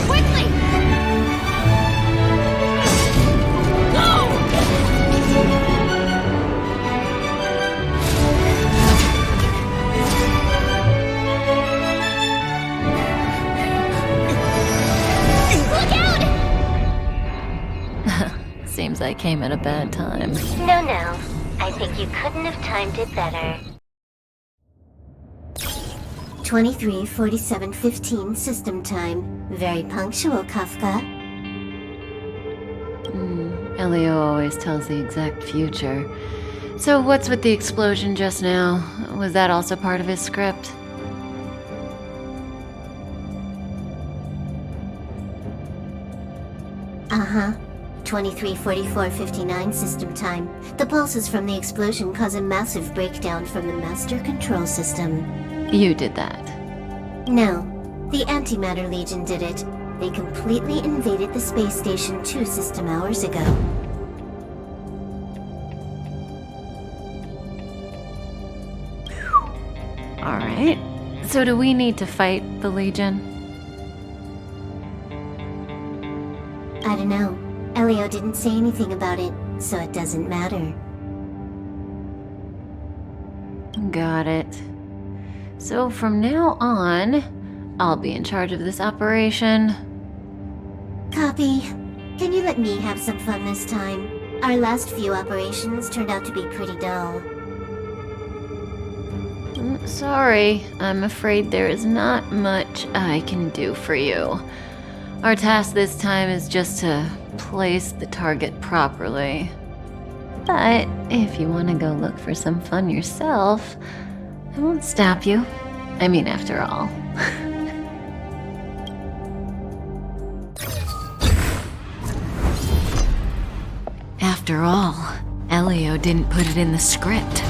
Quickly! Seems I came at a bad time. No. I think you couldn't have timed it better. 23:47:15 system time. Very punctual, Kafka. Elio always tells the exact future. So what's with the explosion just now? Was that also part of his script? Uh-huh. 23:44:59 system time. The pulses from the explosion cause a massive breakdown from the master control system. You did that. No, the Antimatter Legion did it. They completely invaded the space station 2 system hours ago. Alright. So do we need to fight the Legion? I don't know. Elio didn't say anything about it, so it doesn't matter. Got it. So from now on, I'll be in charge of this operation. Copy. Can you let me have some fun this time? Our last few operations turned out to be pretty dull. Sorry, I'm afraid there is not much I can do for you. Our task this time is just to place the target properly. But if you want to go look for some fun yourself, I won't stop you. I mean, after all. After all, Elio didn't put it in the script.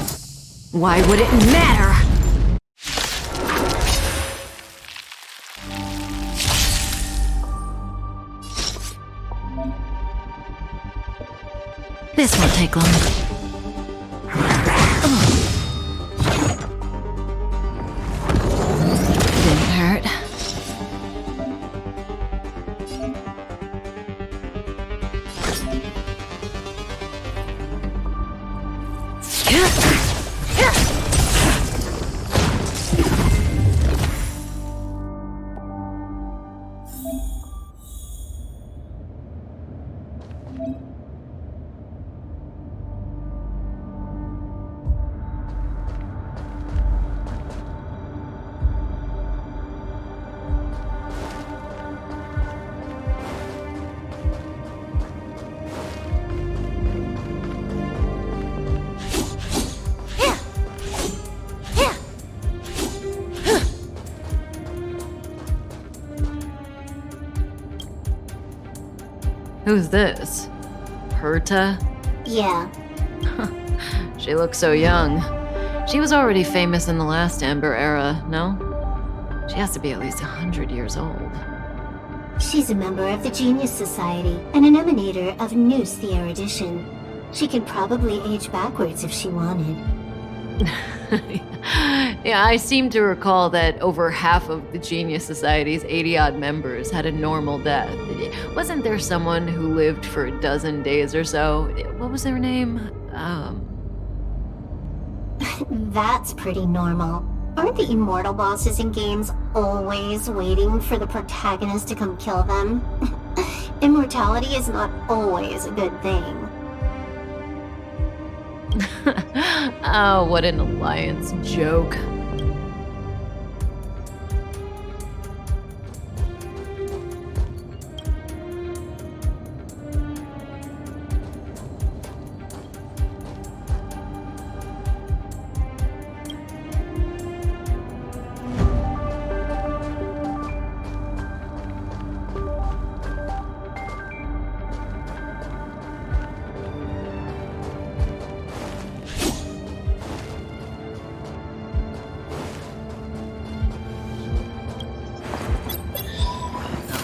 Why would it matter? This won't take long. Didn't hurt. Who's this? Herta? Yeah. She looks so young. She was already famous in the last Amber era, no? She has to be at least 100 years old. She's a member of the Genius Society and an emanator of Noose the Erudition. She could probably age backwards if she wanted. Yeah, I seem to recall that over half of the Genius Society's 80-odd members had a normal death. Wasn't there someone who lived for a dozen days or so? What was their name? That's pretty normal. Aren't the immortal bosses in games always waiting for the protagonist to come kill them? Immortality is not always a good thing. Oh, what an alliance joke.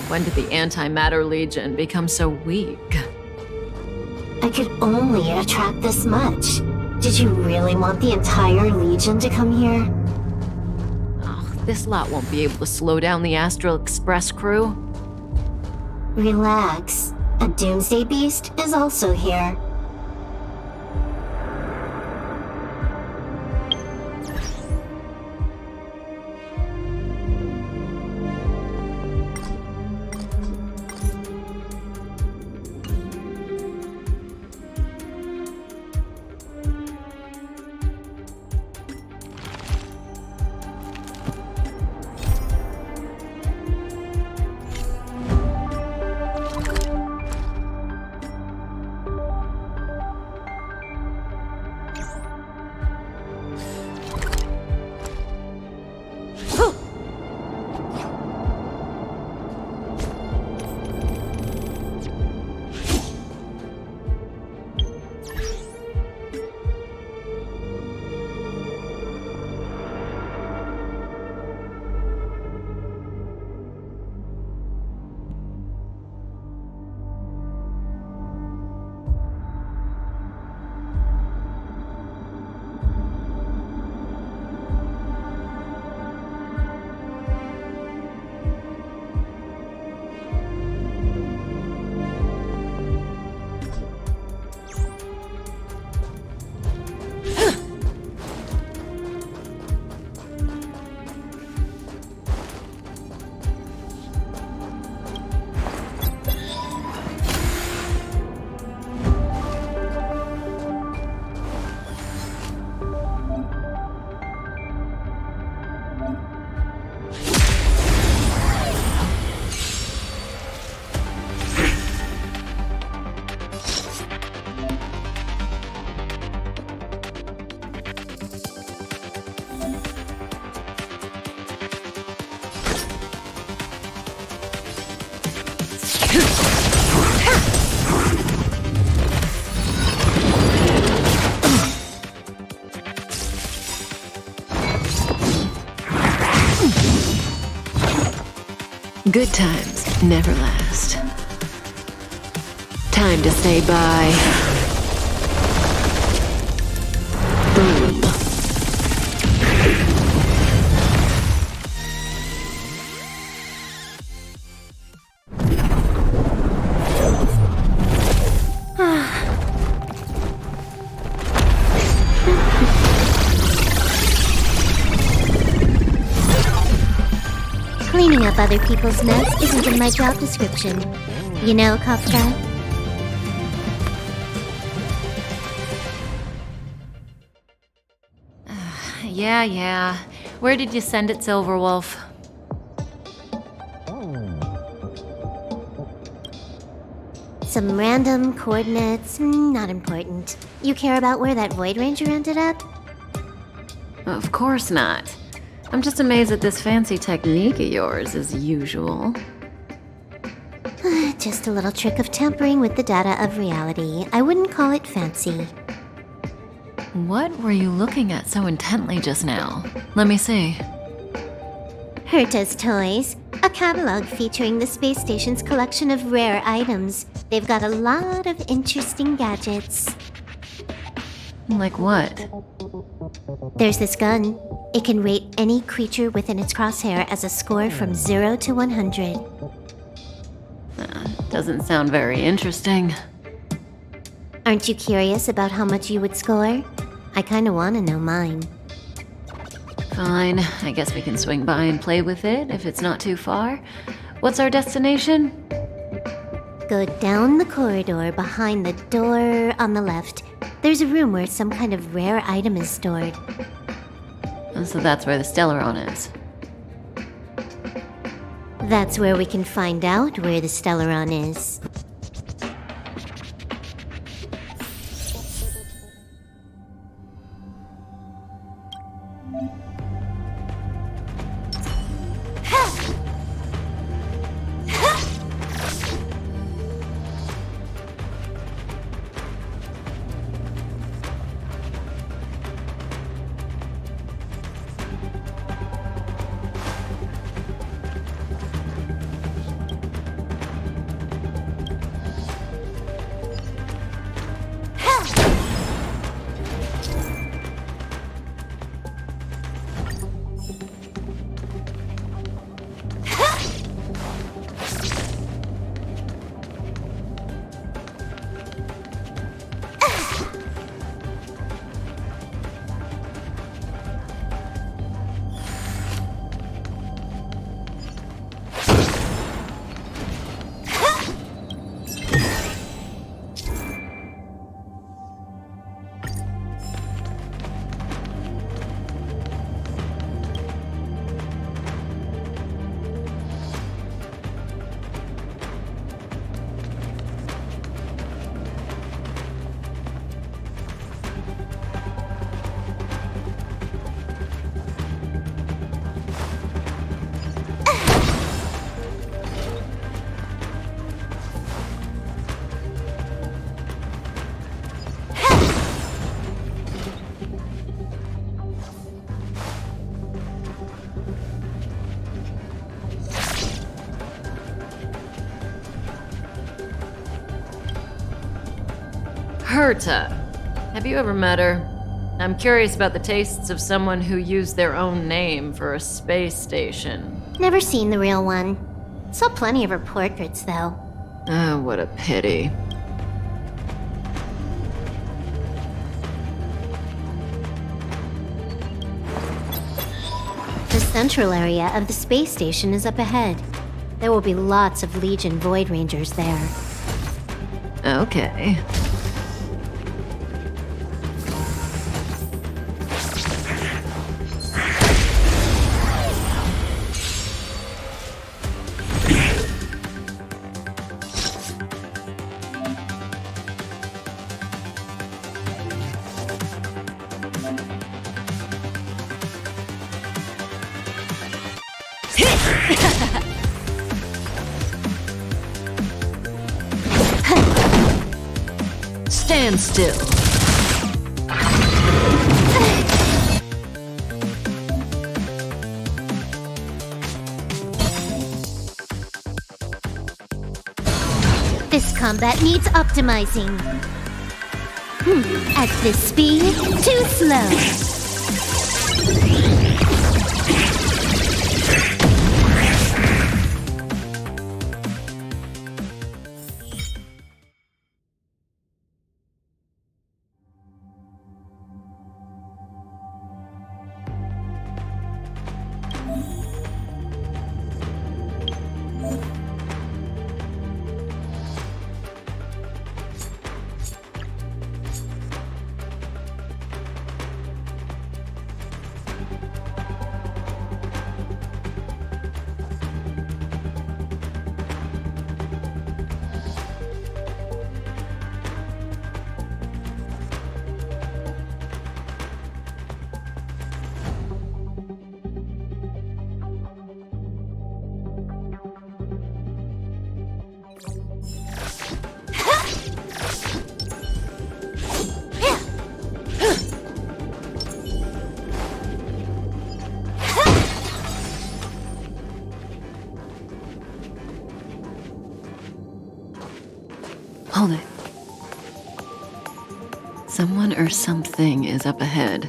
When did the Antimatter Legion become so weak? I could only attract this much. Did you really want the entire Legion to come here? Oh, this lot won't be able to slow down the Astral Express crew. Relax. A doomsday beast is also here. Good times never last. Time to say bye. Boom. Cleaning up other people's mess isn't in my job description. You know, Kafka? Yeah. Where did you send it, Silverwolf? Some random coordinates, not important. You care about where that Void Ranger ended up? Of course not. I'm just amazed at this fancy technique of yours, as usual. Just a little trick of tampering with the data of reality. I wouldn't call it fancy. What were you looking at so intently just now? Let me see. Herta's Toys, a catalog featuring the space station's collection of rare items. They've got a lot of interesting gadgets. Like what? There's this gun. It can rate any creature within its crosshair as a score from 0 to 100. Doesn't sound very interesting. Aren't you curious about how much you would score? I kinda wanna know mine. Fine, I guess we can swing by and play with it if it's not too far. What's our destination? Go down the corridor behind the door on the left. There's a room where some kind of rare item is stored. So that's where the Stellaron is. That's where we can find out where the Stellaron is. Herta. Have you ever met her? I'm curious about the tastes of someone who used their own name for a space station. Never seen the real one. Saw plenty of her portraits, though. Oh, what a pity. The central area of the space station is up ahead. There will be lots of Legion Void Rangers there. Okay. Stand still. This combat needs optimizing. At this speed, too slow. Hold it. Someone or something is up ahead.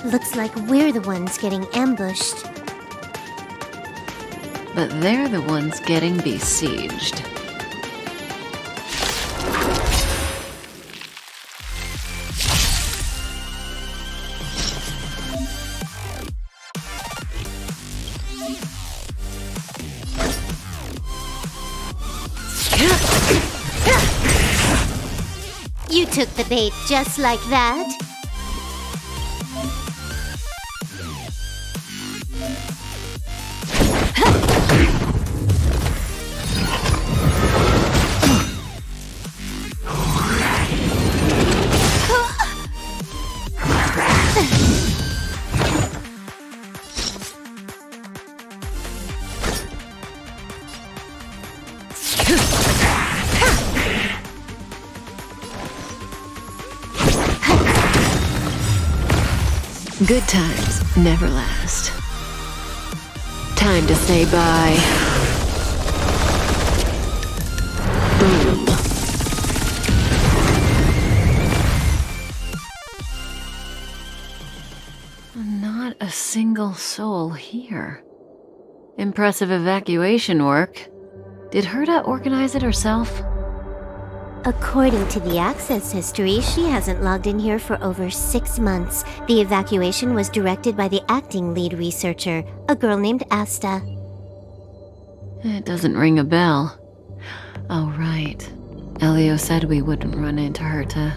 Looks like we're the ones getting ambushed. But they're the ones getting besieged. You took the bait just like that? Good times never last. Time to say bye. Boom. Not a single soul here. Impressive evacuation work. Did Herta organize it herself? According to the access history, she hasn't logged in here for over 6 months. The evacuation was directed by the acting lead researcher, a girl named Asta. It doesn't ring a bell. Oh, right. Elio said we wouldn't run into Herta.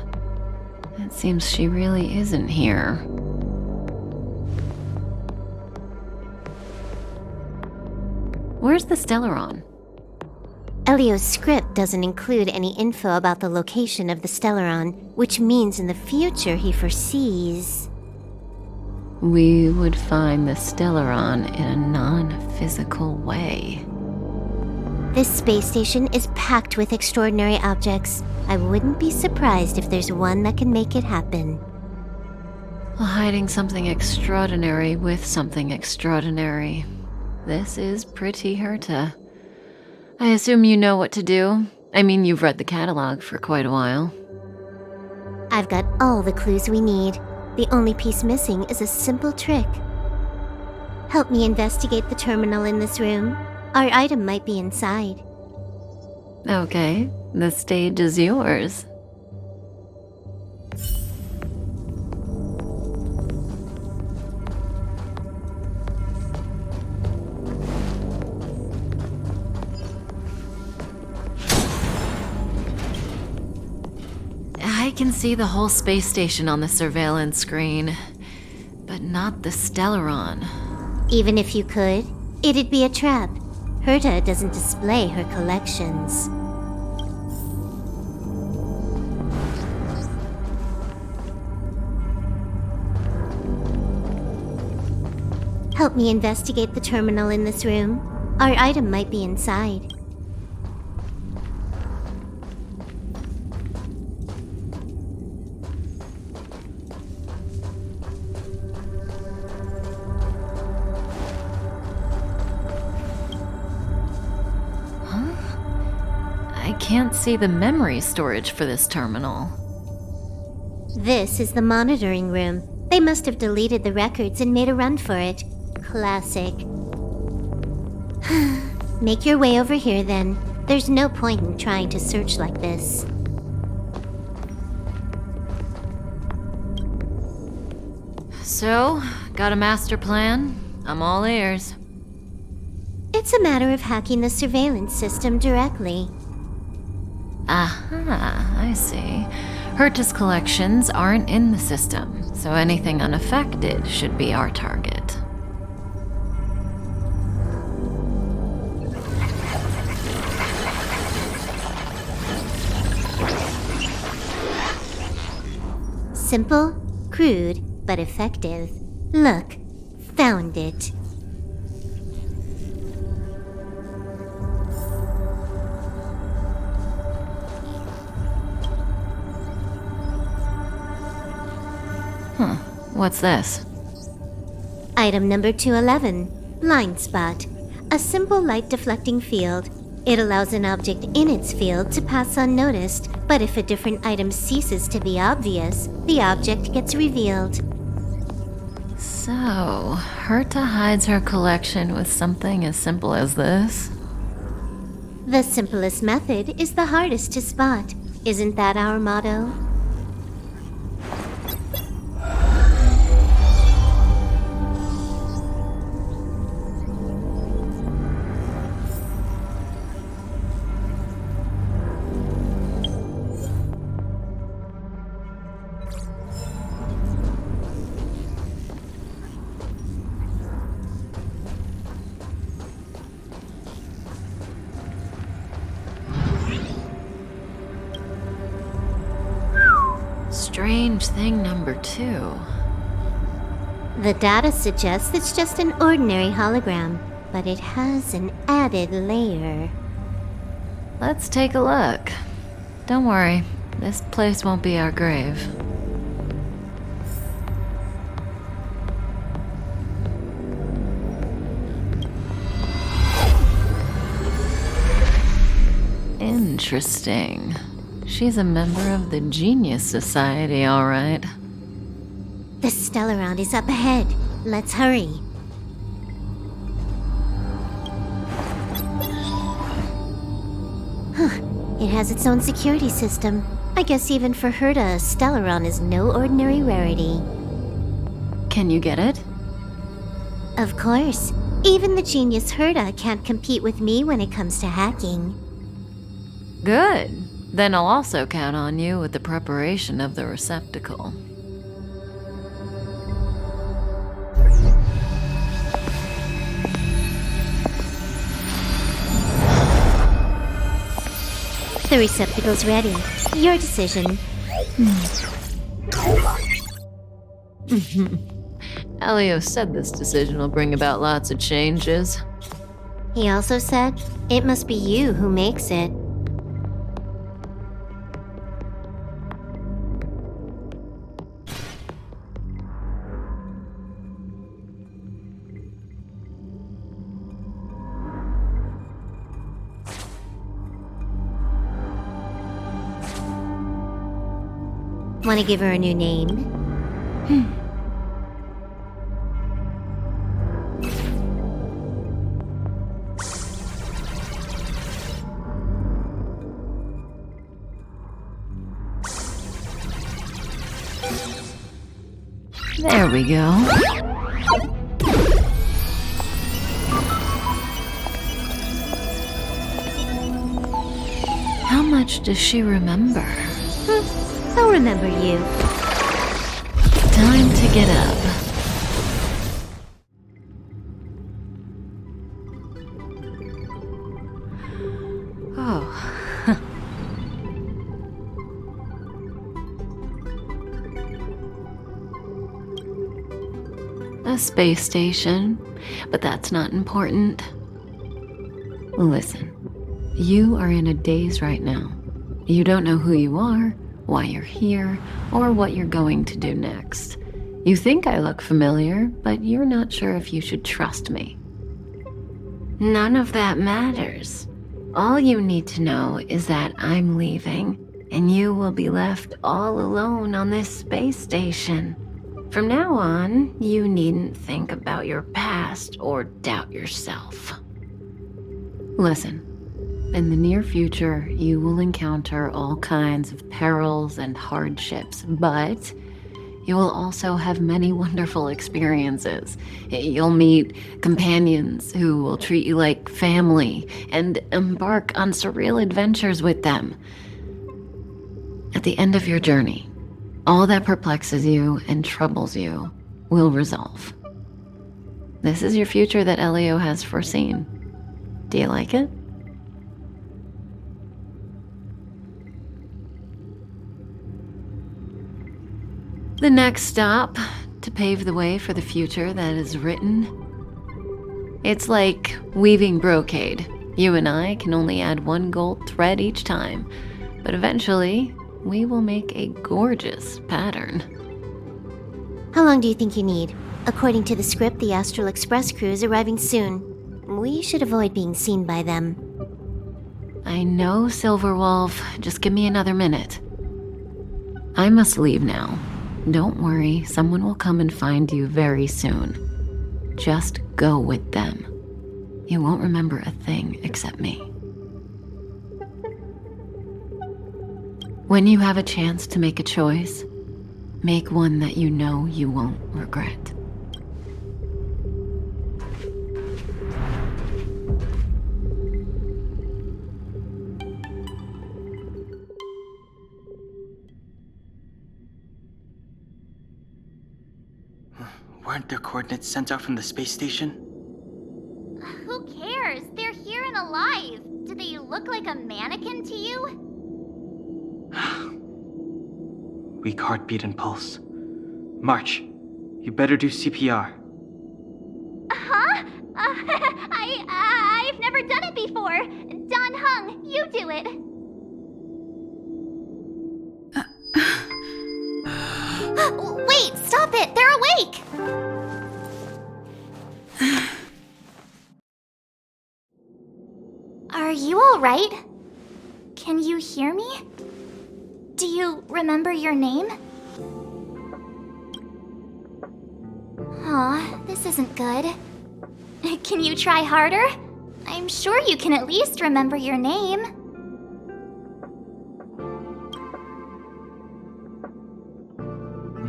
It seems she really isn't here. Where's the Stellaron? Elio's script doesn't include any info about the location of the Stellaron, which means in the future he foresees... We would find the Stellaron in a non-physical way. This space station is packed with extraordinary objects. I wouldn't be surprised if there's one that can make it happen. Hiding something extraordinary with something extraordinary. This is pretty Herta. I assume you know what to do. I mean, you've read the catalog for quite a while. I've got all the clues we need. The only piece missing is a simple trick. Help me investigate the terminal in this room. Our item might be inside. Okay, the stage is yours. I can see the whole space station on the surveillance screen, but not the Stellaron. Even if you could, it'd be a trap. Herta doesn't display her collections. Help me investigate the terminal in this room. Our item might be inside. I can't see the memory storage for this terminal. This is the monitoring room. They must have deleted the records and made a run for it. Classic. Make your way over here then. There's no point in trying to search like this. So, got a master plan? I'm all ears. It's a matter of hacking the surveillance system directly. Aha, I see. Herta's collections aren't in the system, so anything unaffected should be our target. Simple, crude, but effective. Look, found it. What's this? Item number 211, Blind Spot. A simple light deflecting field. It allows an object in its field to pass unnoticed, but if a different item ceases to be obvious, the object gets revealed. So, Herta hides her collection with something as simple as this? The simplest method is the hardest to spot. Isn't that our motto? Strange thing number 2. The data suggests it's just an ordinary hologram, but it has an added layer. Let's take a look. Don't worry, this place won't be our grave. Interesting. She's a member of the Genius Society, all right. The Stellaron is up ahead. Let's hurry. It has its own security system. I guess even for Herta, a Stellaron is no ordinary rarity. Can you get it? Of course. Even the genius Herta can't compete with me when it comes to hacking. Good. Then I'll also count on you with the preparation of the receptacle. The receptacle's ready. Your decision. Elio said this decision will bring about lots of changes. He also said, it must be you who makes it. Want to give her a new name? There we go. How much does she remember? I'll remember you. Time to get up. Oh. A space station, but that's not important. Listen, you are in a daze right now. You don't know who you are, why you're here, or what you're going to do next. You think I look familiar, but you're not sure if you should trust me. None of that matters. All you need to know is that I'm leaving, and you will be left all alone on this space station. From now on, you needn't think about your past or doubt yourself. Listen, in the near future, you will encounter all kinds of perils and hardships, but you will also have many wonderful experiences. You'll meet companions who will treat you like family and embark on surreal adventures with them. At the end of your journey, all that perplexes you and troubles you will resolve. This is your future that Elio has foreseen. Do you like it? The next stop, to pave the way for the future that is written. It's like weaving brocade. You and I can only add one gold thread each time, but eventually, we will make a gorgeous pattern. How long do you think you need? According to the script, the Astral Express crew is arriving soon. We should avoid being seen by them. I know, Silverwolf. Just give me another minute. I must leave now. Don't worry, someone will come and find you very soon. Just go with them. You won't remember a thing except me. When you have a chance to make a choice, make one that you know you won't regret. Weren't their coordinates sent out from the space station? Who cares? They're here and alive. Do they look like a mannequin to you? Weak heartbeat and pulse. March, you better do CPR. Huh? I've never done it before. Don Hung, you do it. Wait, stop it! They're awake! Are you alright? Can you hear me? Do you remember your name? Aw, this isn't good. Can you try harder? I'm sure you can at least remember your name.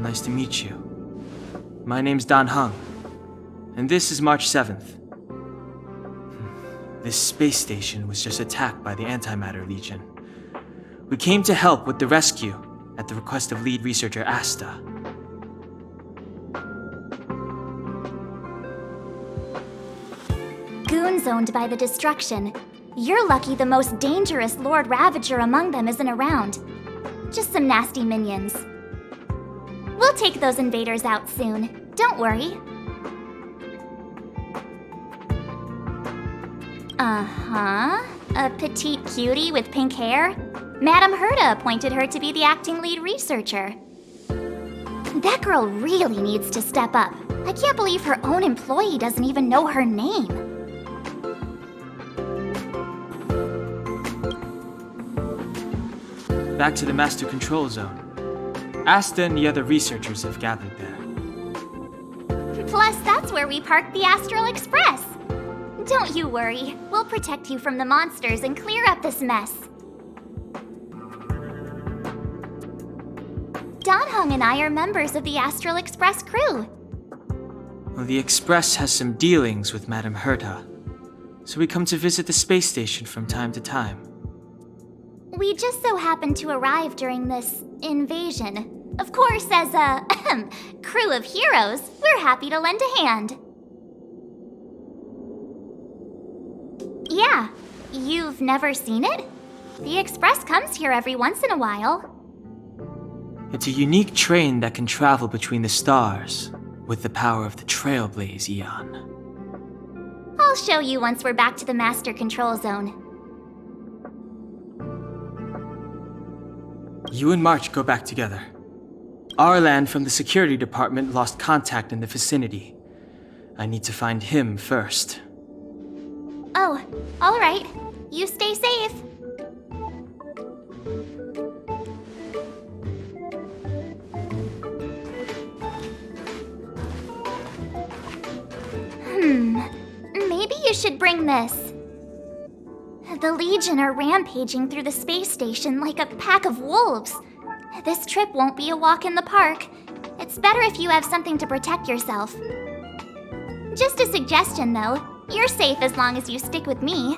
Nice to meet you. My name's Don Hung, and this is March 7th. This space station was just attacked by the Antimatter Legion. We came to help with the rescue at the request of lead researcher Asta. Goons owned by the destruction. You're lucky the most dangerous Lord Ravager among them isn't around. Just some nasty minions. We'll take those invaders out soon. Don't worry. Uh-huh. A petite cutie with pink hair? Madame Herta appointed her to be the acting lead researcher. That girl really needs to step up. I can't believe her own employee doesn't even know her name. Back to the master control zone. Asta and the other researchers have gathered there. Plus, that's where we parked the Astral Express. Don't you worry. We'll protect you from the monsters and clear up this mess. Don Hung and I are members of the Astral Express crew. Well, the Express has some dealings with Madame Herta, so we come to visit the space station from time to time. We just so happened to arrive during this invasion. Of course, as a crew of heroes, we're happy to lend a hand. Yeah, you've never seen it? The Express comes here every once in a while. It's a unique train that can travel between the stars with the power of the Trailblaze Eon. I'll show you once we're back to the Master Control Zone. You and March go back together. Arlan from the security department lost contact in the vicinity. I need to find him first. Oh, all right. You stay safe. Maybe you should bring this. The Legion are rampaging through the space station like a pack of wolves. This trip won't be a walk in the park. It's better if you have something to protect yourself. Just a suggestion, though. You're safe as long as you stick with me.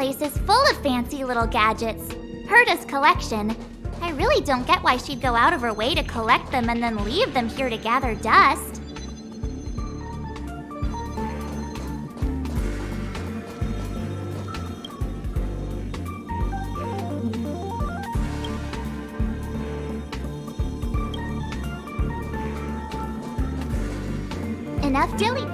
Place is full of fancy little gadgets. Herta's collection. I really don't get why she'd go out of her way to collect them and then leave them here to gather dust. Enough dilly.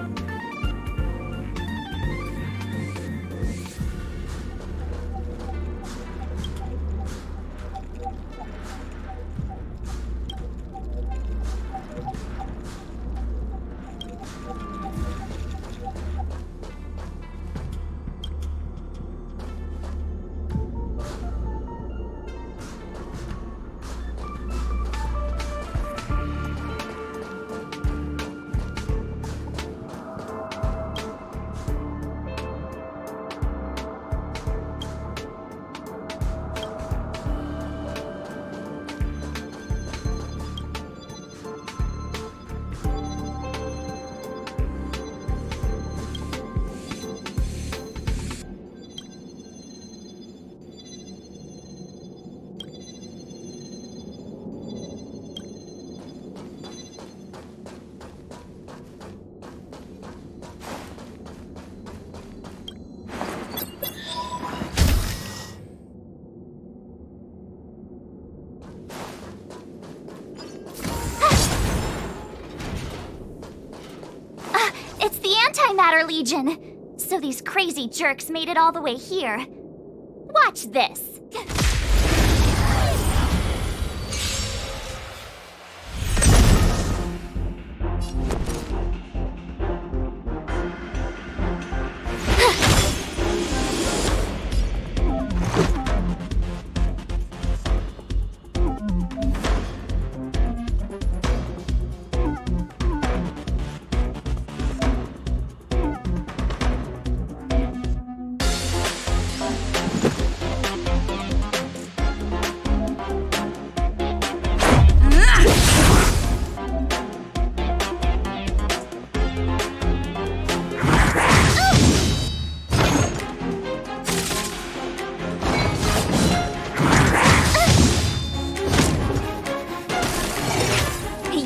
Antimatter Legion! So these crazy jerks made it all the way here. Watch this!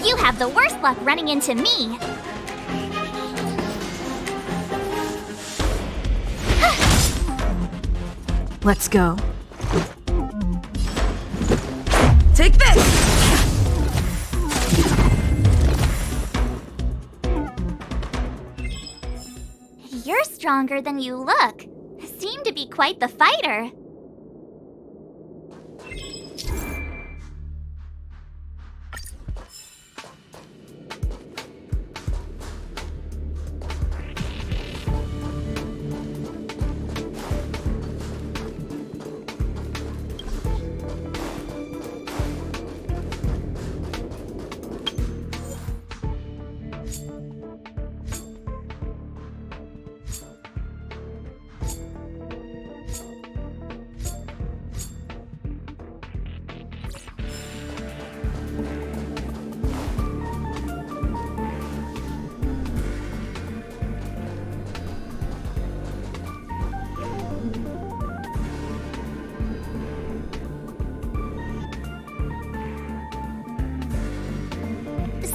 You have the worst luck running into me. Let's go. Take this! You're stronger than you look. Seem to be quite the fighter.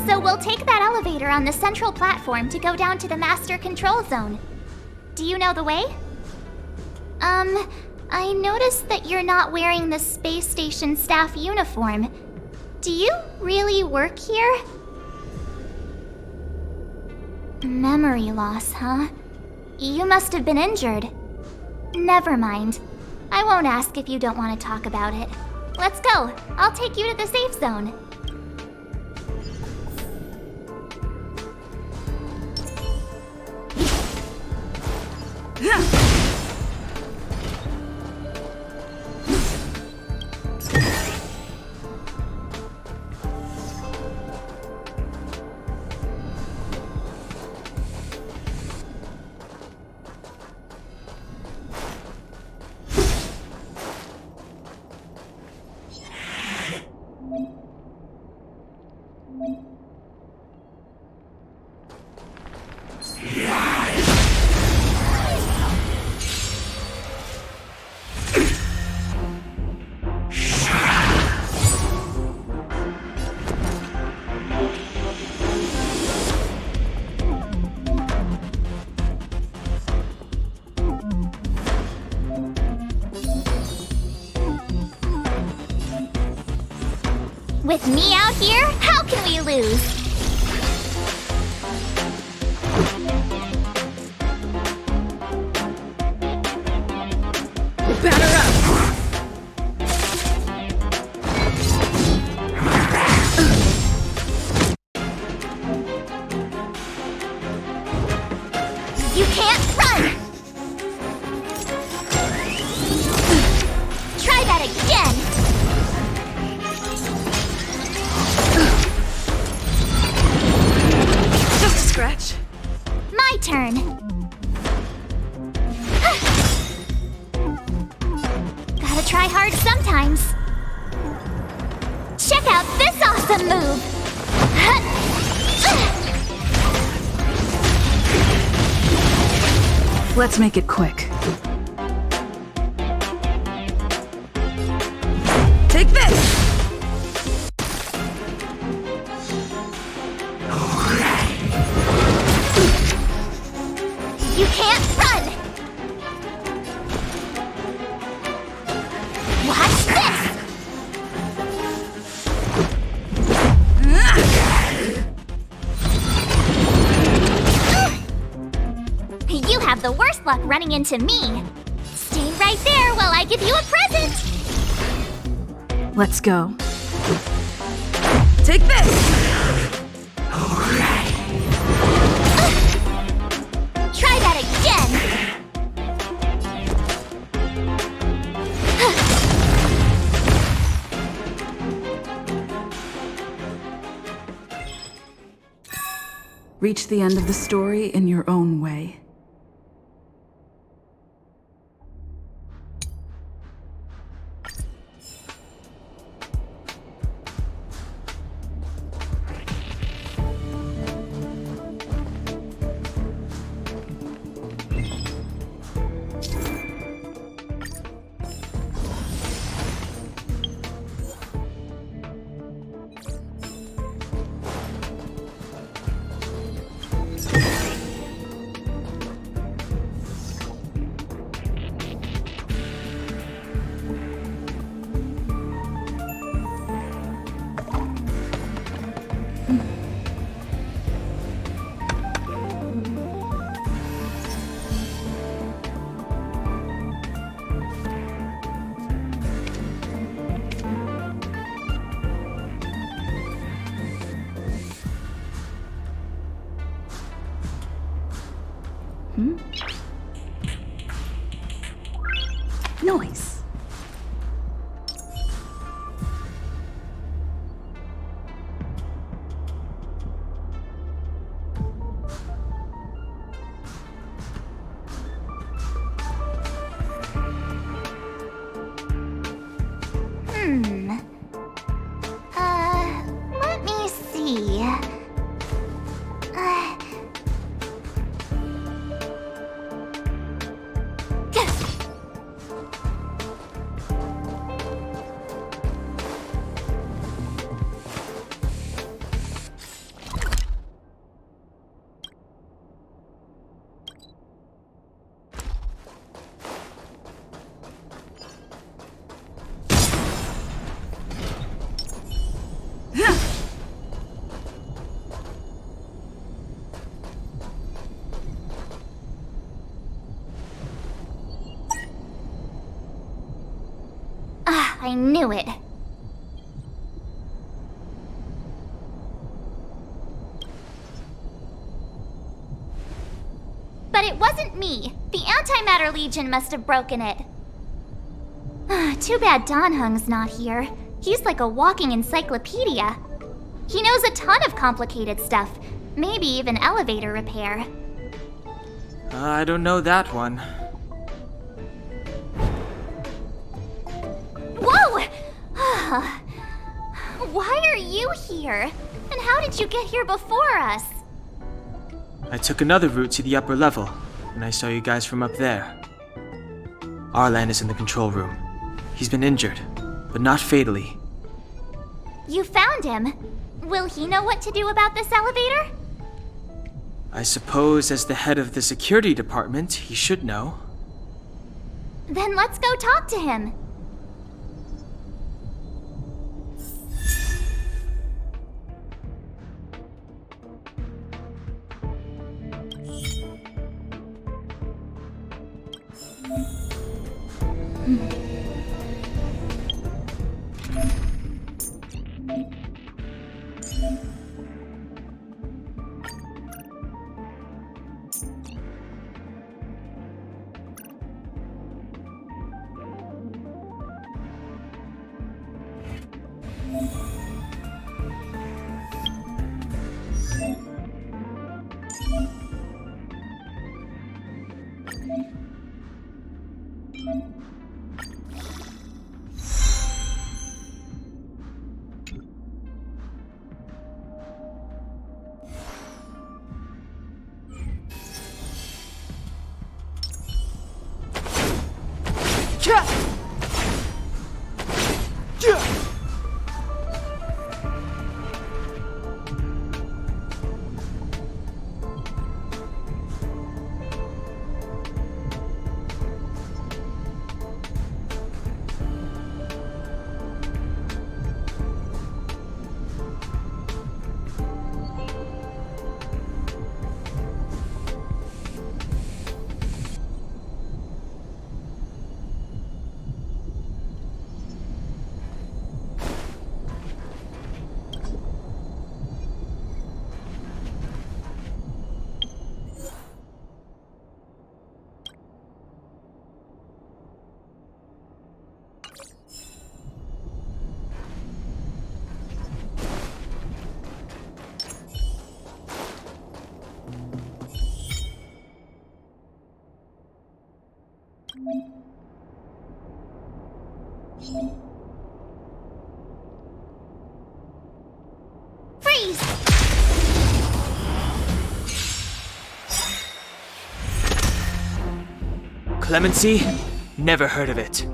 So we'll take that elevator on the central platform to go down to the master control zone. Do you know the way? I noticed that you're not wearing the space station staff uniform. Do you really work here? Memory loss, huh? You must have been injured. Never mind. I won't ask if you don't want to talk about it. Let's go. I'll take you to the safe zone. With me out here, how can we lose? Batter up! You can't run! Try that again! Just a scratch. My turn. Gotta try hard sometimes. Check out this awesome move! Let's make it quick. Take this! You can't run! Watch this! You have the worst luck running into me. Stay right there while I give you a present. Let's go. Take this! Try that again. Reach the end of the story in your own way. Noise. Let me see. I knew it. But it wasn't me. The Antimatter Legion must have broken it. Too bad Dan Hung's not here. He's like a walking encyclopedia. He knows a ton of complicated stuff, maybe even elevator repair. I don't know that one. Whoa! Why are you here? And how did you get here before us? I took another route to the upper level, and I saw you guys from up there. Arlan is in the control room. He's been injured, but not fatally. You found him. Will he know what to do about this elevator? I suppose as the head of the security department, he should know. Then let's go talk to him. Freeze! Clemency? Never heard of it.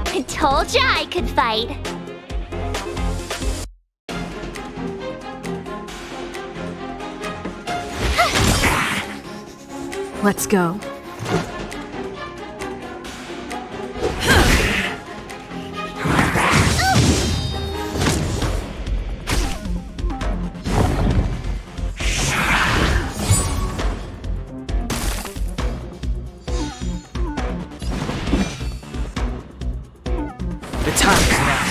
I told ya I could fight. Let's go. The time is now.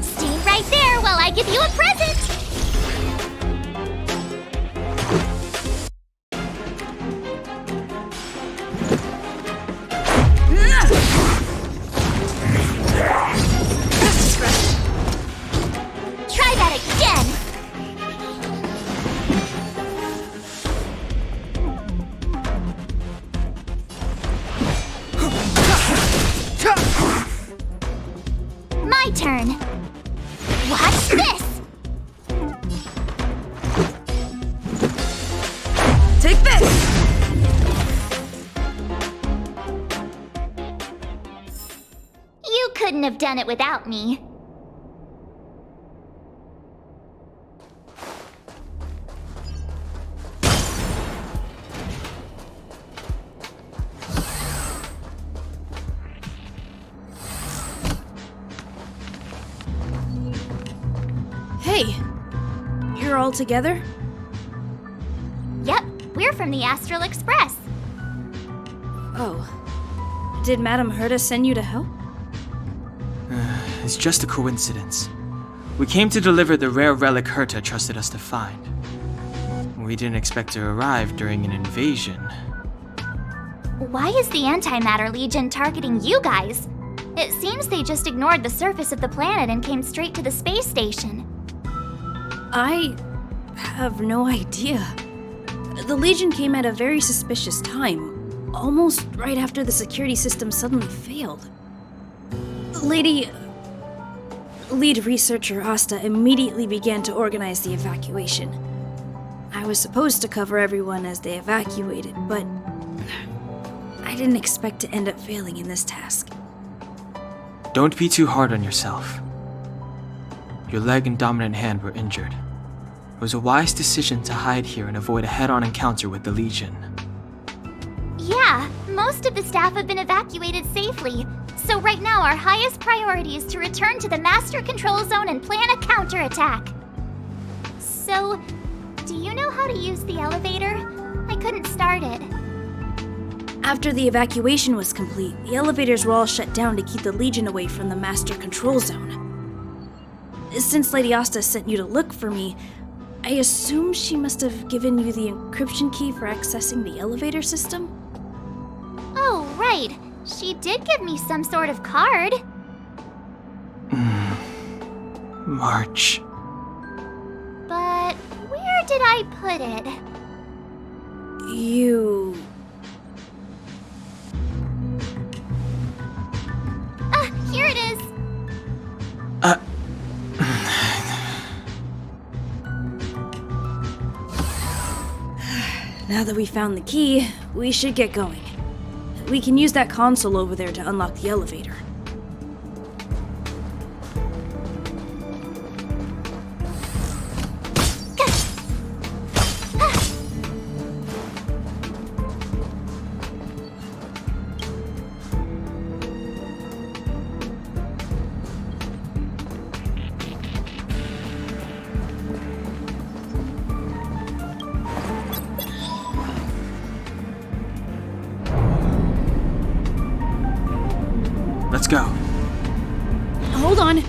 Stay right there while I give you a present. Try that again. My turn. Watch this. Take this! You couldn't have done it without me. Hey, you're all together? Yep, we're from the Astral Express. Oh. Did Madame Herta send you to help? It's just a coincidence. We came to deliver the rare relic Herta trusted us to find. We didn't expect to arrive during an invasion. Why is the Antimatter Legion targeting you guys? It seems they just ignored the surface of the planet and came straight to the space station. I have no idea. The Legion came at a very suspicious time, almost right after the security system suddenly failed. Lead researcher Asta immediately began to organize the evacuation. I was supposed to cover everyone as they evacuated, but I didn't expect to end up failing in this task. Don't be too hard on yourself. Your leg and dominant hand were injured. It was a wise decision to hide here and avoid a head-on encounter with the Legion. Yeah, most of the staff have been evacuated safely. So right now our highest priority is to return to the Master Control Zone and plan a counterattack. So, do you know how to use the elevator? I couldn't start it. After the evacuation was complete, the elevators were all shut down to keep the Legion away from the Master Control Zone. Since Lady Asta sent you to look for me, I assume she must have given you the encryption key for accessing the elevator system? Oh, right. She did give me some sort of card. March. But where did I put it? You... Ah, here it is. Now that we found the key, we should get going. We can use that console over there to unlock the elevator. go. Hold on.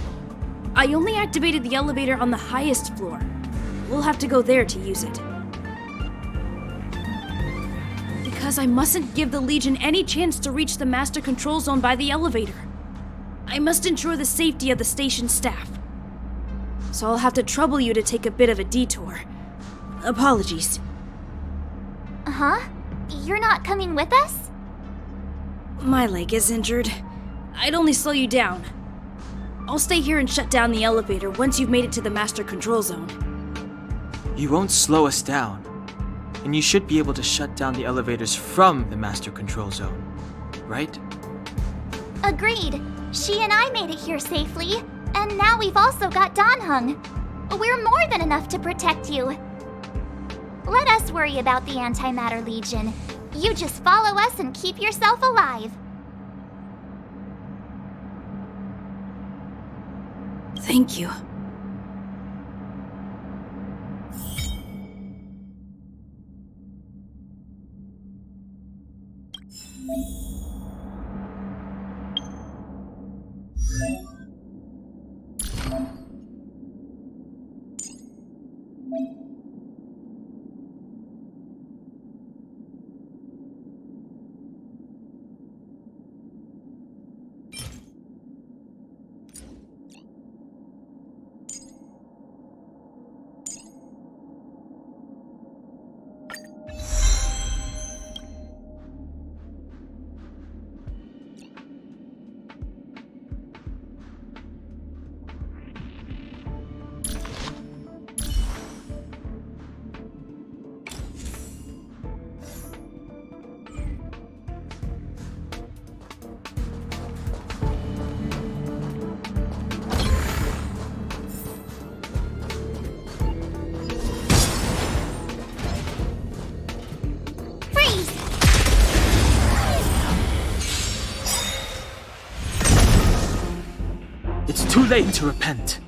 I only activated the elevator on the highest floor. We'll have to go there to use it. Because I mustn't give the Legion any chance to reach the master control zone by the elevator. I must ensure the safety of the station staff. So I'll have to trouble you to take a bit of a detour. Apologies. Huh? You're not coming with us? My leg is injured. I'd only slow you down. I'll stay here and shut down the elevator once you've made it to the master control zone. You won't slow us down. And you should be able to shut down the elevators from the master control zone, right? Agreed. She and I made it here safely, and now we've also got Danheng. We're more than enough to protect you. Let us worry about the Antimatter Legion. You just follow us and keep yourself alive. Thank you. It's too late to repent.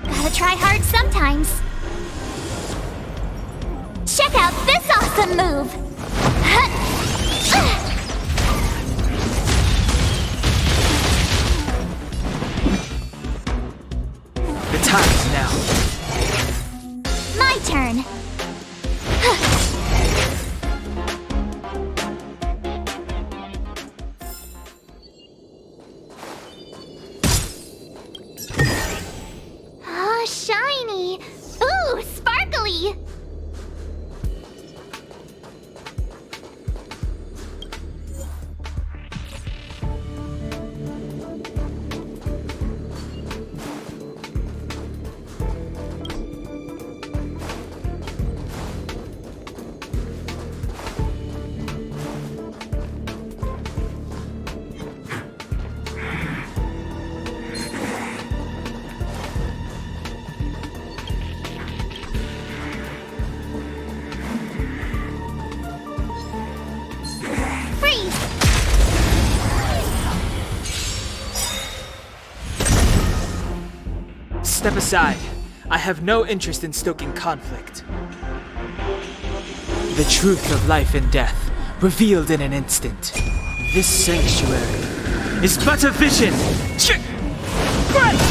Gotta try hard sometimes. Check out this awesome move! The time is now. My turn. Oh, shiny! Ooh, sparkly! Step aside. I have no interest in stoking conflict. The truth of life and death, revealed in an instant. This sanctuary is but a vision! Break!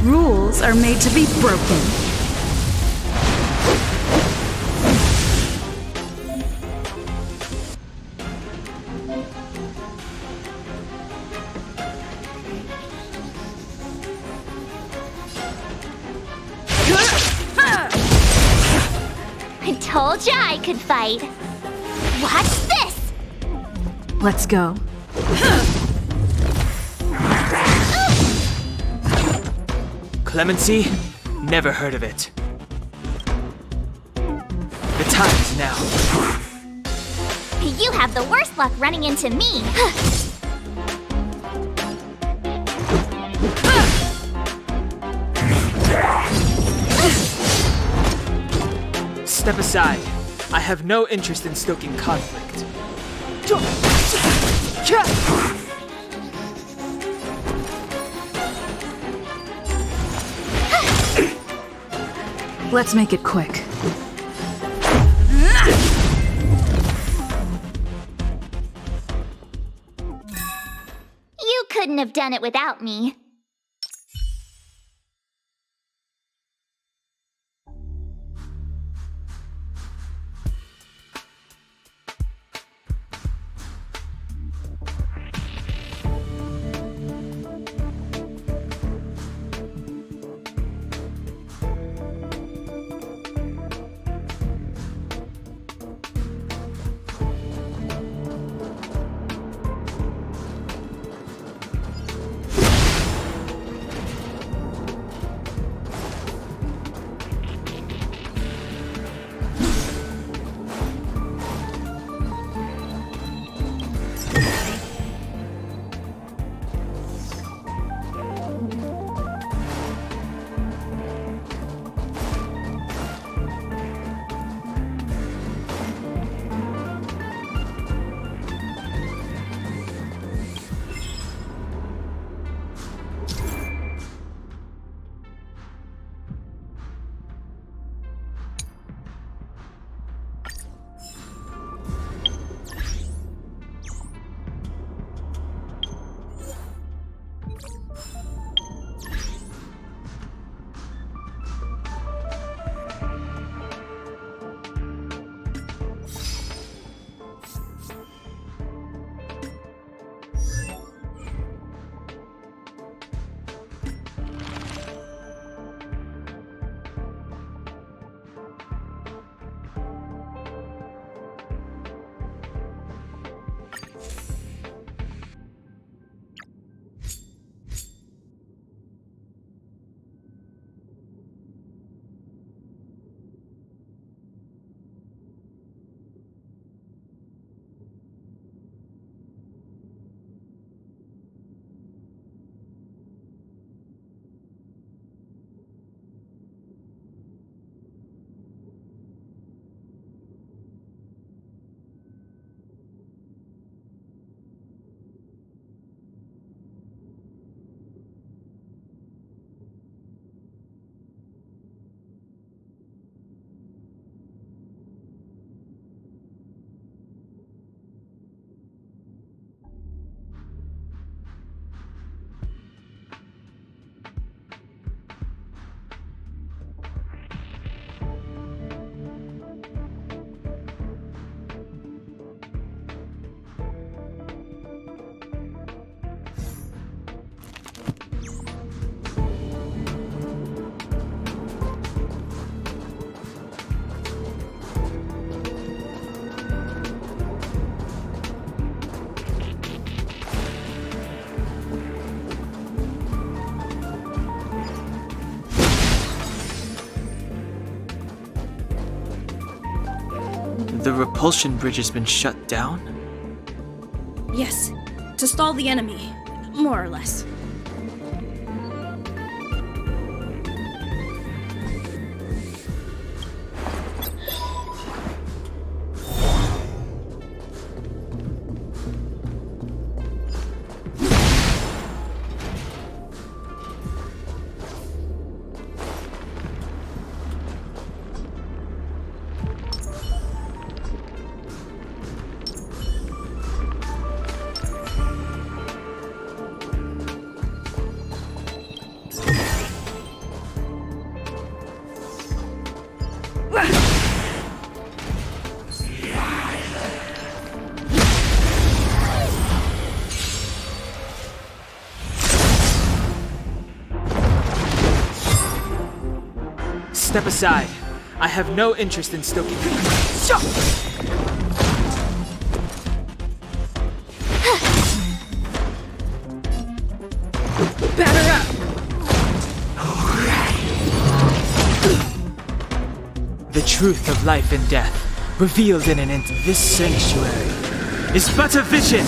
Rules are made to be broken. I told ya I could fight. Watch this! Let's go. Clemency? Never heard of it. The time is now. You have the worst luck running into me. Step aside. I have no interest in stoking conflict. Let's make it quick. You couldn't have done it without me. The repulsion bridge has been shut down? Yes, to stall the enemy, more or less. Step aside. I have no interest in stoking. Batter up! The truth of life and death, revealed in an instant. This sanctuary is but a vision.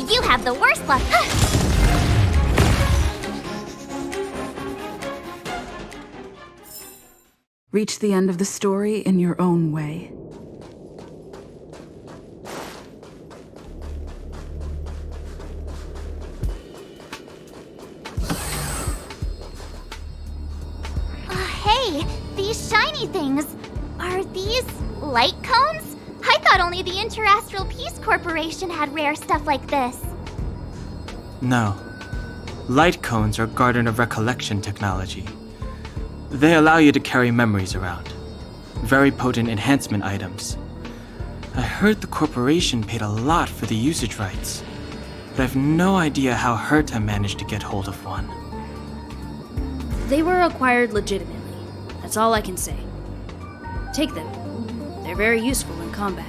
You have the worst luck. Reach the end of the story in your own way. shiny things. Are these light cones? I thought only the Interastral Peace Corporation had rare stuff like this. No. Light cones are Garden of Recollection technology. They allow you to carry memories around. Very potent enhancement items. I heard the corporation paid a lot for the usage rights, but I've no idea how Herta managed to get hold of one. They were acquired legitimately. That's all I can say. Take them. They're very useful in combat.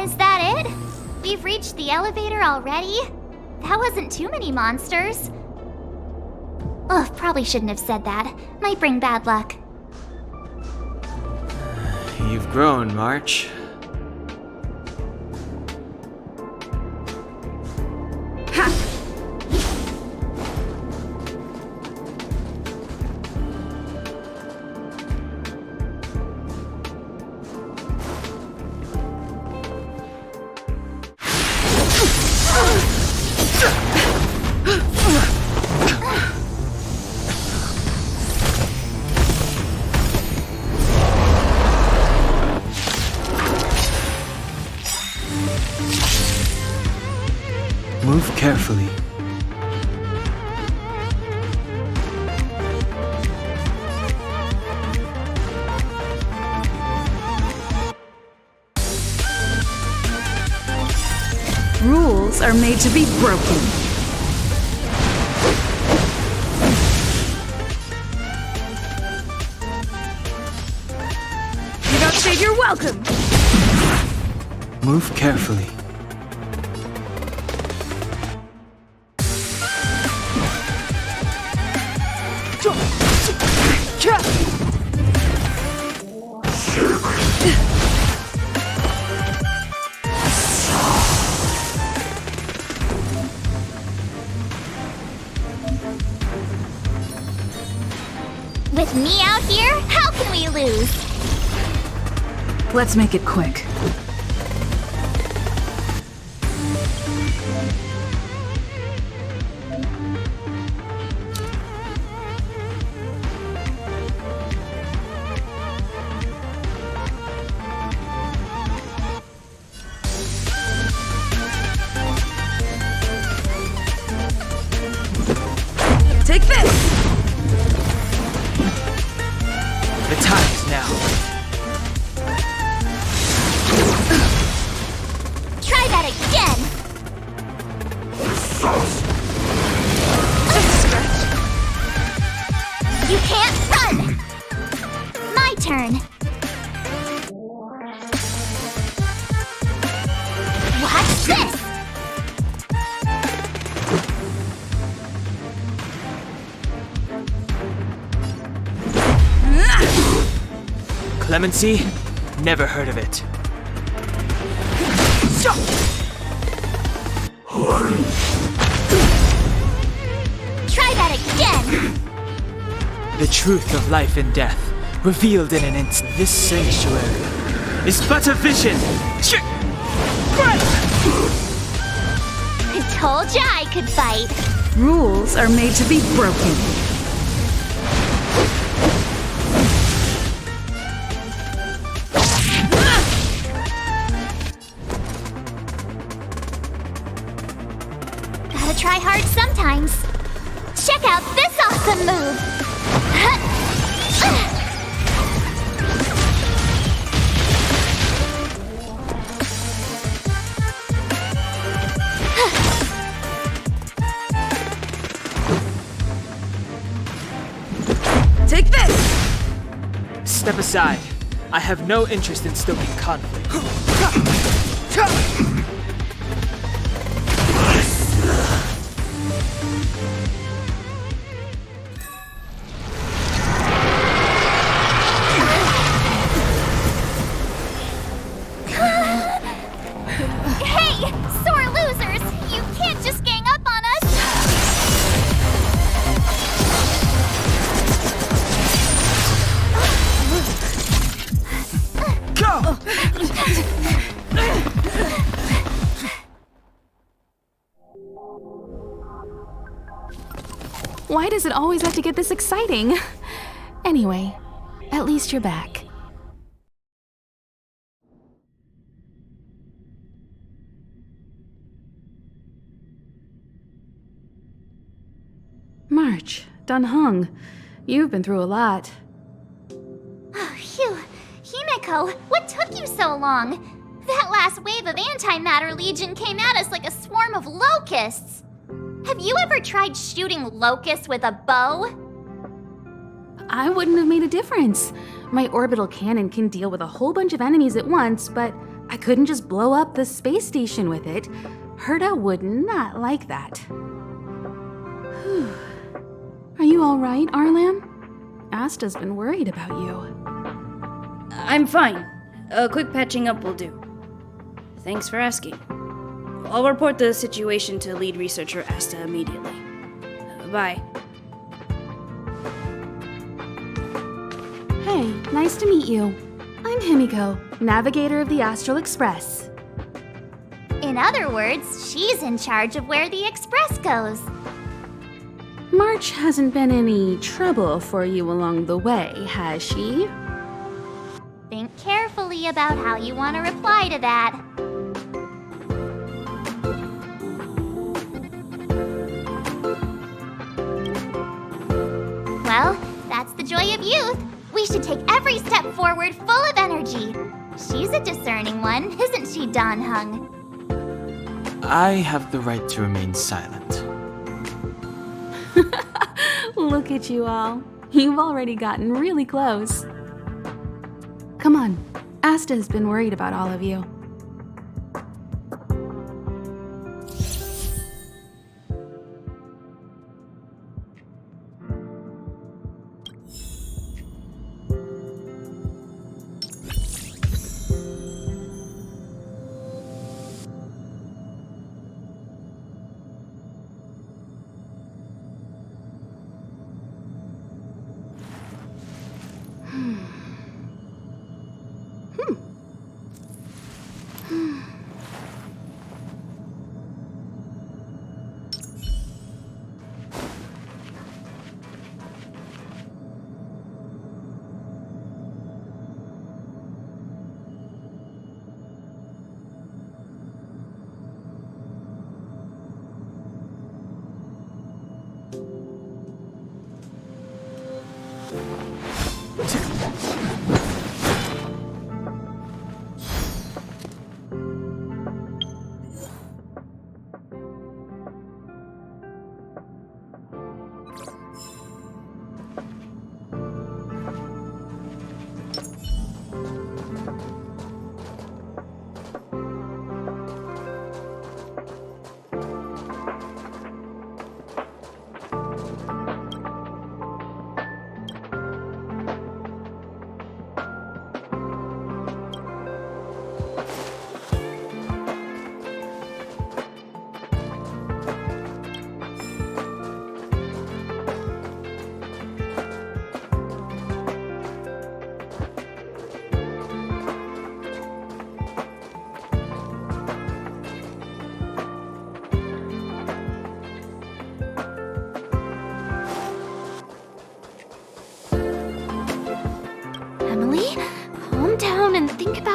Is that it? We've reached the elevator already? That wasn't too many monsters. Ugh, probably shouldn't have said that. Might bring bad luck. You've grown, March. Move carefully. Rules are made to be broken. You don't say you're welcome. Move carefully. With me out here, how can we lose? Let's make it quick. Take this! The time is now. Try that again! You can't run! My turn! Watch this! Clemency? Never heard of it. Try that again! The truth of life and death, revealed in an instant. This sanctuary is but a vision. I told ya I could fight. Rules are made to be broken. Gotta try hard sometimes. Check out this awesome move! Take this! Step aside. I have no interest in stoking conflict. Hey, sore losers! You can't just gang up on us! Go! Why does it always have to get this exciting? Anyway, at least you're back. March, Dunhung, you've been through a lot. Oh, phew. Himeko, what took you so long? That last wave of antimatter legion came at us like a swarm of locusts. Have you ever tried shooting locusts with a bow? I wouldn't have made a difference. My orbital cannon can deal with a whole bunch of enemies at once, but I couldn't just blow up the space station with it. Herta would not like that. Whew. Are you all right, Arlam? Asta's been worried about you. I'm fine. A quick patching up will do. Thanks for asking. I'll report the situation to lead researcher Asta immediately. Bye. Hey, nice to meet you. I'm Himiko, navigator of the Astral Express. In other words, she's in charge of where the express goes. March hasn't been any trouble for you along the way, has she? Think carefully about how you want to reply to that. Well, that's the joy of youth. We should take every step forward full of energy. She's a discerning one, isn't she, Donhung? I have the right to remain silent. Look at you all. You've already gotten really close. Come on. Asta has been worried about all of you.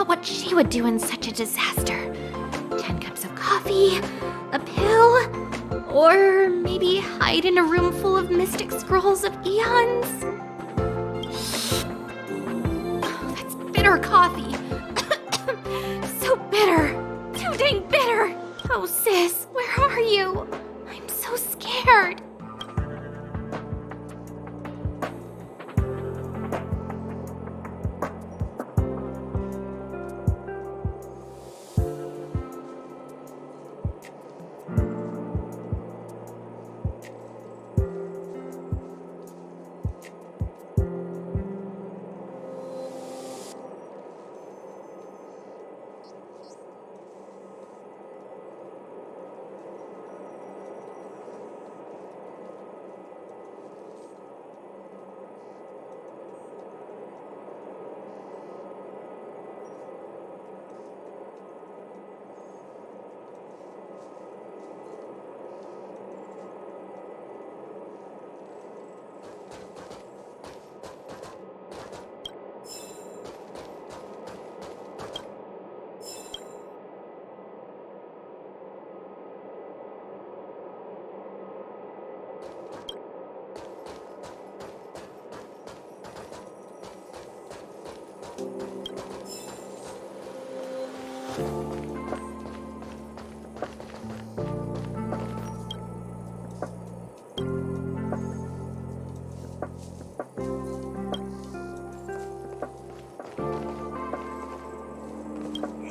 not what she would do in such a disaster. 10 cups of coffee, a pill, or maybe hide in a room full of mystic scrolls of eons? Oh, that's bitter coffee. So bitter. Too dang bitter. Oh, sis, where are you? I'm so scared.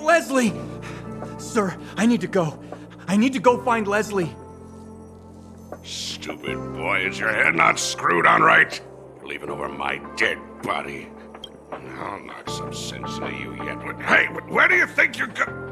Leslie! Sir, I need to go. I need to go find Leslie. Stupid boy, is your head not screwed on right? You're leaving over my dead body. I'll knock some sense into you yet. Hey, where do you think you're go?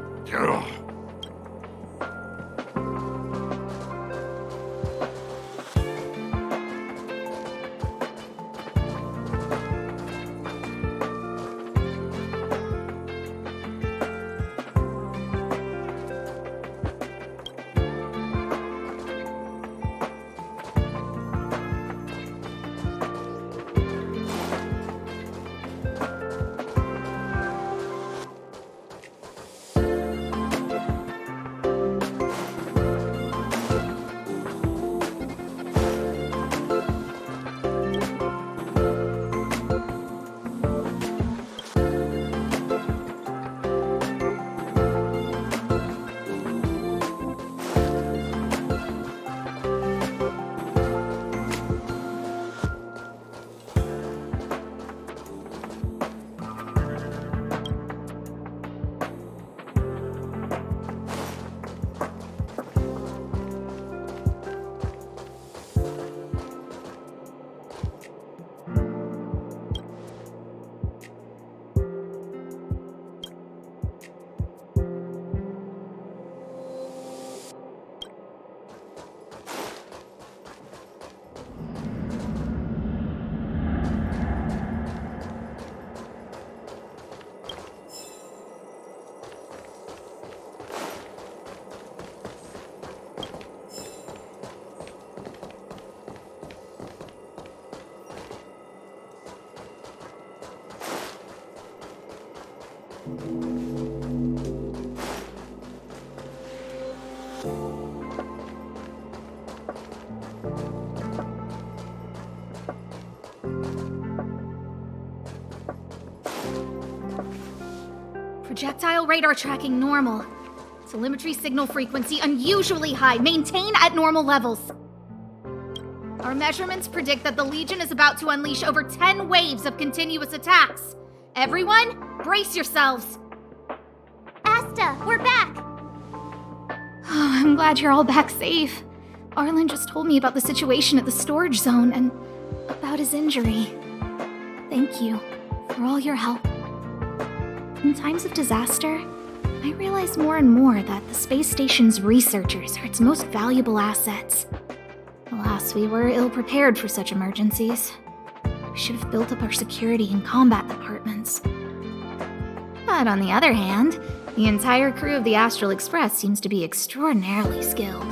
Projectile radar tracking normal. Telemetry signal frequency unusually high. Maintain at normal levels. Our measurements predict that the Legion is about to unleash over 10 waves of continuous attacks. Everyone, brace yourselves. Asta, we're back! Oh, I'm glad you're all back safe. Arlen just told me about the situation at the storage zone and about his injury. Thank you for all your help. In times of disaster, I realize more and more that the space station's researchers are its most valuable assets. Alas, we were ill-prepared for such emergencies. We should have built up our security and combat departments. But on the other hand, the entire crew of the Astral Express seems to be extraordinarily skilled.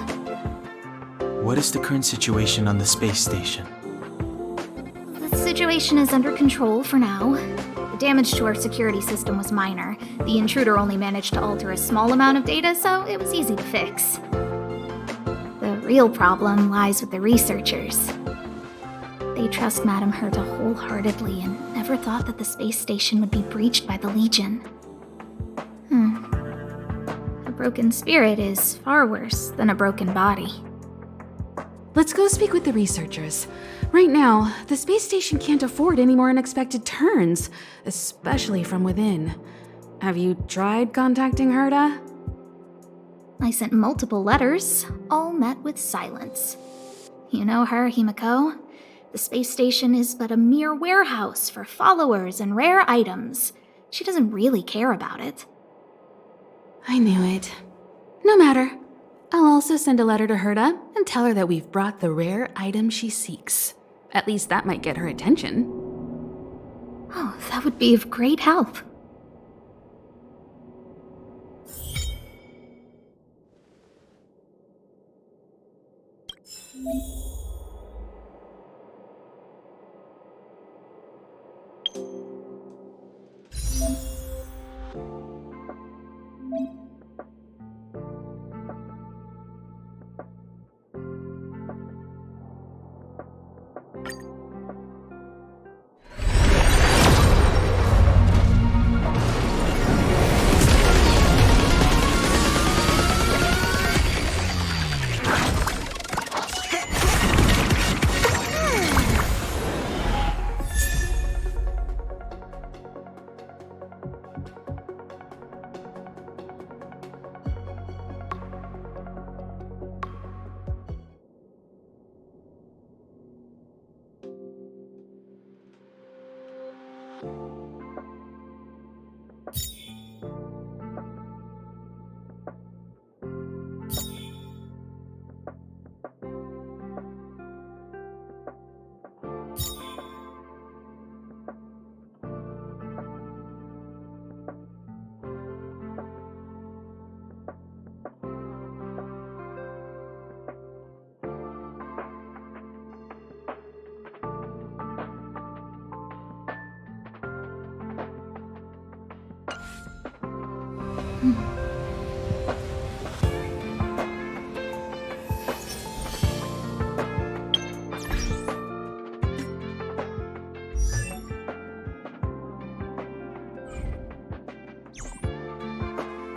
What is the current situation on the space station? The situation is under control for now. The damage to our security system was minor. The intruder only managed to alter a small amount of data, so it was easy to fix. The real problem lies with the researchers. They trust Madame Herta wholeheartedly and never thought that the space station would be breached by the Legion. A broken spirit is far worse than a broken body. Let's go speak with the researchers. Right now, the space station can't afford any more unexpected turns, especially from within. Have you tried contacting Herta? I sent multiple letters, all met with silence. You know her, Himiko. The space station is but a mere warehouse for followers and rare items. She doesn't really care about it. I knew it. No matter. I'll also send a letter to Herta and tell her that we've brought the rare item she seeks. At least that might get her attention. Oh, that would be of great help.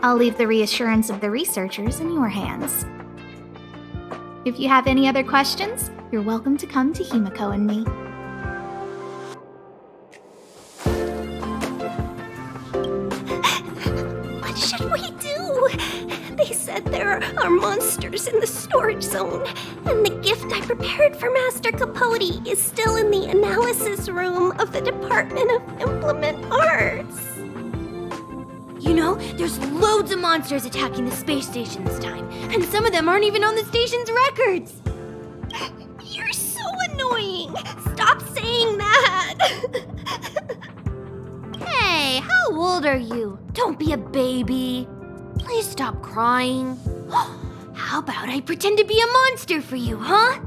I'll leave the reassurance of the researchers in your hands. If you have any other questions, you're welcome to come to Himiko and me. What should we do? They said there are monsters in the storage zone, and the gift I prepared for Master Capote is still in the analysis room of the Department of Implement Arts. You know, there's loads of monsters attacking the space station this time, and some of them aren't even on the station's records. You're so annoying! Stop saying that! Hey, how old are you? Don't be a baby. Please stop crying. How about I pretend to be a monster for you, huh?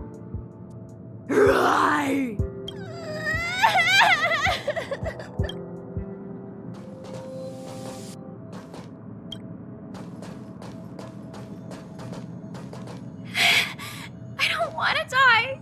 Roar! I don't want to die.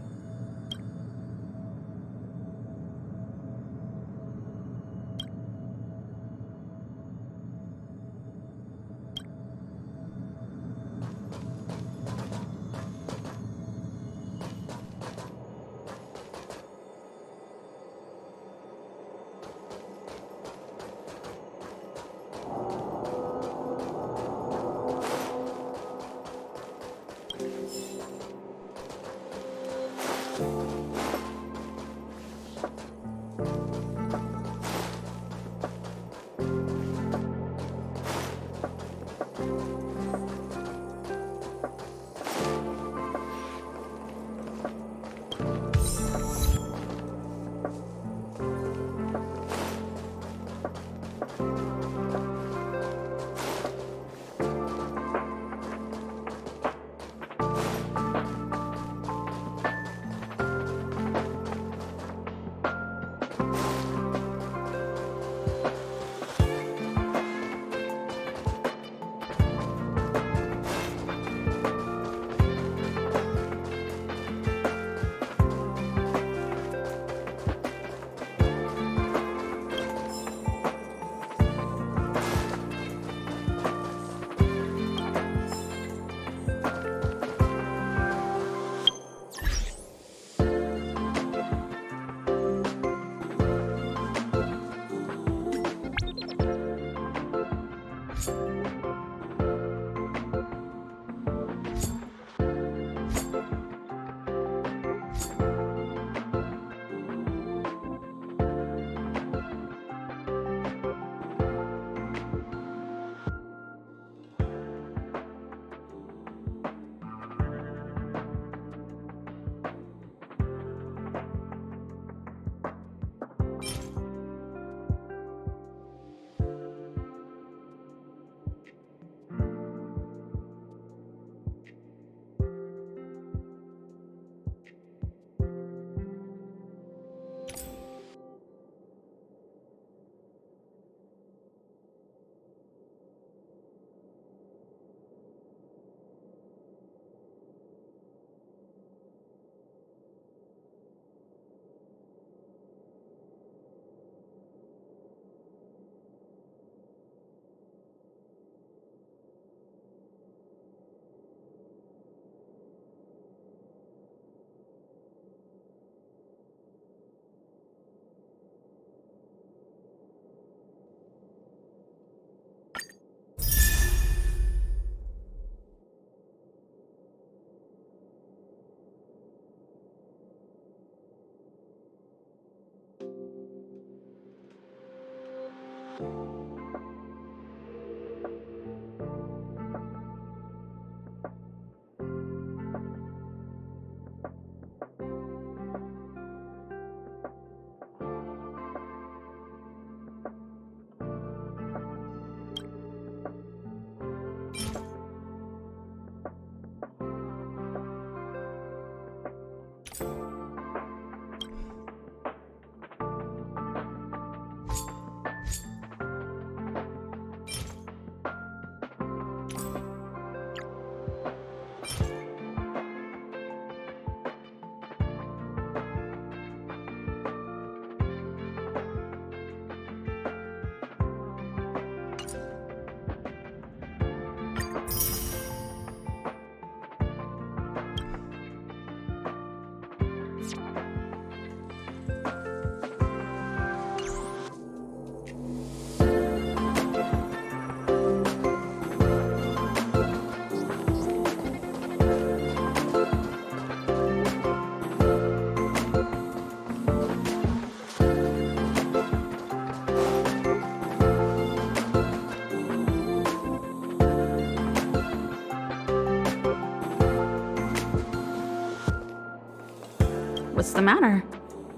What's the matter?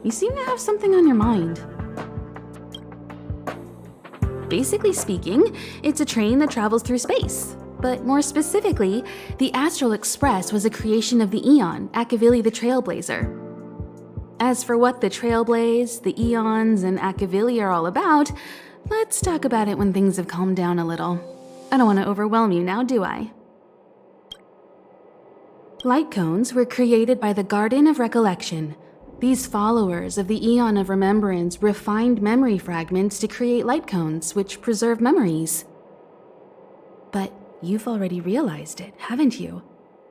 You seem to have something on your mind. Basically speaking, it's a train that travels through space. But more specifically, the Astral Express was a creation of the Eon, Akavili the Trailblazer. As for what the Trailblaze, the Eons, and Akavili are all about, let's talk about it when things have calmed down a little. I don't want to overwhelm you now, do I? Light cones were created by the Garden of Recollection. These followers of the Eon of Remembrance refined memory fragments to create light cones, which preserve memories. But you've already realized it, haven't you?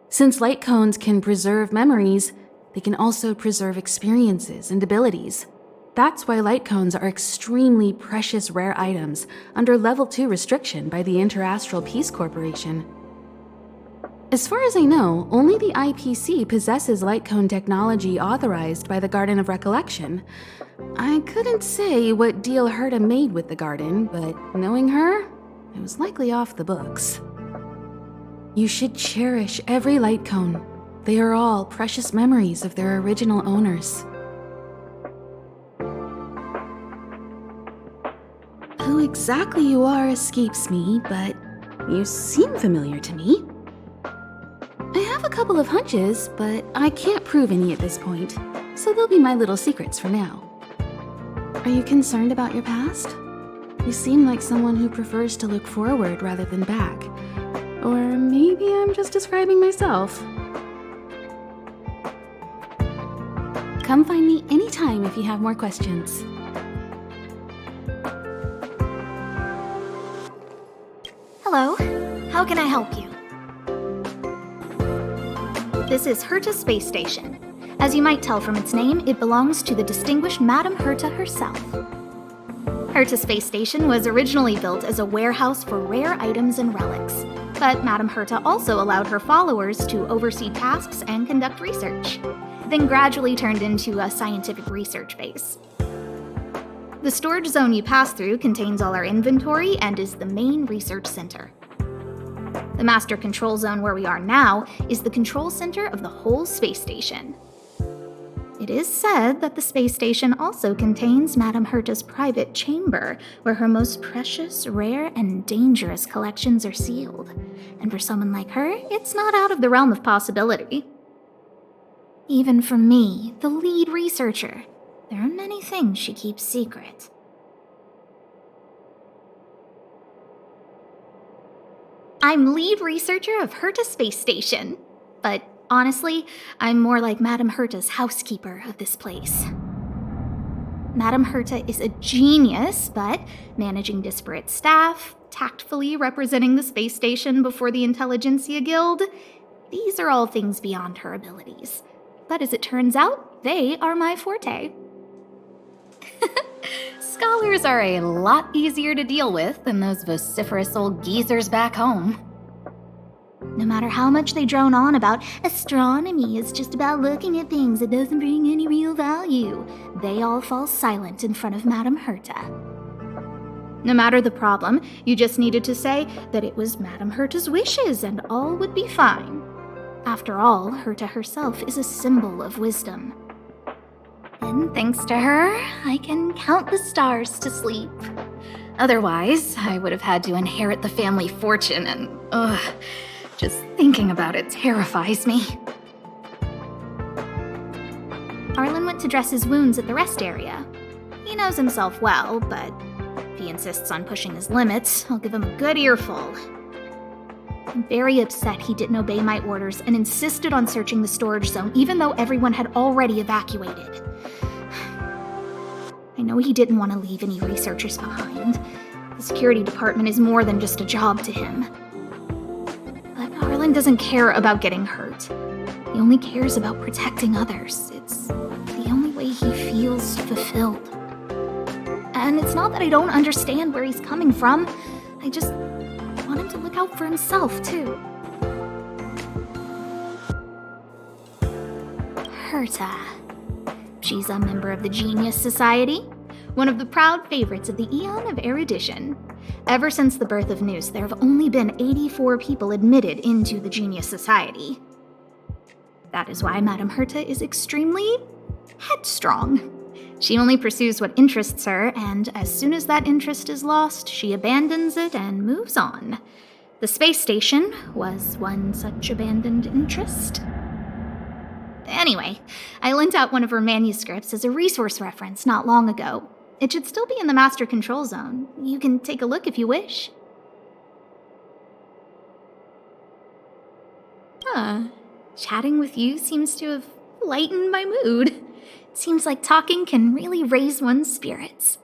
Since light cones can preserve memories, they can also preserve experiences and abilities. That's why light cones are extremely precious rare items under Level 2 restriction by the Interastral Peace Corporation. As far as I know, only the IPC possesses light cone technology authorized by the Garden of Recollection. I couldn't say what deal Herta made with the Garden, but knowing her, it was likely off the books. You should cherish every light cone. They are all precious memories of their original owners. Who exactly you are escapes me, but you seem familiar to me. I have a couple of hunches, but I can't prove any at this point, so they'll be my little secrets for now. Are you concerned about your past? You seem like someone who prefers to look forward rather than back. Or maybe I'm just describing myself. Come find me anytime if you have more questions. Hello, how can I help you? This is Herta Space Station. As you might tell from its name, it belongs to the distinguished Madame Herta herself. Herta Space Station was originally built as a warehouse for rare items and relics, but Madame Herta also allowed her followers to oversee tasks and conduct research, then gradually turned into a scientific research base. The storage zone you pass through contains all our inventory and is the main research center. The master control zone where we are now is the control center of the whole space station. It is said that the space station also contains Madame Herta's private chamber, where her most precious, rare, and dangerous collections are sealed. And for someone like her, it's not out of the realm of possibility. Even for me, the lead researcher, there are many things she keeps secret. I'm lead researcher of Herta Space Station, but honestly, I'm more like Madame Herta's housekeeper of this place. Madame Herta is a genius, but managing disparate staff, tactfully representing the space station before the Intelligentsia Guild, these are all things beyond her abilities. But as it turns out, they are my forte. Scholars are a lot easier to deal with than those vociferous old geezers back home. No matter how much they drone on about astronomy is just about looking at things that doesn't bring any real value, they all fall silent in front of Madame Herta. No matter the problem, you just needed to say that it was Madame Herta's wishes and all would be fine. After all, Herta herself is a symbol of wisdom. And thanks to her, I can count the stars to sleep. Otherwise, I would have had to inherit the family fortune and, just thinking about it terrifies me. Arlen went to dress his wounds at the rest area. He knows himself well, but if he insists on pushing his limits, I'll give him a good earful. I'm very upset he didn't obey my orders and insisted on searching the storage zone even though everyone had already evacuated. I know he didn't want to leave any researchers behind. The security department is more than just a job to him. But Arlen doesn't care about getting hurt. He only cares about protecting others. It's the only way he feels fulfilled. And it's not that I don't understand where he's coming from. I just want him to look out for himself, too. Herta. She's a member of the Genius Society, one of the proud favorites of the Eon of Erudition. Ever since the birth of Noose, there have only been 84 people admitted into the Genius Society. That is why Madame Herta is extremely headstrong. She only pursues what interests her, and as soon as that interest is lost, she abandons it and moves on. The space station was one such abandoned interest. Anyway, I lent out one of her manuscripts as a resource reference not long ago. It should still be in the Master Control Zone. You can take a look if you wish. Chatting with you seems to have lightened my mood. Seems like talking can really raise one's spirits.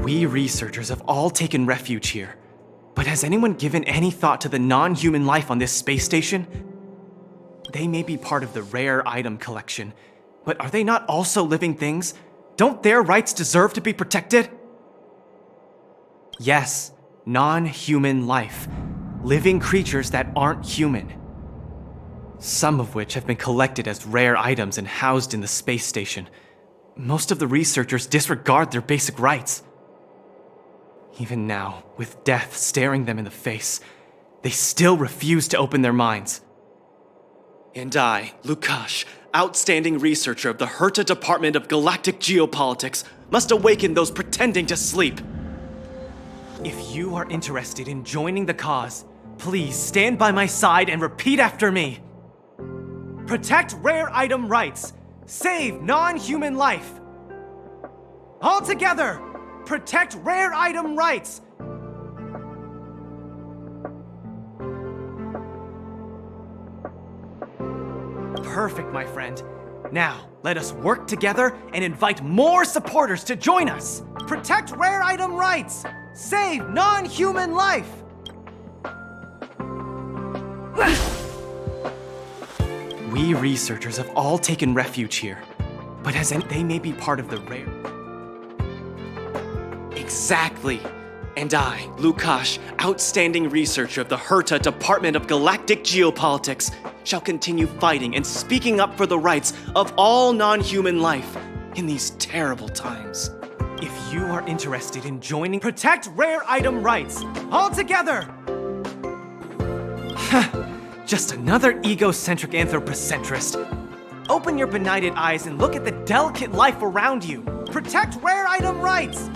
We researchers have all taken refuge here. But has anyone given any thought to the non-human life on this space station? They may be part of the rare item collection, but are they not also living things? Don't their rights deserve to be protected? Yes, non-human life. Living creatures that aren't human. Some of which have been collected as rare items and housed in the space station. Most of the researchers disregard their basic rights. Even now, with death staring them in the face, they still refuse to open their minds. And I, Lukash, outstanding researcher of the Herta Department of Galactic Geopolitics, must awaken those pretending to sleep. If you are interested in joining the cause, please stand by my side and repeat after me. Protect rare item rights. Save non-human life. All together, protect rare item rights. Perfect, my friend. Now, let us work together and invite more supporters to join us. Protect rare item rights. Save non-human life. We researchers have all taken refuge here, but they may be part of the rare. Exactly. And I, Lukash, outstanding researcher of the Herta Department of Galactic Geopolitics, shall continue fighting and speaking up for the rights of all non-human life in these terrible times. If you are interested in joining, protect rare item rights, all together! Just another egocentric anthropocentrist. Open your benighted eyes and look at the delicate life around you. Protect rare item rights!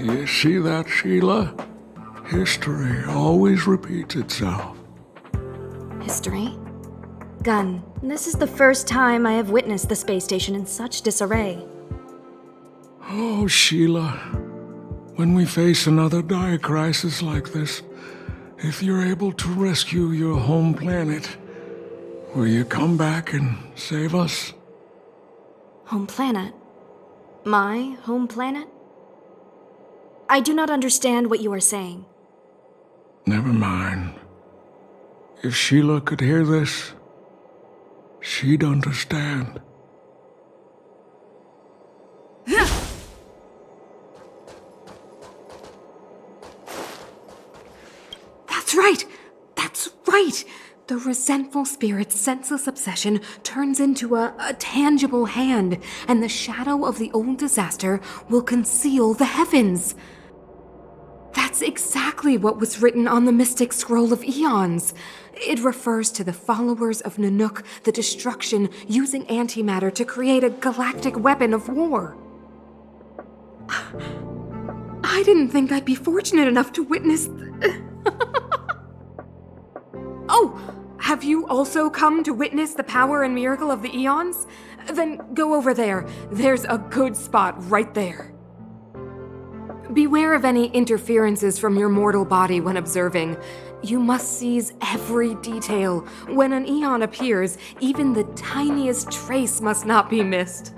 You see that, Sheila? History always repeats itself. History? Gun, this is the first time I have witnessed the space station in such disarray. Oh, Sheila. When we face another dire crisis like this, if you're able to rescue your home planet, will you come back and save us? Home planet? My home planet? I do not understand what you are saying. Never mind. If Sheila could hear this, she'd understand. That's right! That's right! The resentful spirit's senseless obsession turns into a tangible hand, and the shadow of the old disaster will conceal the heavens. That's exactly what was written on the Mystic Scroll of Eons. It refers to the followers of Nanook, the destruction, using antimatter to create a galactic weapon of war. I didn't think I'd be fortunate enough to witness... Oh, have you also come to witness the power and miracle of the Eons? Then go over there. There's a good spot right there. Beware of any interferences from your mortal body when observing. You must seize every detail. When an Eon appears, even the tiniest trace must not be missed.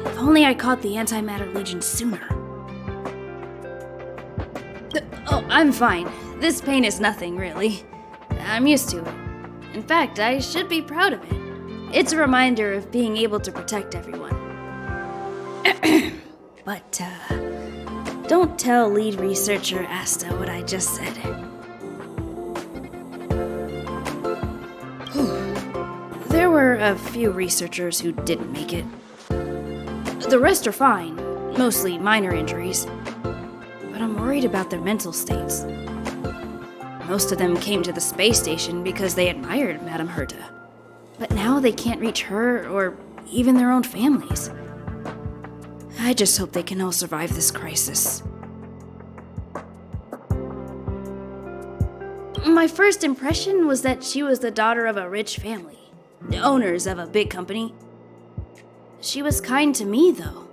If only I caught the Antimatter Legion sooner. Oh, I'm fine. This pain is nothing, really. I'm used to it. In fact, I should be proud of it. It's a reminder of being able to protect everyone. But, don't tell lead researcher Asta what I just said. There were a few researchers who didn't make it. The rest are fine, mostly minor injuries. But I'm worried about their mental states. Most of them came to the space station because they admired Madame Herta. But now they can't reach her or even their own families. I just hope they can all survive this crisis. My first impression was that she was the daughter of a rich family, the owners of a big company. She was kind to me, though.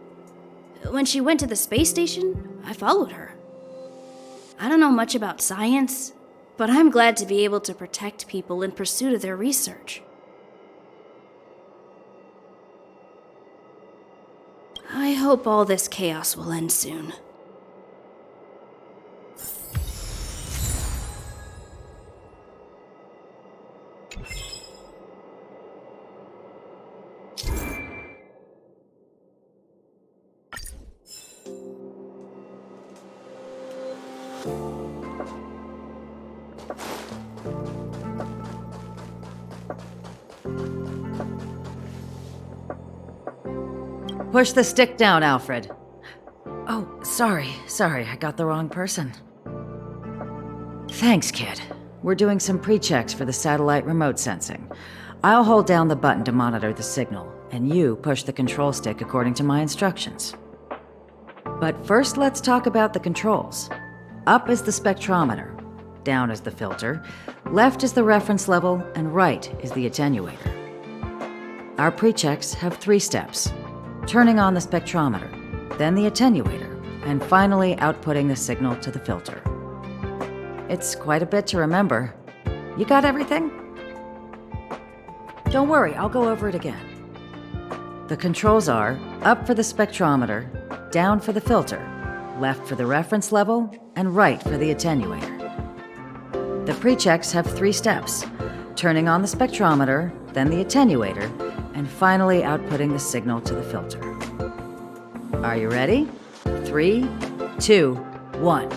When she went to the space station, I followed her. I don't know much about science, but I'm glad to be able to protect people in pursuit of their research. I hope all this chaos will end soon. Push the stick down, Alfred. Oh, sorry, I got the wrong person. Thanks, kid. We're doing some pre-checks for the satellite remote sensing. I'll hold down the button to monitor the signal, and you push the control stick according to my instructions. But first, let's talk about the controls. Up is the spectrometer, down is the filter, left is the reference level, and right is the attenuator. Our pre-checks have 3 steps. Turning on the spectrometer, then the attenuator, and finally outputting the signal to the filter. It's quite a bit to remember. You got everything? Don't worry, I'll go over it again. The controls are up for the spectrometer, down for the filter, left for the reference level, and right for the attenuator. The pre-checks have 3 steps. Turning on the spectrometer, then the attenuator, and finally outputting the signal to the filter. Are you ready? 3, 2, 1.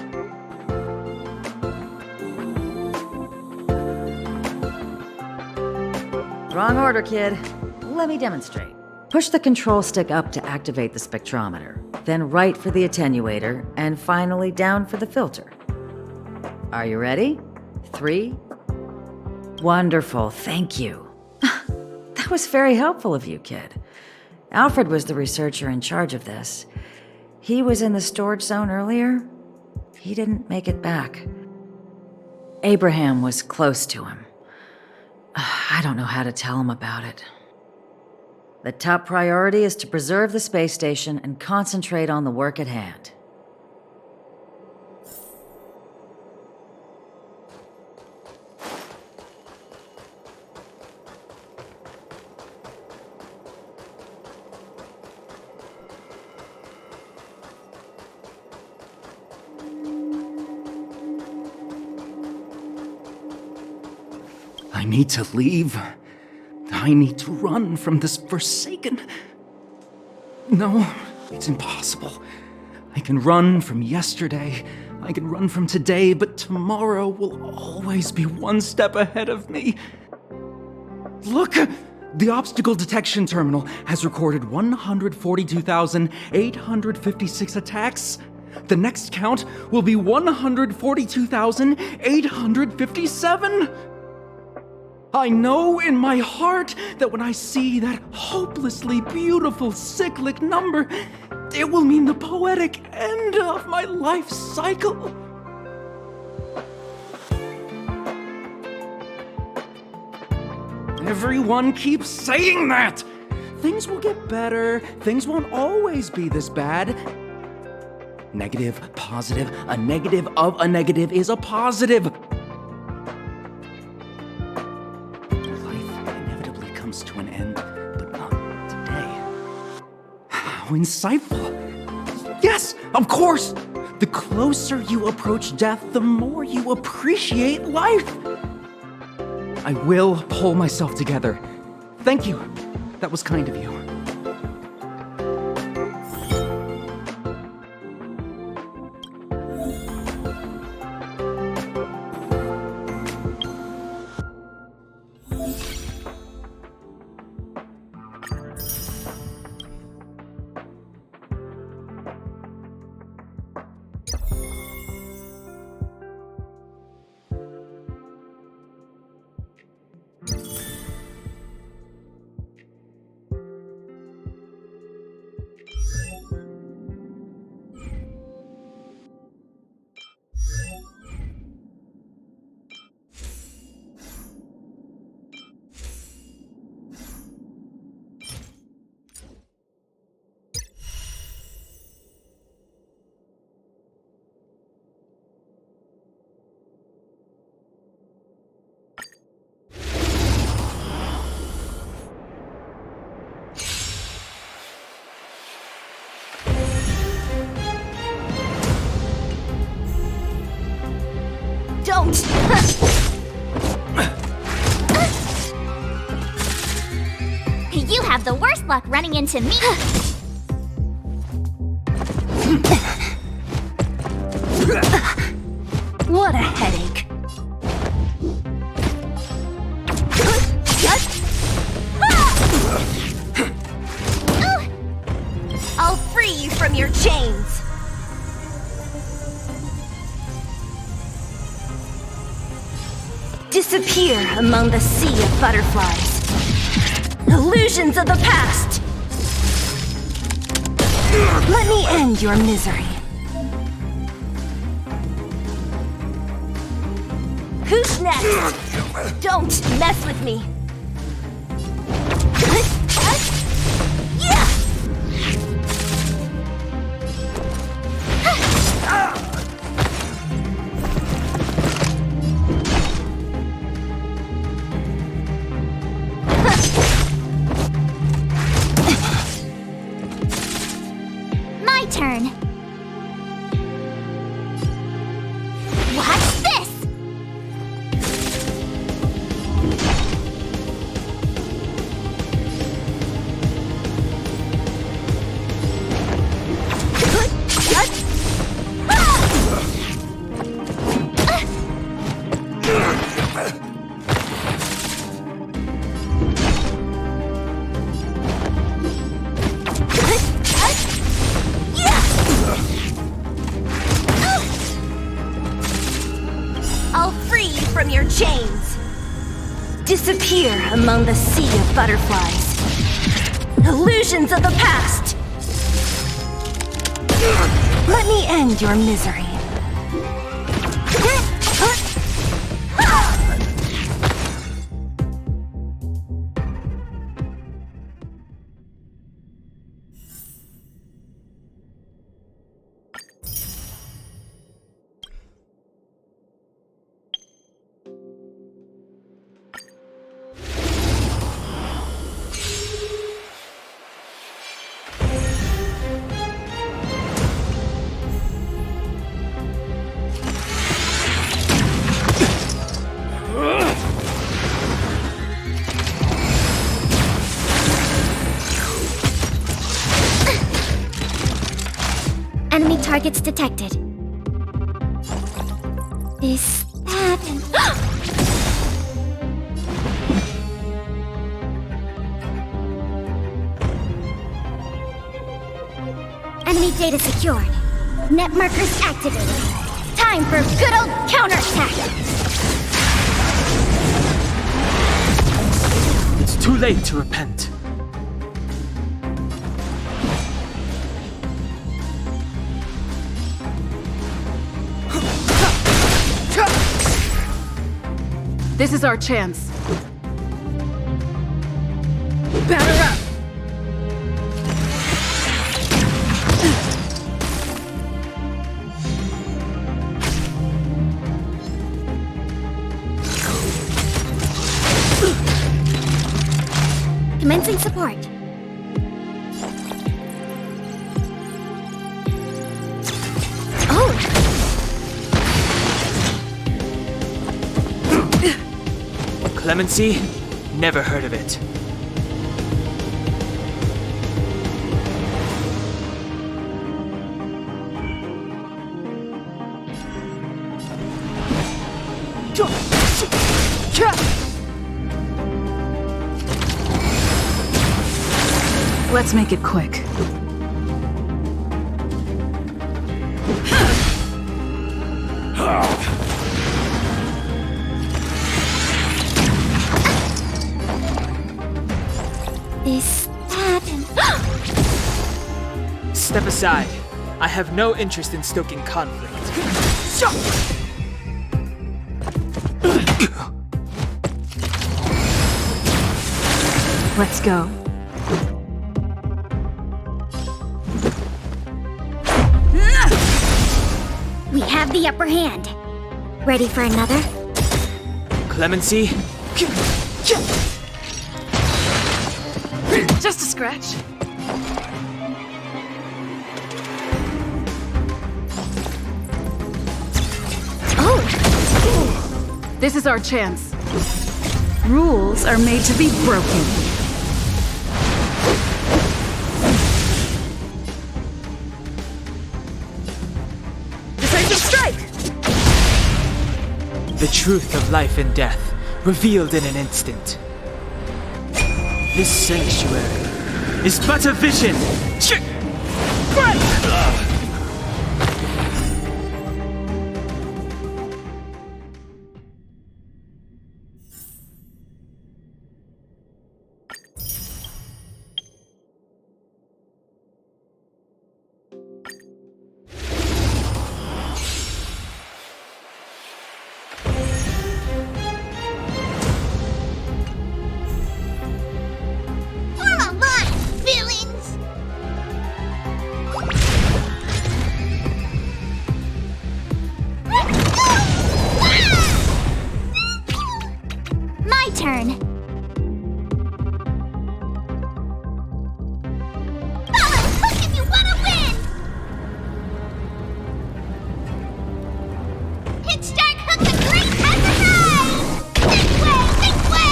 Wrong order, kid. Let me demonstrate. Push the control stick up to activate the spectrometer, then right for the attenuator, and finally down for the filter. Are you ready? 3. Wonderful, thank you. That was very helpful of you, kid. Alfred was the researcher in charge of this. He was in the storage zone earlier. He didn't make it back. Abraham was close to him. I don't know how to tell him about it. The top priority is to preserve the space station and concentrate on the work at hand. I need to leave. I need to run from this forsaken... No, it's impossible. I can run from yesterday, I can run from today, but tomorrow will always be one step ahead of me. Look! The obstacle detection terminal has recorded 142,856 attacks. The next count will be 142,857! I know in my heart that when I see that hopelessly beautiful cyclic number, it will mean the poetic end of my life cycle. Everyone keeps saying that! Things will get better, things won't always be this bad. Negative, positive, a negative of a negative is a positive. To an end, but not today. How insightful. Yes, of course! The closer you approach death, the more you appreciate life. I will pull myself together. Thank you. That was kind of you. Don't! You have the worst luck running into me. What a headache. I'll free you from your chains. Disappear among the sea of butterflies. Illusions of the past. Let me end your misery. Who's next? Don't mess with me. My turn. Watch this! I'll free you from your chains. Disappear among the sea of butterflies. Illusions of the past. Let me end your misery. Enemy targets detected. Is that Enemy data secured. Net markers activated. Time for good old counterattack! It's too late to repent. This is our chance. Batter up! Commencing support. Oh! Clemency? Never heard of it. Let's make it quick. Is that Step aside. I have no interest in stoking conflict. Let's go. We have the upper hand. Ready for another? Clemency? Just a scratch. Oh! This is our chance. Rules are made to be broken. Decisive strike! The truth of life and death, revealed in an instant. This sanctuary is but a vision! Turn. Look if you wanna win! Hit Stark Hook the Great has arrived! Think way!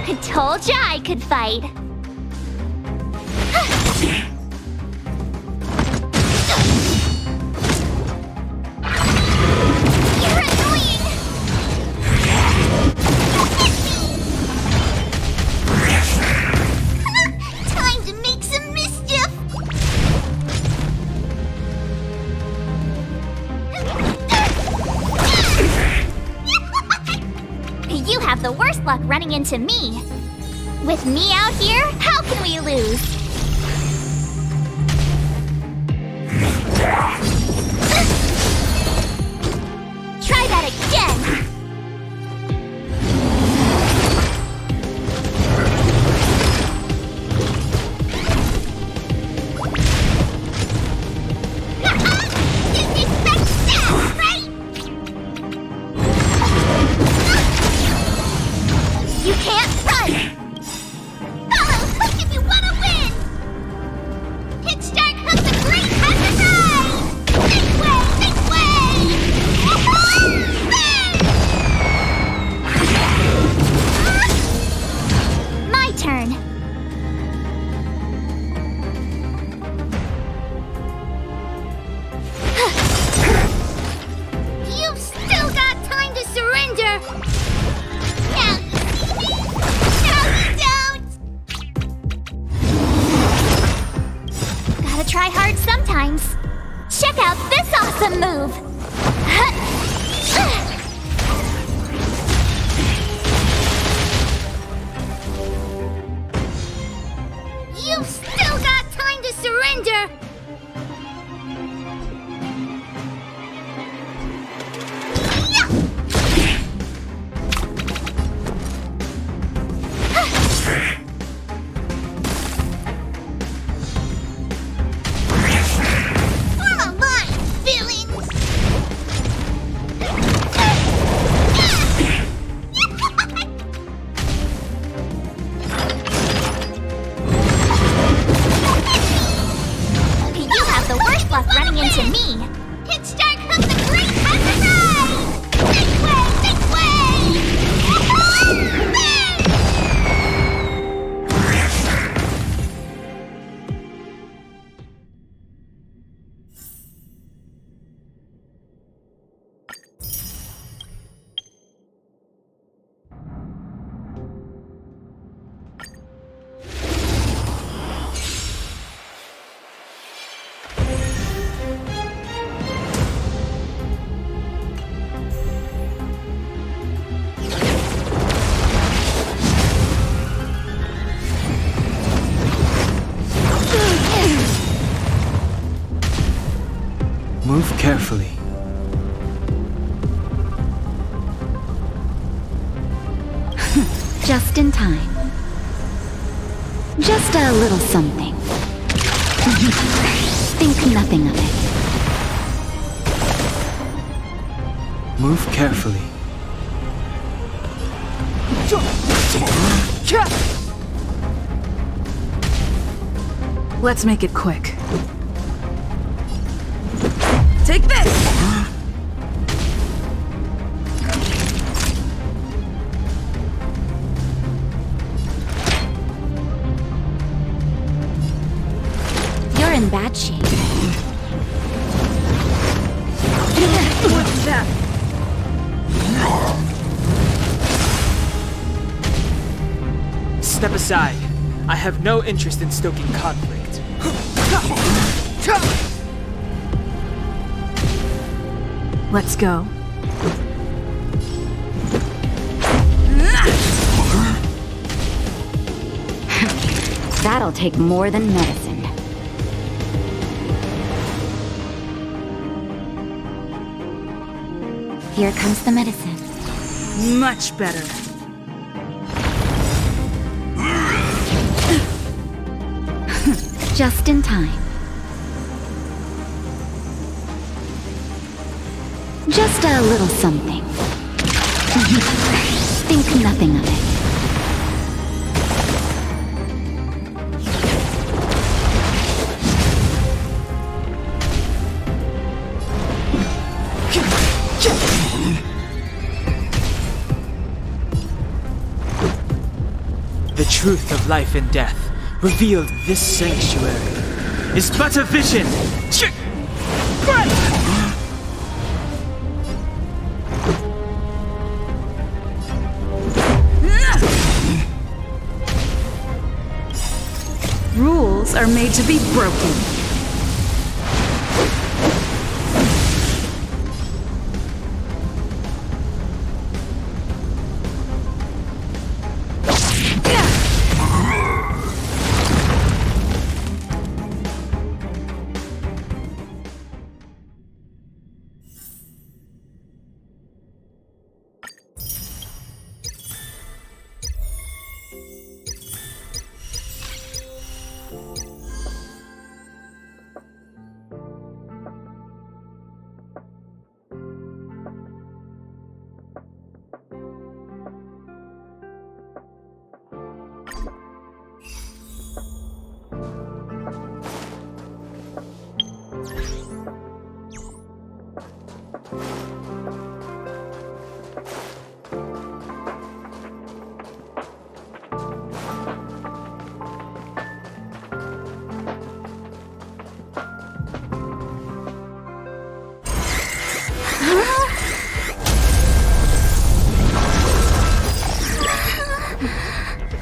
I told ya I could fight. You have the worst luck running into me. With me out here, how can we lose? Try that again. You can't run! Follow Hook if you wanna win! Hit Stark Hook the Great has arrived! Think way! My turn. You've still got time to surrender! Gotta try hard sometimes. Check out this awesome move! You've still got time to surrender! Running into me. Hit Stark Hook the Great has arrived! Think Move carefully. Just in time. Just a little something. Think nothing of it. Move carefully. Let's make it quick. Take this! in bad shape. What's that? Step aside. I have no interest in stoking conflict. Let's go. That'll take more than medicine. Here comes the medicine. Much better. Just in time. Just a little something. Think nothing of it. The truth of life and death, revealed this sanctuary, is but a vision! Rules are made to be broken.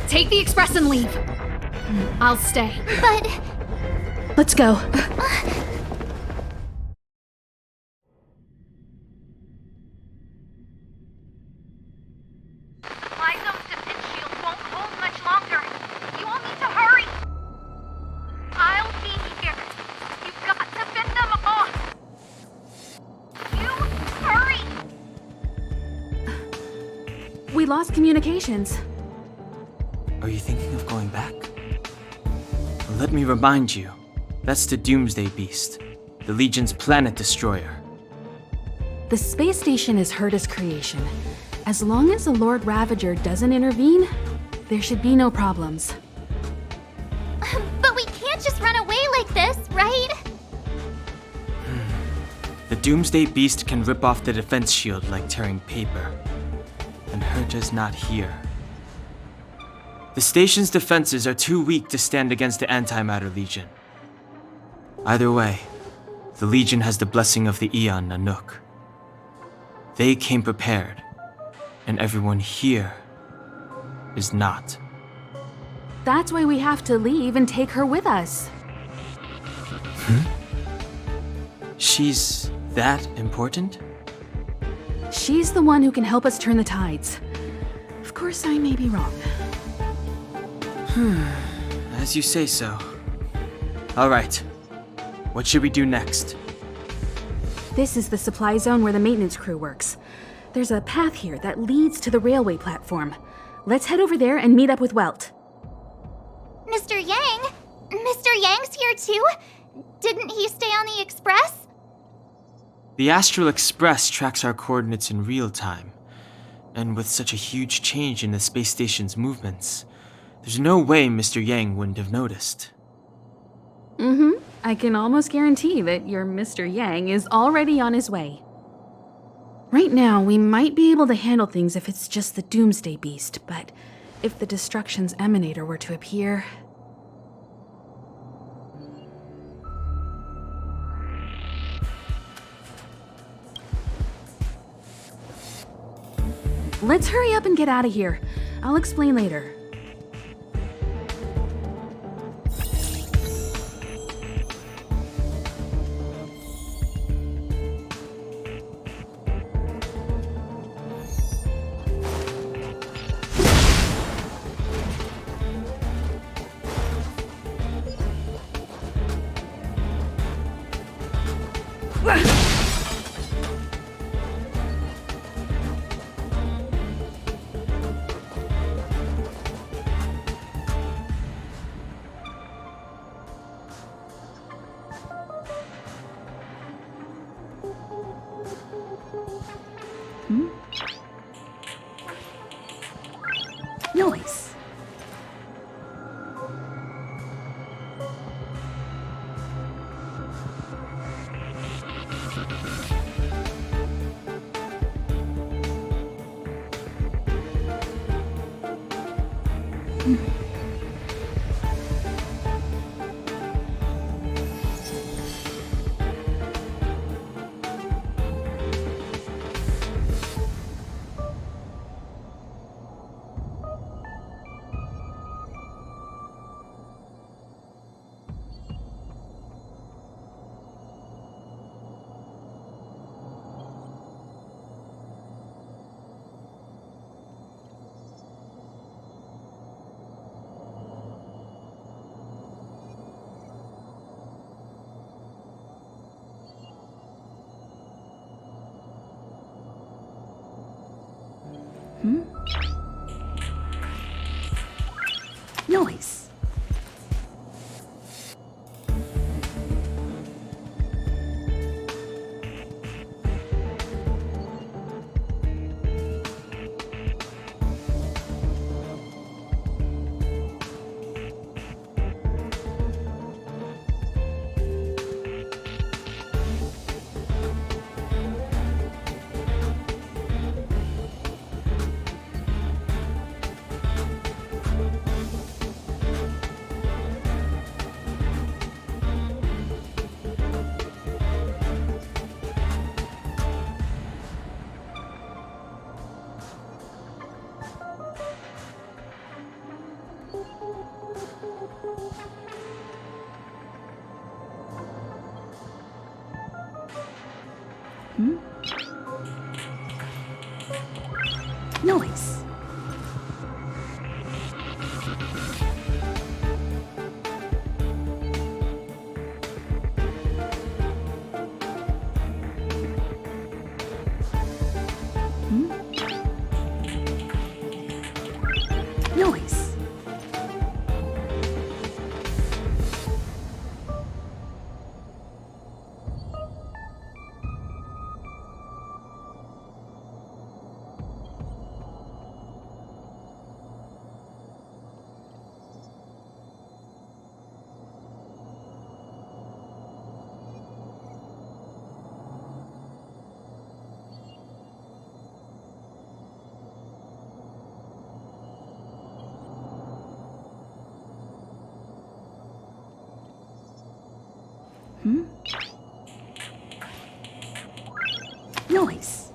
Take the express and leave. I'll stay. But... Let's go. Supply zone's defense shield won't hold much longer. You all need to hurry. I'll be here. You've got to fend them off. You hurry. We lost communications. Are you thinking of going back? Let me remind you, that's the Doomsday Beast, the Legion's planet destroyer. The space station is Herta's creation. As long as the Lord Ravager doesn't intervene, there should be no problems. But we can't just run away like this, right? The Doomsday Beast can rip off the defense shield like tearing paper. And Herta's not here. The station's defenses are too weak to stand against the Antimatter Legion. Either way, the Legion has the blessing of the Aeon Nanook. They came prepared, and everyone here is not. That's why we have to leave and take her with us. She's that important? She's the one who can help us turn the tides. Of course, I may be wrong. As you say so. All right. What should we do next? This is the supply zone where the maintenance crew works. There's a path here that leads to the railway platform. Let's head over there and meet up with Welt. Mr. Yang? Mr. Yang's here too? Didn't he stay on the Express? The Astral Express tracks our coordinates in real time. And with such a huge change in the space station's movements, there's no way Mr. Yang wouldn't have noticed. I can almost guarantee that your Mr. Yang is already on his way. Right now, we might be able to handle things if it's just the Doomsday Beast, but if the Destruction's Emanator were to appear... Let's hurry up and get out of here. I'll explain later. Noise. Noise. Noise. Noise. Noise.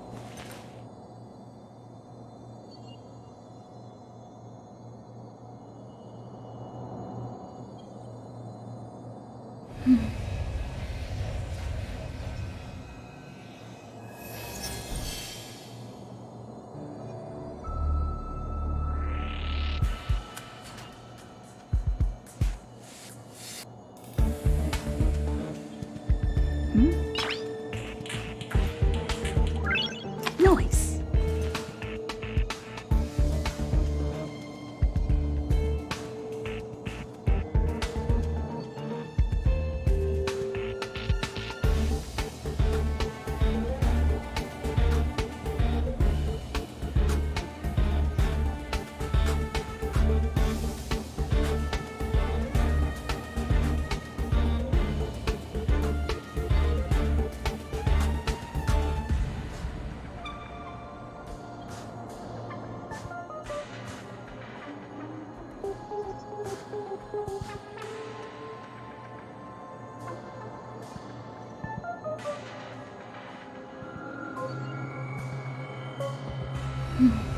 Noise.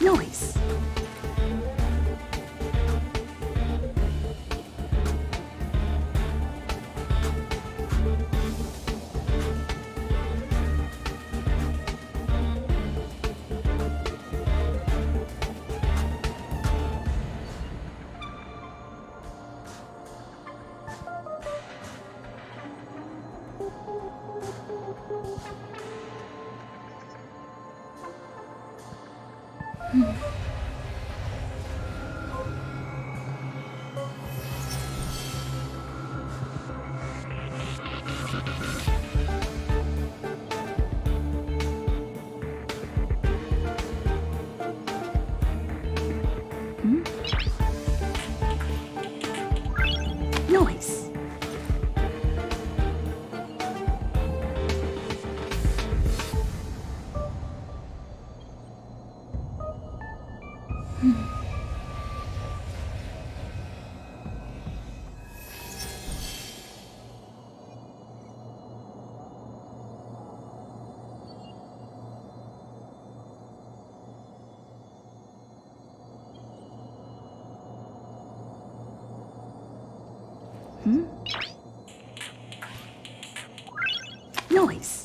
Noise. Noise. Noise.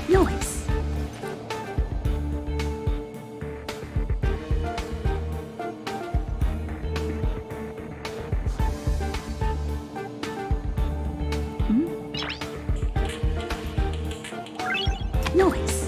Noise. Noise.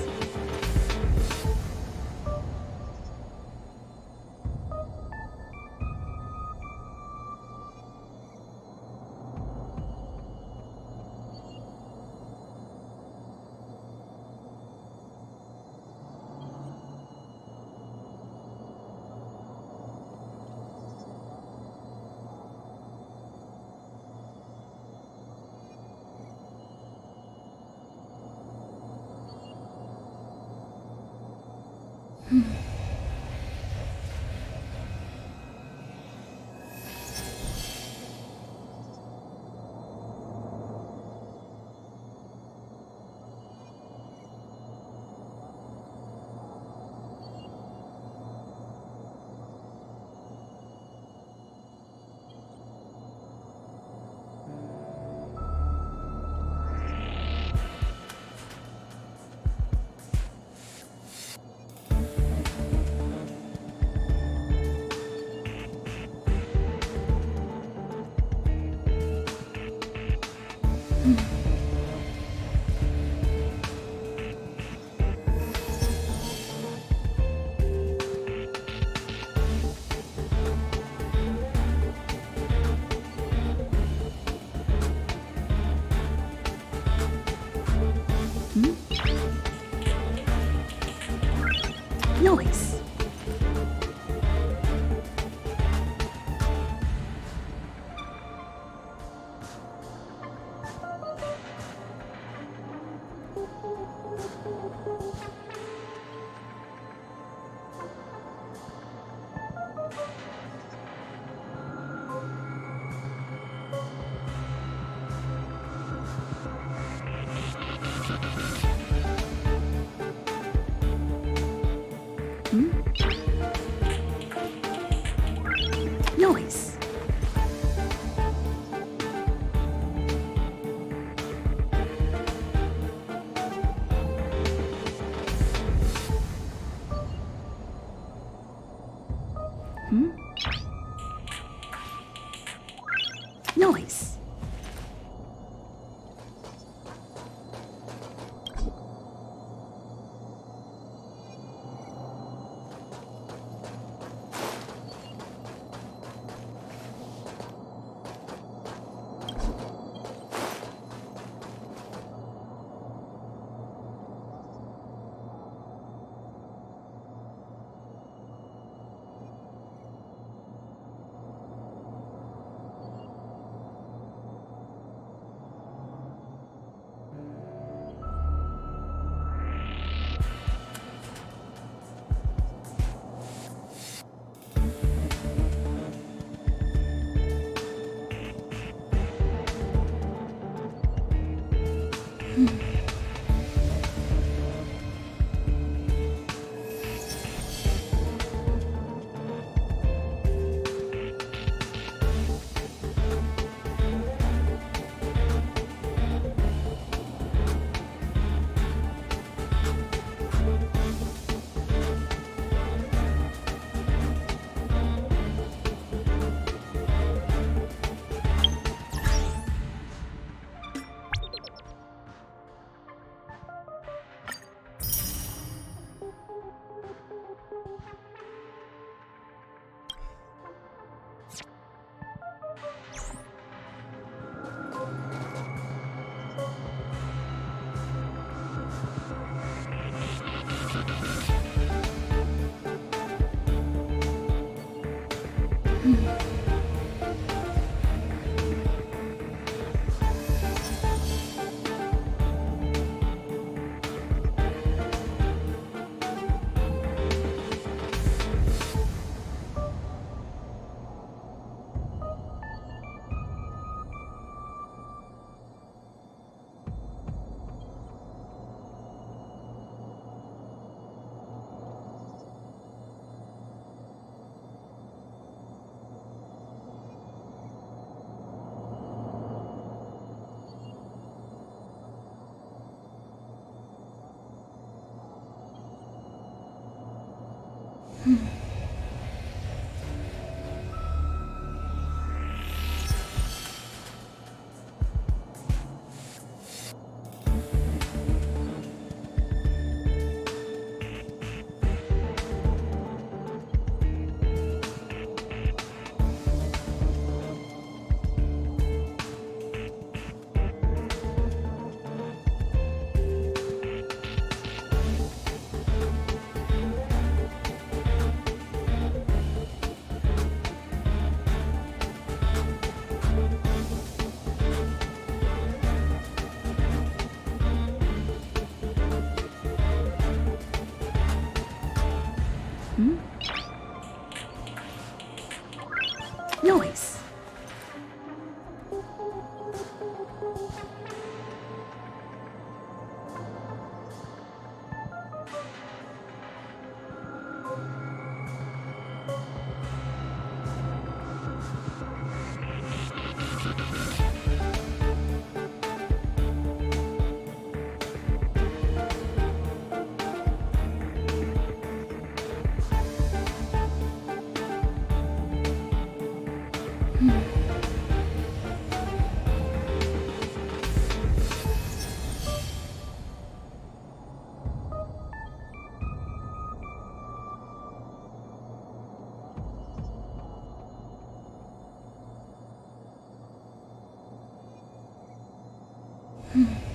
Noise. Noise. Noise. Nice.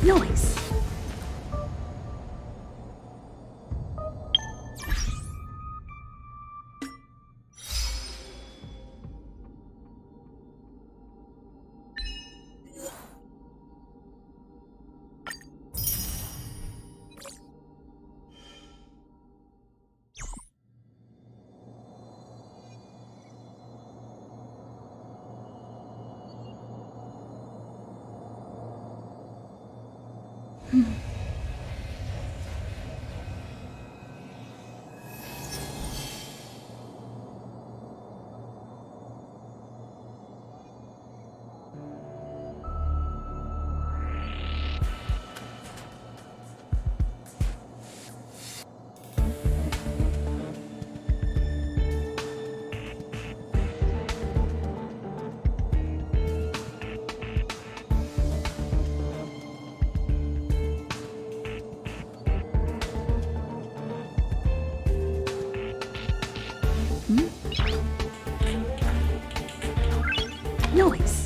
Nice. Nice.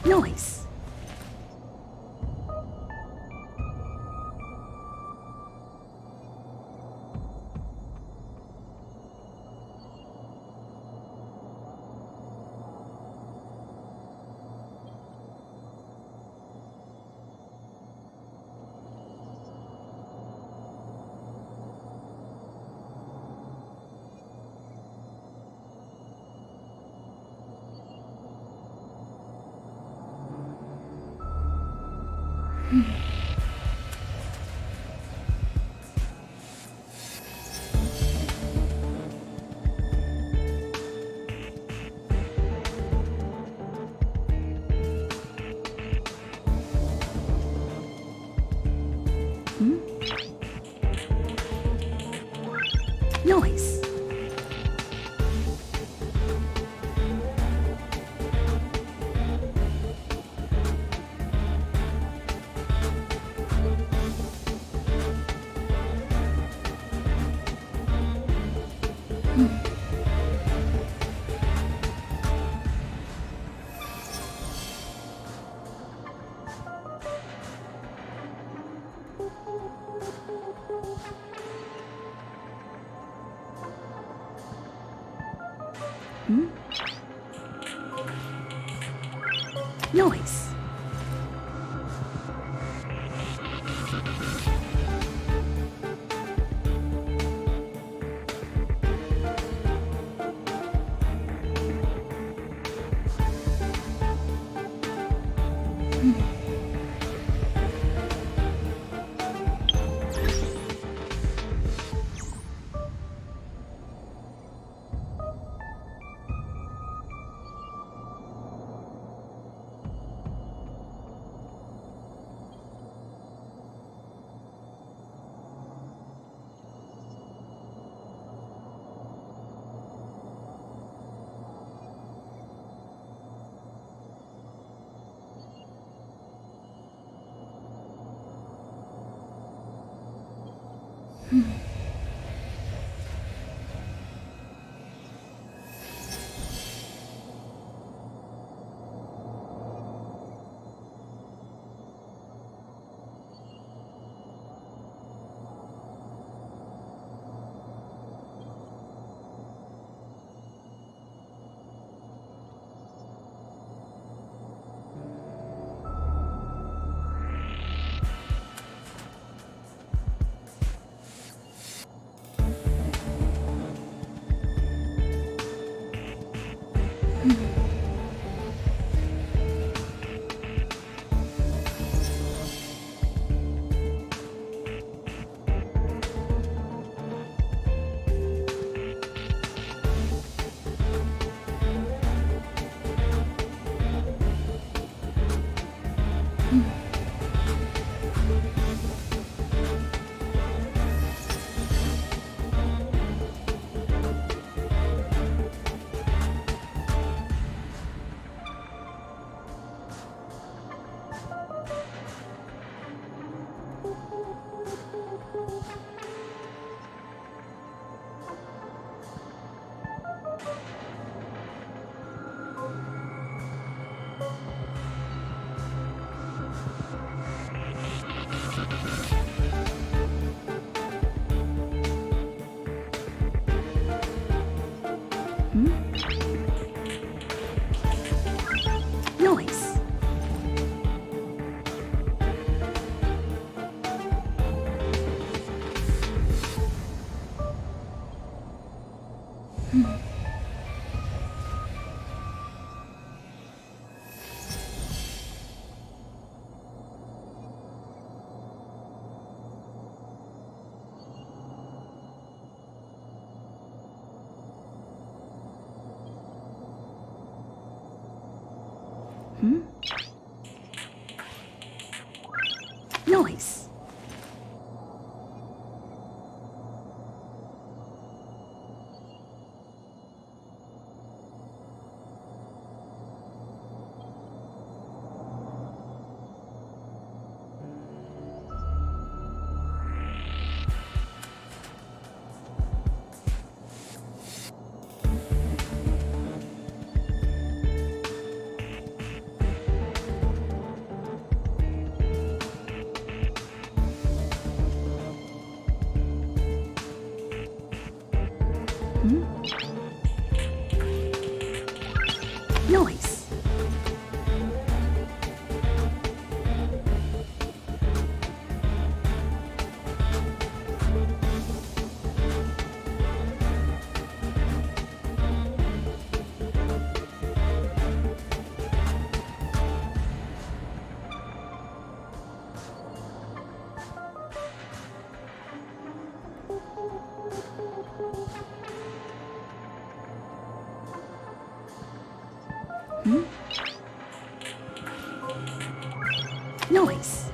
Nice. Nice. Noise. Noise. Noise. Noise. Noise.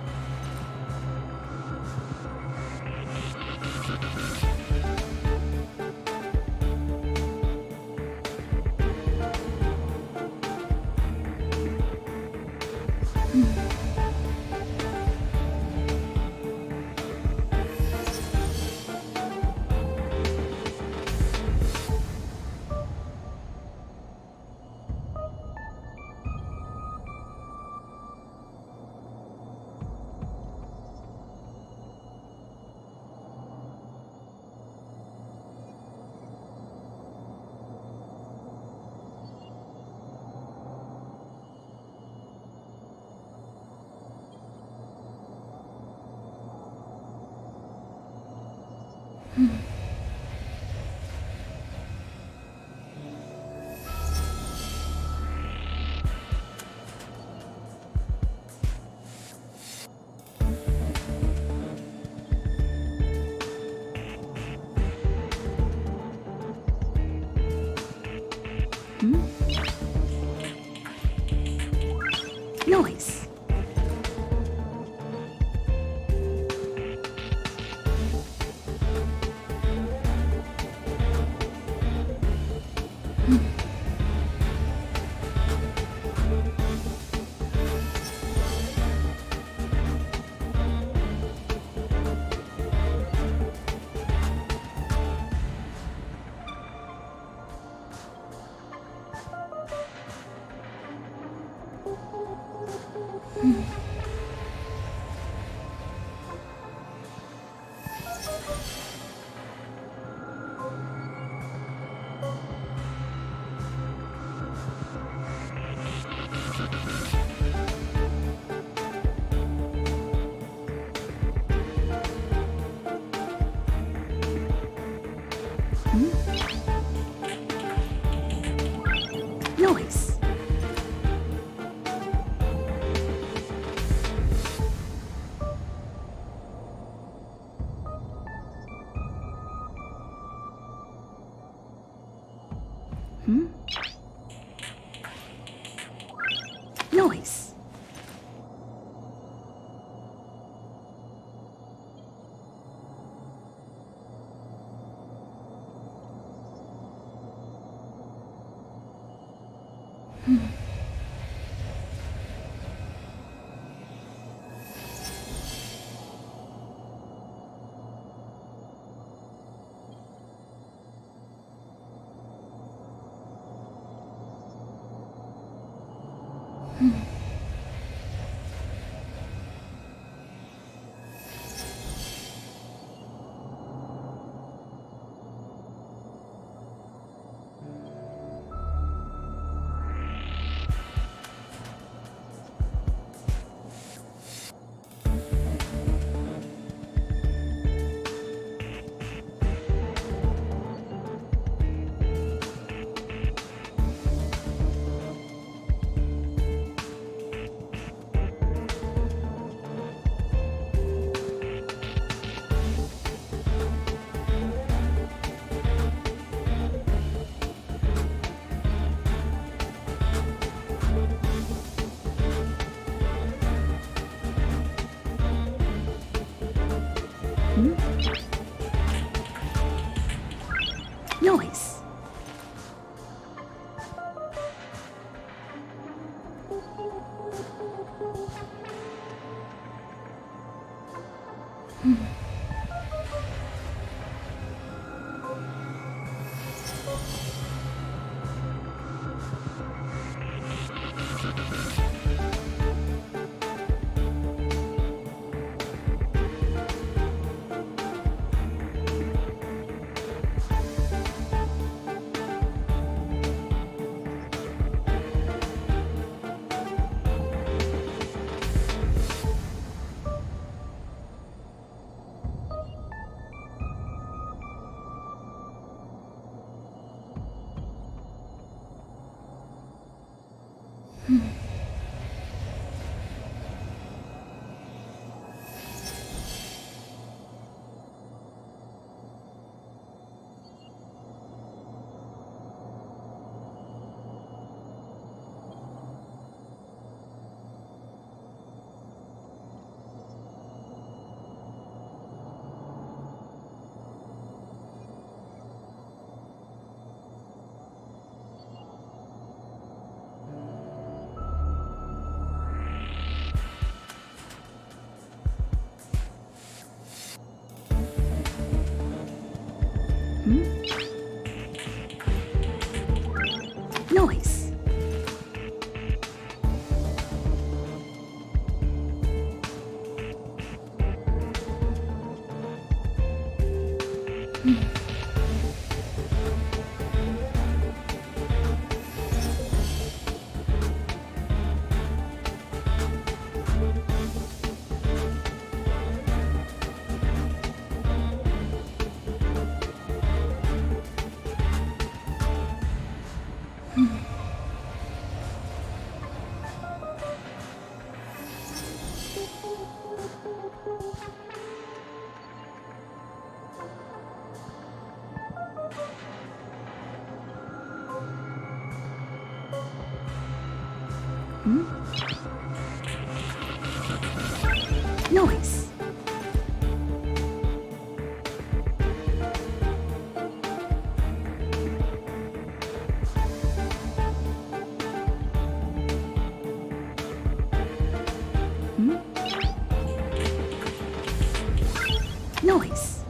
Noise. Noise. Noise. Noise. Noise. Noise.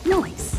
Noise.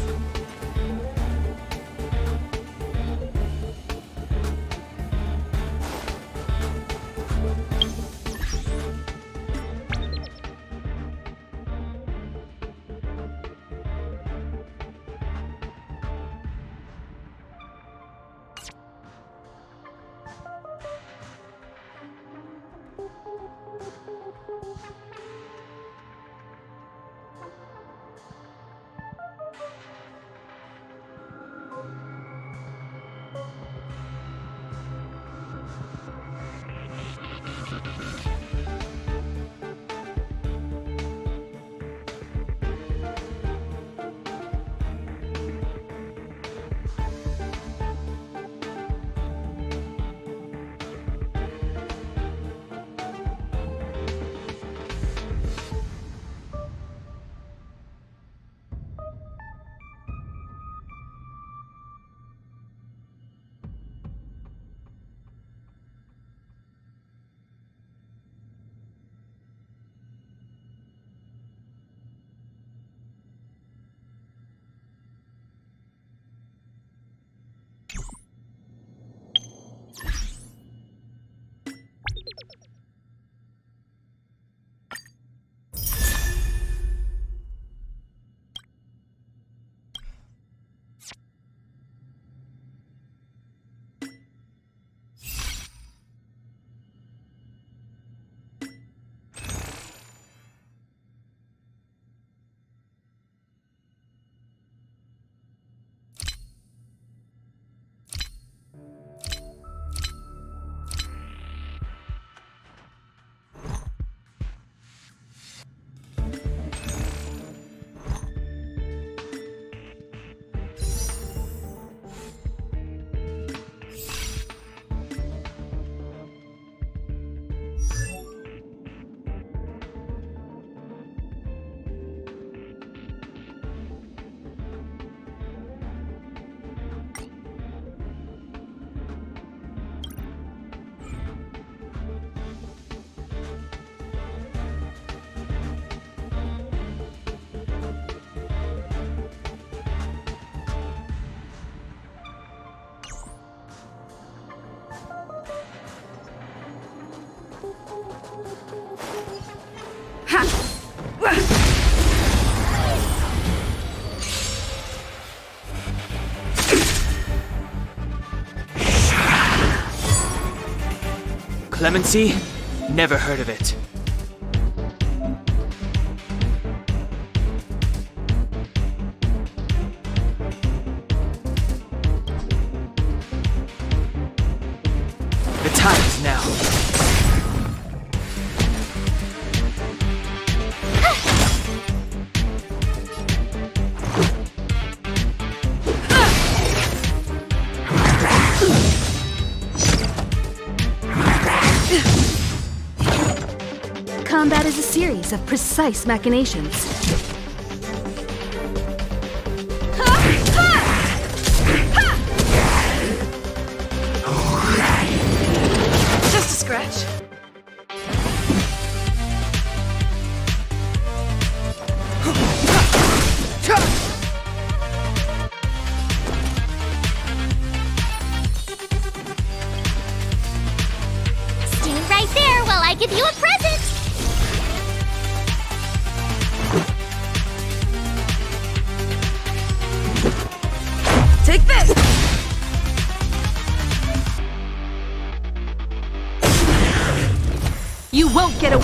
Clemency? Never heard of it. The time is now. Combat is a series of precise machinations. Just a scratch. You won't get away!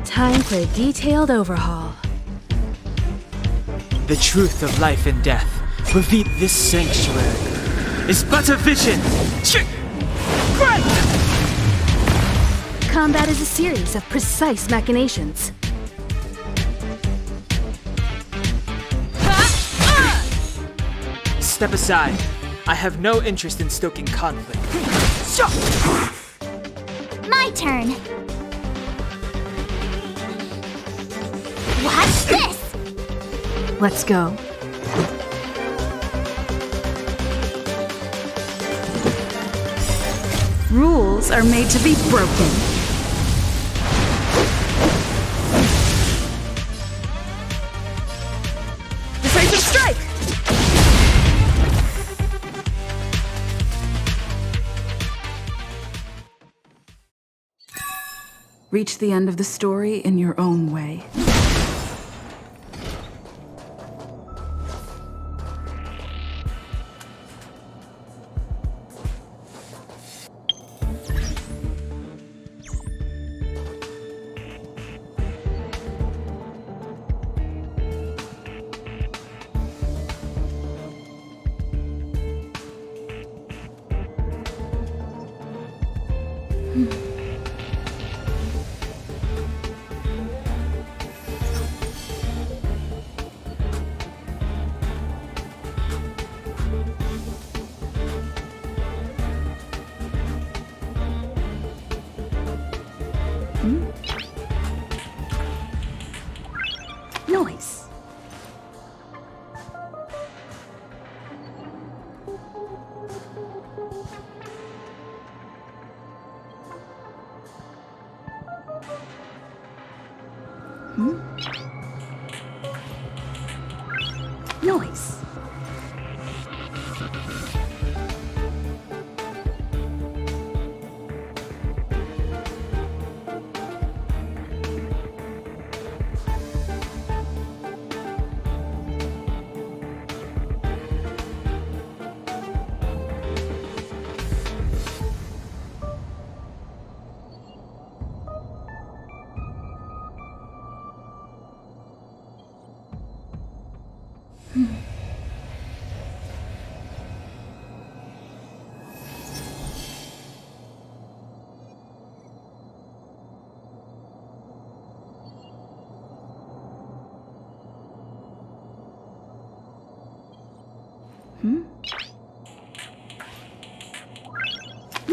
Time for a detailed overhaul. The truth of life and death revealed this sanctuary is but a vision. Combat is a series of precise machinations. Step aside. I have no interest in stoking conflict. My turn. Watch this! Let's go. Rules are made to be broken. Decisive strike! Reach the end of the story in your own way. Noise. Noise.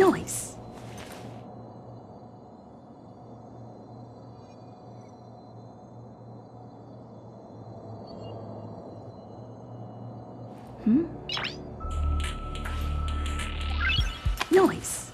Noise. Noise.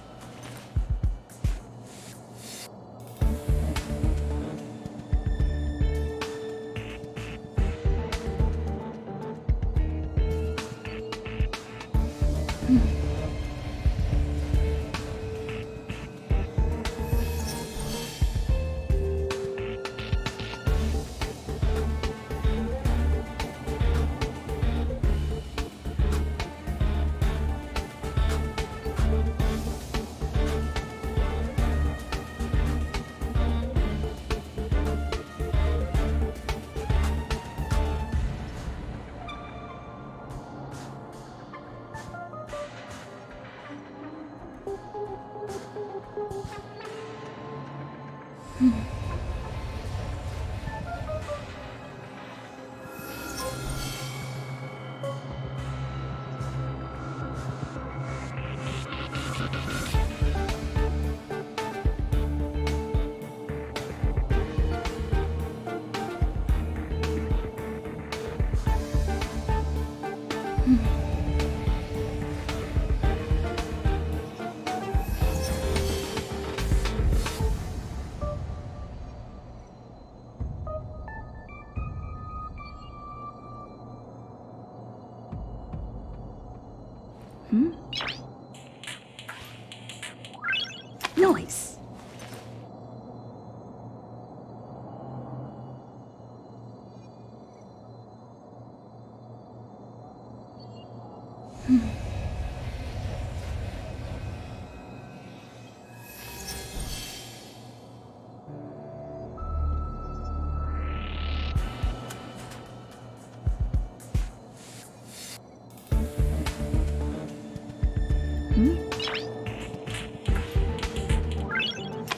Noise. Noise.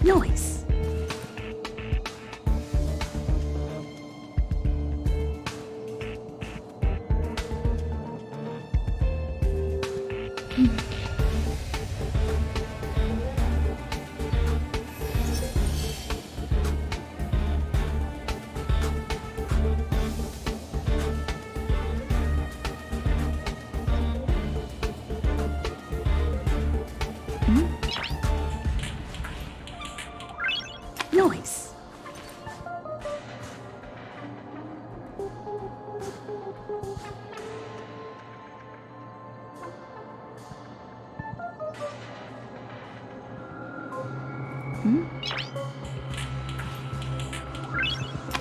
Noise.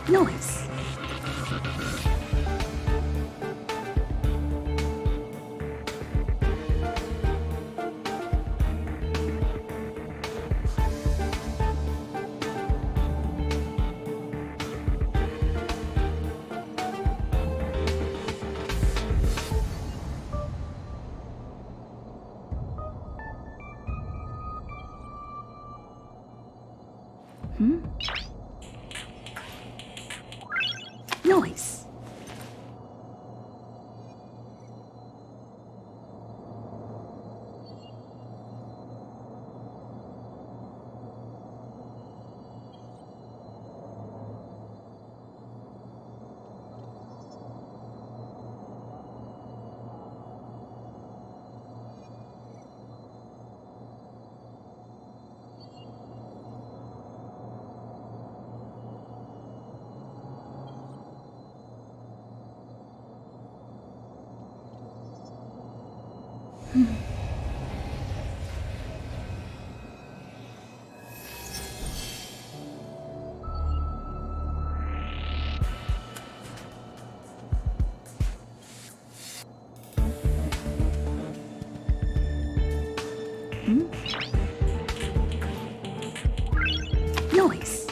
Noise. Noise. Noise.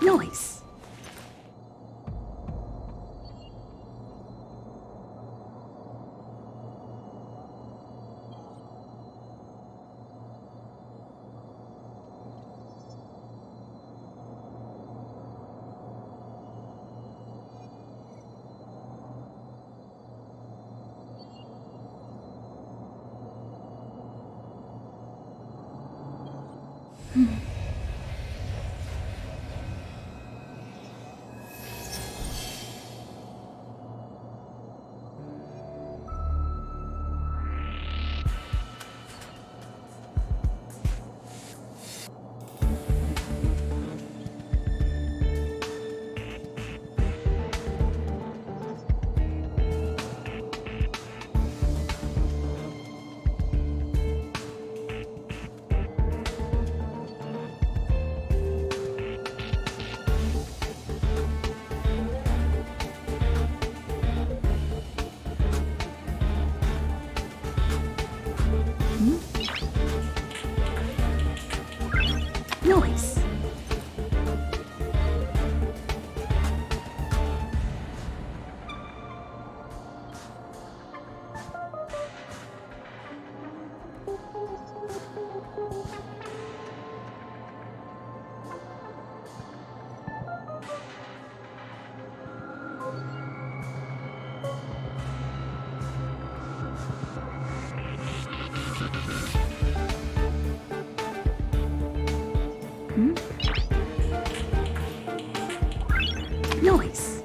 Noise. Noise.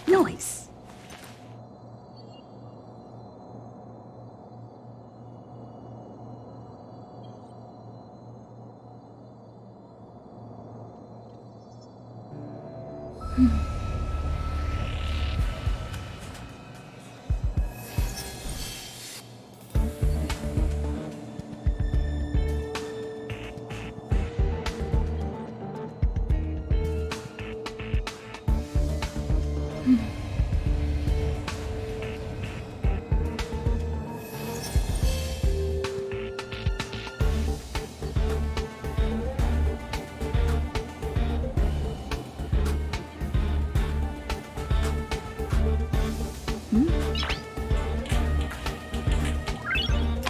Noise. Noise.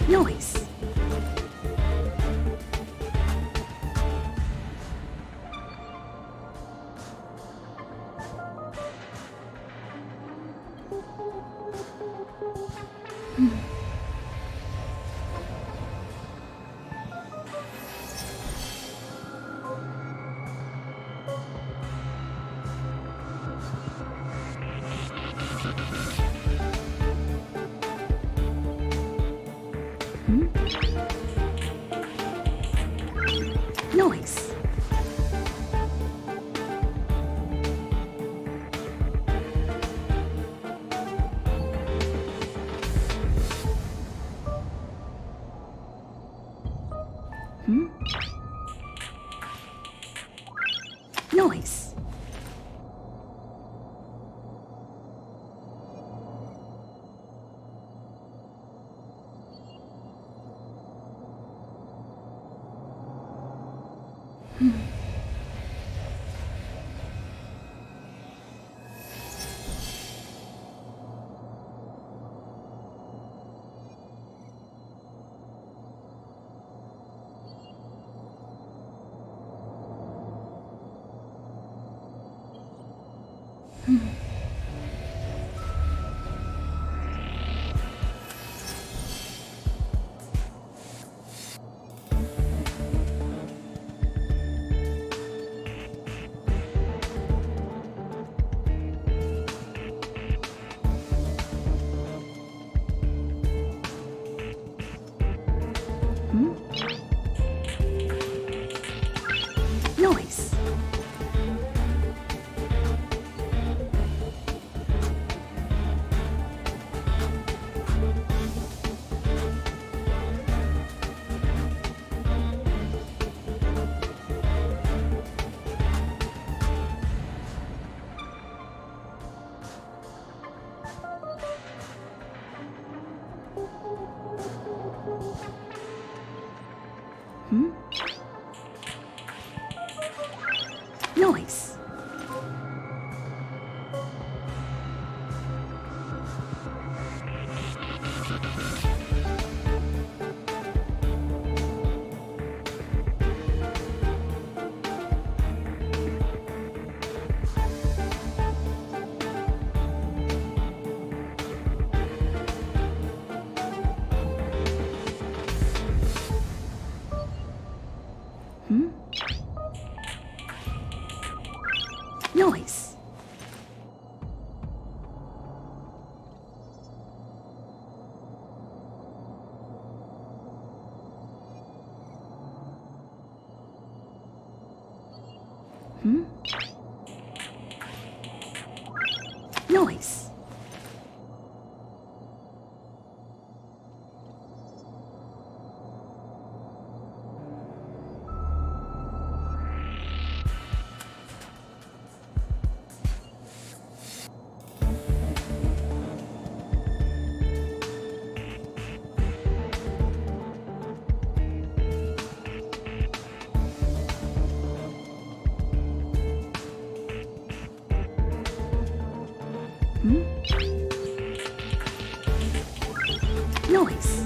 Noise. Noise. Noise. Noise. Noise. Noise. Noise.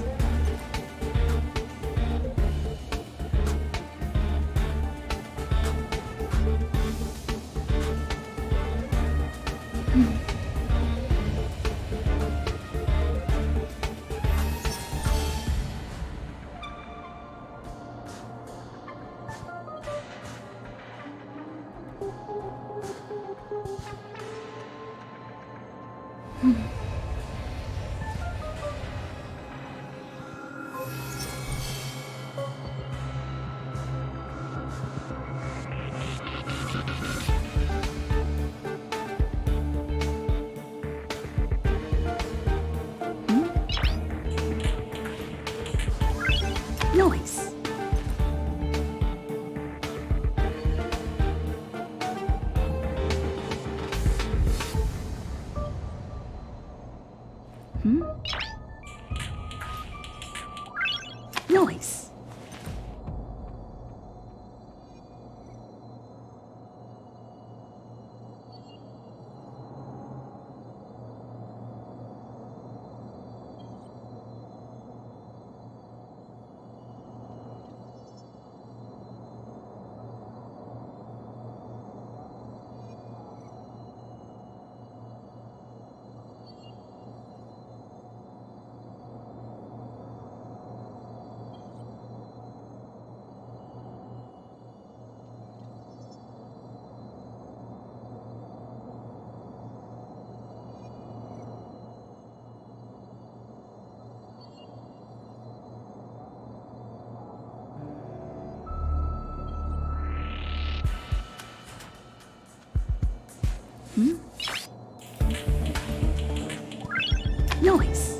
Noise. Noise. Noise.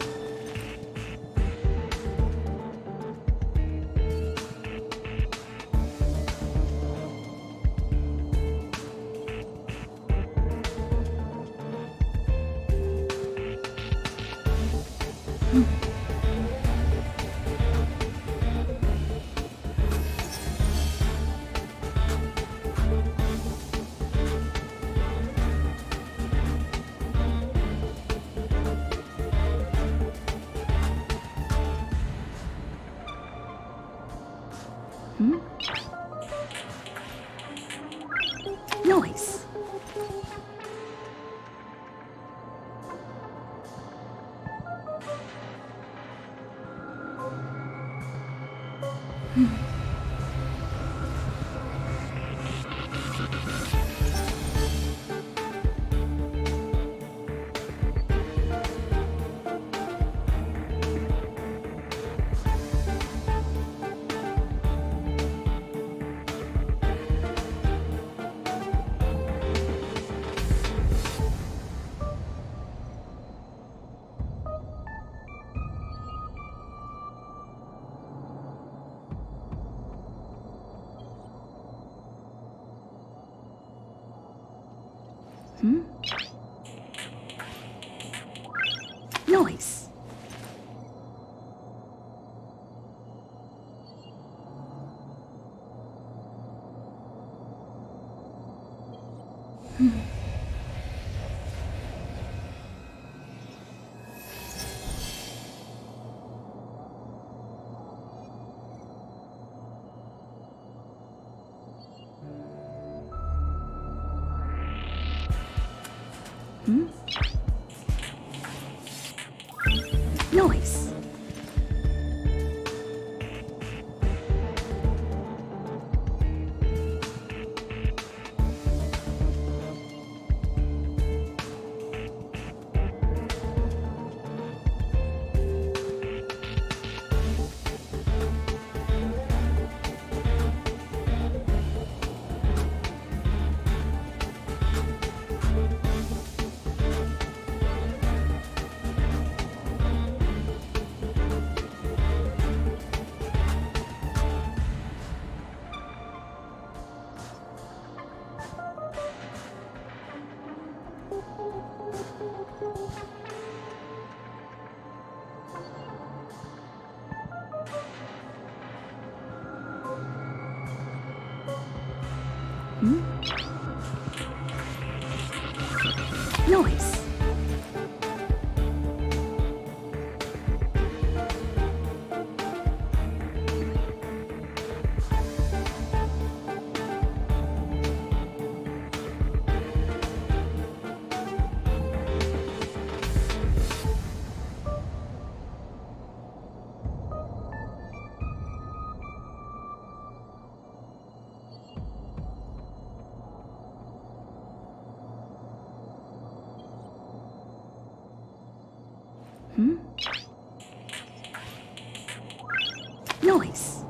Noise. Noise. Noise. Noise. Noise. Noise.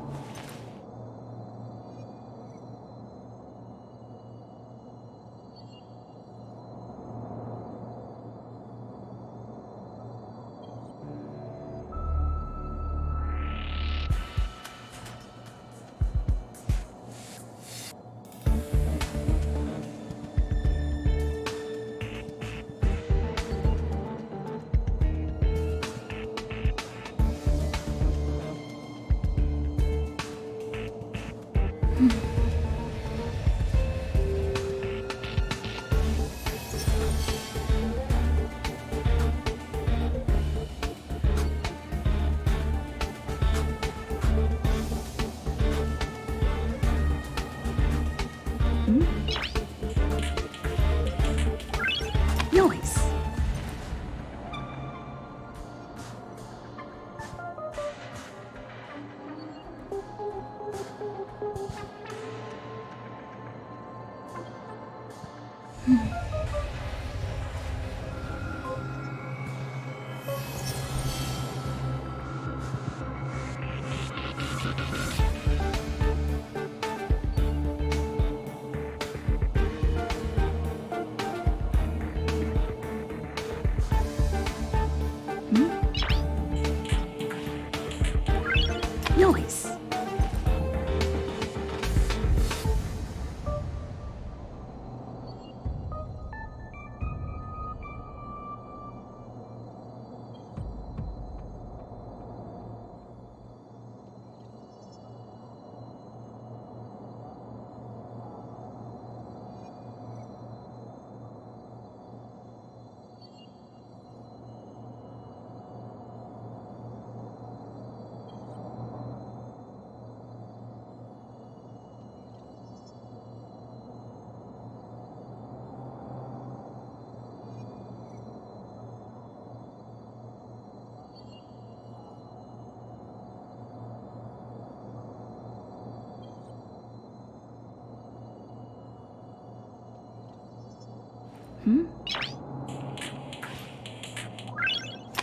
Noise.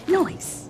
Noise.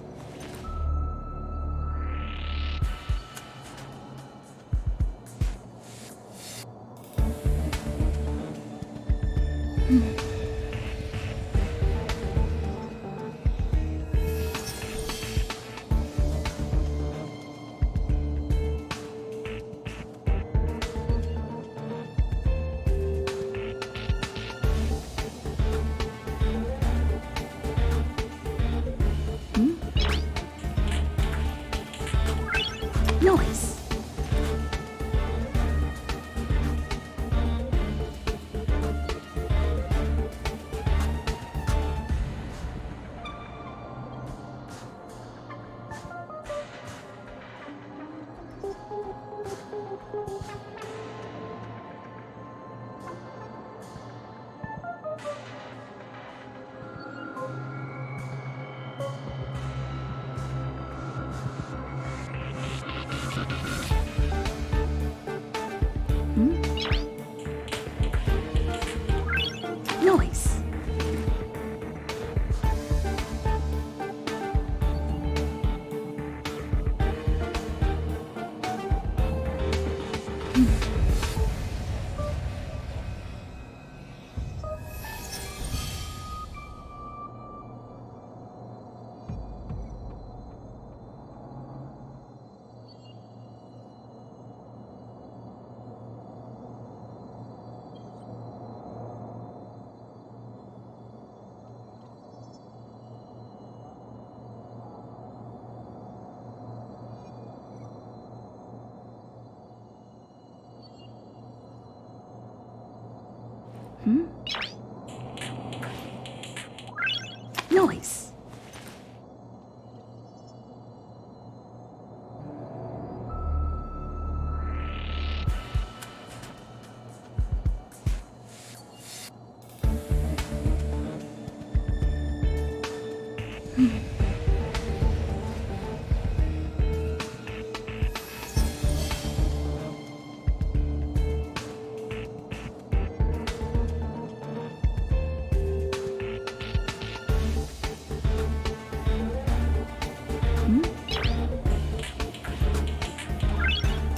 Noise.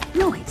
Noise.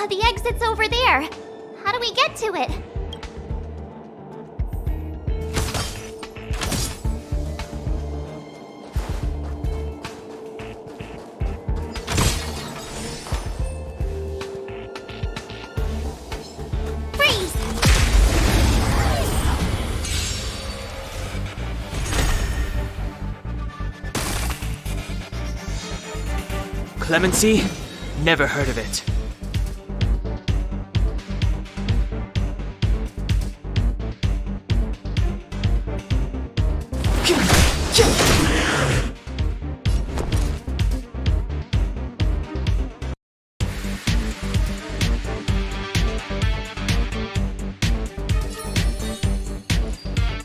The exit's over there. How do we get to it? Freeze! Clemency? Never heard of it.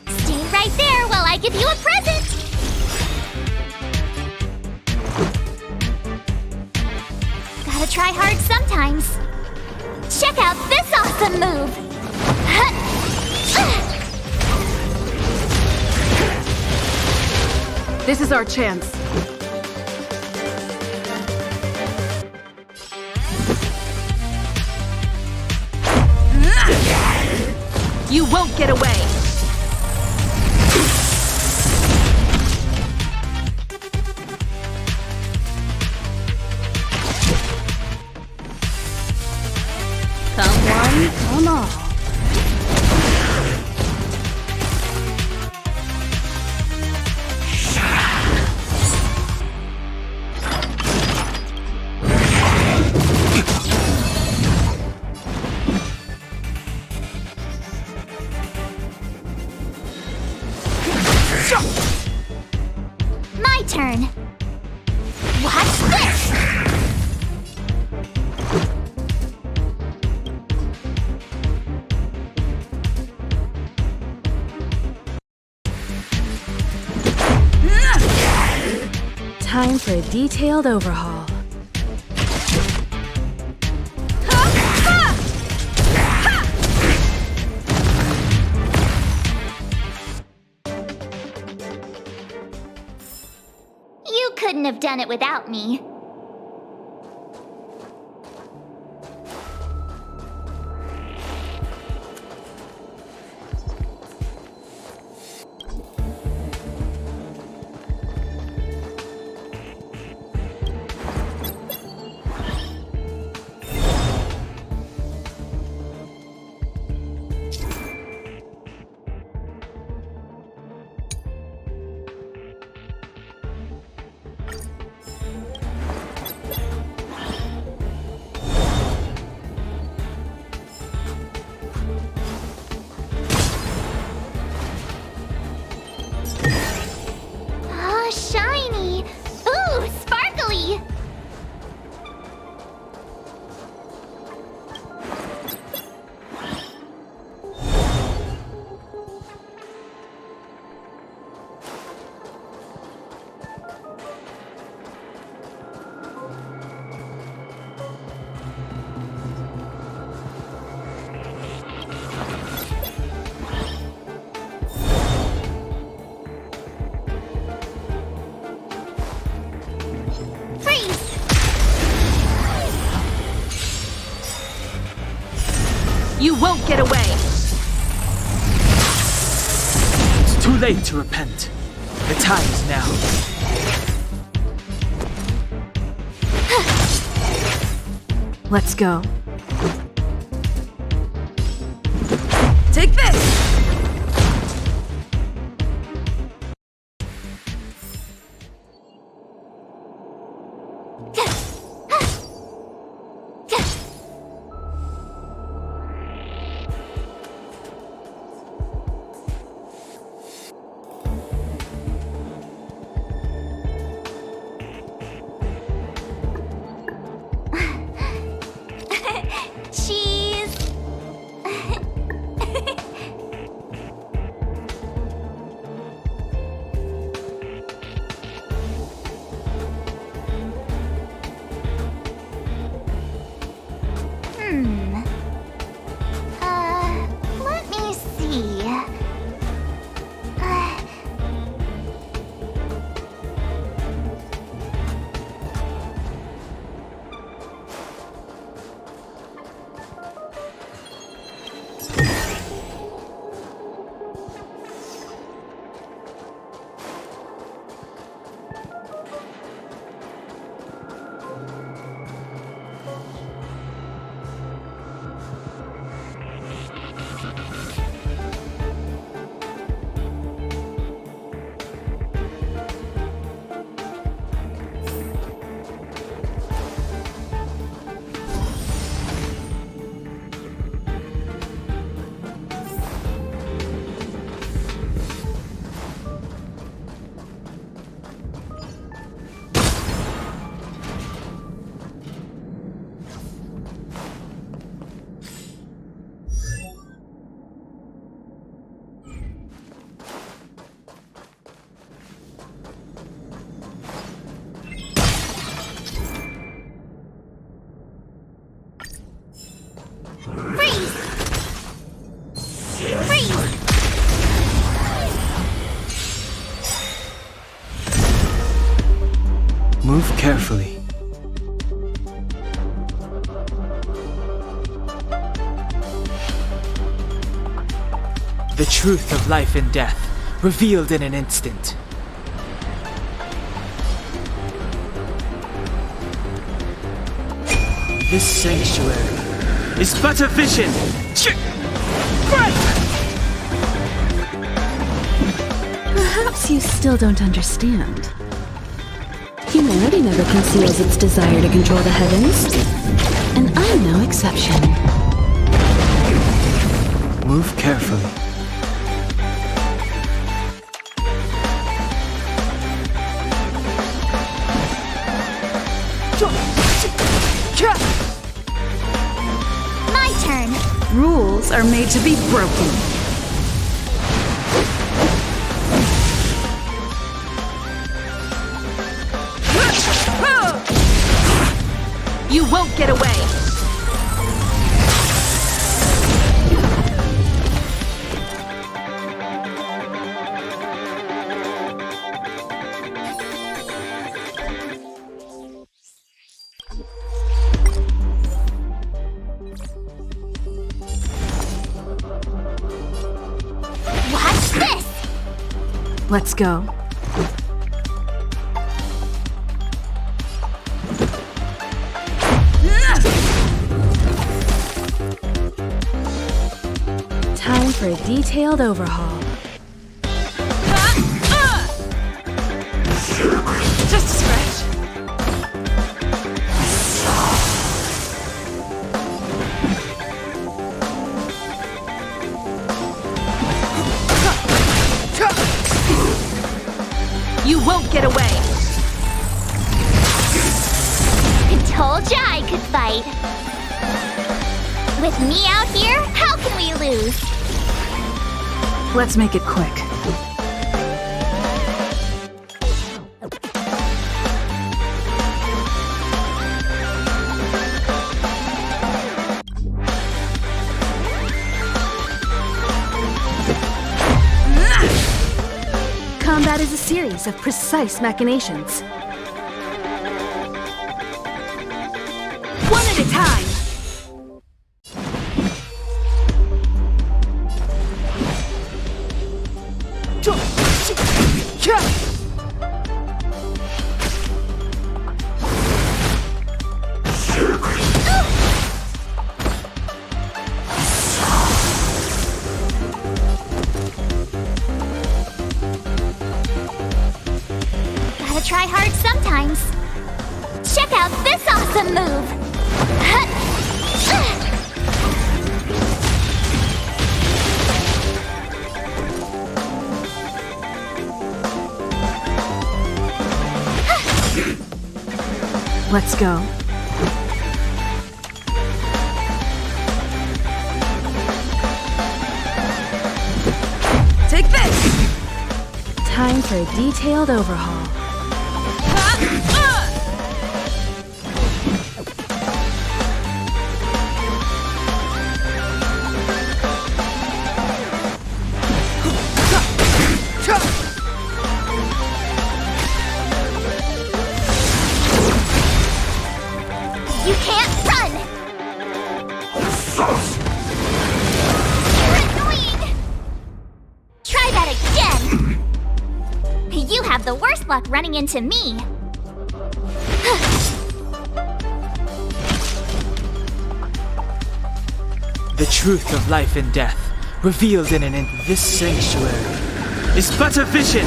Stay right there while I give you a present! Gotta try hard sometimes. Check out this awesome move! This is our chance. You won't get away! Come one, come all. My turn. Watch this! Time for a detailed overhaul. done it without me. Oh, shiny! Ooh, sparkly! You won't get away! It's too late to repent. The time is now. Let's go. Take this! Cheese! Let me see. Move carefully. The truth of life and death, revealed in an instant. This sanctuary is but a vision. Perhaps you still don't understand. Humanity never conceals its desire to control the heavens, and I'm no exception. Move carefully. My turn. Rules are made to be broken. You won't get away! Let's go. Time for a detailed overhaul. Just a scratch. You won't get away! I told ya I could fight. With me out here, how can we lose? Let's make it quick. Combat is a series of precise machinations. One at a time! Gotta try hard sometimes. Check out this awesome move! Let's go. Take this! Time for a detailed overhaul. You can't run! You're annoying! Try that again! You have the worst luck running into me. The truth of life and death, revealed in this sanctuary, is but a vision.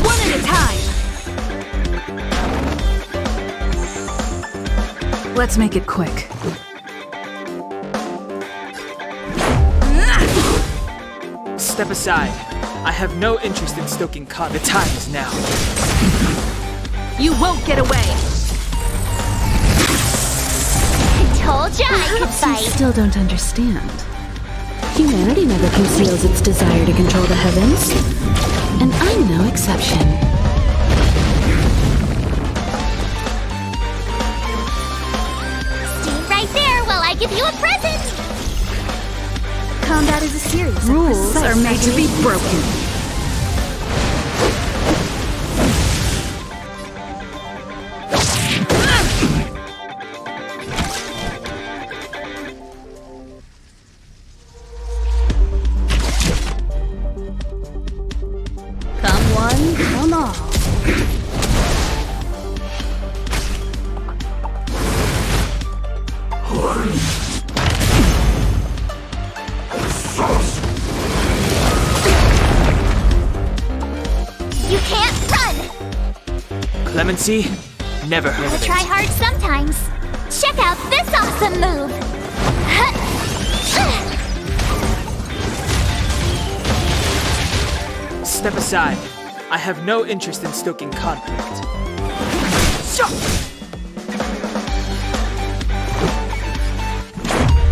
One at a time! Let's make it quick. Step aside. I have no interest in stoking The time is now. You won't get away! I told ya I could Perhaps you fight. still don't understand. Humanity never conceals its desire to control the heavens. And I'm no exception. Stay right there while I give you a present. Combat is a series of Rules precise are made to be machinations. broken. Come one, come all. You can't run! Clemency? Never heard Gotta of try it. hard sometimes. Check out this awesome move! Step aside. I have no interest in stoking conflict.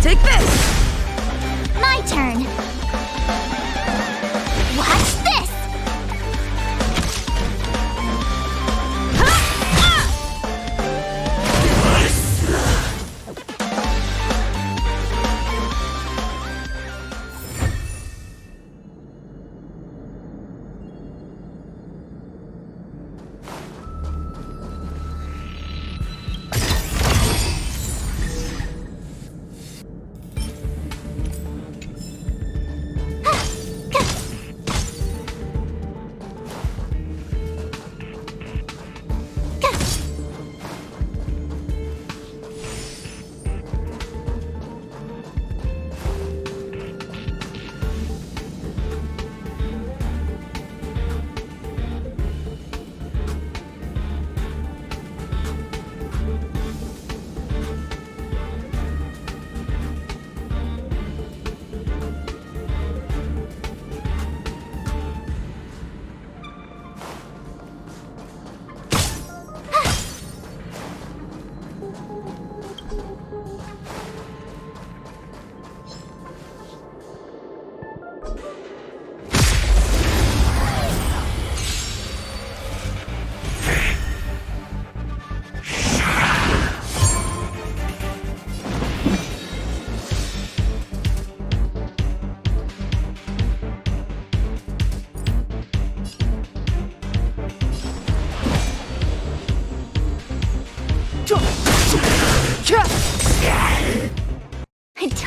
Take this! My turn. Watch this!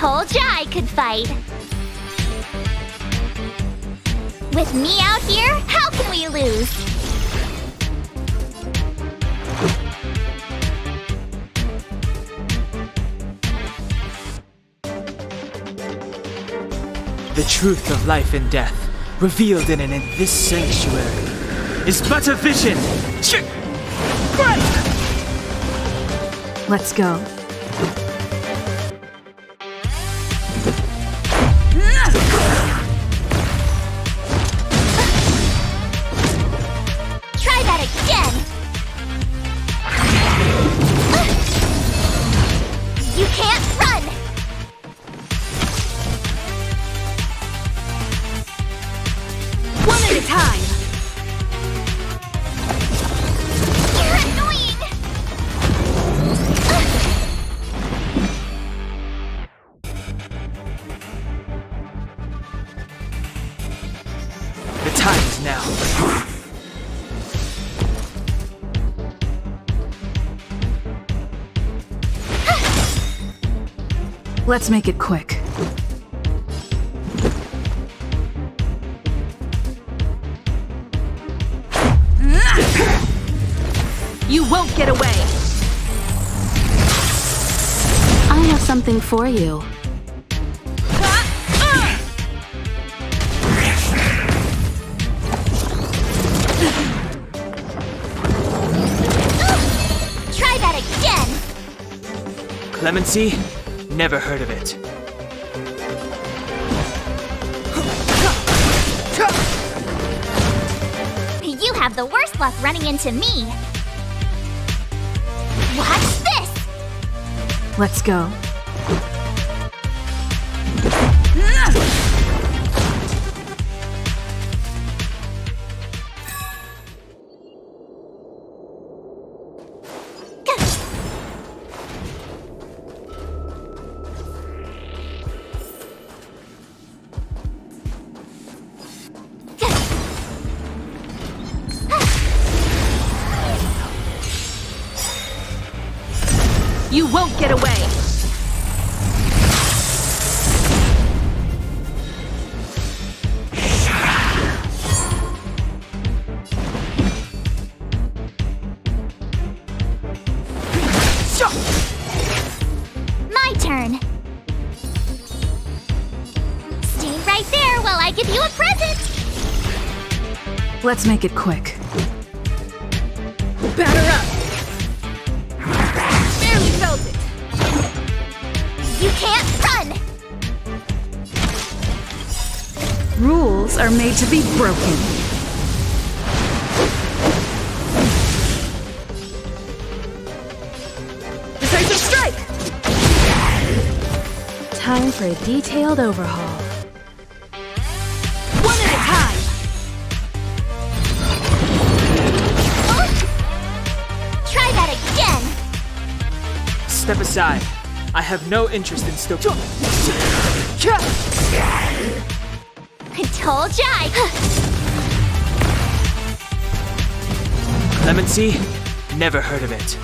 Told ya I could fight. With me out here, how can we lose? The truth of life and death, revealed in this sanctuary, is but a vision. Let's go. Try that again! You can't run! One at a time! You're annoying! The time is now. Let's make it quick. You won't get away! I have something for you. Try that again! Clemency? Never heard of it. You have the worst luck running into me. Watch this! Let's go. You won't get away! My turn. Stay right there while I give you a present. Let's make it quick. Batter up! Barely felt it! You can't run! Rules are made to be broken. Decisive strike! Time for a detailed overhaul. One at a time! Try that again! Step aside. I have no interest in still. Told ya Clemency? Never heard of it.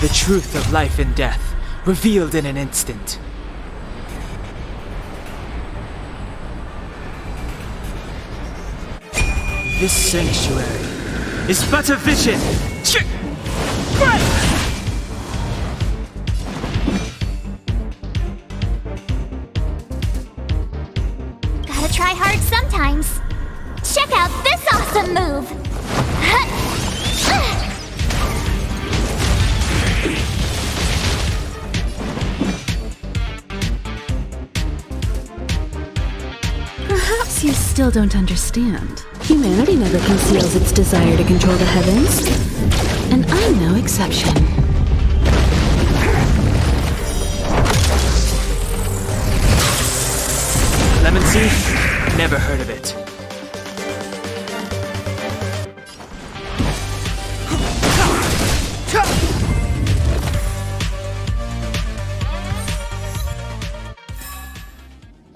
The truth of life and death, revealed in an instant. This sanctuary is but a vision. Gotta try hard sometimes. Check out this awesome move! Perhaps you still don't understand. Humanity never conceals its desire to control the heavens. And I'm no exception. Clemency? Never heard of it.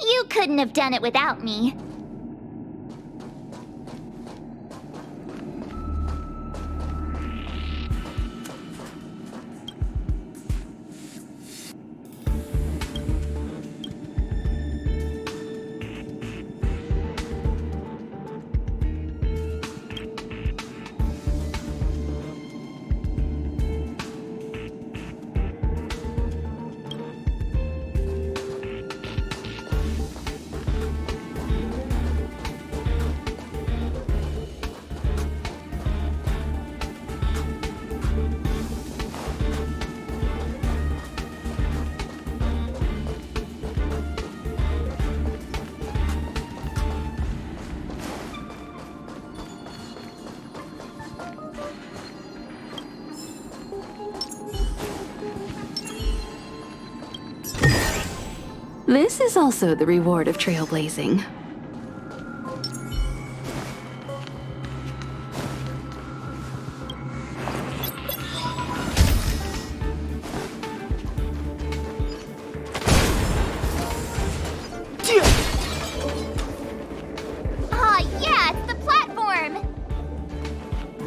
You couldn't have done it without me. This is also the reward of trailblazing. Yeah, it's the platform!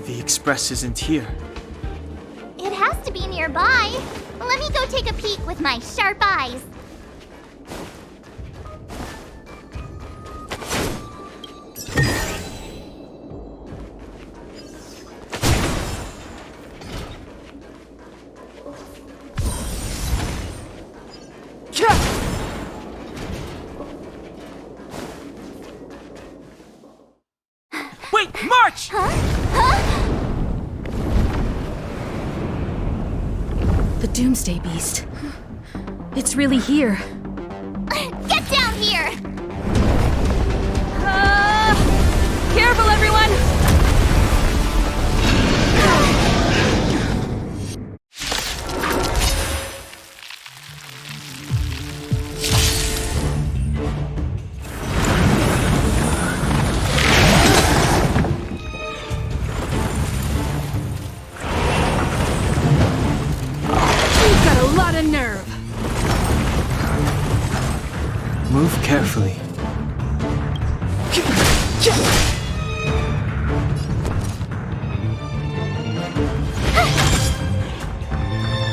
The express isn't here. It has to be nearby. Let me go take a peek with my sharp eyes. Wait, march! The Doomsday Beast. It's really here. Get down here! Careful, everyone! You've got a lot of nerve. Move carefully.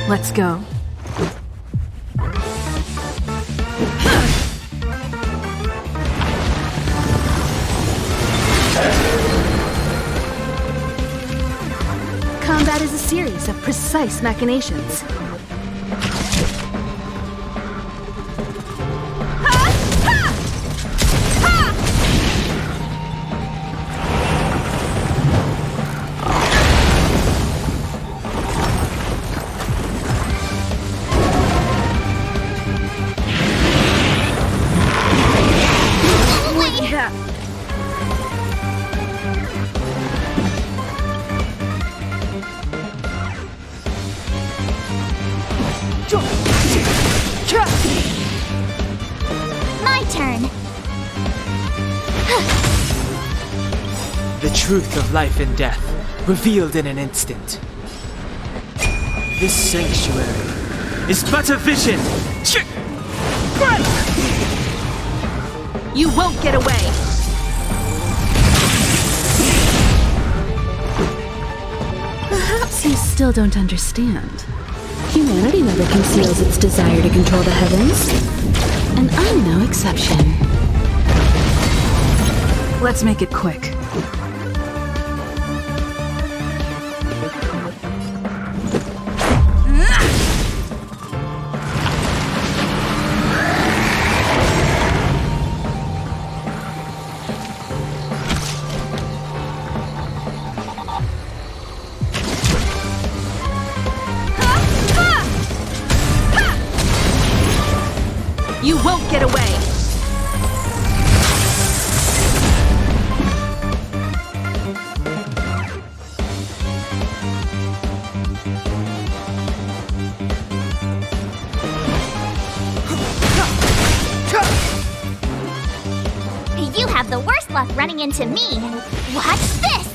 Let's go. Combat is a series of precise machinations. My turn. The truth of life and death, revealed in an instant. This sanctuary is but a vision! You won't get away! Perhaps you still don't understand. Humanity never conceals its desire to control the heavens. And I'm no exception. Let's make it quick. You won't get away! You have the worst luck running into me. Watch this!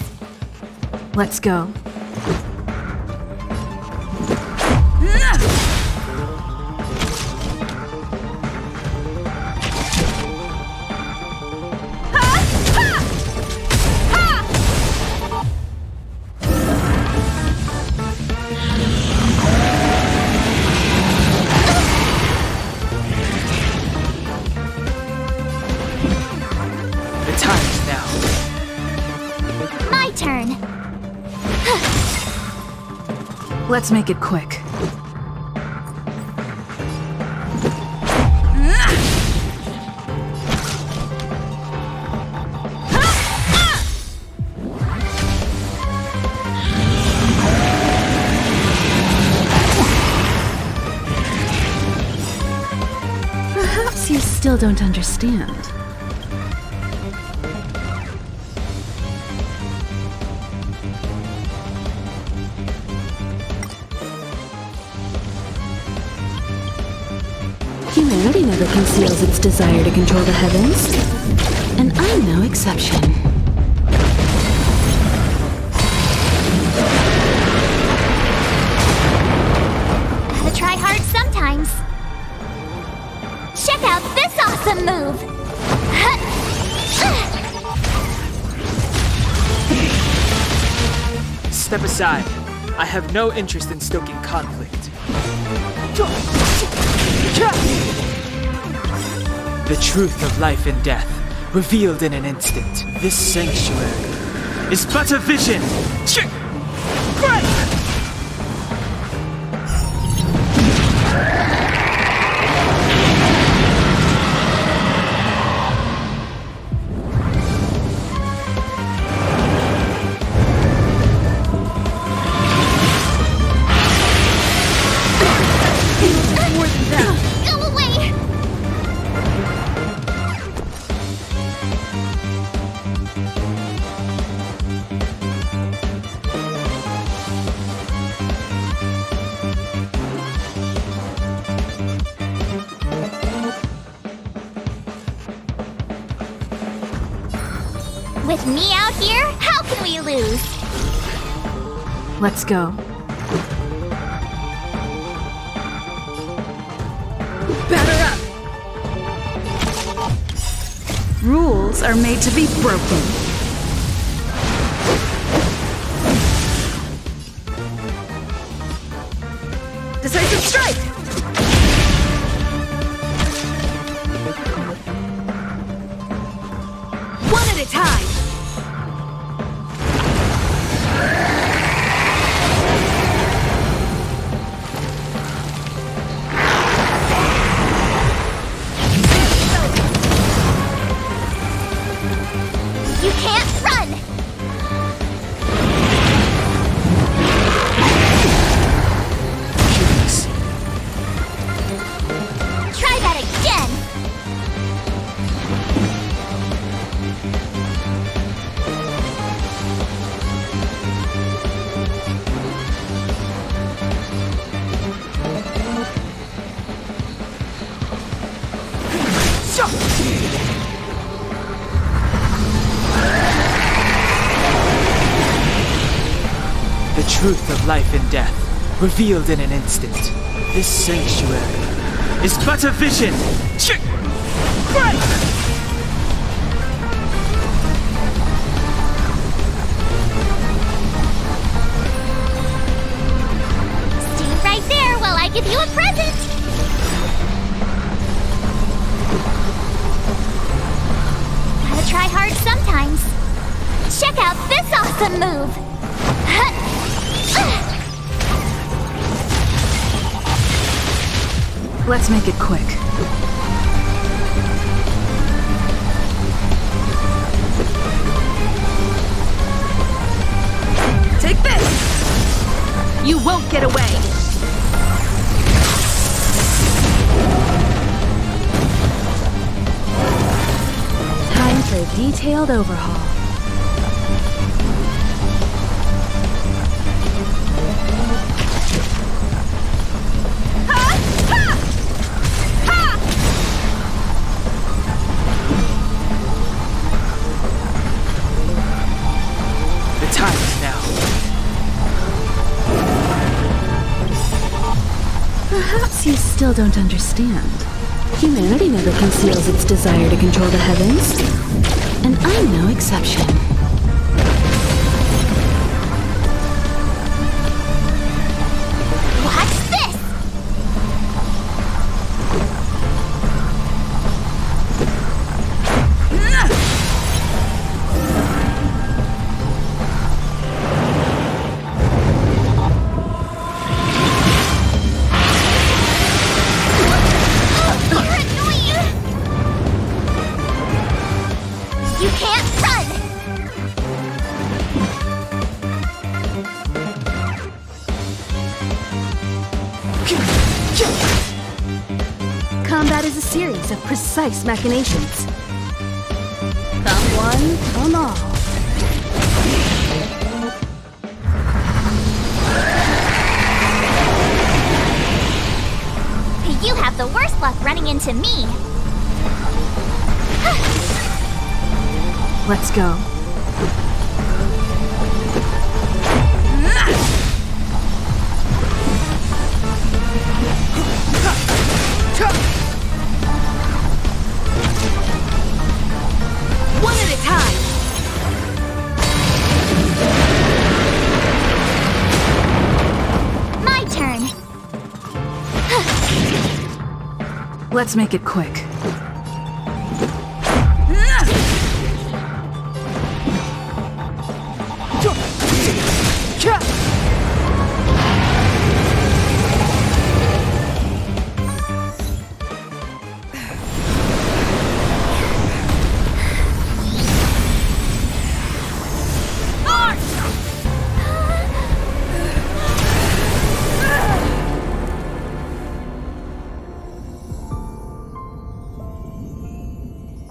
Let's go. My turn. Let's make it quick. Perhaps you still don't understand. Humanity never never conceals its desire to control the heavens, and I'm no exception. Gotta try hard sometimes. Check out this awesome move! Step aside. I have no interest in stoking conflict. The truth of life and death, revealed in an instant. This sanctuary is but a vision. With me out here, how can we lose? Let's go. Batter up! Rules are made to be broken. Decisive strike! One at a time! You can't run! Try that again! The truth of life and death, revealed in an instant. This sanctuary is but a vision. Stay right there while I give you a present! Gotta try hard sometimes. Check out this awesome move! Let's make it quick. Take this! You won't get away! Time for a detailed overhaul. The time is now. Perhaps you still don't understand. Humanity never conceals its desire to control the heavens, and I'm no exception. Watch this! You're annoying! You can't run! Combat is a series of precise machinations. Come one, come all. You have the worst luck running running into me. Let's go. One at a time. My turn. Let's make it quick.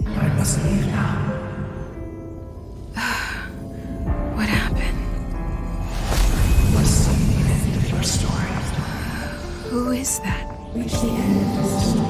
I must leave now. What happened? Must see the end of your story. Who is that? Reach the end of the story.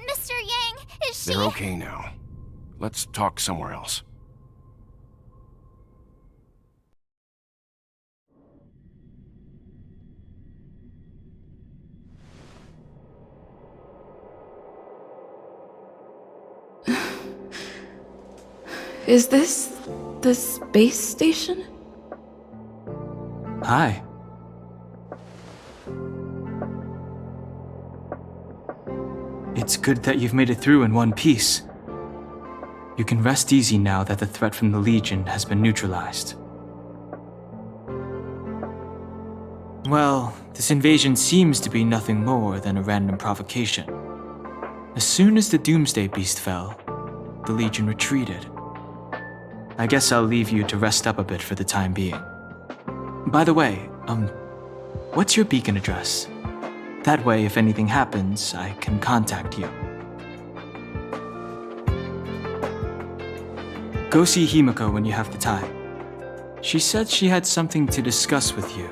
Mr. Yang, is she... They're okay now. Let's talk somewhere else. Is this the space station? Hi. It's good that you've made it through in one piece. You can rest easy now that the threat from the Legion has been neutralized. Well, this invasion seems to be nothing more than a random provocation. As soon as the Doomsday Beast fell, the Legion retreated. I guess I'll leave you to rest up a bit for the time being. By the way, what's your beacon address? That way, if anything happens, I can contact you. Go see Himiko when you have the time. She said she had something to discuss with you.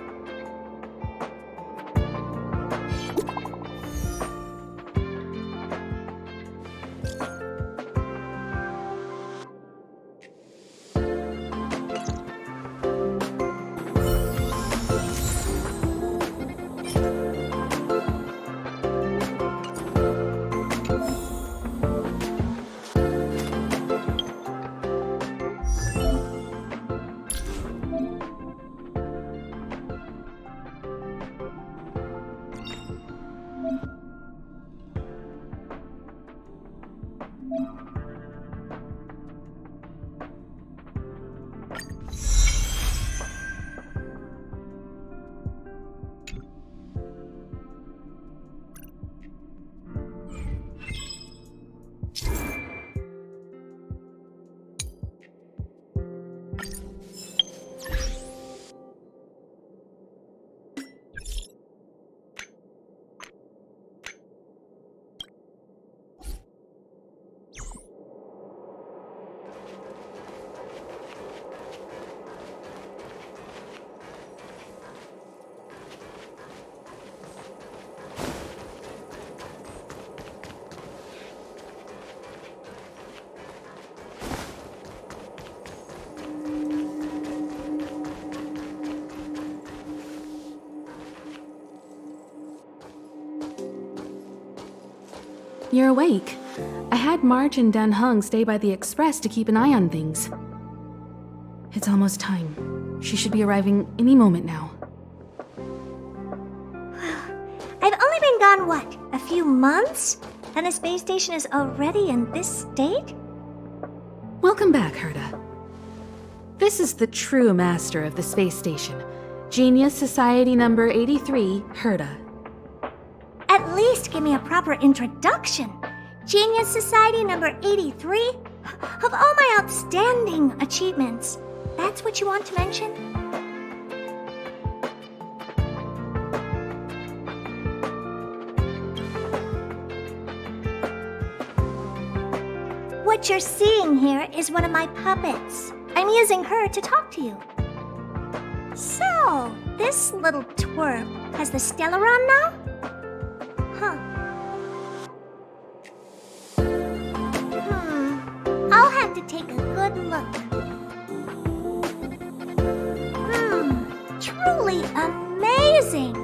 You're awake. I had March and Dan Hung stay by the express to keep an eye on things. It's almost time. She should be arriving any moment now. I've only been gone, what, a few months? And the space station is already in this state? Welcome back, Herta. This is the true master of the space station. Genius Society number 83, Herta. At least give me a proper introduction. Genius Society number 83? Of all my outstanding achievements, that's what you want to mention? What you're seeing here is one of my puppets. I'm using her to talk to you. So, this little twerp has the Stellaron now? Huh. I'll have to take a good look. Truly amazing!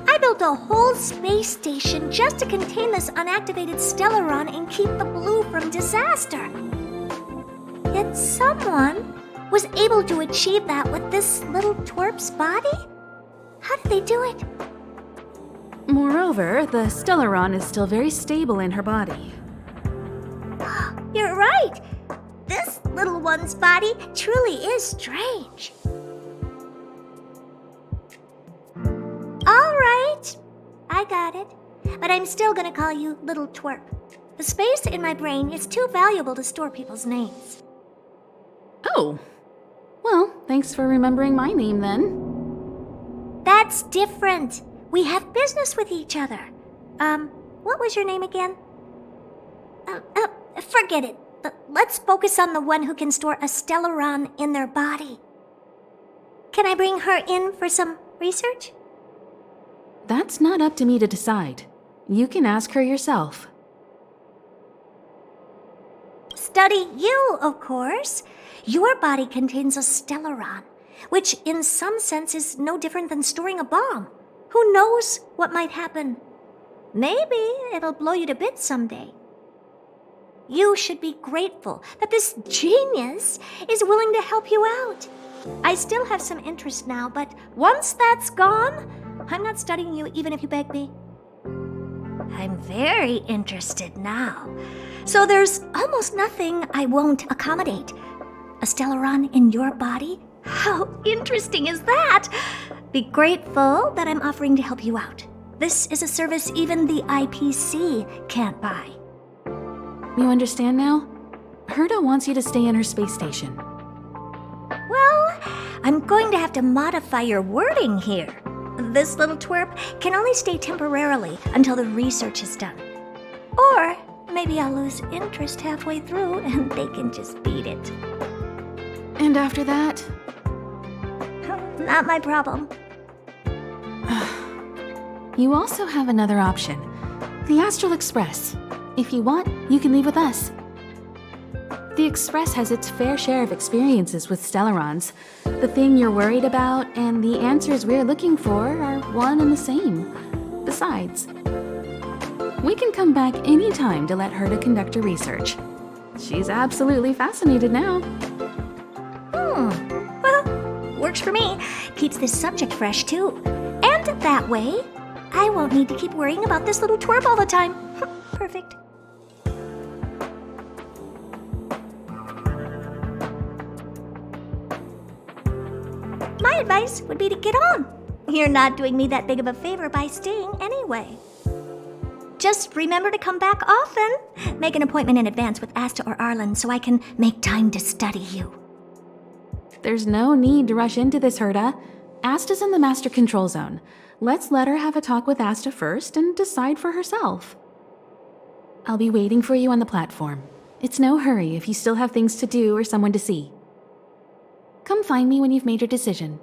I built a whole space station just to contain this unactivated Stellaron and keep the blue from disaster. Yet someone was able to achieve that with this little twerp's body? How did they do it? Moreover, the Stellaron is still very stable in her body. You're right! This little one's body truly is strange. Alright, I got it. But I'm still gonna call you Little Twerp. The space in my brain is too valuable to store people's names. Oh. Well, thanks for remembering my name then. That's different. We have business with each other. What was your name again? Forget it. Let's focus on the one who can store a Stellaron in their body. Can I bring her in for some research? That's not up to me to decide. You can ask her yourself. Study you, of course. Your body contains a Stellaron, which in some sense is no different than storing a bomb. Who knows what might happen? Maybe it'll blow you to bits someday. You should be grateful that this genius is willing to help you out. I still have some interest now, but once that's gone, I'm not studying you even if you beg me. I'm very interested now. So there's almost nothing I won't accommodate. A Stellaron in your body? How interesting is that? Be grateful that I'm offering to help you out. This is a service even the IPC can't buy. You understand now? Herta wants you to stay in her space station. Well, I'm going to have to modify your wording here. This little twerp can only stay temporarily until the research is done. Or maybe I'll lose interest halfway through and they can just beat it. And after that? Not my problem. You also have another option. The Astral Express. If you want, you can leave with us. The Express has its fair share of experiences with Stellarons. The thing you're worried about and the answers we're looking for are one and the same. Besides, we can come back anytime to let Herta conduct her research. She's absolutely fascinated now. Well, works for me. Keeps this subject fresh, too. And that way, I won't need to keep worrying about this little twerp all the time. Perfect. My advice would be to get on. You're not doing me that big of a favor by staying anyway. Just remember to come back often. Make an appointment in advance with Asta or Arlen so I can make time to study you. There's no need to rush into this, Herta. Asta's in the master control zone. Let's let her have a talk with Asta first and decide for herself. I'll be waiting for you on the platform. It's no hurry if you still have things to do or someone to see. Come find me when you've made your decision.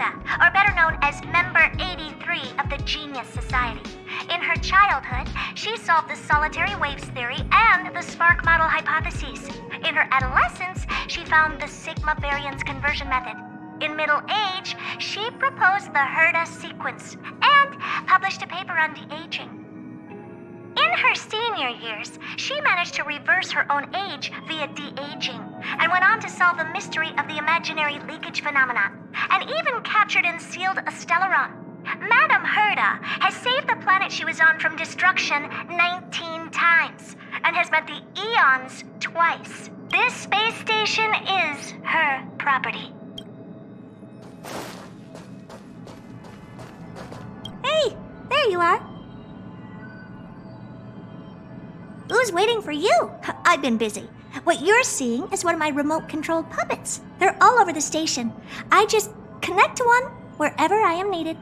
Herda, or better known as Member 83 of the Genius Society. In her childhood, she solved the solitary waves theory and the spark model hypotheses. In her adolescence, she found the sigma variance conversion method. In middle age, she proposed the Herda sequence and published a paper on de-aging. In her senior years, she managed to reverse her own age via de-aging and went on to solve the mystery of the imaginary leakage phenomenon, and even captured and sealed a Stellaron. Madame Herda has saved the planet she was on from destruction 19 times and has met the Eons twice. This space station is her property. Hey, there you are. Who's waiting for you? I've been busy. What you're seeing is one of my remote-controlled puppets. They're all over the station. I just connect to one wherever I am needed.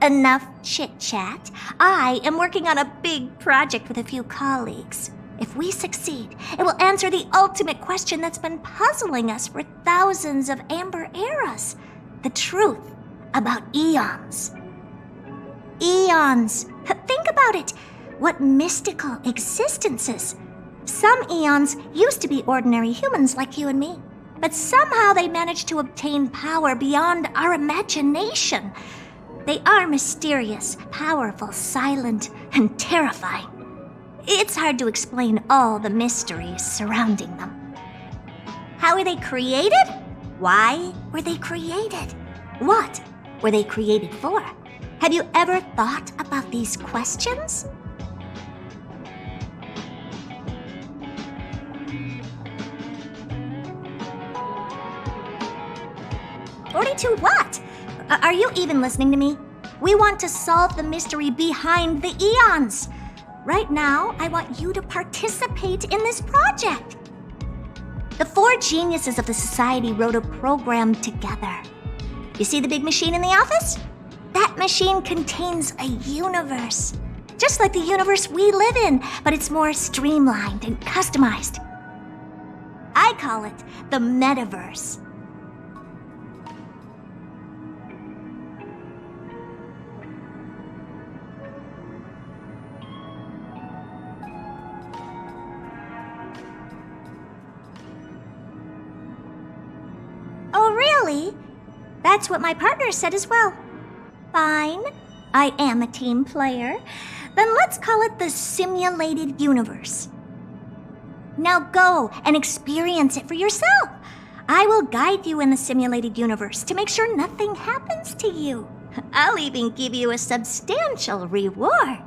Enough chit-chat. I am working on a big project with a few colleagues. If we succeed, it will answer the ultimate question that's been puzzling us for thousands of amber eras. The truth about eons. Eons. Think about it. What mystical existences. Some eons used to be ordinary humans like you and me, but somehow they managed to obtain power beyond our imagination. They are mysterious, powerful, silent, and terrifying. It's hard to explain all the mysteries surrounding them. How were they created? Why were they created? What were they created for? Have you ever thought about these questions? "42 what? Are you even listening to me? We want to solve the mystery behind the eons. Right now, I want you to participate in this project." The 4 geniuses of the society wrote a program together. You see the big machine in the office? That machine contains a universe. Just like the universe we live in, but it's more streamlined and customized. I call it the metaverse. Oh, really? That's what my partner said as well. Fine. I am a team player. Then let's call it the simulated universe. Now go and experience it for yourself. I will guide you in the simulated universe to make sure nothing happens to you. I'll even give you a substantial reward.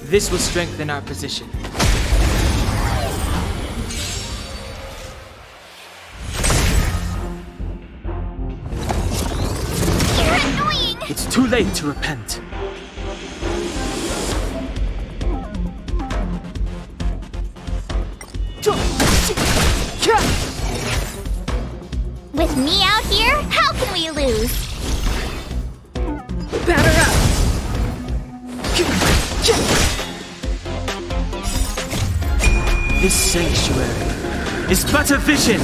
This will strengthen our position. You're annoying! It's too late to repent. With me out here, how can we lose? Batter up! This sanctuary is but a vision!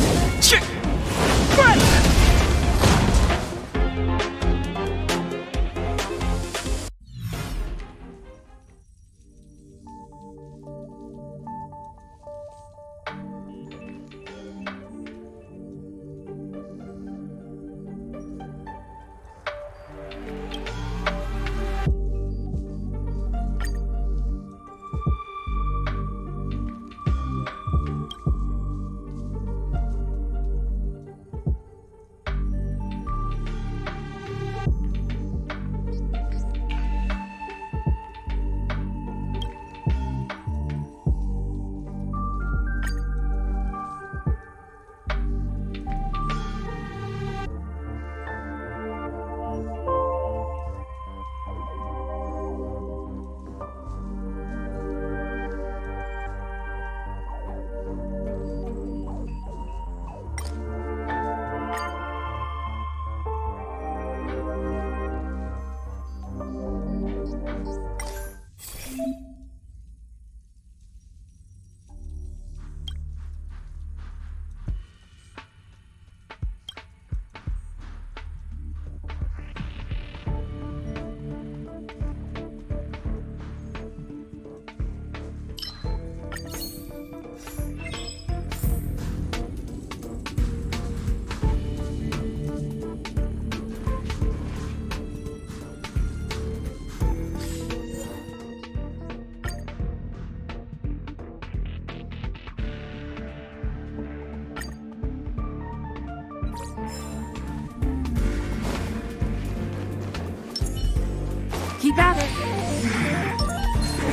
Keep at it.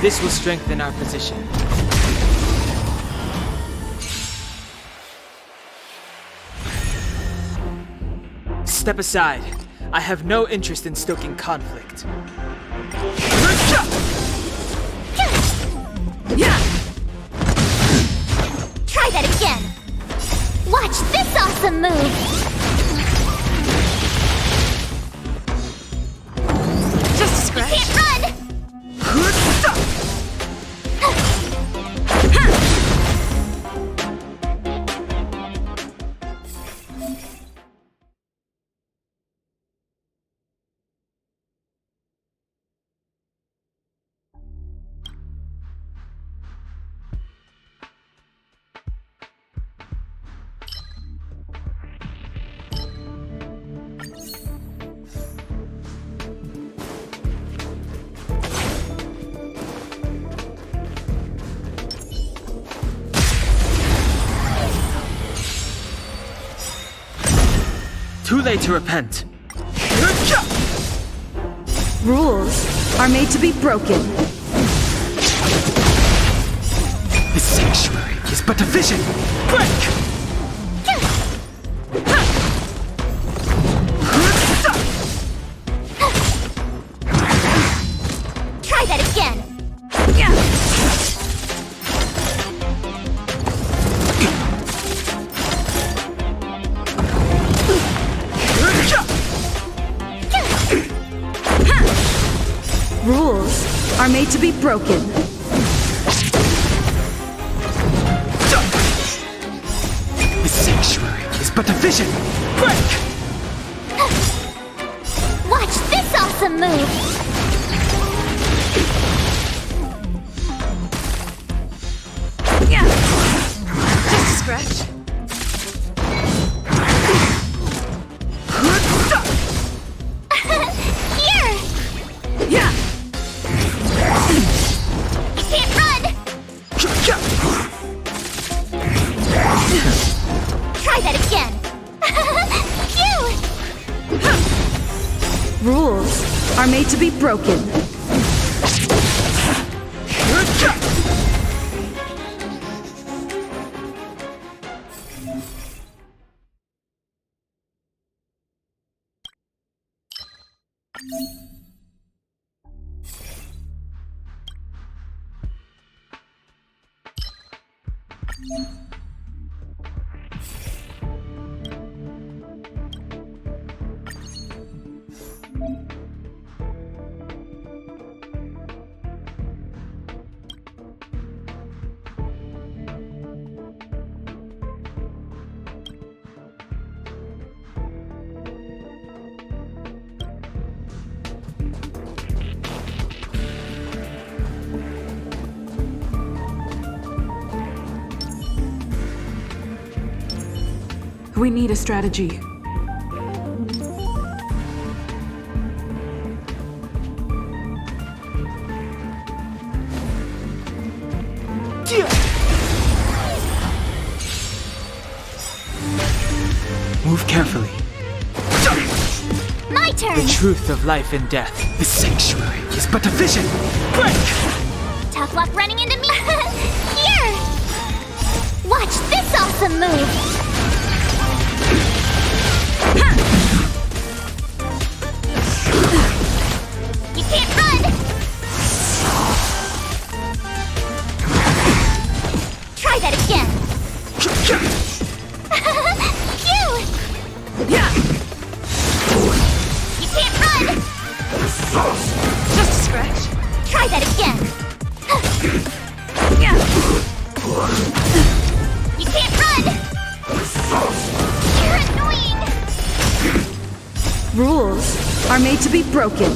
This will strengthen our position. Step aside. I have no interest in stoking conflict. Try that again! Watch this awesome move! Just a scratch. You can't run! Too late to repent. Rules are made to be broken. This sanctuary is but a vision! Break! Try that again! Rules are made to be broken. This sanctuary is but a vision! Break! Watch this awesome move! Just a scratch. Here! Yeah! You can't run! Try that again! Phew! Rules are made to be broken. We need a strategy. Move carefully. My turn! The truth of life and death. The sanctuary is but a vision. Break! Tough luck running into me. Here! Watch this awesome move! You can't run! Try that again! Phew! You can't run! Just a scratch. Try that again! You can't run! You're annoying! Rules are made to be broken.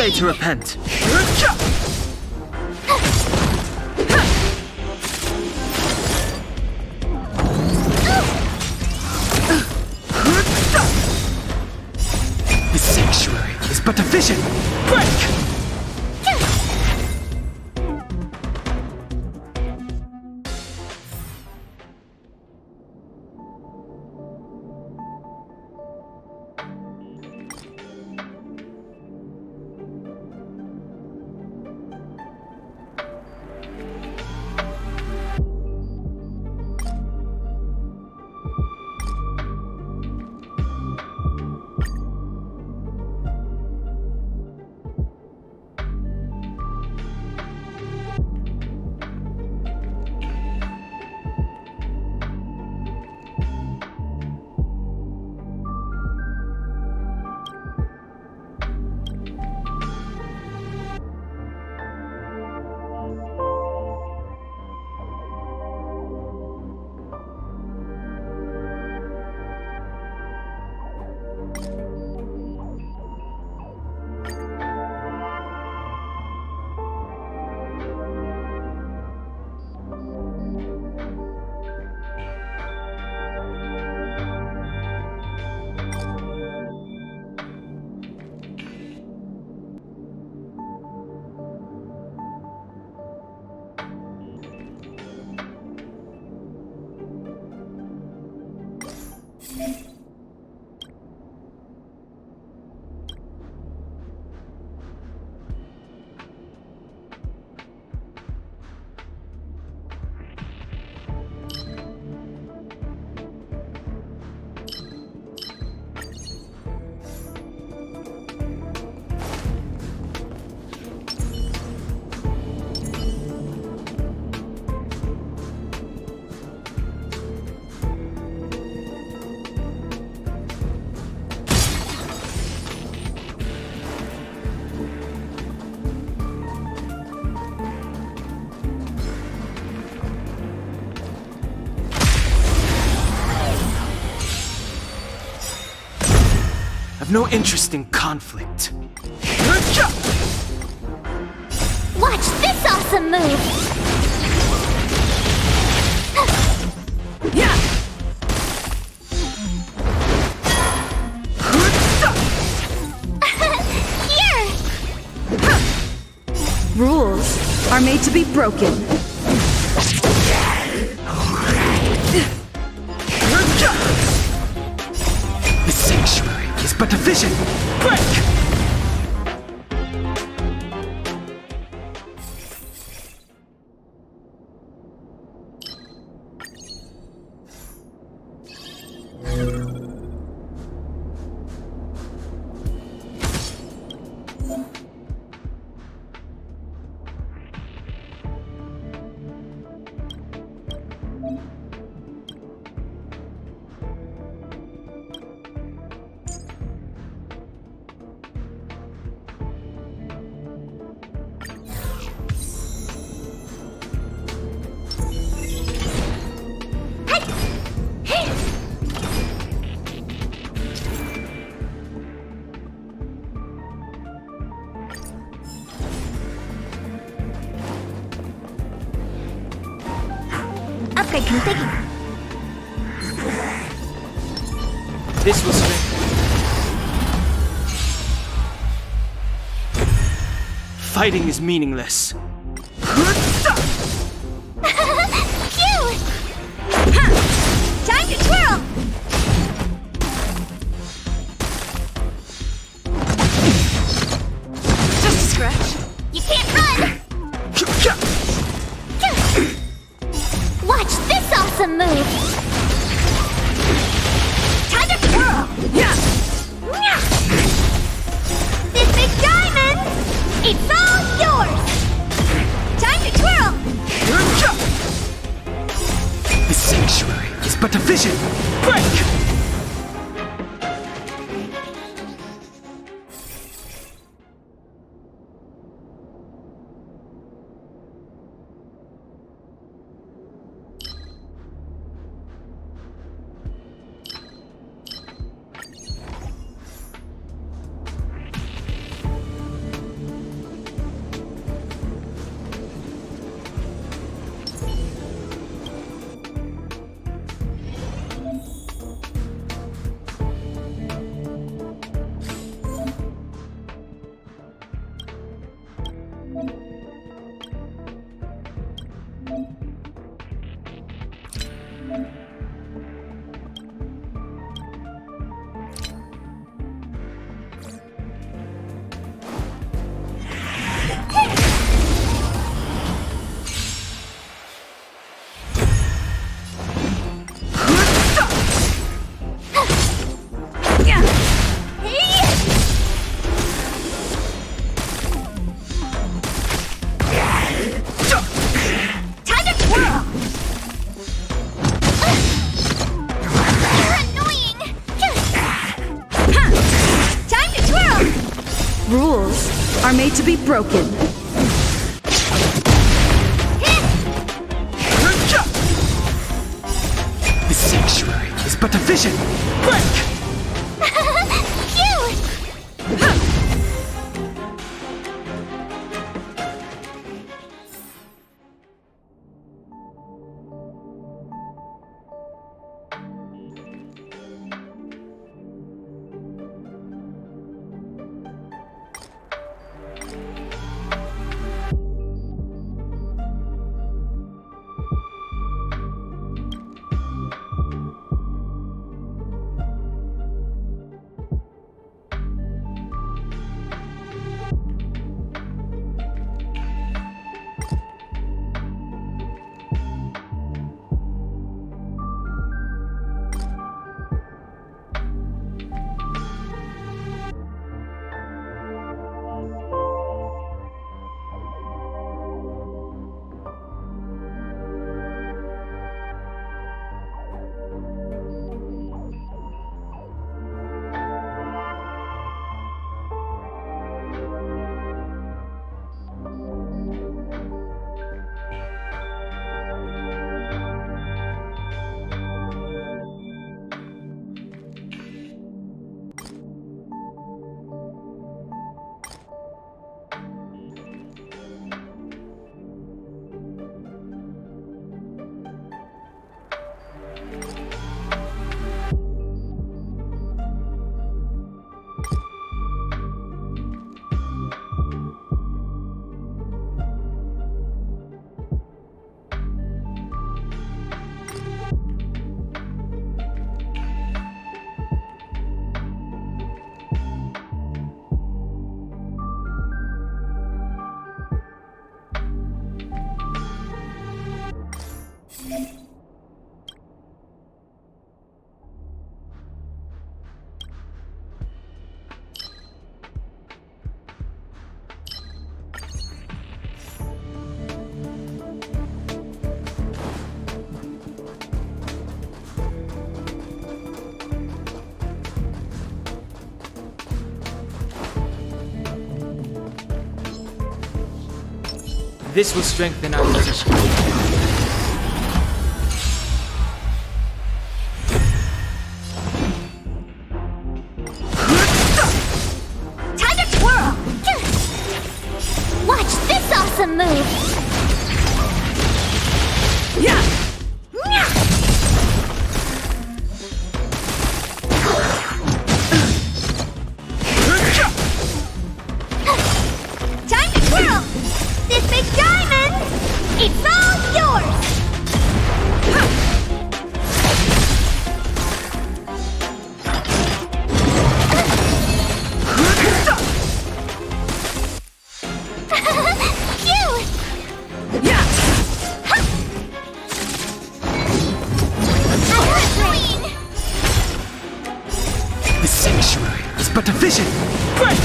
late to repent. The sanctuary is but a vision. Break! I've no interest in conflict. Watch this awesome move! Here! Rules are made to be broken. The sanctuary is but a vision. Break! Upgrade configured. This was fighting is meaningless. Time to twirl! Just a scratch. You can't run! Watch this awesome move! Time to twirl! This big diamond! It's all yours! Time to twirl! The sanctuary is but a vision. Break! Rules are made to be broken. The sanctuary is but a vision. Break! This will strengthen our position. Time to twirl! Watch this awesome move! Yeah! Time to twirl! This big diamond, it's all yours! The sanctuary is but a vision. Break!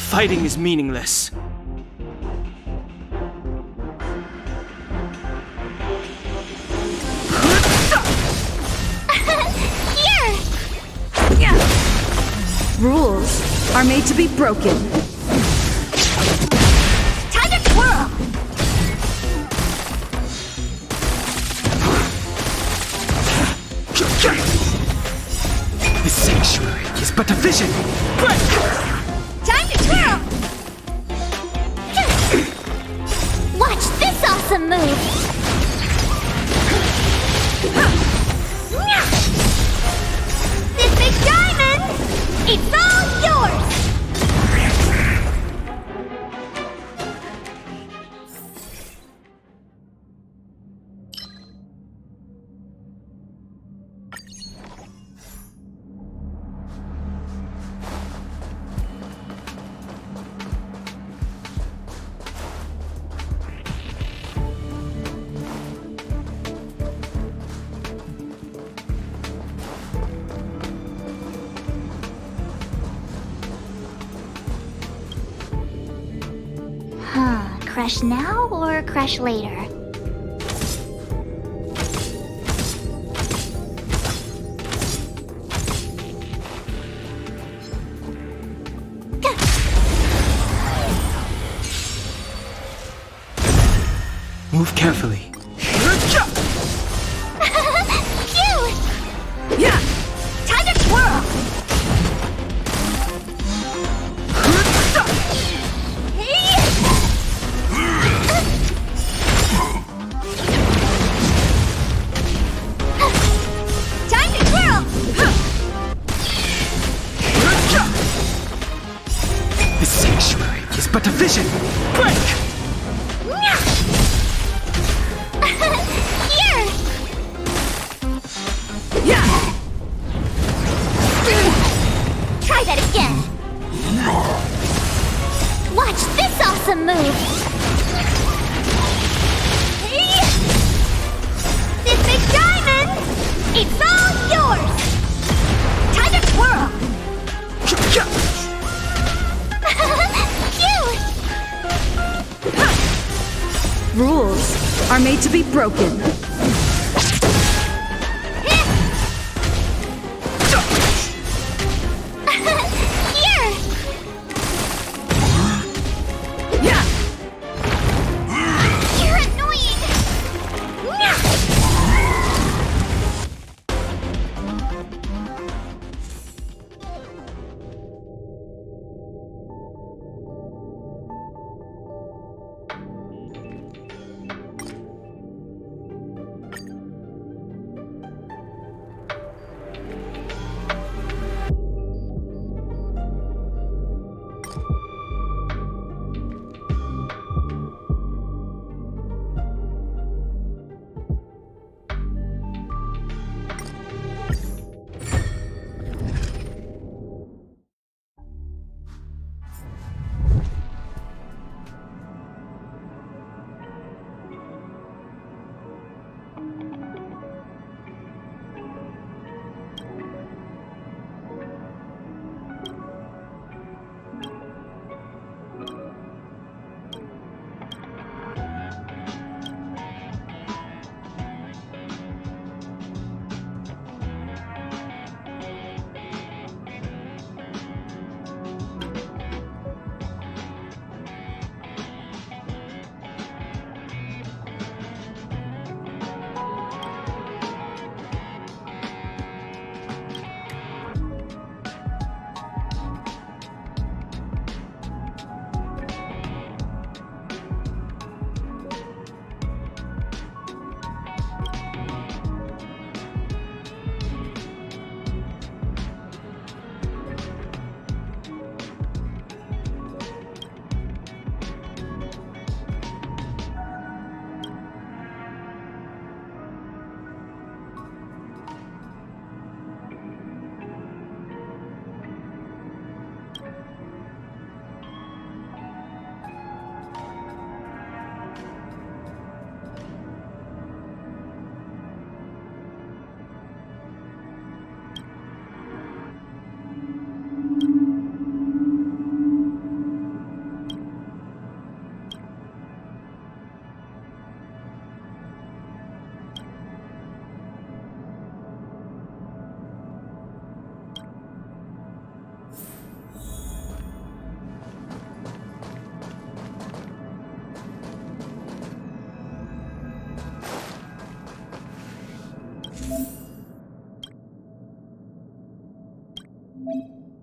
Fighting is meaningless. Rules are made to be broken. Time to twirl! but a vision! Break! Time to twirl! Watch this awesome move! This big diamond! It's all yours! Crash now or crash later? Move carefully. Cute! Yeah! Time to twirl! Time to twirl! The sanctuary is but a vision! Break! Here! Try that again! Watch this awesome move! This big diamond! It's all yours! Time to twirl! Cute! Rules are made to be broken. Here! You're annoying! you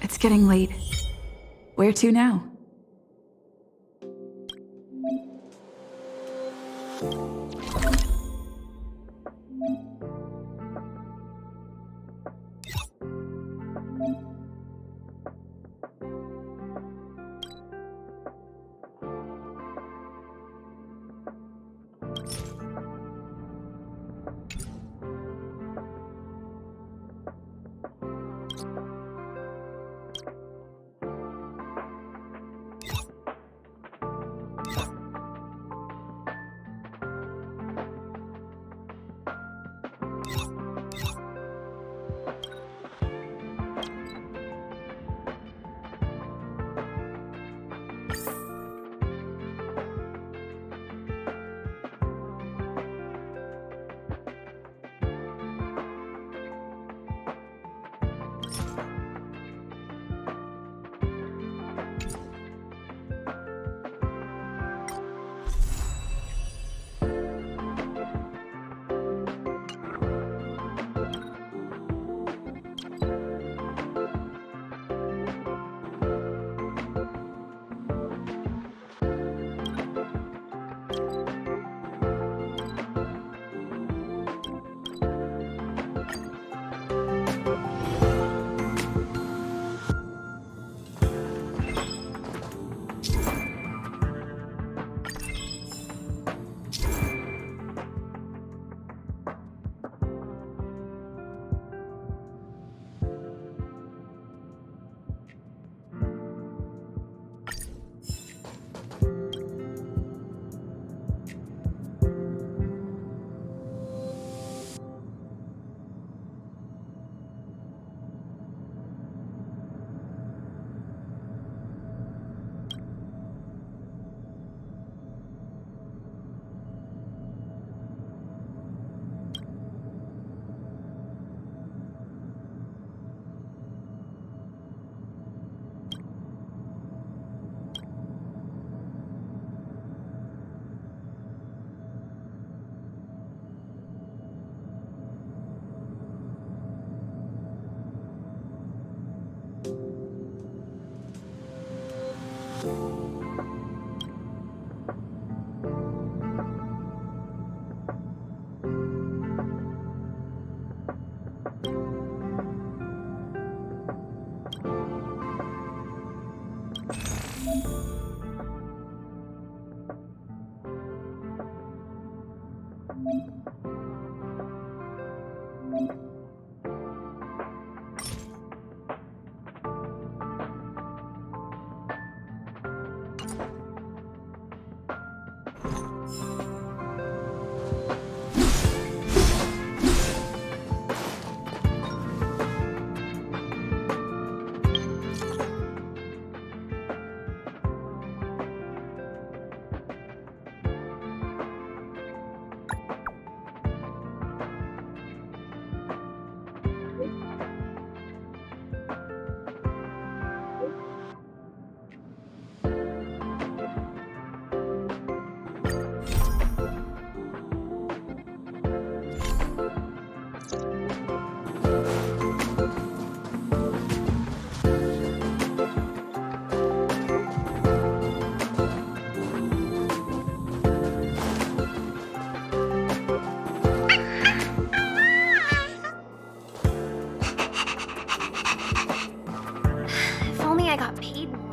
It's getting late. Where to now? If only I got paid more.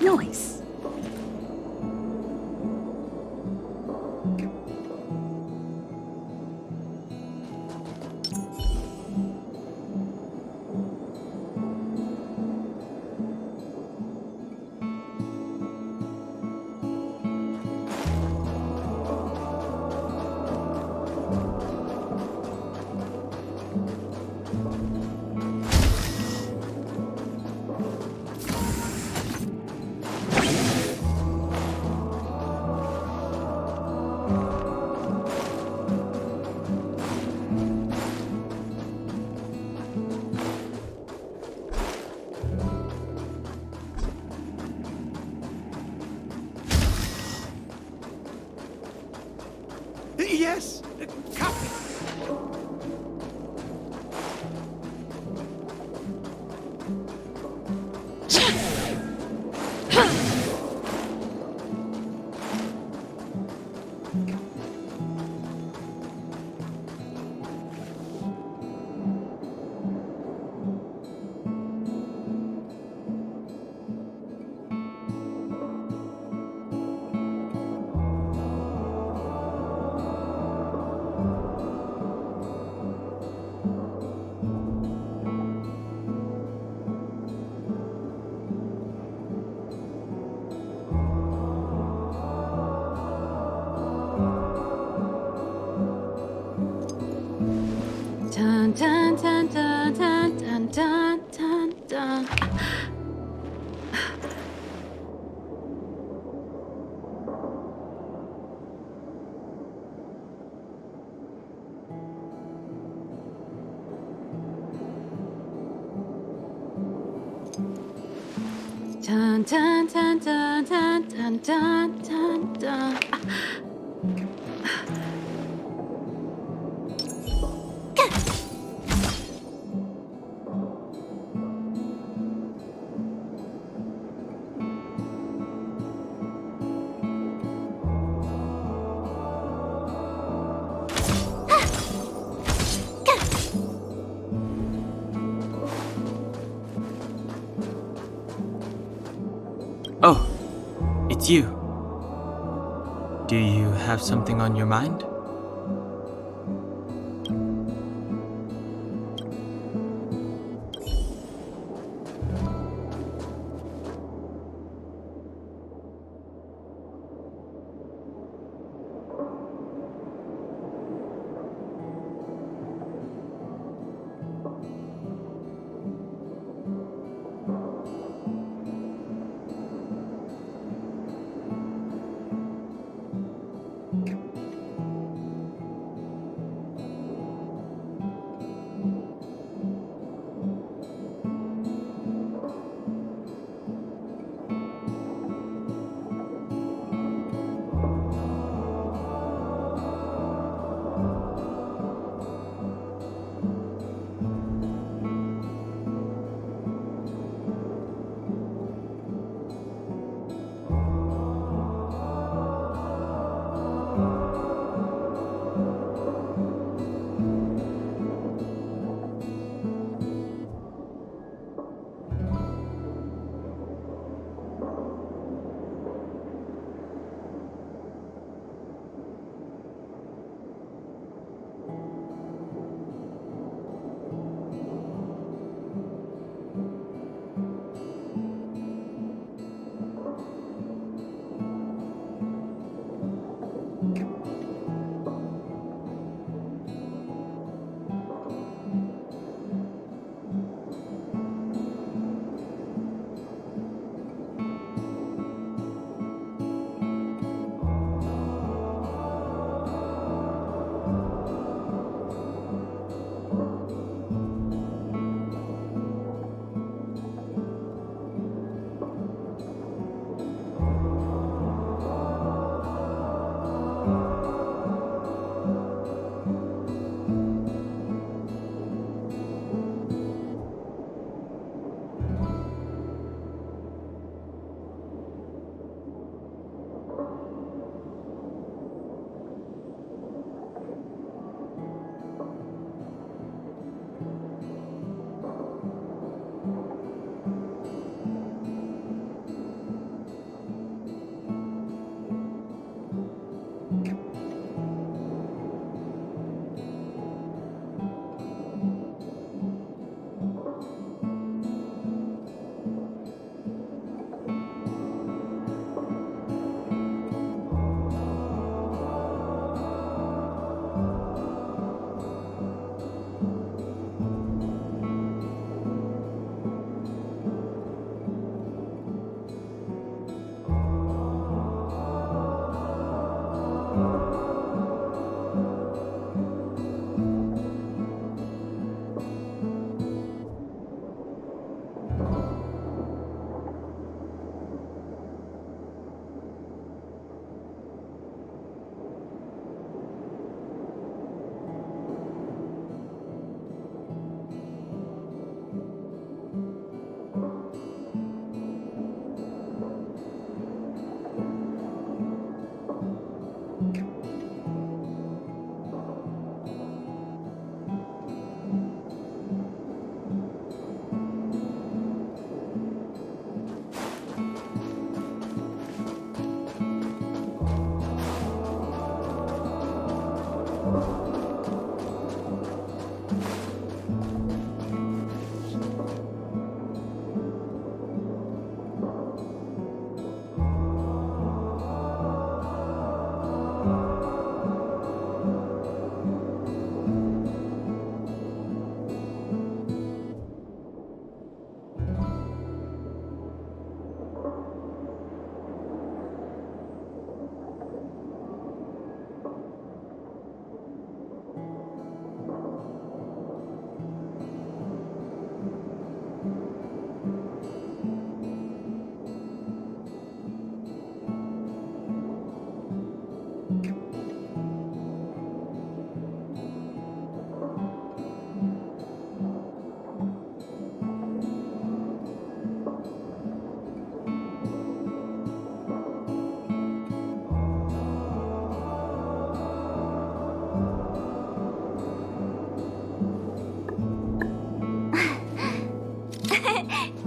Noise. Yes! Copy! Dun dun dun dun dun dun dun dun dun. Dun dun dun dun dun dun dun dun dun. Oh, it's you. Do you have something on your mind?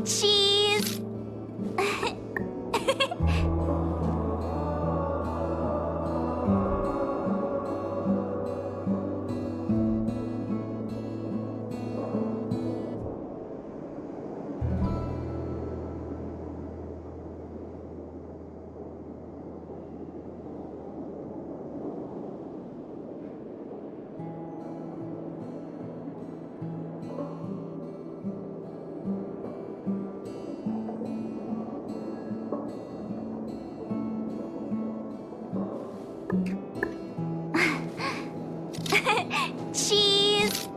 Cheese! Cheese!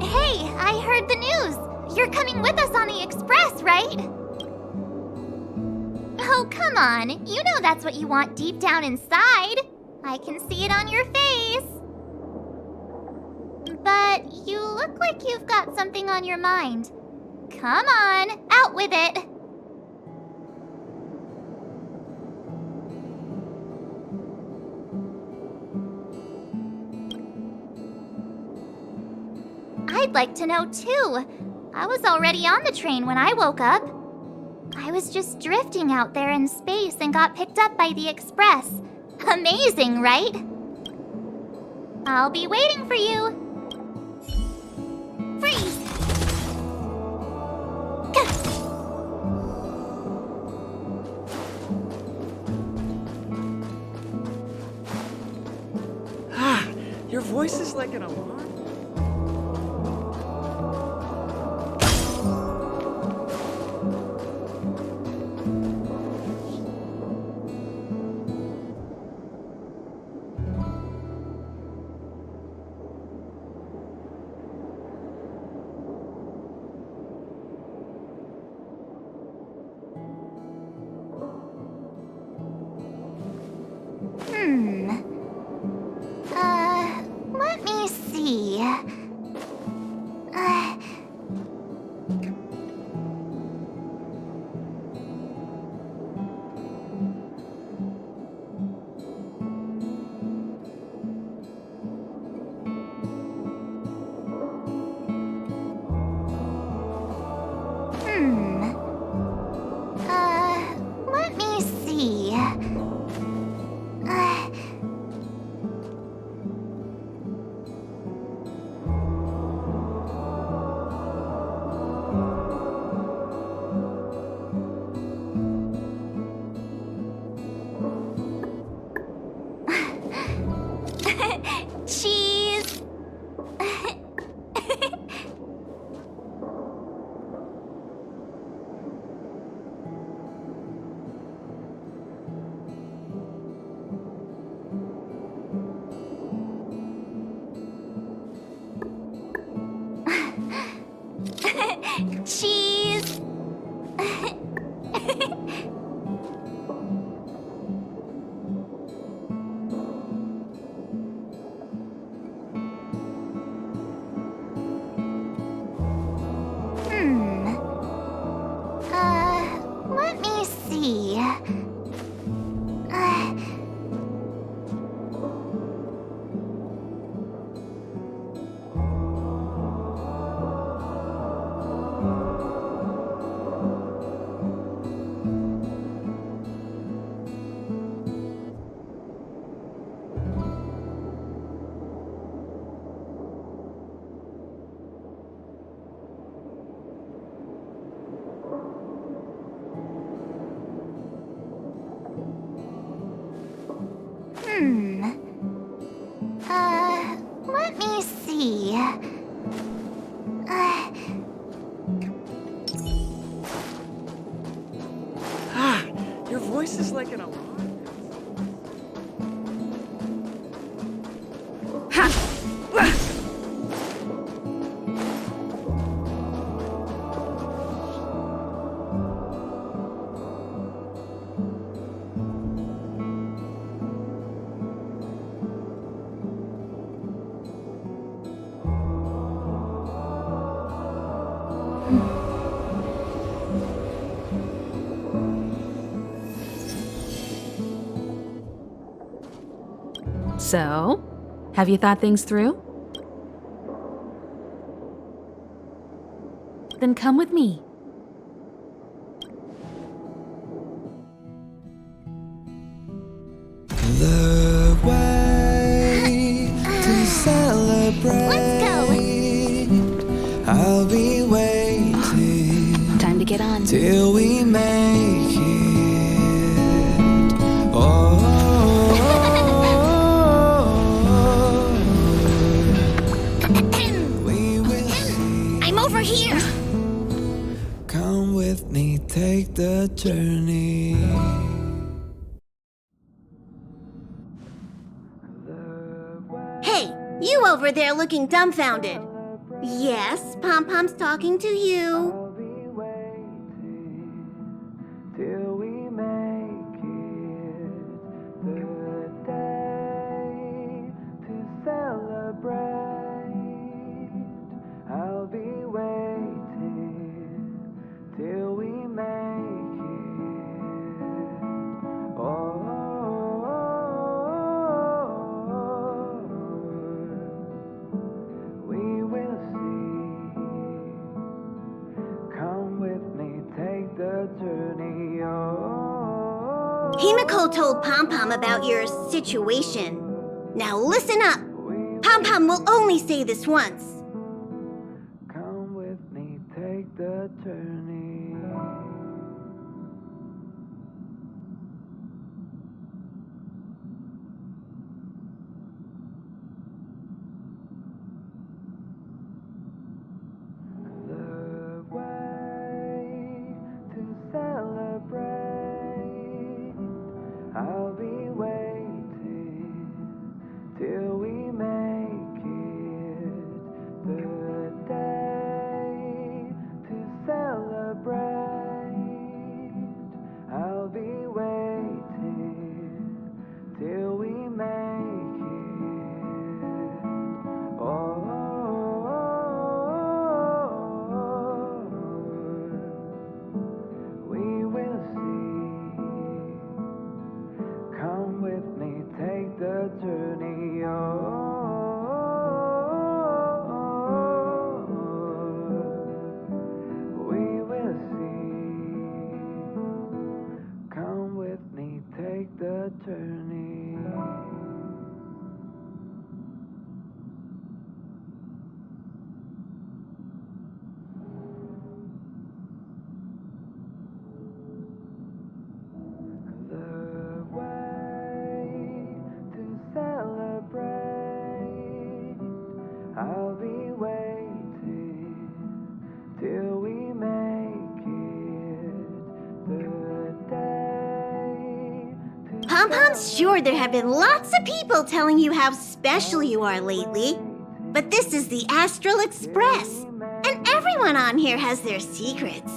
Hey, I heard the news! You're coming with us on the express, right? Oh, come on. You know that's what you want deep down inside. I can see it on your face. But you look like you've got something on your mind. Come on, out with it. I'd like to know too. I was already on the train when I woke up. I was just drifting out there in space and got picked up by the express. Amazing, right? I'll be waiting for you. Freeze! Your voice is like an alarm. Let me see. Let me see. Cheese. Cheese. Let me see. Let me see. Your voice is like an alarm. So, have you thought things through? Then come with me. The way to celebrate. Let's go. I'll be waiting. Time to get on. Till we make it. Oh. We will see. I'm over here. Come with me, take the journey. Hey, you over there looking dumbfounded. Yes, Pom Pom's talking to you. Till we make it the day to celebrate. I'll be waiting till we make it. Oh, we will see. Come with me, take the journey. Oh. Himiko told Pom Pom about your situation. Now listen up. Pom Pom will only say this once. Come with me, take the journey. The way to celebrate. I'll be waiting till we make it the day to celebrate. I'll be waiting till we make it. Oh, we will see. Come with me, take the journey. Oh, we will see. Come with me, take the journey. The way to celebrate. I'll be waiting till we make it the day. Pom Pom's sure there have been lots of people telling you how special you are lately. But this is the Astral Express, and everyone on here has their secrets.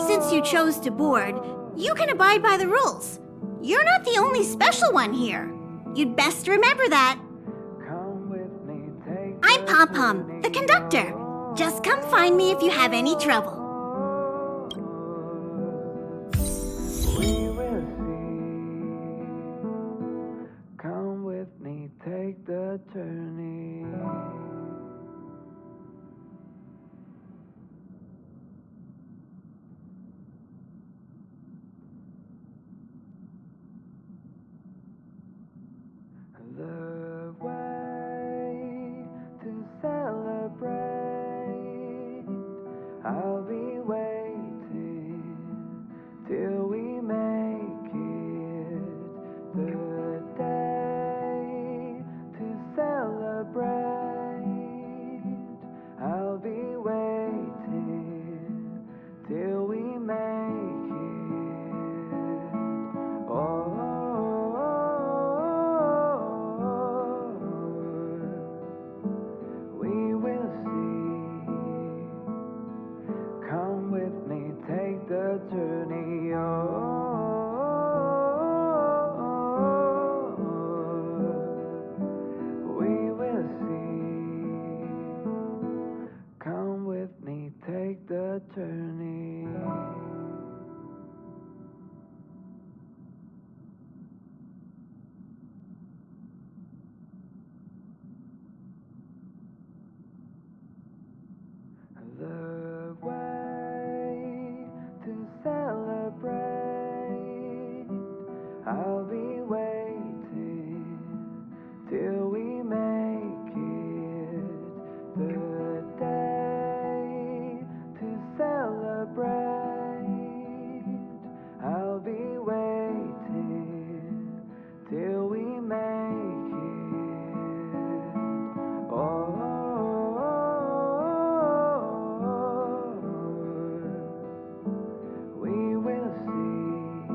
Since you chose to board, you can abide by the rules. You're not the only special one here. You'd best remember that. I'm Pom Pom, the conductor. Just come find me if you have any trouble. We will see. Come with me, take the journey. The way to celebrate. I'll be I'll be waiting till we make it the day to celebrate. I'll be waiting till we make it. Oh, we will see.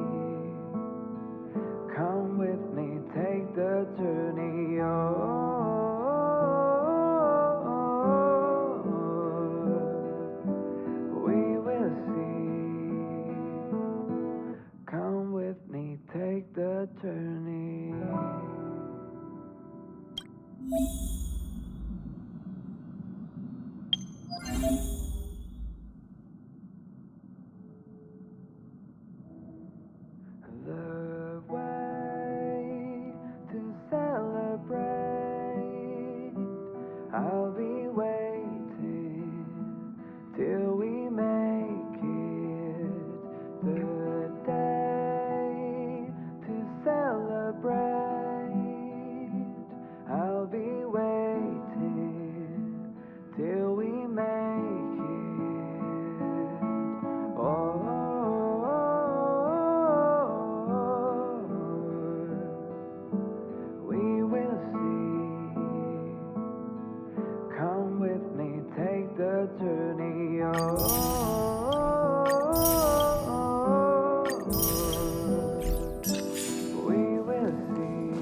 Come with me, take the journey. We will see. Come with me, take the journey. The way to celebrate. I'll be waiting till we make it the day to celebrate. I'll be waiting till we make it. Oh, we will see. Come with me, take the journey. We will see.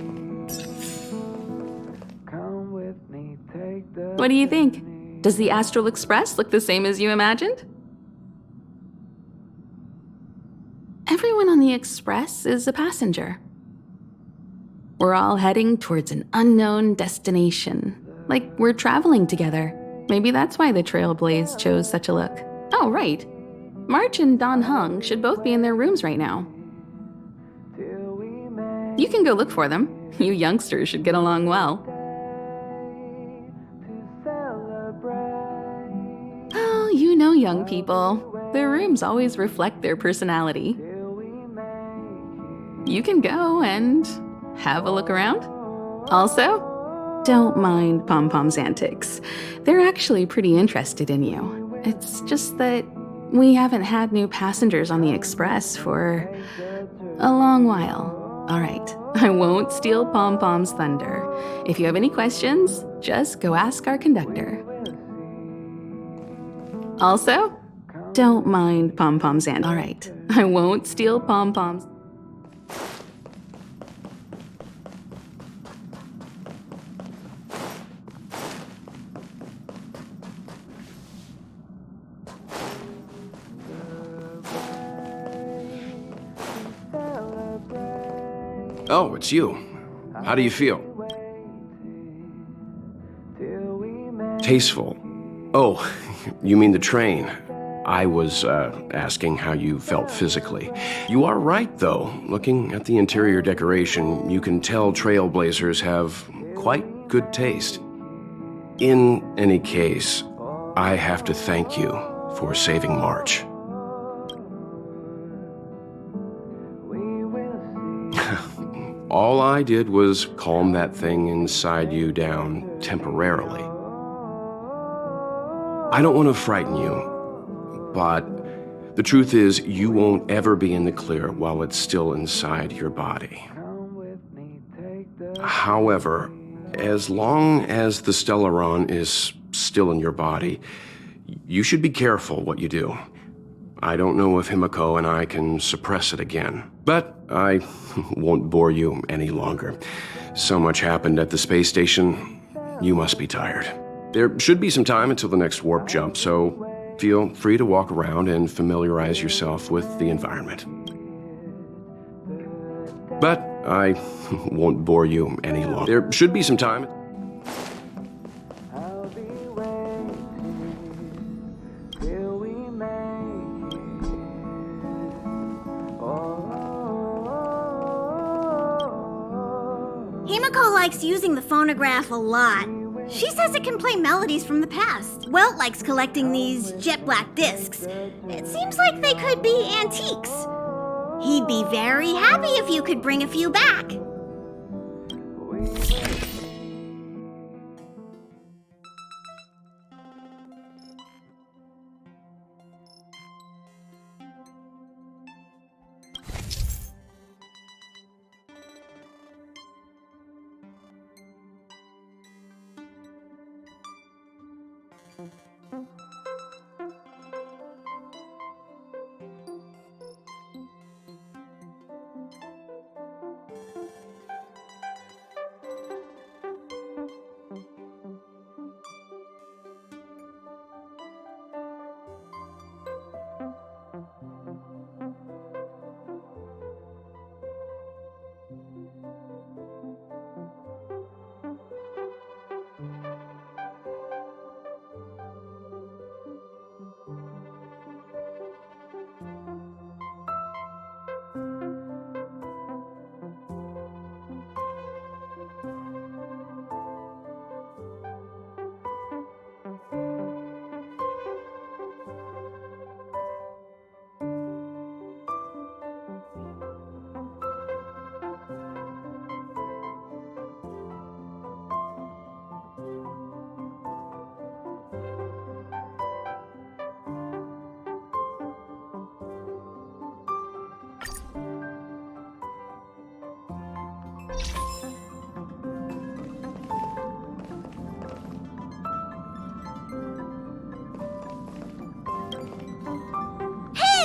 Come with me, take the What do you think? Does the Astral Express look the same as you imagined? Everyone on the Express is a passenger. We're all heading towards an unknown destination. Like we're traveling together. Maybe that's why the Trailblaze chose such a look. Oh, right. March and Don Hung should both be in their rooms right now. You can go look for them. You youngsters should get along well. Oh, you know young people. Their rooms always reflect their personality. You can go and have a look around. Also, don't mind Pom Pom's antics. They're actually pretty interested in you. It's just that we haven't had new passengers on the Express for a long while. All right, I won't steal Pom Pom's thunder. If you have any questions, just go ask our conductor. Also, don't mind Pom Pom's antics. All right, I won't steal Pom Pom's. Oh, it's you. How do you feel? Tasteful. Oh, you mean the train. I was asking how you felt physically. You are right, though. Looking at the interior decoration, you can tell Trailblazers have quite good taste. In any case, I have to thank you for saving March. All I did was calm that thing inside you down temporarily. I don't want to frighten you, but the truth is you won't ever be in the clear while it's still inside your body. However, as long as the Stellaron is still in your body, you should be careful what you do. I don't know if Himiko and I can suppress it again, but I won't bore you any longer. So much happened at the space station, you must be tired. There should be some time until the next warp jump, so feel free to walk around and familiarize yourself with the environment. But I won't bore you any longer. There should be some time. Himiko likes using the phonograph a lot. She says it can play melodies from the past. Welt likes collecting these jet black discs. It seems like they could be antiques. He'd be very happy if you could bring a few back.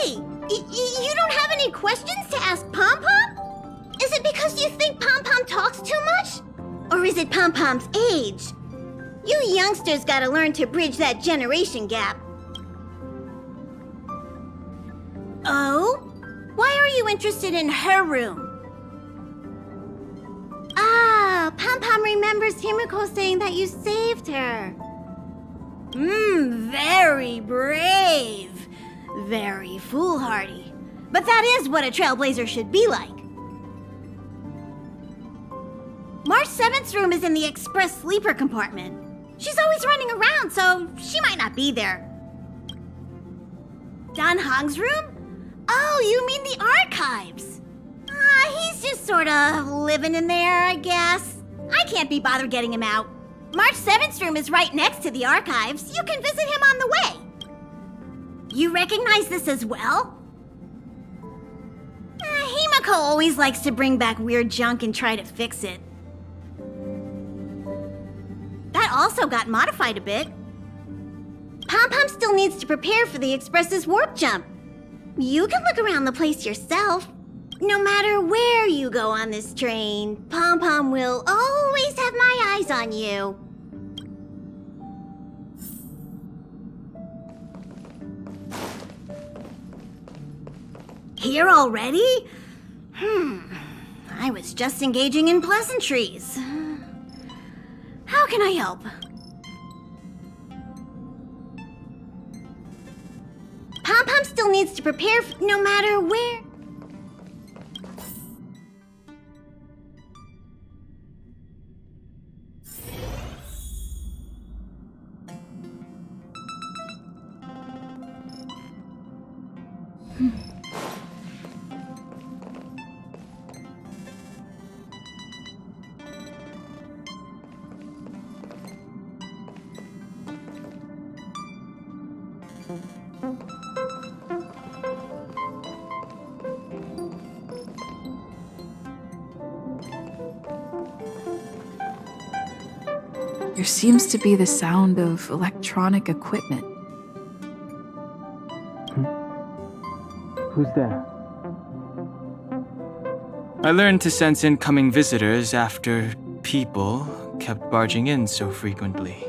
You don't have any questions to ask Pom Pom? Is it because you think Pom Pom talks too much? Or is it Pom Pom's age? You youngsters gotta learn to bridge that generation gap. Oh? Why are you interested in her room? Ah, Pom Pom remembers Himiko saying that you saved her. Very brave. Very foolhardy. But that is what a Trailblazer should be like. March 7th's room is in the express sleeper compartment. She's always running around, so she might not be there. Dan Hong's room? Oh, you mean the archives. He's just sort of living in there, I guess. I can't be bothered getting him out. March 7th's room is right next to the archives. You can visit him on the way. You recognize this as well? Himiko always likes to bring back weird junk and try to fix it. That also got modified a bit. Pom Pom still needs to prepare for the Express's warp jump. You can look around the place yourself. No matter where you go on this train, Pom Pom will always have my eyes on you. Here already? I was just engaging in pleasantries. How can I help? Pom Pom still needs to prepare no matter where. There seems to be the sound of electronic equipment. Who's there? I learned to sense incoming visitors after people kept barging in so frequently.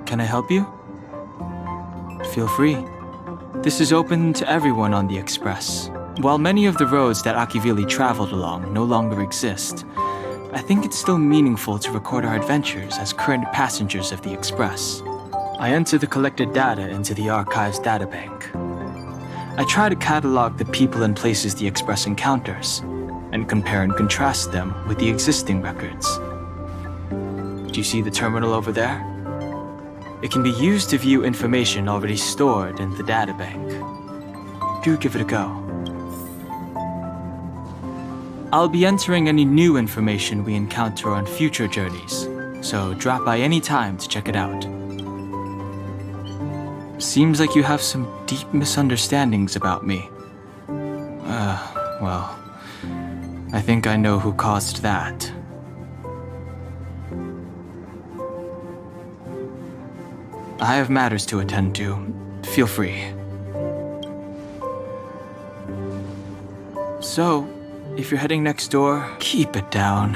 Can I help you? Feel free. This is open to everyone on the Express. While many of the roads that Akivili traveled along no longer exist, I think it's still meaningful to record our adventures as current passengers of the Express. I enter the collected data into the Archive's databank. I try to catalog the people and places the Express encounters, and compare and contrast them with the existing records. Do you see the terminal over there? It can be used to view information already stored in the databank. Do give it a go. I'll be entering any new information we encounter on future journeys, so drop by any time to check it out. Seems like you have some deep misunderstandings about me. Well, I think I know who caused that. I have matters to attend to. Feel free. So, if you're heading next door, keep it down.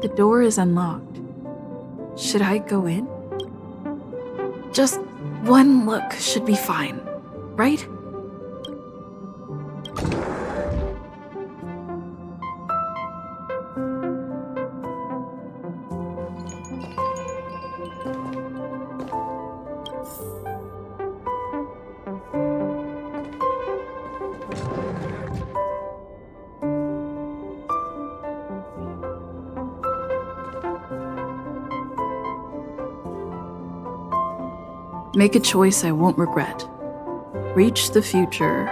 The door is unlocked. Should I go in? Just one look should be fine, right? Make a choice I won't regret. Reach the future.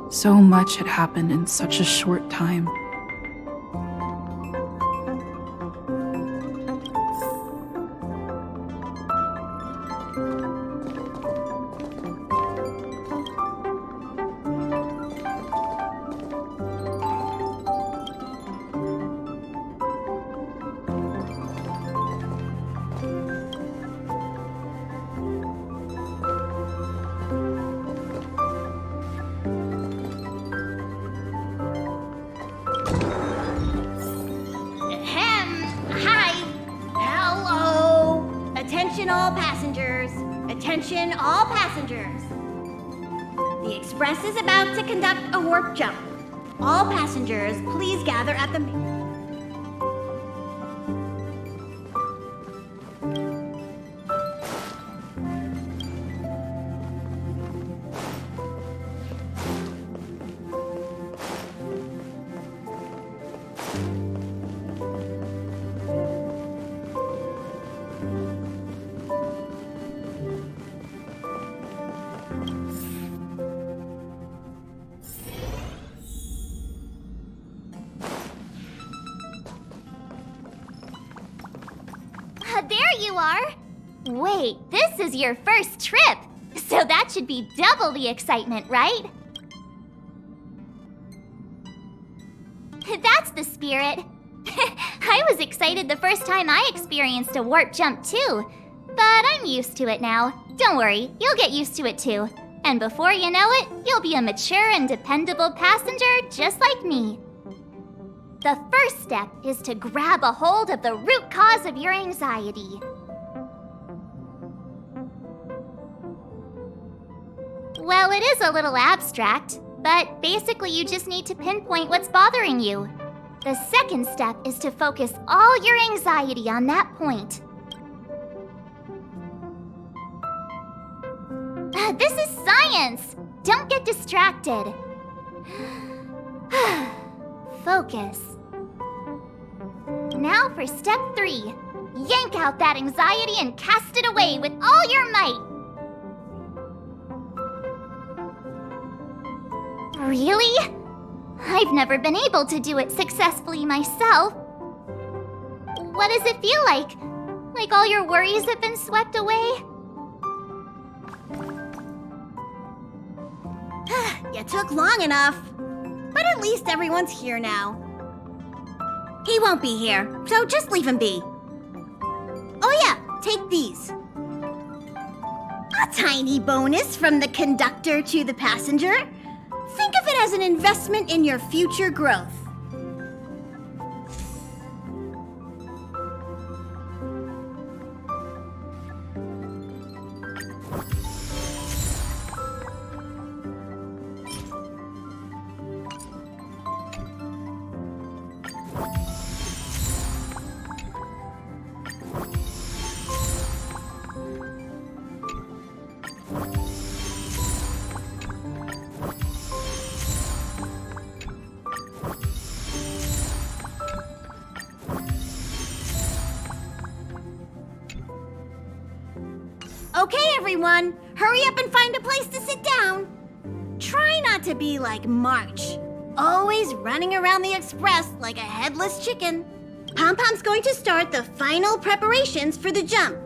So much had happened in such a short time. Hi. Hello. Attention all passengers. Attention all passengers. The Express is about to conduct a warp jump. All passengers, please gather at the There you are! Wait, this is your first trip! So that should be double the excitement, right? That's the spirit. I was excited the first time I experienced a warp jump too. But I'm used to it now. Don't worry, you'll get used to it too. And before you know it, you'll be a mature and dependable passenger just like me. The first step is to grab a hold of the root cause of your anxiety. Well, it is a little abstract, but basically you just need to pinpoint what's bothering you. The second step is to focus all your anxiety on that point. This is science! Don't get distracted. Focus. Now for step 3. Yank out that anxiety and cast it away with all your might. Really? I've never been able to do it successfully myself. What does it feel like? Like all your worries have been swept away? You took long enough. But at least everyone's here now. He won't be here, so just leave him be. Oh yeah, take these. A tiny bonus from the conductor to the passenger. Think of it as an investment in your future growth. Okay, everyone, hurry up and find a place to sit down. Try not to be like March, always running around the Express like a headless chicken. Pom-Pom's going to start the final preparations for the jump.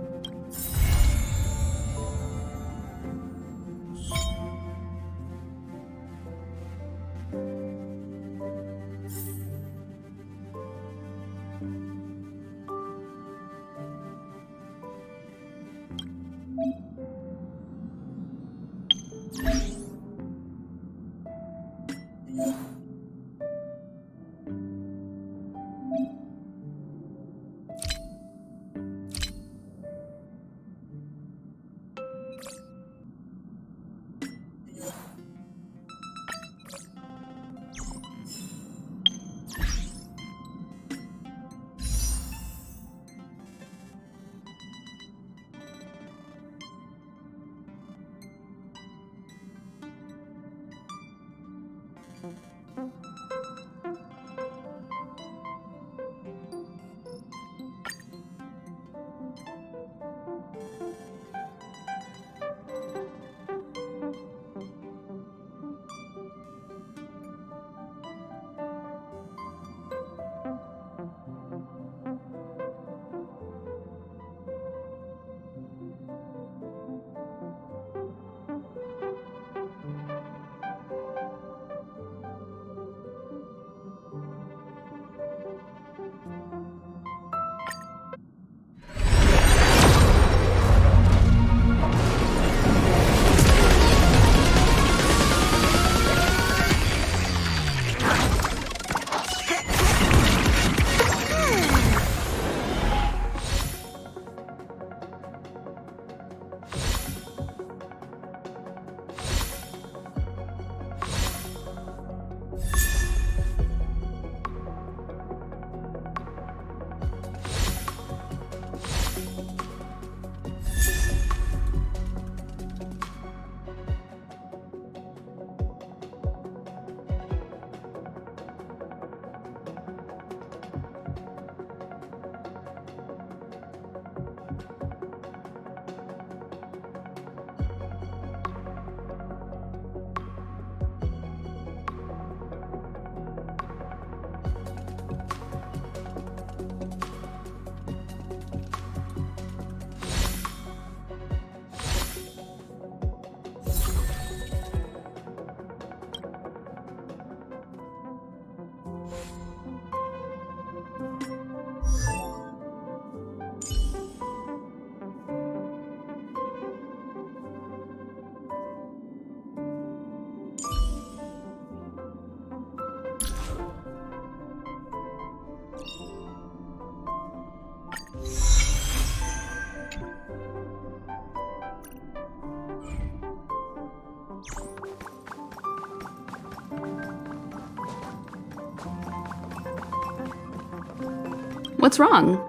What's wrong?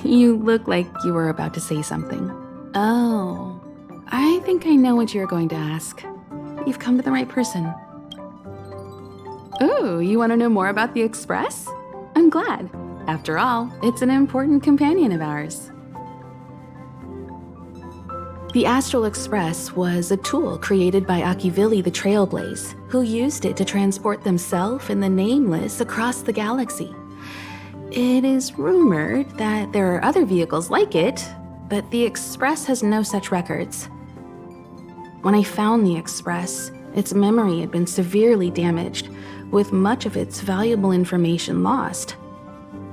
You look like you were about to say something. Oh, I think I know what you're going to ask. You've come to the right person. Ooh, you want to know more about the Express? I'm glad. After all, it's an important companion of ours. The Astral Express was a tool created by Akivili the Trailblaze, who used it to transport themselves and the Nameless across the galaxy. It is rumored that there are other vehicles like it, but the Express has no such records. When I found the Express, its memory had been severely damaged, with much of its valuable information lost.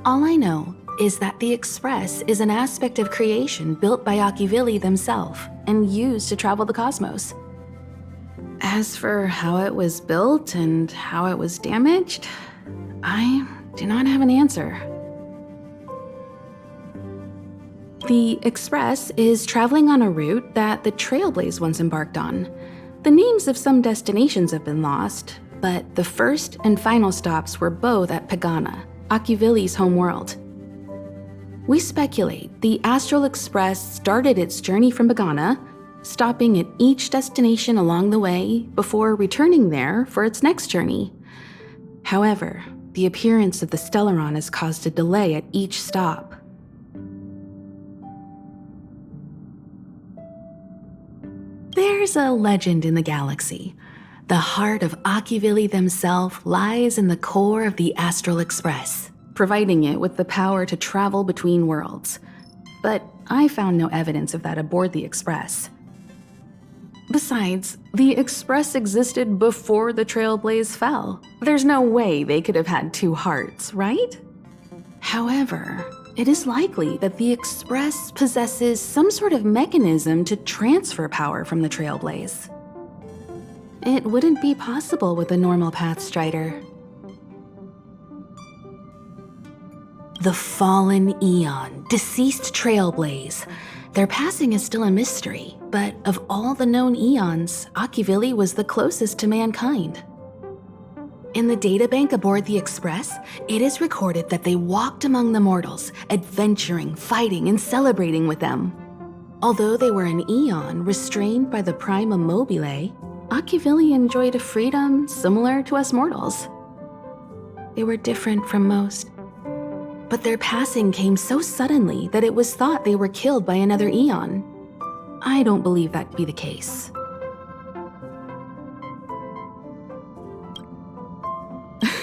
All I know is that the Express is an aspect of creation built by Akivili themselves and used to travel the cosmos. As for how it was built and how it was damaged, I do not have an answer. The Express is traveling on a route that the Trailblaze once embarked on. The names of some destinations have been lost, but the first and final stops were both at Pagana, Akivili's homeworld. We speculate the Astral Express started its journey from Pagana, stopping at each destination along the way before returning there for its next journey. However, the appearance of the Stellaron has caused a delay at each stop. There's a legend in the galaxy. The heart of Akivili themselves lies in the core of the Astral Express, providing it with the power to travel between worlds. But I found no evidence of that aboard the Express. Besides, the Express existed before the Trailblaze fell. There's no way they could have had two hearts, right? However, it is likely that the Express possesses some sort of mechanism to transfer power from the Trailblaze. It wouldn't be possible with a normal Path Strider. The fallen Eon, deceased Trailblaze. Their passing is still a mystery, but of all the known Eons, Akivili was the closest to mankind. In the databank aboard the Express, it is recorded that they walked among the mortals, adventuring, fighting, and celebrating with them. Although they were an Eon restrained by the Prima Mobile, Akivili enjoyed a freedom similar to us mortals. They were different from most, but their passing came so suddenly that it was thought they were killed by another eon. I don't believe that to be the case.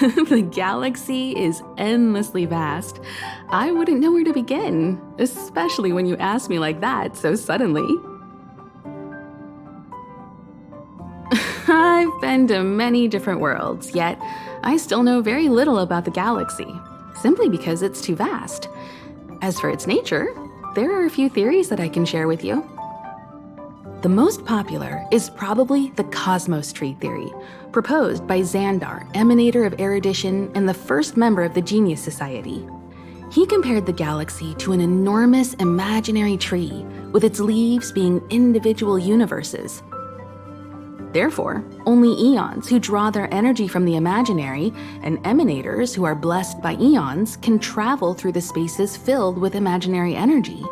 The galaxy is endlessly vast. I wouldn't know where to begin, especially when you ask me like that so suddenly. I've been to many different worlds, yet I still know very little about the galaxy, simply because it's too vast. As for its nature, there are a few theories that I can share with you. The most popular is probably the cosmos tree theory, proposed by Xandar, emanator of erudition and the first member of the Genius Society. He compared the galaxy to an enormous imaginary tree, with its leaves being individual universes. Therefore, only eons who draw their energy from the imaginary and emanators who are blessed by eons can travel through the spaces filled with imaginary energy.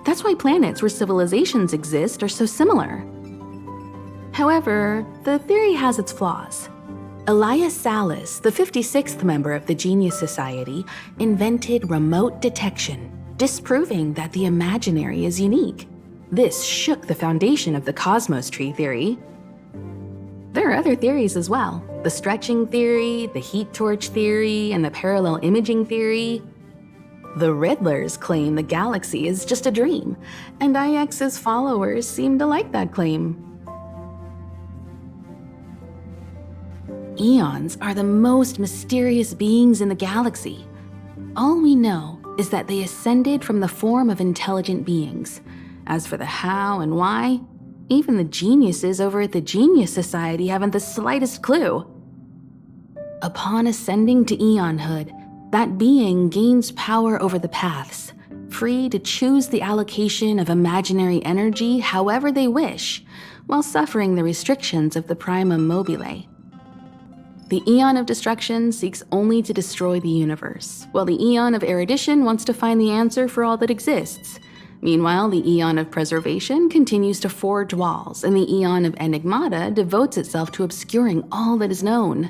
That's why planets where civilizations exist are so similar. However, the theory has its flaws. Elias Salas, the 56th member of the Genius Society, invented remote detection, disproving that the imaginary is unique. This shook the foundation of the cosmos tree theory. There are other theories as well. The stretching theory, the heat torch theory, and the parallel imaging theory. The Riddlers claim the galaxy is just a dream, and IX's followers seem to like that claim. Eons are the most mysterious beings in the galaxy. All we know is that they ascended from the form of intelligent beings. As for the how and why, even the geniuses over at the Genius Society haven't the slightest clue. Upon ascending to eonhood, that being gains power over the paths, free to choose the allocation of imaginary energy however they wish, while suffering the restrictions of the primum mobile. The Eon of Destruction seeks only to destroy the universe, while the Eon of Erudition wants to find the answer for all that exists. Meanwhile, the Eon of Preservation continues to forge walls, and the Eon of Enigmata devotes itself to obscuring all that is known.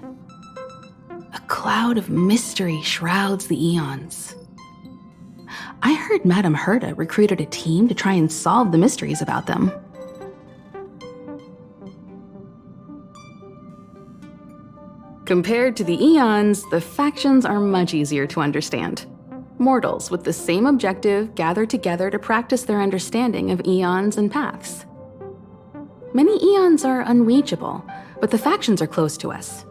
A cloud of mystery shrouds the eons. I heard Madame Herta recruited a team to try and solve the mysteries about them. Compared to the eons, the factions are much easier to understand. Mortals with the same objective gather together to practice their understanding of eons and paths. Many eons are unreachable, but the factions are close to us.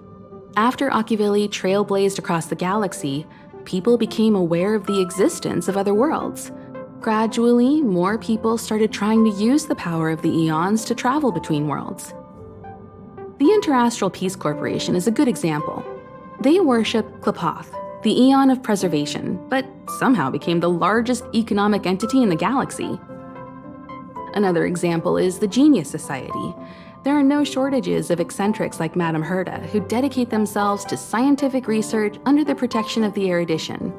After Akivili trailblazed across the galaxy, people became aware of the existence of other worlds. Gradually, more people started trying to use the power of the eons to travel between worlds. The Interastral Peace Corporation is a good example. They worship Klapoth, the Eon of Preservation, but somehow became the largest economic entity in the galaxy. Another example is the Genius Society. There are no shortages of eccentrics like Madame Herta who dedicate themselves to scientific research under the protection of the erudition.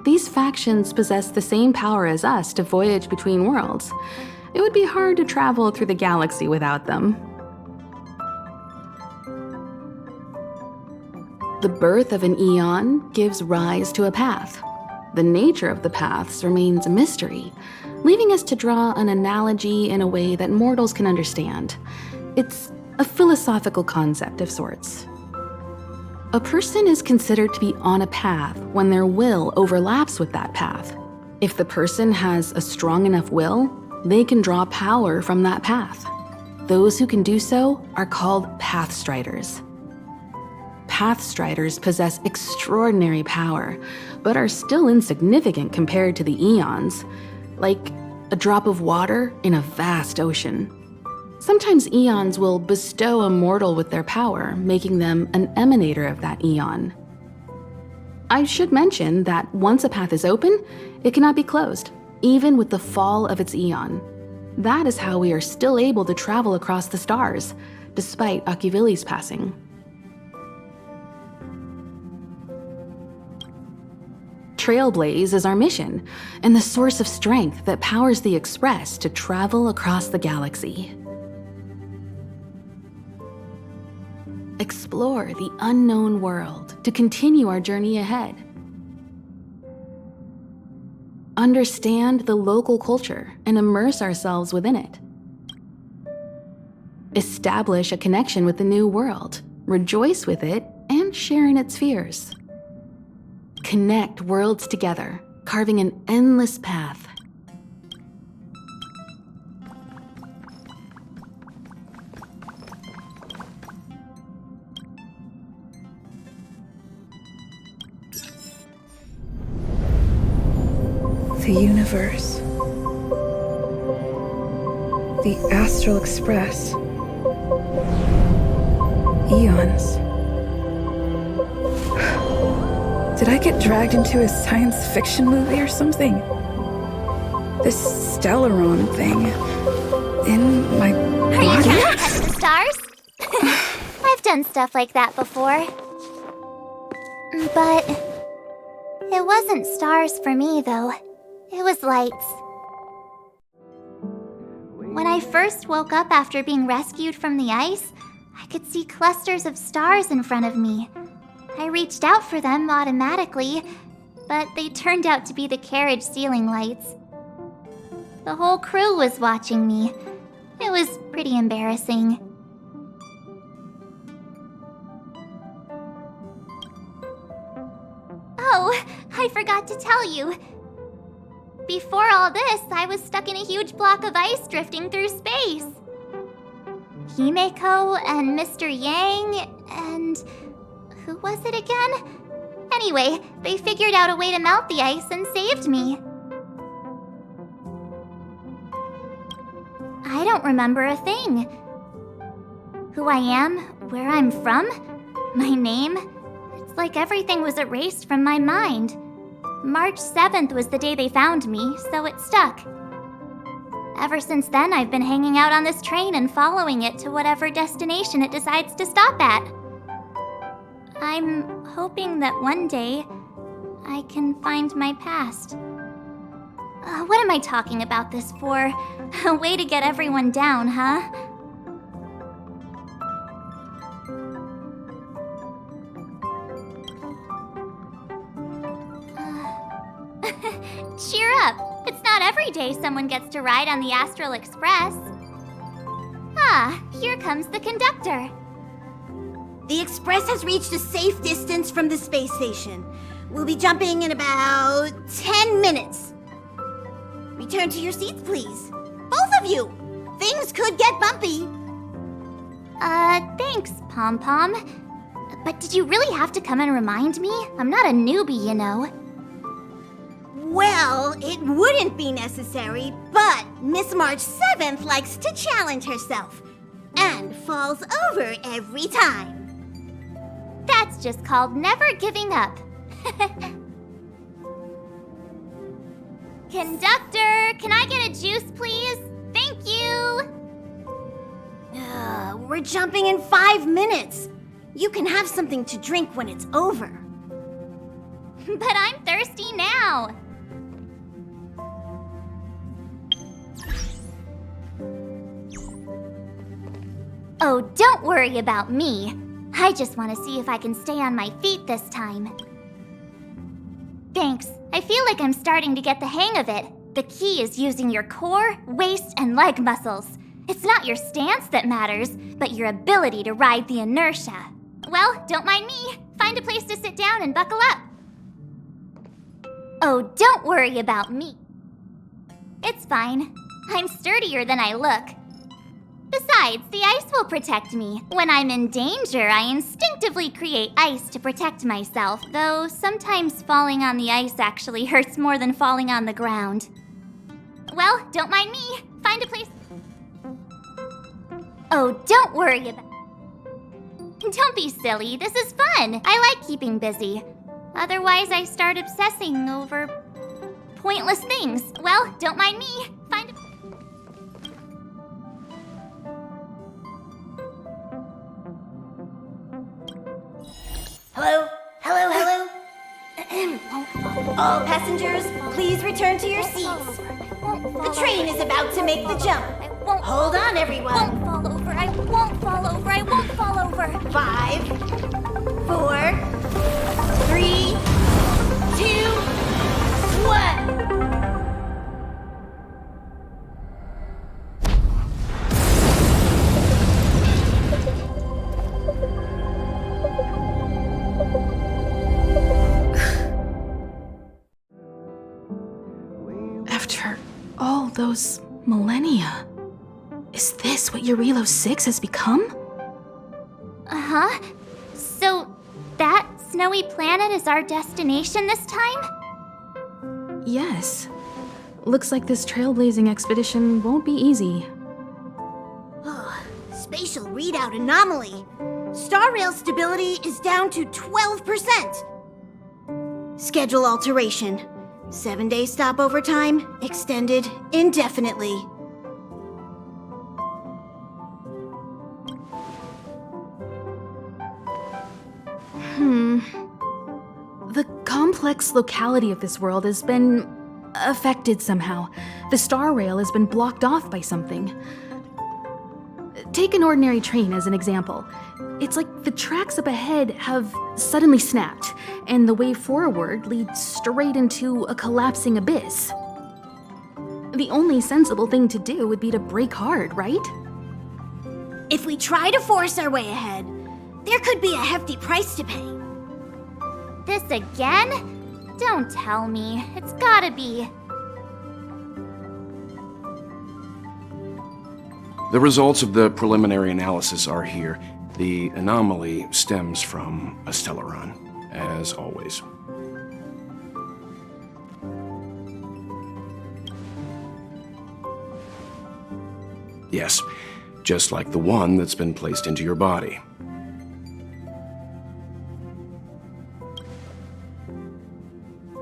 These factions possess the same power as us to voyage between worlds. It would be hard to travel through the galaxy without them. The birth of an eon gives rise to a path. The nature of the paths remains a mystery, leaving us to draw an analogy in a way that mortals can understand. It's a philosophical concept of sorts. A person is considered to be on a path when their will overlaps with that path. If the person has a strong enough will, they can draw power from that path. Those who can do so are called Pathstriders. Pathstriders possess extraordinary power, but are still insignificant compared to the eons, like a drop of water in a vast ocean. Sometimes eons will bestow a mortal with their power, making them an emanator of that eon. I should mention that once a path is open, it cannot be closed, even with the fall of its eon. That is how we are still able to travel across the stars, despite Akivili's passing. Trailblaze is our mission, and the source of strength that powers the Express to travel across the galaxy. explore the unknown world to continue our journey ahead. Understand the local culture and immerse ourselves within it. Establish a connection with the new world, rejoice with it, and share in its fears. Connect worlds together, carving an endless path. The universe. The Astral Express. Eons. Did I get dragged into a science fiction movie or something? This Stellaron thing in my Are you body? trying to touch the stars? I've done stuff like that before. But it wasn't stars for me, though. It was lights. When I first woke up after being rescued from the ice, I could see clusters of stars in front of me. I reached out for them automatically, but they turned out to be the carriage ceiling lights. The whole crew was watching me. It was pretty embarrassing. Oh, I forgot to tell you. Before all this, I was stuck in a huge block of ice drifting through space. Himeko and Mr. Yang and... who was it again? Anyway, they figured out a way to melt the ice and saved me. I don't remember a thing. Who I am, where I'm from, my name, it's like everything was erased from my mind. March 7th was the day they found me, so it stuck. Ever since then, I've been hanging out on this train and following it to whatever destination it decides to stop at. I'm hoping that one day I can find my past. What am I talking about this for? A way to get everyone down, huh? Cheer up! It's not every day someone gets to ride on the Astral Express. Ah, here comes the conductor. The Express has reached a safe distance from the space station. We'll be jumping in about 10 minutes. Return to your seats, please. Both of you! Things could get bumpy. Thanks, Pom Pom. But did you really have to come and remind me? I'm not a newbie, you know. Well, it wouldn't be necessary, but Miss March 7th likes to challenge herself and falls over every time. That's just called never giving up. Conductor, can I get a juice, please? Thank you! We're jumping in 5 minutes. You can have something to drink when it's over. But I'm thirsty now. Oh, don't worry about me. I just want to see if I can stay on my feet this time. Thanks. I feel like I'm starting to get the hang of it. The key is using your core, waist, and leg muscles. It's not your stance that matters, but your ability to ride the inertia. Well, don't mind me. Find a place to sit down and buckle up. Oh, don't worry about me. It's fine. I'm sturdier than I look. Besides, the ice will protect me. When I'm in danger, I instinctively create ice to protect myself, though sometimes falling on the ice actually hurts more than falling on the ground. Well, don't mind me. Find a place... Oh, don't worry about... Don't be silly. This is fun. I like keeping busy. Otherwise, I start obsessing over pointless things. Well, don't mind me. Find a... Hello? Hello, hello? All passengers, please return to your seats. The train is about to make the jump. Hold on, everyone. I won't fall over. I won't fall over. I won't fall over. 5, those millennia. Is this what Eurilo 6 has become? Uh-huh. So, that snowy planet is our destination this time? Yes. Looks like this trailblazing expedition won't be easy. Spatial readout anomaly. Star rail stability is down to 12%. Schedule alteration. 7-day stopover time extended indefinitely. The complex locality of this world has been affected somehow. The star rail has been blocked off by something. Take an ordinary train as an example. It's like the tracks up ahead have suddenly snapped, and the way forward leads straight into a collapsing abyss. The only sensible thing to do would be to brake hard, right? If we try to force our way ahead, there could be a hefty price to pay. This again? Don't tell me. It's gotta be. The results of the preliminary analysis are here. The anomaly stems from a Stellaron, as always. Yes, just like the one that's been placed into your body.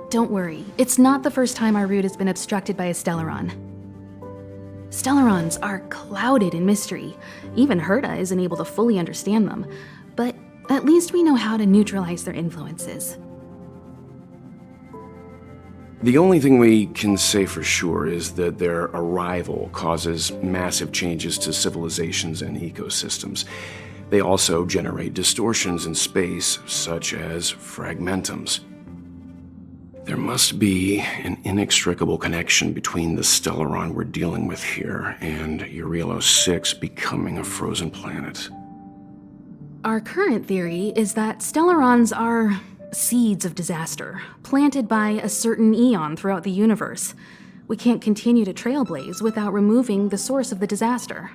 Don't worry, it's not the first time our route has been obstructed by a Stellaron. Stellarons are clouded in mystery. Even Herta isn't able to fully understand them, but at least we know how to neutralize their influences. The only thing we can say for sure is that their arrival causes massive changes to civilizations and ecosystems. They also generate distortions in space, such as fragmentums. There must be an inextricable connection between the Stellaron we're dealing with here and Eurilo 6 becoming a frozen planet. Our current theory is that Stellarons are seeds of disaster, planted by a certain eon throughout the universe. We can't continue to trailblaze without removing the source of the disaster.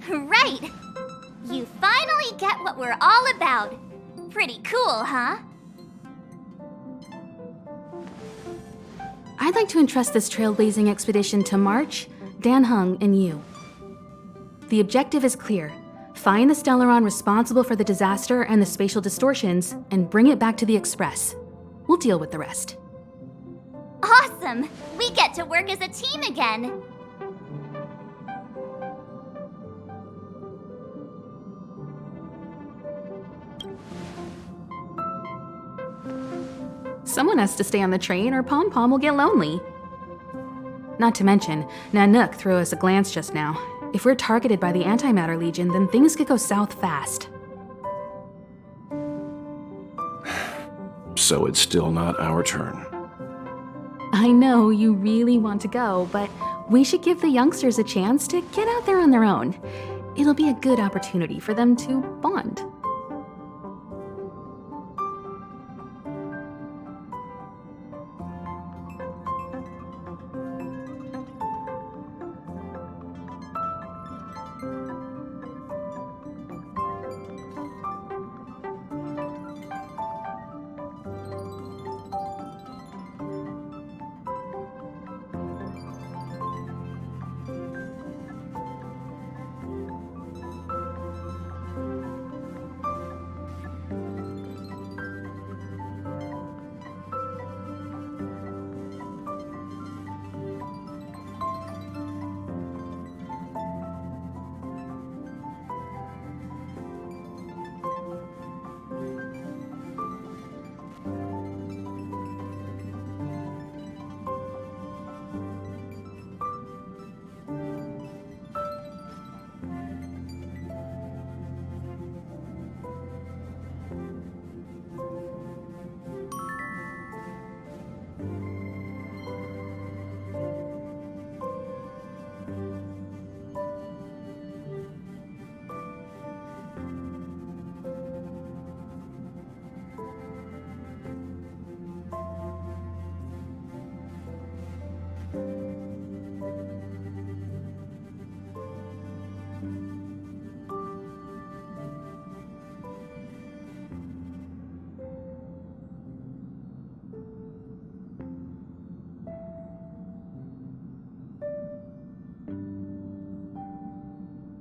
Right! You finally get what we're all about. Pretty cool, huh? I'd like to entrust this trailblazing expedition to March, Dan Hung, and you. The objective is clear. Find the Stellaron responsible for the disaster and the spatial distortions, and bring it back to the Express. We'll deal with the rest. Awesome! We get to work as a team again! Someone has to stay on the train or Pom Pom will get lonely. Not to mention, Nanook threw us a glance just now. If we're targeted by the Antimatter Legion, then things could go south fast. So it's still not our turn. I know you really want to go, but we should give the youngsters a chance to get out there on their own. It'll be a good opportunity for them to bond.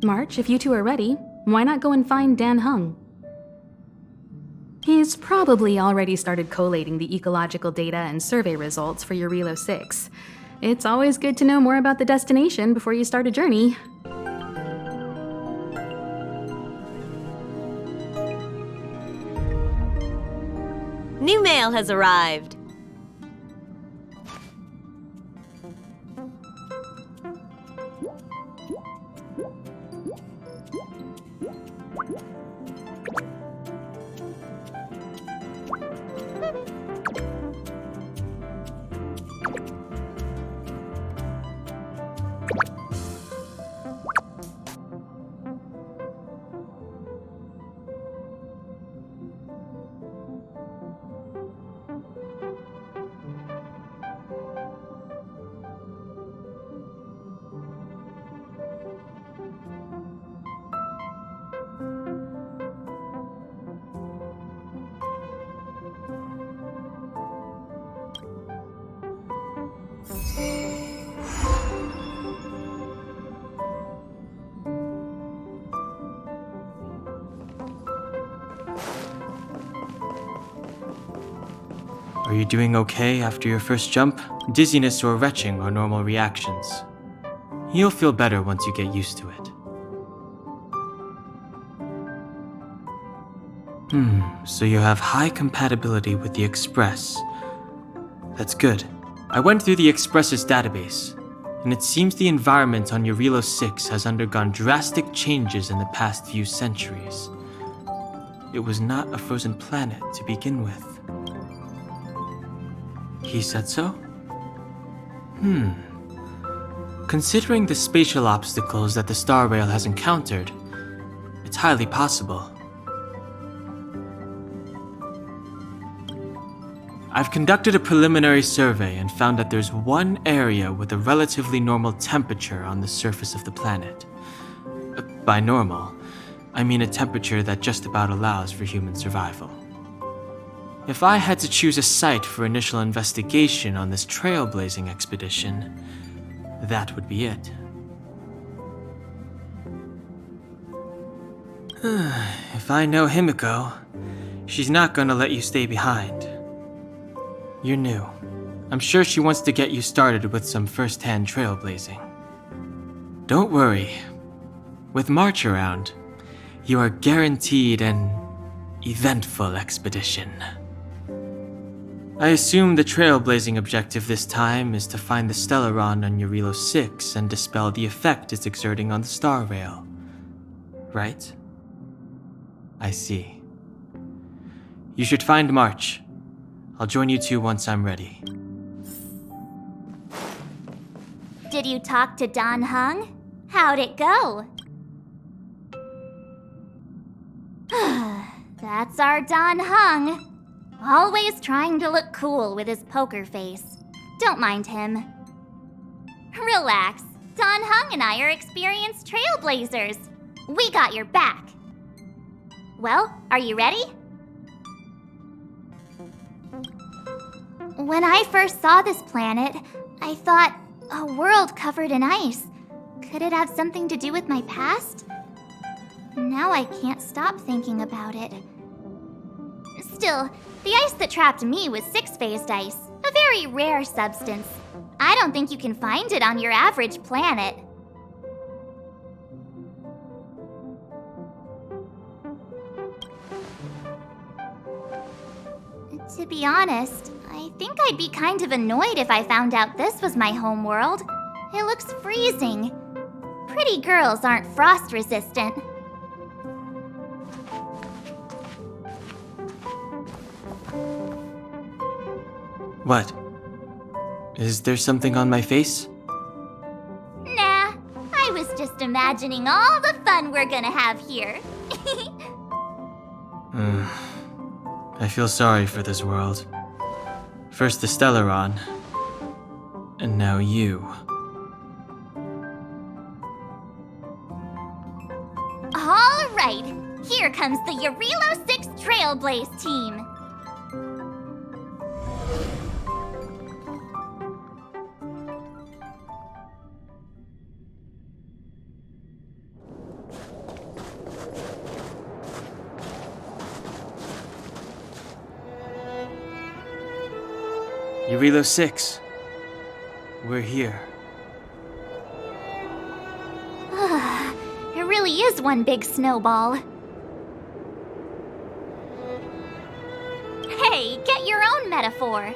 March, if you two are ready, why not go and find Dan Hung? He's probably already started collating the ecological data and survey results for your Relo 6. It's always good to know more about the destination before you start a journey. New mail has arrived. Are you doing okay after your first jump? Dizziness or retching are normal reactions. You'll feel better once you get used to it. So you have high compatibility with the Express. That's good. I went through the Express's database, and it seems the environment on your Relo 6 has undergone drastic changes in the past few centuries. It was not a frozen planet to begin with. He said so? Considering the spatial obstacles that the Star Rail has encountered, it's highly possible. I've conducted a preliminary survey and found that there's one area with a relatively normal temperature on the surface of the planet. By normal, I mean a temperature that just about allows for human survival. If I had to choose a site for initial investigation on this trailblazing expedition, that would be it. If I know Himiko, she's not gonna let you stay behind. You're new. I'm sure she wants to get you started with some first-hand trailblazing. Don't worry. With March around, you are guaranteed an eventful expedition. I assume the trailblazing objective this time is to find the Stellaron on your Relo 6 and dispel the effect it's exerting on the Star Rail. Right? I see. You should find March. I'll join you two once I'm ready. Did you talk to Don Hung? How'd it go? That's our Don Hung. Always trying to look cool with his poker face. Don't mind him. Relax. Don Hung and I are experienced trailblazers. We got your back. Well, are you ready? When I first saw this planet, I thought, a world covered in ice. Could it have something to do with my past? Now I can't stop thinking about it. Still, the ice that trapped me was six-phased ice, a very rare substance. I don't think you can find it on your average planet. To be honest, I think I'd be kind of annoyed if I found out this was my home world. It looks freezing. Pretty girls aren't frost resistant. What? Is there something on my face? Nah, I was just imagining all the fun we're gonna have here. I feel sorry for this world. First the Stellaron, and now you. All right, here comes the Relo 6 Trailblaze team. Eurilo 6. We're here. It really is one big snowball. Hey, get your own metaphor.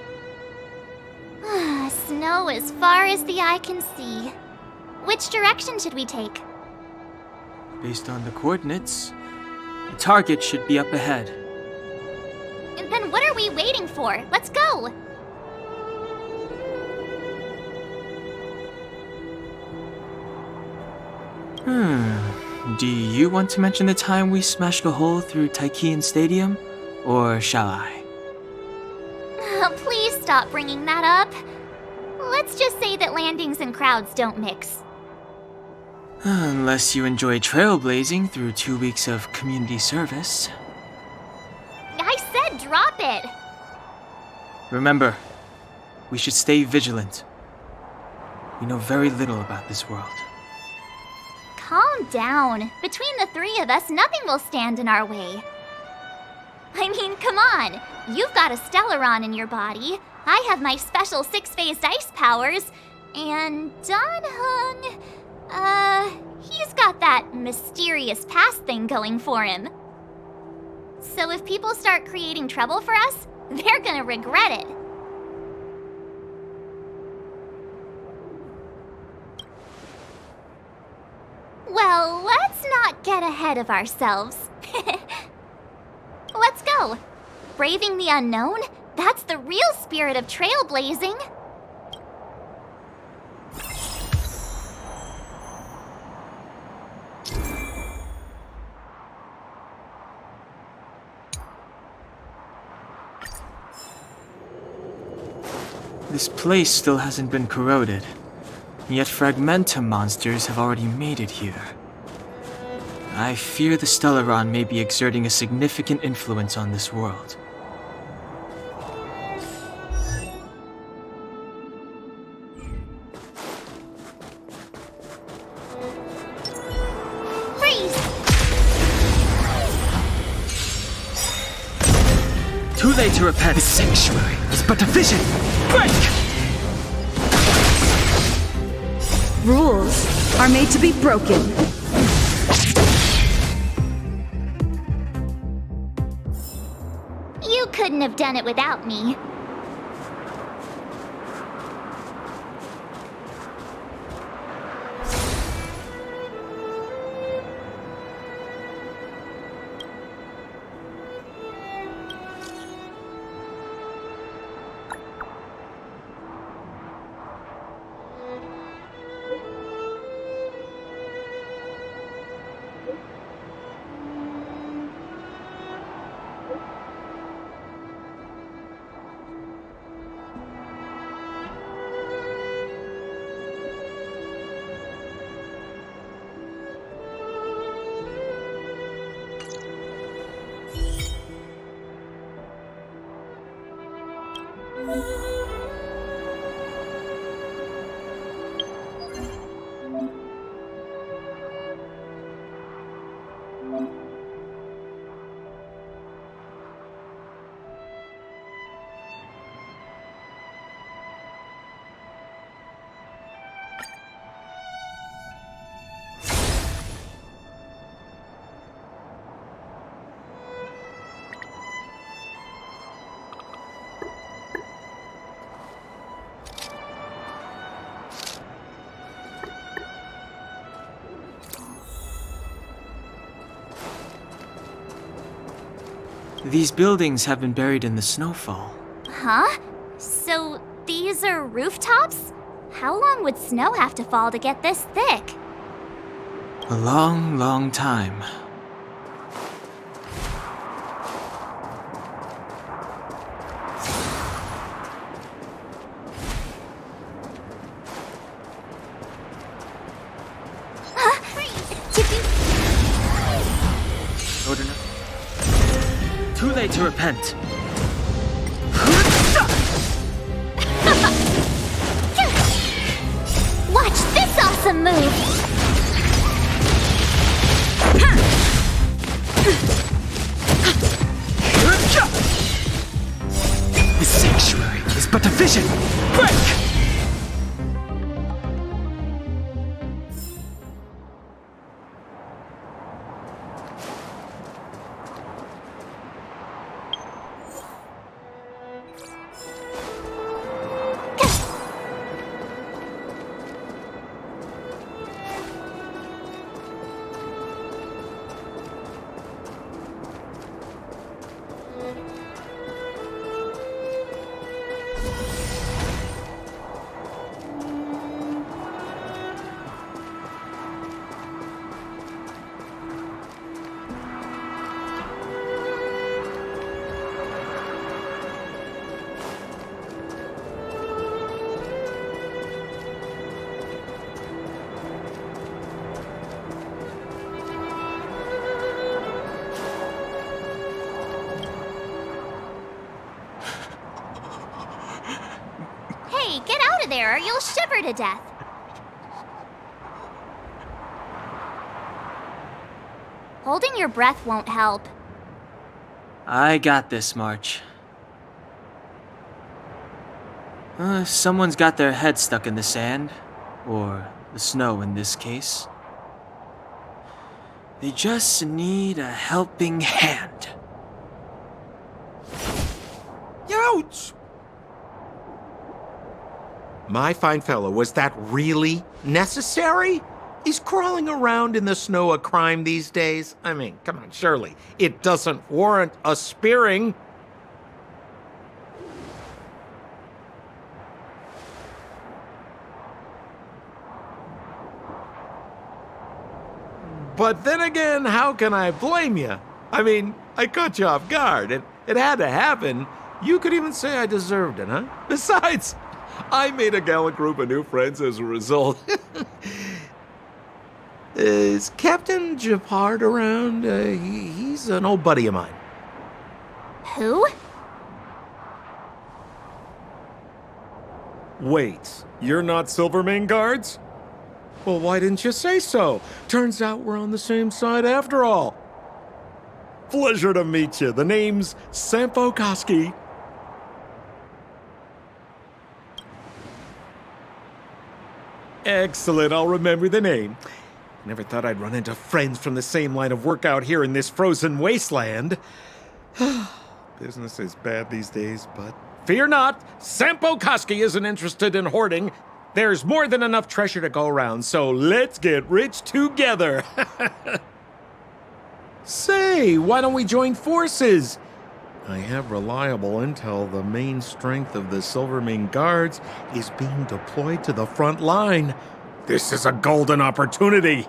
Snow as far as the eye can see. Which direction should we take? Based on the coordinates, the target should be up ahead. And then what are we waiting for? Let's go! Do you want to mention the time we smashed a hole through Taikian Stadium? Or shall I? Please stop bringing that up. Let's just say that landings and crowds don't mix. Unless you enjoy trailblazing through 2 weeks of community service. I said drop it! Remember, we should stay vigilant. We know very little about this world. Calm down. Between the three of us, nothing will stand in our way. I mean, come on. You've got a Stellaron in your body. I have my special 6-phased ice powers. And Dan-hung... he's got that mysterious past thing going for him. So if people start creating trouble for us, they're gonna regret it. Well, let's not get ahead of ourselves. Let's go. Braving the unknown? That's the real spirit of trailblazing. This place still hasn't been corroded, yet fragmentum monsters have already made it here. I fear the Stellaron may be exerting a significant influence on this world. Freeze! Too late to repent. This sanctuary is but a vision. Break! Rules are made to be broken. You couldn't have done it without me. These buildings have been buried in the snowfall. Huh? So these are rooftops? How long would snow have to fall to get this thick? A long, long time. Too late to repent. Watch this awesome move! This sanctuary is but the vision! Quick! Hey, get out of there or you'll shiver to death. Holding your breath won't help. I got this, March. Someone's got their head stuck in the sand, or the snow in this case. They just need a helping hand. Ouch! My fine fellow, was that really necessary? Is crawling around in the snow a crime these days? I mean, come on, surely. It doesn't warrant a spearing. But then again, how can I blame you? I mean, I caught you off guard. It had to happen. You could even say I deserved it, huh? Besides, I made a gallant group of new friends as a result. Is Captain Japard around? He's an old buddy of mine. Who? Wait, you're not Silvermane Guards? Well, why didn't you say so? Turns out we're on the same side after all. Pleasure to meet you. The name's Sampo Koski. Excellent, I'll remember the name. Never thought I'd run into friends from the same line of work out here in this frozen wasteland. Business is bad these days, but fear not, Sampo Koski isn't interested in hoarding. There's more than enough treasure to go around, so let's get rich together. Say, why don't we join forces? I have reliable intel the main strength of the Silvermane Guards is being deployed to the front line. This is a golden opportunity.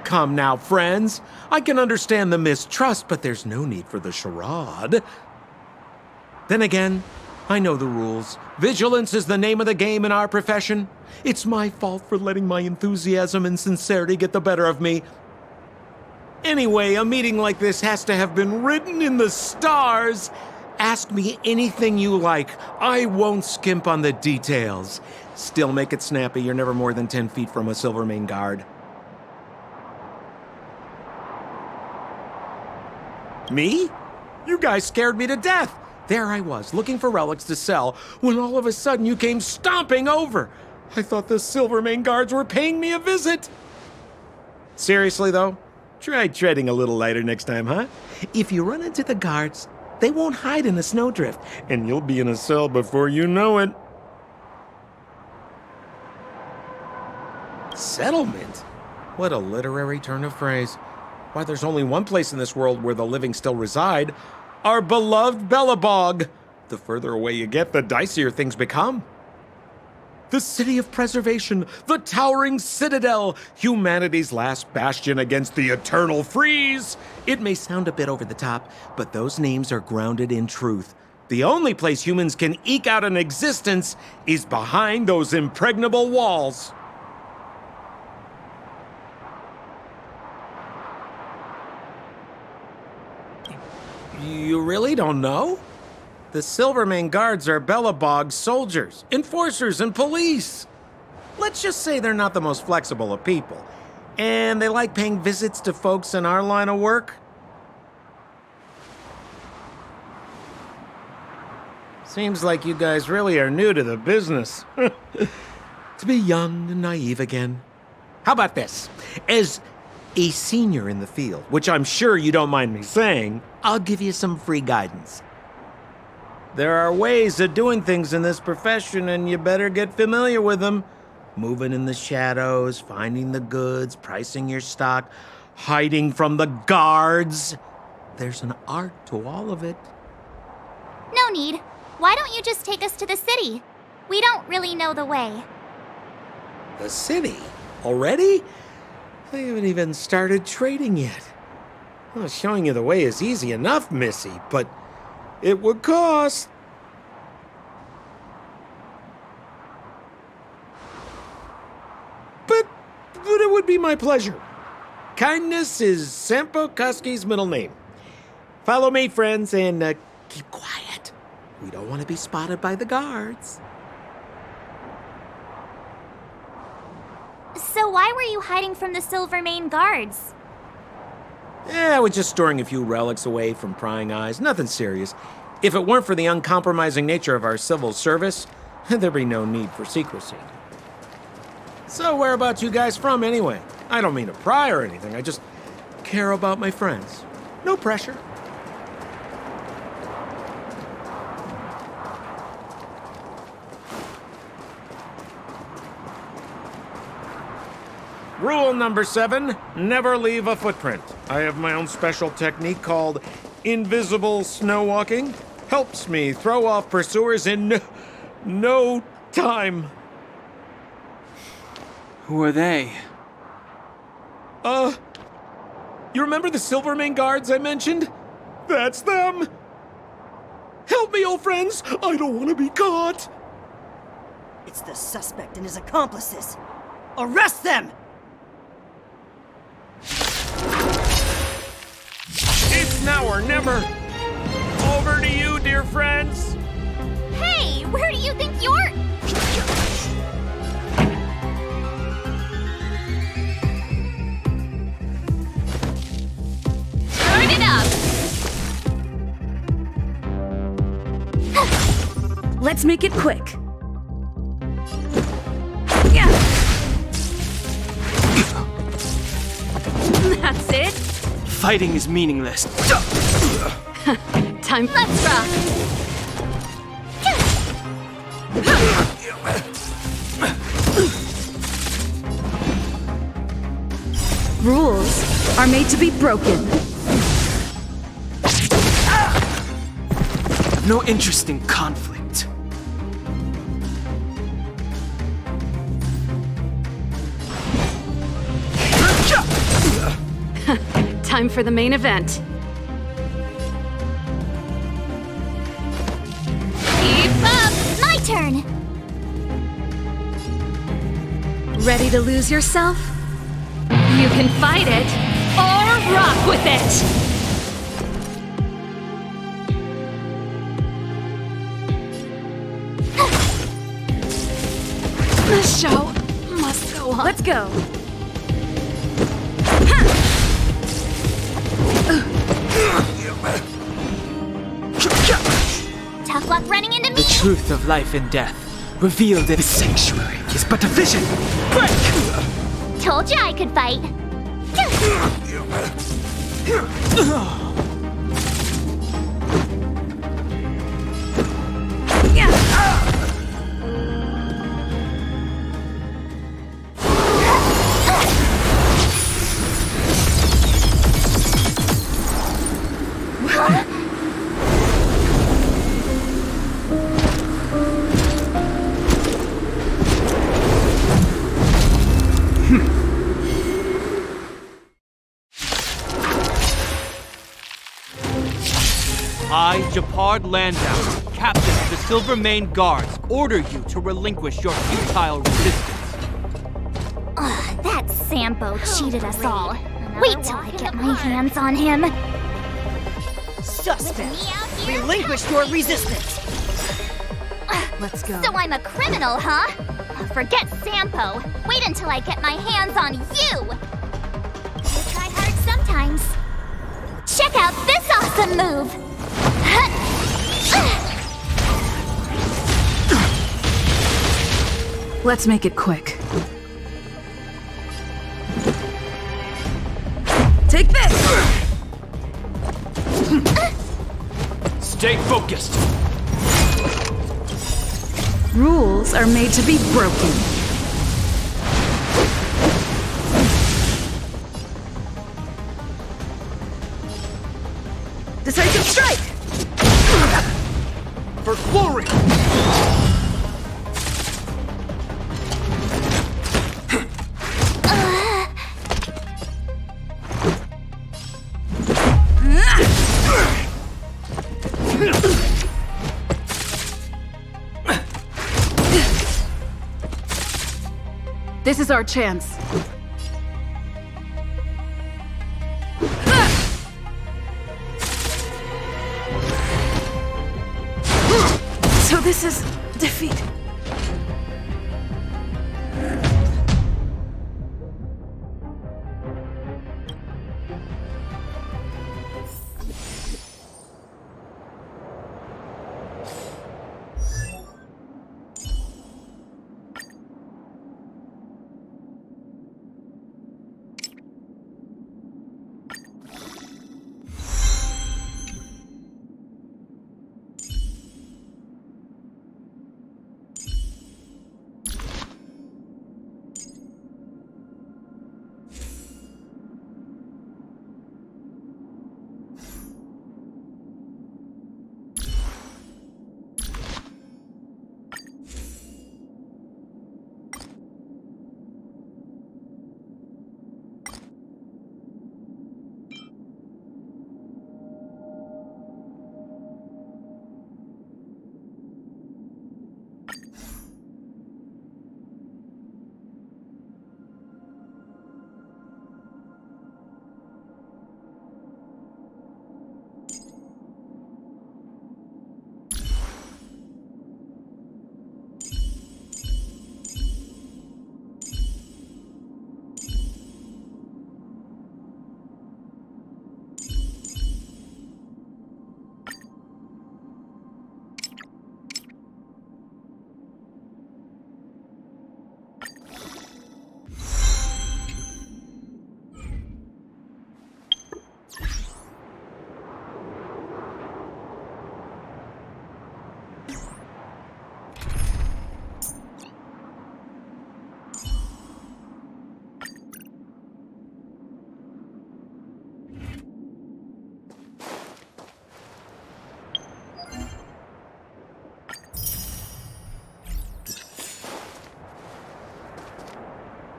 Come now, friends. I can understand the mistrust, but there's no need for the charade. Then again, I know the rules. Vigilance is the name of the game in our profession. It's my fault for letting my enthusiasm and sincerity get the better of me. Anyway, a meeting like this has to have been written in the stars. Ask me anything you like. I won't skimp on the details. Still make it snappy. You're never more than 10 feet from a Silvermane Guard. Me? You guys scared me to death. There I was, looking for relics to sell, when all of a sudden you came stomping over. I thought the Silvermane Guards were paying me a visit. Seriously, though, try treading a little lighter next time, huh? If you run into the guards, they won't hide in a snowdrift, and you'll be in a cell before you know it. Settlement? What a literary turn of phrase. Why, there's only one place in this world where the living still reside. Our beloved Bellabog. The further away you get, the dicier things become. The city of preservation, the towering citadel, humanity's last bastion against the eternal freeze. It may sound a bit over the top, but those names are grounded in truth. The only place humans can eke out an existence is behind those impregnable walls. You really don't know? The Silvermane Guards are Bellabog's soldiers, enforcers, and police. Let's just say they're not the most flexible of people. And they like paying visits to folks in our line of work. Seems like you guys really are new to the business. To be young and naive again. How about this? As a senior in the field, which I'm sure you don't mind me saying, I'll give you some free guidance. There are ways of doing things in this profession, and you better get familiar with them. Moving in the shadows, finding the goods, pricing your stock, hiding from the guards. There's an art to all of it. No need. Why don't you just take us to the city? We don't really know the way. The city? Already? I haven't even started trading yet. Well, showing you the way is easy enough, Missy, but it would cost. But it would be my pleasure. Kindness is Sampo Kuski's middle name. Follow me, friends, and keep quiet. We don't want to be spotted by the guards. So why were you hiding from the Silvermane guards? I was just storing a few relics away from prying eyes. Nothing serious. If it weren't for the uncompromising nature of our civil service, there'd be no need for secrecy. So whereabouts you guys from, anyway? I don't mean to pry or anything. I just care about my friends. No pressure. Rule number 7, never leave a footprint. I have my own special technique called invisible snow walking. Helps me throw off pursuers in no time. Who are they? You remember the Silvermane guards I mentioned? That's them! Help me, old friends! I don't want to be caught! It's the suspect and his accomplices. Arrest them! It's now or never! Over to you, dear friends! Hey, where do you think you're... Turn it up! Let's make it quick. That's it. Fighting is meaningless. Time. Let's rock. Rules are made to be broken. I've no interest in conflict. Time for the main event. Keep up! My turn! Ready to lose yourself? You can fight it or rock with it! The show must go on. Let's go. Tough luck running into me! The truth of life and death, revealed in the sanctuary, is but a vision. Break! Told you I could fight. I, Japard Landau, captain of the Silvermane Guards, order you to relinquish your futile resistance. Ugh, that Sampo cheated us all. Wait till I get my hands on him. Suspect! Relinquish your resistance! Let's go. So I'm a criminal, huh? Forget Sampo. Wait until I get my hands on you! I try hard sometimes. Check out this awesome move! Let's make it quick. Take this! Stay focused. Rules are made to be broken. Decisive strike! For glory! This is our chance. So this is defeat.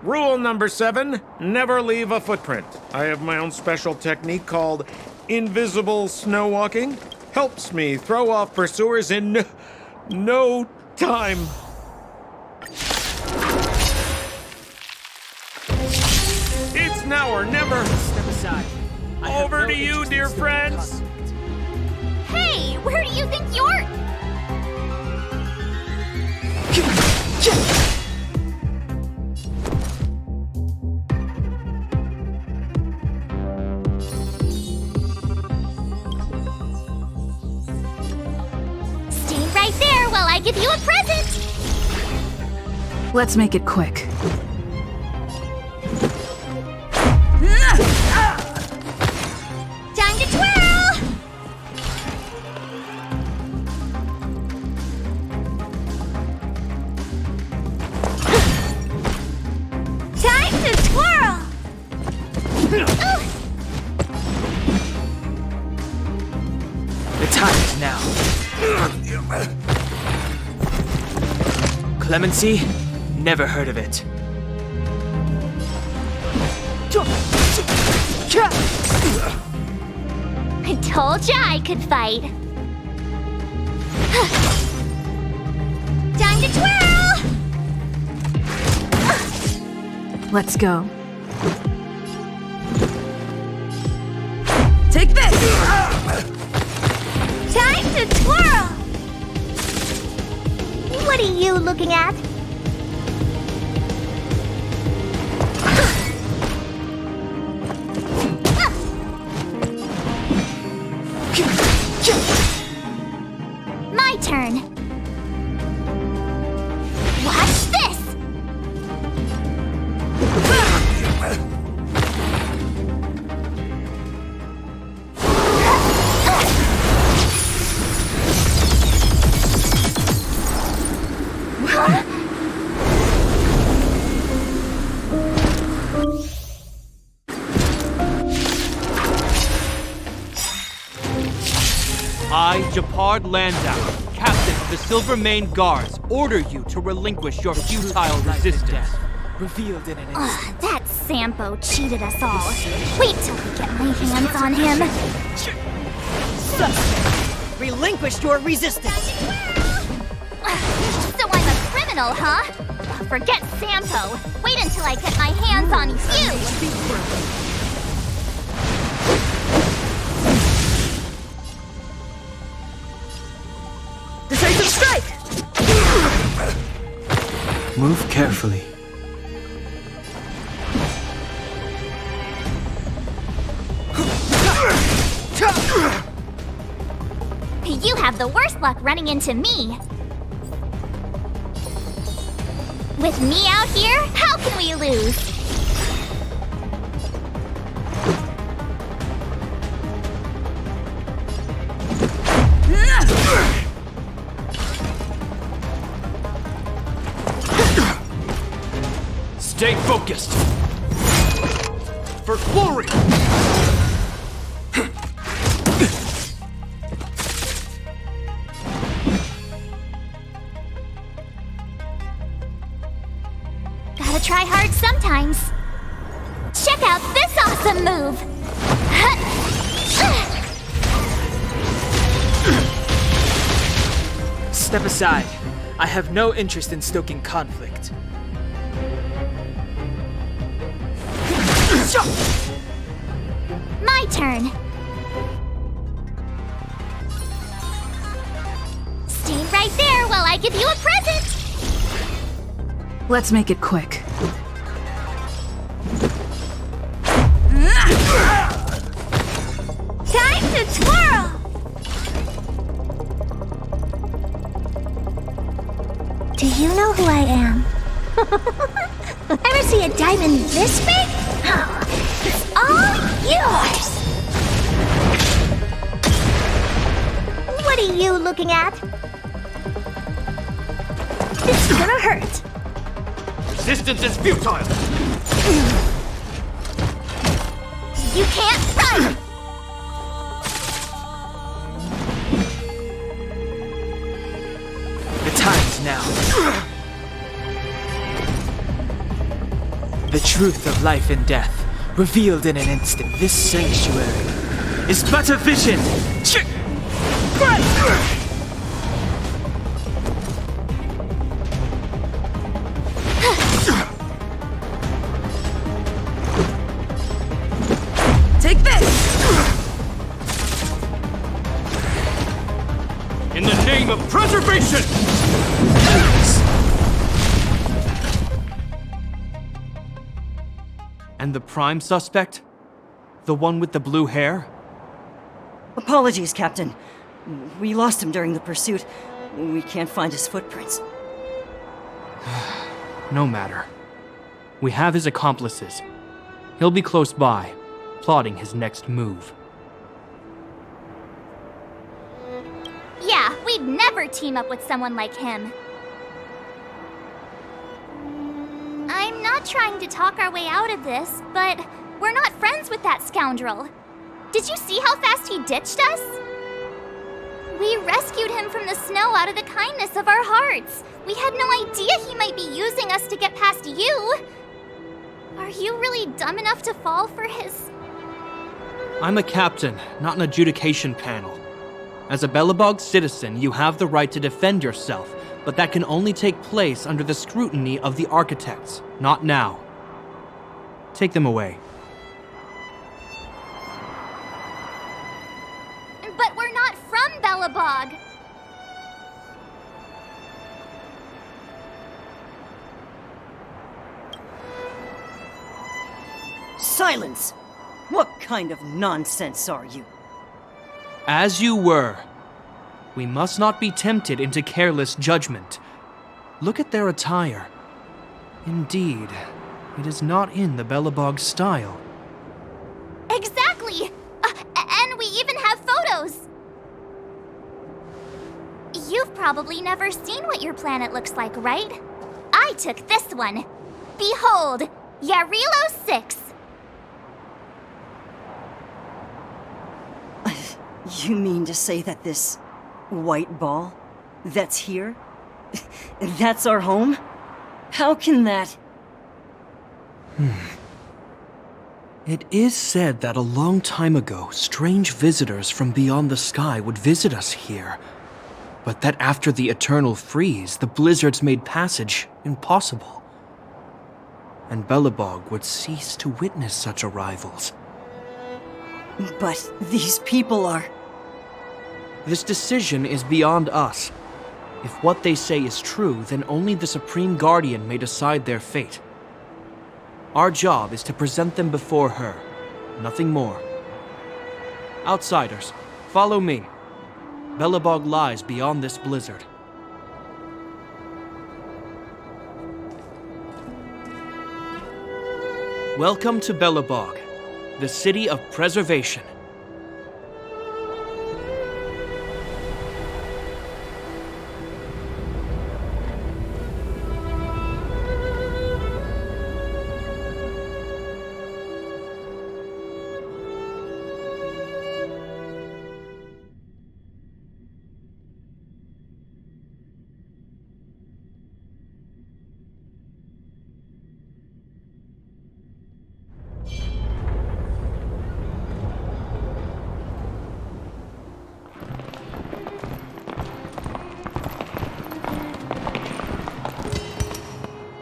Rule number 7, never leave a footprint. I have my own special technique called invisible snow walking. Helps me throw off pursuers in no time. It's now or never. Step aside. Over to you, dear friends. Hey, where do you think you're... Stay right there while I give you a present! Let's make it quick. Time to twirl! Time to twirl! The time is now. Clemency? Never heard of it. I told ya I could fight. Time to twirl! Let's go. Take this! Time to twirl! What are you looking at? My turn. Watch this! I, Japard Landau, Captain of the Silver Mane Guards, order you to relinquish your futile resistance. Revealed in an instant. That Sampo cheated us all. Wait till I get my hands on him. Relinquish your resistance! So I'm a criminal, huh? Forget Sampo. Wait until I get my hands on you! Decisive strike! Move carefully. You have the worst luck running into me. With me out here, how can we lose? Stay focused! For glory! Gotta try hard sometimes. Check out this awesome move! Step aside. I have no interest in stoking conflict. My turn. Stay right there while I give you a present! Let's make it quick. Time to twirl! Do you know who I am? Ever see a diamond this big? It's all yours! What are you looking at? This is gonna hurt. Resistance is futile! You can't run! The time's now. The truth of life and death, revealed in an instant. This sanctuary is but a vision! Take this! In the name of preservation! And the prime suspect? The one with the blue hair? Apologies, Captain. We lost him during the pursuit. We can't find his footprints. No matter. We have his accomplices. He'll be close by, plotting his next move. Yeah, we'd never team up with someone like him. I'm not trying to talk our way out of this, but we're not friends with that scoundrel. Did you see how fast he ditched us? We rescued him from the snow out of the kindness of our hearts. We had no idea he might be using us to get past you. Are you really dumb enough to fall for his... I'm a captain, not an adjudication panel. As a Belobog citizen, you have the right to defend yourself, but that can only take place under the scrutiny of the architects, not now. Take them away. But we're not from Belobog. Silence! What kind of nonsense are you? As you were. We must not be tempted into careless judgment. Look at their attire. Indeed, it is not in the Belobog style. Exactly! And we even have photos! You've probably never seen what your planet looks like, right? I took this one. Behold, Yarilo 6. You mean to say that this white ball that's here, that's our home? How can that... It is said that a long time ago, strange visitors from beyond the sky would visit us here. But that after the eternal freeze, the blizzards made passage impossible. And Belobog would cease to witness such arrivals. But these people are... This decision is beyond us. If what they say is true, then only the Supreme Guardian may decide their fate. Our job is to present them before her, nothing more. Outsiders, follow me. Belobog lies beyond this blizzard. Welcome to Belobog, the city of preservation.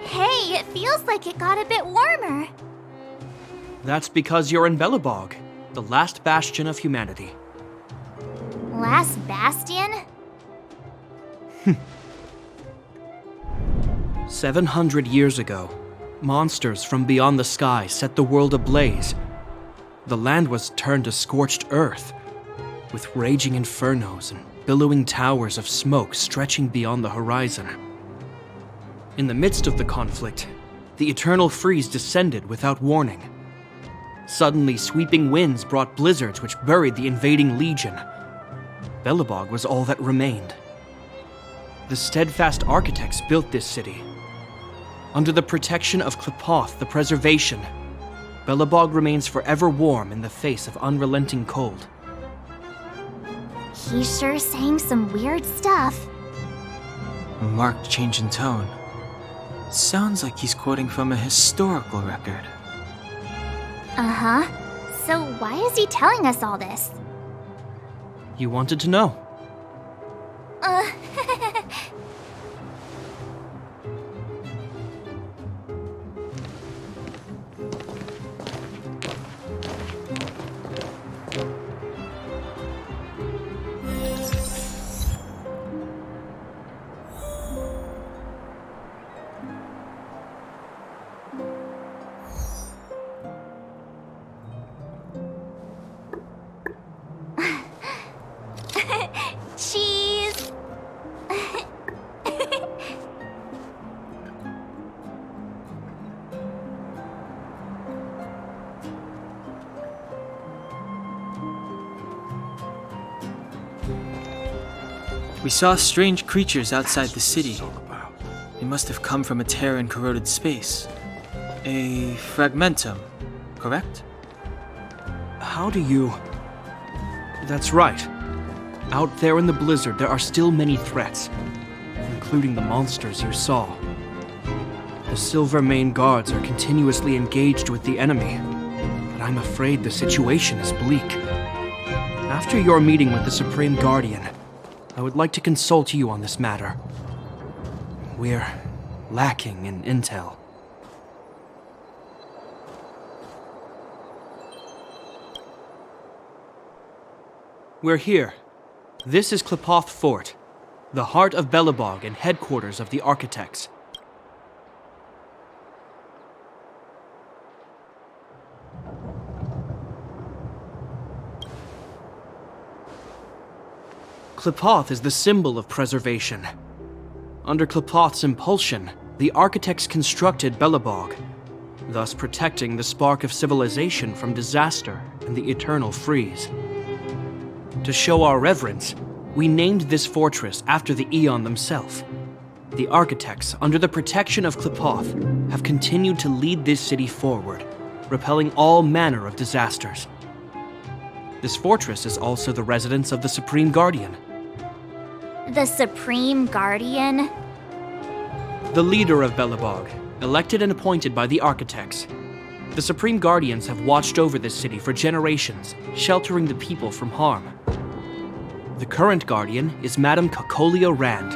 Hey, it feels like it got a bit warmer. That's because you're in Belobog, the last bastion of humanity. Last bastion? 700 years ago, monsters from beyond the sky set the world ablaze. The land was turned to scorched earth, with raging infernos and billowing towers of smoke stretching beyond the horizon. In the midst of the conflict, the eternal freeze descended without warning. Suddenly, sweeping winds brought blizzards which buried the invading legion. Belobog was all that remained. The steadfast architects built this city. Under the protection of Klepoth, the preservation, Belobog remains forever warm in the face of unrelenting cold. He's sure saying some weird stuff. A marked change in tone. Sounds like he's quoting from a historical record. Uh-huh. So why is he telling us all this? You wanted to know. Cheese! We saw strange creatures outside the city. They must have come from a tear in corroded space. A fragmentum, correct? How do you... That's right. Out there in the blizzard, there are still many threats, including the monsters you saw. The Silver Mane guards are continuously engaged with the enemy, but I'm afraid the situation is bleak. After your meeting with the Supreme Guardian, I would like to consult you on this matter. We're lacking in intel. We're here. This is Klepoth Fort, the heart of Belobog and headquarters of the architects. Klepoth is the symbol of preservation. Under Klepoth's impulsion, the architects constructed Belobog, thus protecting the spark of civilization from disaster and the eternal freeze. To show our reverence, we named this fortress after the Aeon themselves. The architects, under the protection of Klepoth, have continued to lead this city forward, repelling all manner of disasters. The This fortress is also the residence of the Supreme Guardian. The Supreme Guardian? The leader of Belobog, elected and appointed by the architects. The Supreme Guardians have watched over this city for generations, sheltering the people from harm. The current Guardian is Madame Cocolia Rand.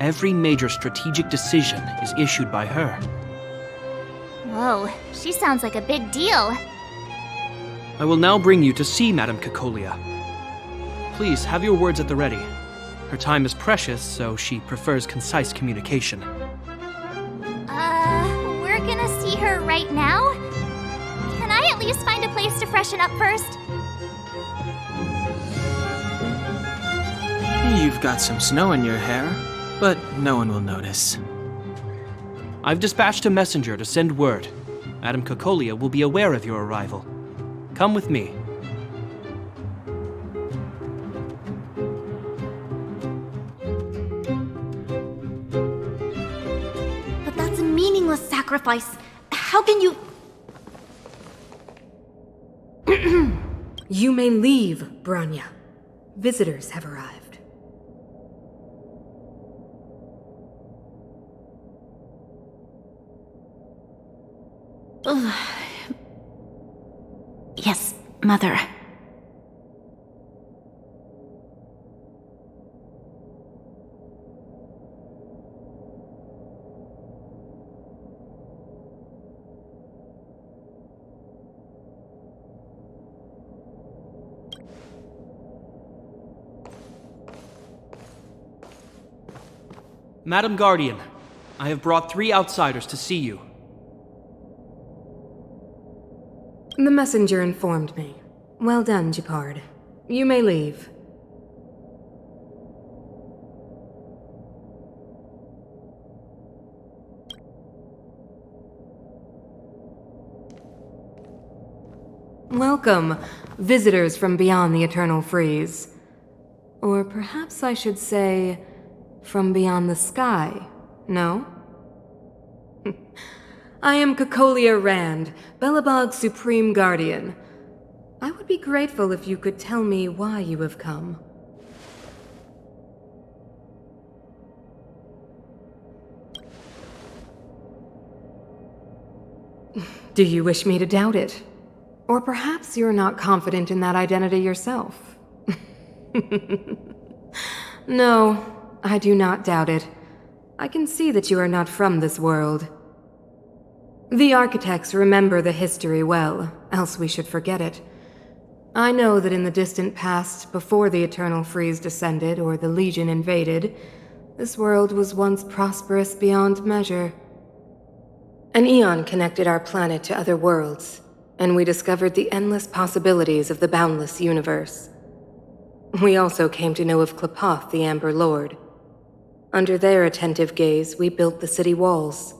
Every major strategic decision is issued by her. Whoa, she sounds like a big deal. I will now bring you to see Madame Cocolia. Please have your words at the ready. Her time is precious, so she prefers concise communication. We're gonna see her right now? Can I at least find a place to freshen up first? You've got some snow in your hair, but no one will notice. I've dispatched a messenger to send word. Madame Cocolia will be aware of your arrival. Come with me. But that's a meaningless sacrifice. How can you... You may leave, Branya. Visitors have arrived. Yes, Mother. Madam Guardian, I have brought 3 outsiders to see you. The messenger informed me. Well done, Gepard. You may leave. Welcome, visitors from beyond the Eternal Freeze. Or perhaps I should say, from beyond the sky, no? I am Cocolia Rand, Belobog's Supreme Guardian. I would be grateful if you could tell me why you have come. Do you wish me to doubt it? Or perhaps you're not confident in that identity yourself. No, I do not doubt it. I can see that you are not from this world. The architects remember the history well, else we should forget it. I know that in the distant past, before the Eternal Freeze descended or the Legion invaded, this world was once prosperous beyond measure. An eon connected our planet to other worlds, and we discovered the endless possibilities of the boundless universe. We also came to know of Klapoth, the Amber Lord. Under their attentive gaze, we built the city walls.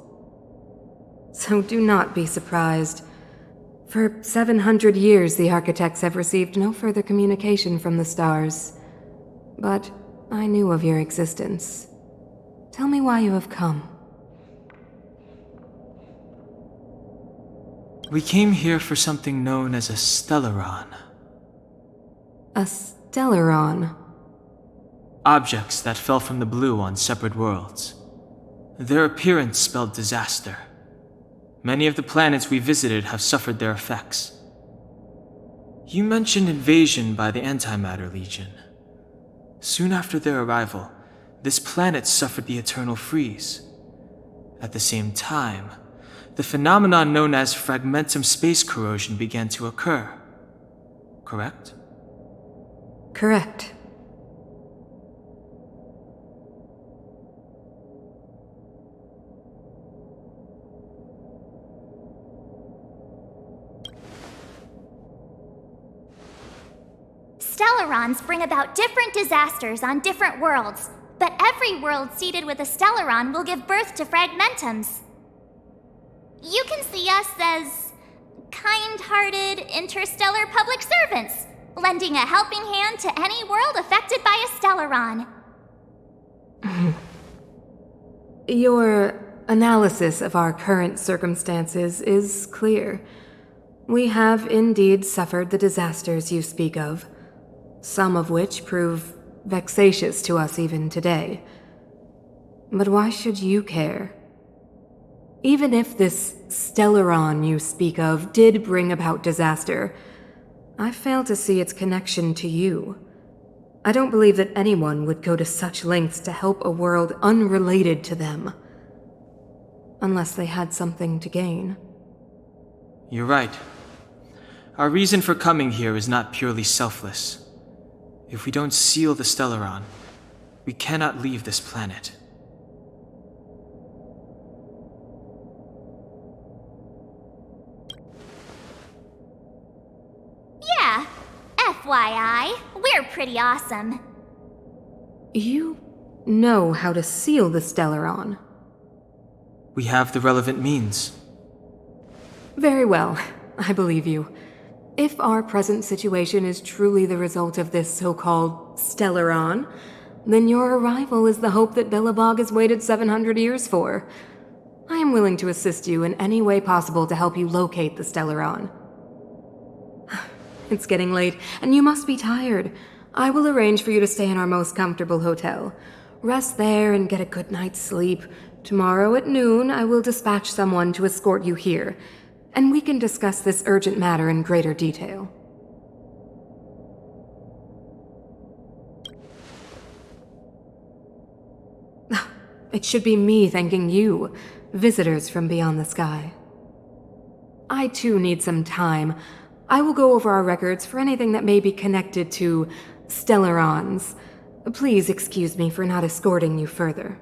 So do not be surprised. For 700 years, the architects have received no further communication from the stars. But I knew of your existence. Tell me why you have come. We came here for something known as a Stellaron. A Stellaron? Objects that fell from the blue on separate worlds. Their appearance spelled disaster. Many of the planets we visited have suffered their effects. You mentioned invasion by the Antimatter Legion. Soon after their arrival, this planet suffered the Eternal Freeze. At the same time, the phenomenon known as fragmentum space corrosion began to occur. Correct? Correct. Stellarons bring about different disasters on different worlds, but every world seeded with a Stellaron will give birth to fragmentums. You can see us as kind-hearted interstellar public servants, lending a helping hand to any world affected by a Stellaron. Your analysis of our current circumstances is clear. We have indeed suffered the disasters you speak of, some of which prove vexatious to us even today. But why should you care? Even if this Stellaron you speak of did bring about disaster, I fail to see its connection to you. I don't believe that anyone would go to such lengths to help a world unrelated to them. Unless they had something to gain. You're right. Our reason for coming here is not purely selfless. If we don't seal the Stellaron, we cannot leave this planet. Yeah, FYI, we're pretty awesome. You know how to seal the Stellaron. We have the relevant means. Very well, I believe you. If our present situation is truly the result of this so-called Stellaron, then your arrival is the hope that Belobog has waited 700 years for. I am willing to assist you in any way possible to help you locate the Stellaron. It's getting late, and you must be tired. I will arrange for you to stay in our most comfortable hotel. Rest there and get a good night's sleep. Tomorrow at noon, I will dispatch someone to escort you here, and we can discuss this urgent matter in greater detail. It should be me thanking you, visitors from beyond the sky. I too need some time. I will go over our records for anything that may be connected to Stellarons. Please excuse me for not escorting you further.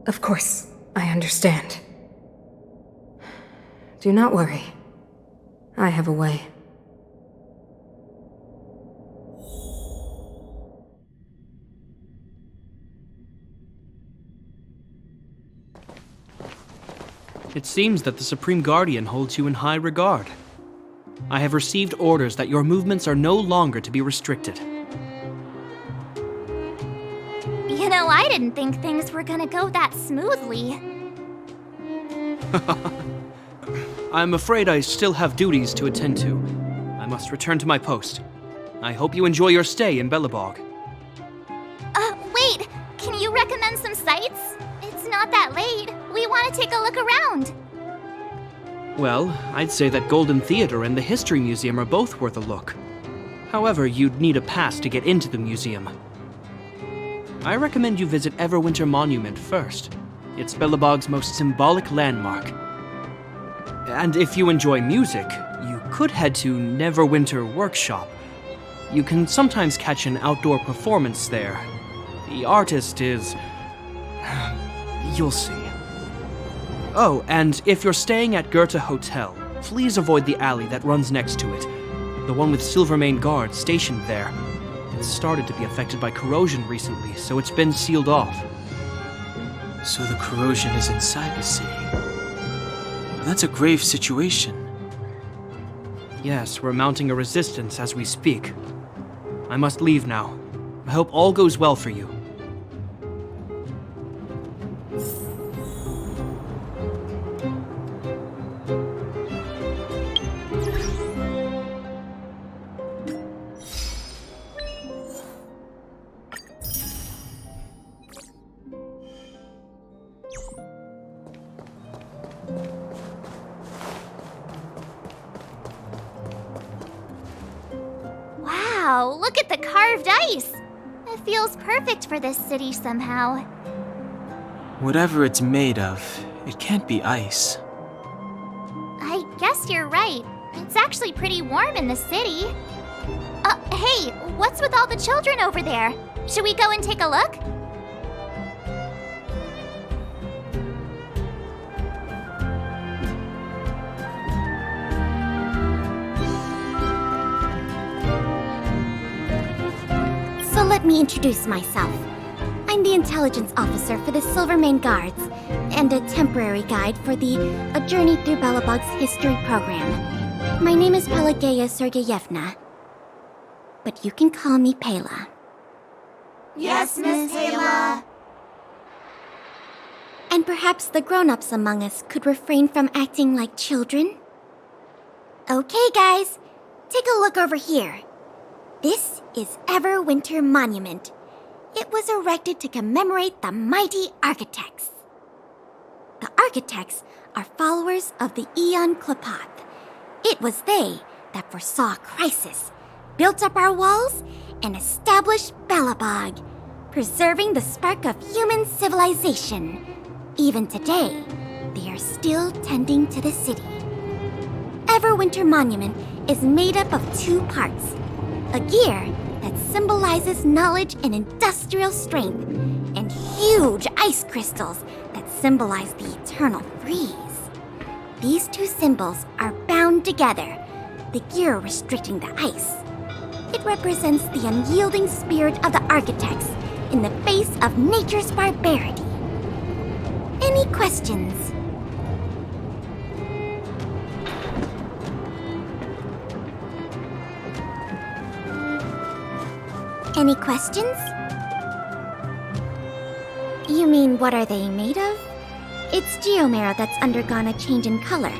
Of course, I understand. Do not worry. I have a way. It seems that the Supreme Guardian holds you in high regard. I have received orders that your movements are no longer to be restricted. You know, I didn't think things were gonna go that smoothly. I'm afraid I still have duties to attend to. I must return to my post. I hope you enjoy your stay in Belobog. Wait! Can you recommend some sites? It's not that late. We want to take a look around. Well, I'd say that Golden Theater and the History Museum are both worth a look. However, you'd need a pass to get into the museum. I recommend you visit Everwinter Monument first. It's Belobog's most symbolic landmark. And if you enjoy music, you could head to Neverwinter Workshop. You can sometimes catch an outdoor performance there. The artist is... you'll see. Oh, and if you're staying at Goethe Hotel, please avoid the alley that runs next to it. The one with Silvermane guards stationed there. It's started to be affected by corrosion recently, so it's been sealed off. So the corrosion is inside the city. That's a grave situation. Yes, we're mounting a resistance as we speak. I must leave now. I hope all goes well for you. Wow, look at the carved ice! It feels perfect for this city somehow. Whatever it's made of, it can't be ice. I guess you're right. It's actually pretty warm in the city. Hey, what's with all the children over there? Should we go and take a look? So let me introduce myself. I'm the the intelligence officer for the Silvermane Guards, and a temporary guide for the A Journey Through Belobog's history program. My name is Pelageya Sergeyevna, but you can call me Pela. Yes, Miss Pela. And perhaps the grown-ups among us could refrain from acting like children? Okay, guys, take a look over here. This is Everwinter Monument. It was erected to commemorate the mighty architects. The architects are followers of the Aeon Klapoth. It was they that foresaw crisis, built up our walls, and established Belobog, preserving the spark of human civilization. Even today, they are still tending to the city. Everwinter Monument is made up of 2 parts. A gear that symbolizes knowledge and industrial strength, and huge ice crystals that symbolize the eternal freeze. These 2 symbols are bound together, the gear restricting the ice. It represents the unyielding spirit of the architects in the face of nature's barbarity. Any questions? Any questions? You mean, what are they made of? It's geomarrow that's undergone a change in color.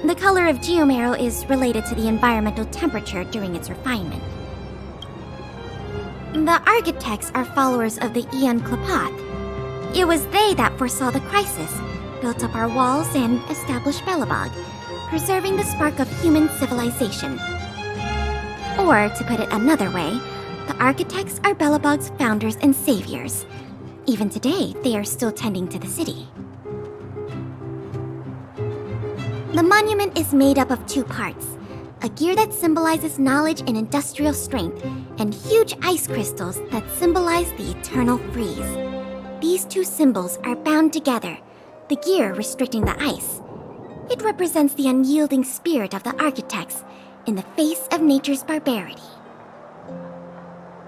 The color of geomarrow is related to the environmental temperature during its refinement. The architects are followers of the Aeon Klapoth. It was they that foresaw the crisis, built up our walls, and established Belobog, preserving the spark of human civilization. Or, to put it another way, the architects are Belobog's founders and saviors. Even today, they are still tending to the city. The monument is made up of 2 parts. A gear that symbolizes knowledge and industrial strength, and huge ice crystals that symbolize the eternal freeze. These 2 symbols are bound together, the gear restricting the ice. It represents the unyielding spirit of the architects in the face of nature's barbarity.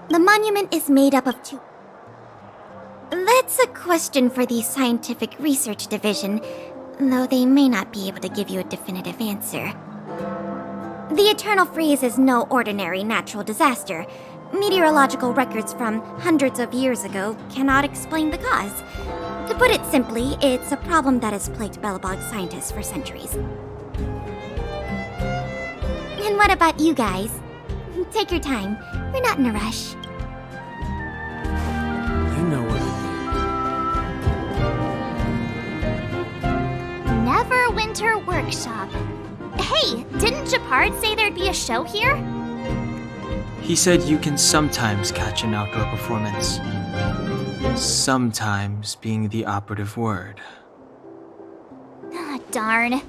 The monument is made up of 2... That's a question for the Scientific Research Division, though they may not be able to give you a definitive answer. The Eternal Freeze is no ordinary natural disaster. Meteorological records from hundreds of years ago cannot explain the cause. To put it simply, it's a problem that has plagued Belobog scientists for centuries. And what about you guys? Take your time. We're not in a rush. You know what I mean. Neverwinter Workshop. Hey, didn't Japard say there'd be a show here? He said you can sometimes catch an outdoor performance. Sometimes being the operative word. Ah, darn. I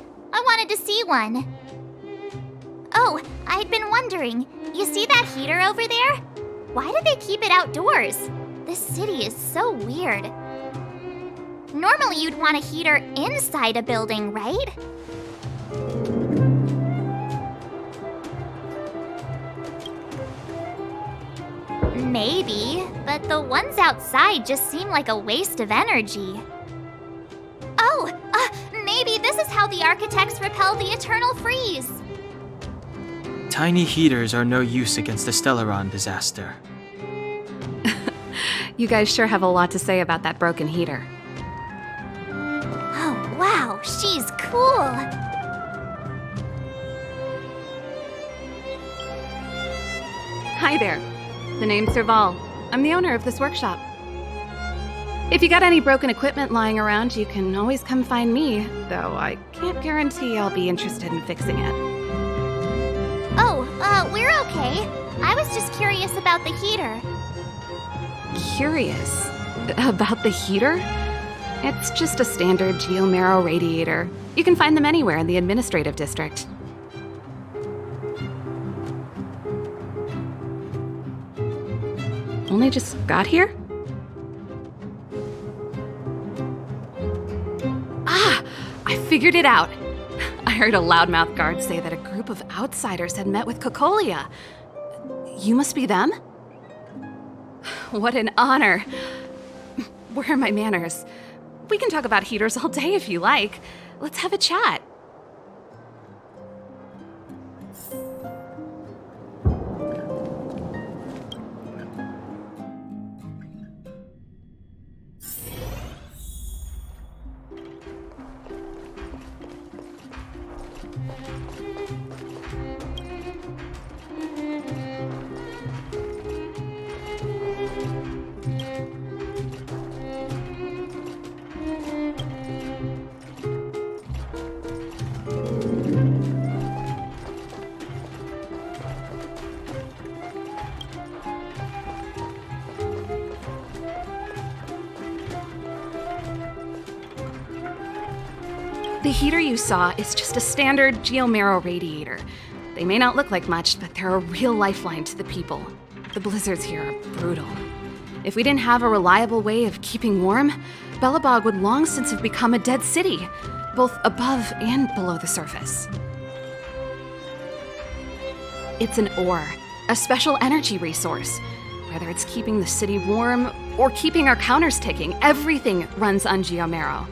wanted to see one. Oh, I'd been wondering. You see that heater over there? Why do they keep it outdoors? This city is so weird. Normally you'd want a heater inside a building, right? Maybe, but the ones outside just seem like a waste of energy. Oh, maybe this is how the architects repel the eternal freeze. Tiny heaters are no use against the Stellaron disaster. You guys sure have a lot to say about that broken heater. Oh, wow, she's cool. Hi there. The name's Serval. I'm the owner of this workshop. If you got any broken equipment lying around, you can always come find me, though I can't guarantee I'll be interested in fixing it. Oh, we're okay. I was just curious about the heater. Curious? About the heater? It's just a standard geomarrow radiator. You can find them anywhere in the administrative district. Only just got here? Ah! I figured it out! I heard a loudmouth guard say that a group of outsiders had met with Cocolia. You must be them? What an honor. Where are my manners? We can talk about heaters all day if you like. Let's have a chat. The heater you saw is just a standard geomarrow radiator. They may not look like much, but they're a real lifeline to the people. The blizzards here are brutal. If we didn't have a reliable way of keeping warm, Belobog would long since have become a dead city, both above and below the surface. It's an ore, a special energy resource. Whether it's keeping the city warm or keeping our counters ticking, everything runs on geomarrow.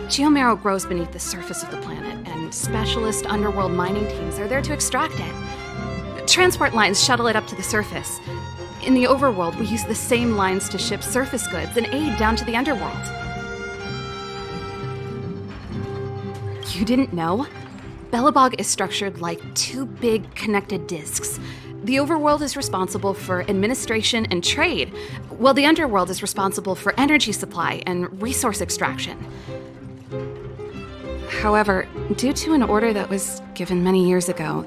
Geomarrow grows beneath the surface of the planet, and specialist underworld mining teams are there to extract it. Transport lines shuttle it up to the surface. In the overworld, we use the same lines to ship surface goods and aid down to the underworld. You didn't know? Belobog is structured like two big connected disks. The overworld is responsible for administration and trade, while the underworld is responsible for energy supply and resource extraction. However, due to an order that was given many years ago,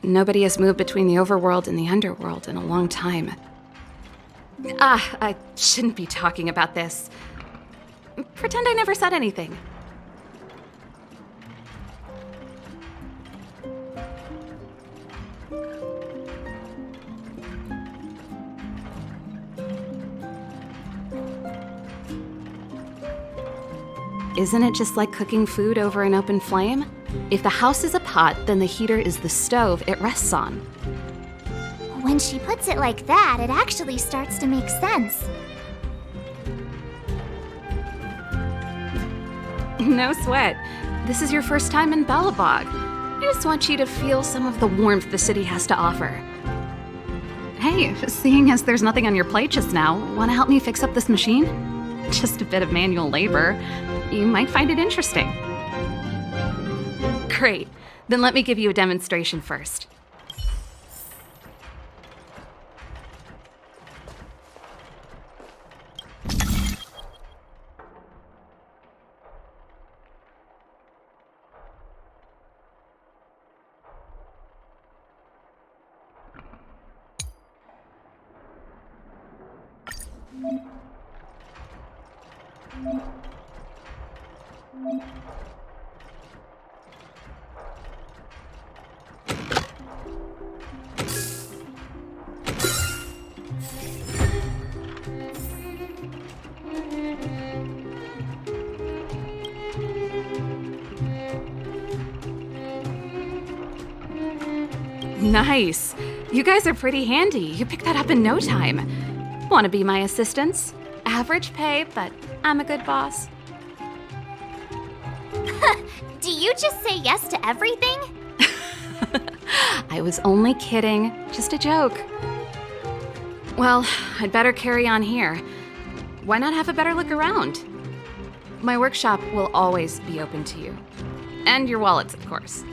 nobody has moved between the overworld and the underworld in a long time. I shouldn't be talking about this. Pretend I never said anything. Isn't it just like cooking food over an open flame? If the house is a pot, then the heater is the stove it rests on. When she puts it like that, it actually starts to make sense. No sweat. This is your first time in Belobog. I just want you to feel some of the warmth the city has to offer. Hey, seeing as there's nothing on your plate just now, want to help me fix up this machine? Just a bit of manual labor. You might find it interesting. Great. Then let me give you a demonstration first. Nice. You guys are pretty handy. You picked that up in no time. Want to be my assistants? Average pay, but I'm a good boss. Do you just say yes to everything? I was only kidding. Just a joke. Well, I'd better carry on here. Why not have a better look around? My workshop will always be open to you. And your wallets, of course.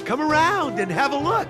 Come around and have a look.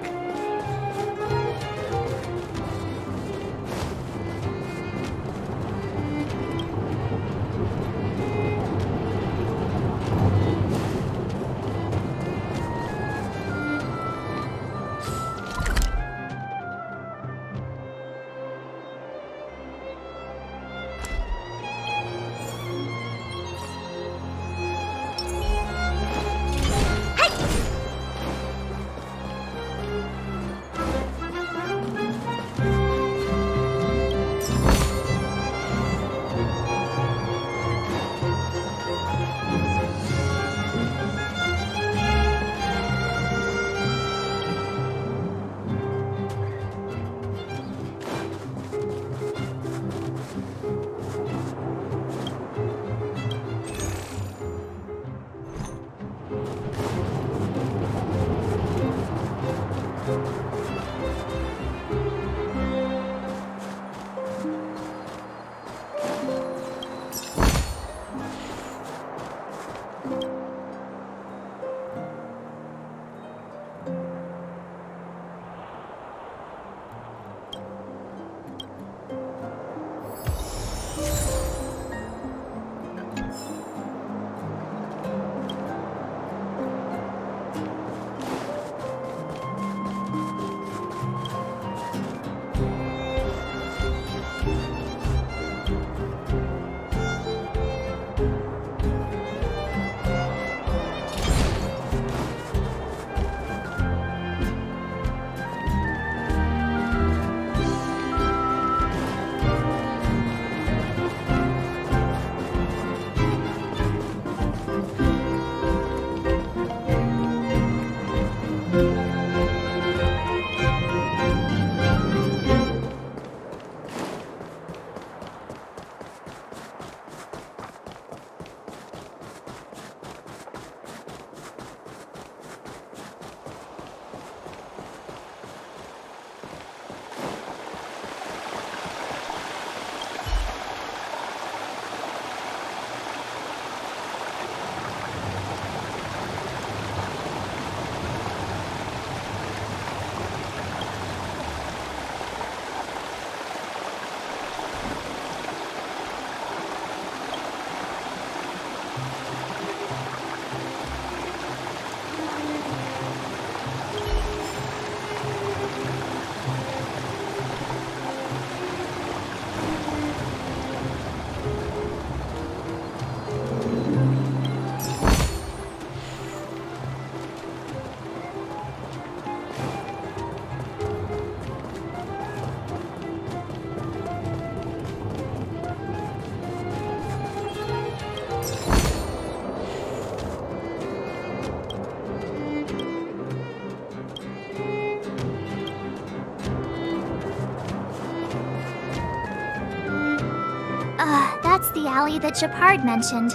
alley that Japard mentioned.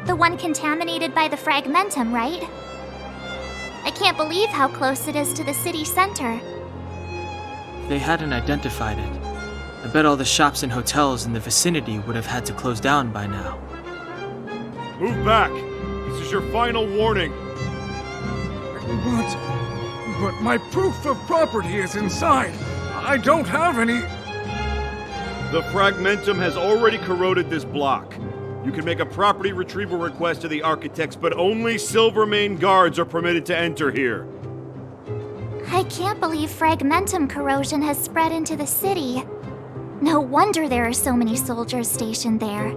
The one contaminated by the fragmentum, right? I can't believe how close it is to the city center. If they hadn't identified it, I bet all the shops and hotels in the vicinity would have had to close down by now. Move back! This is your final warning! But my proof of property is inside. I don't have any... The fragmentum has already corroded this block. You can make a property retrieval request to the architects, but only Silvermane guards are permitted to enter here. I can't believe fragmentum corrosion has spread into the city. No wonder there are so many soldiers stationed there.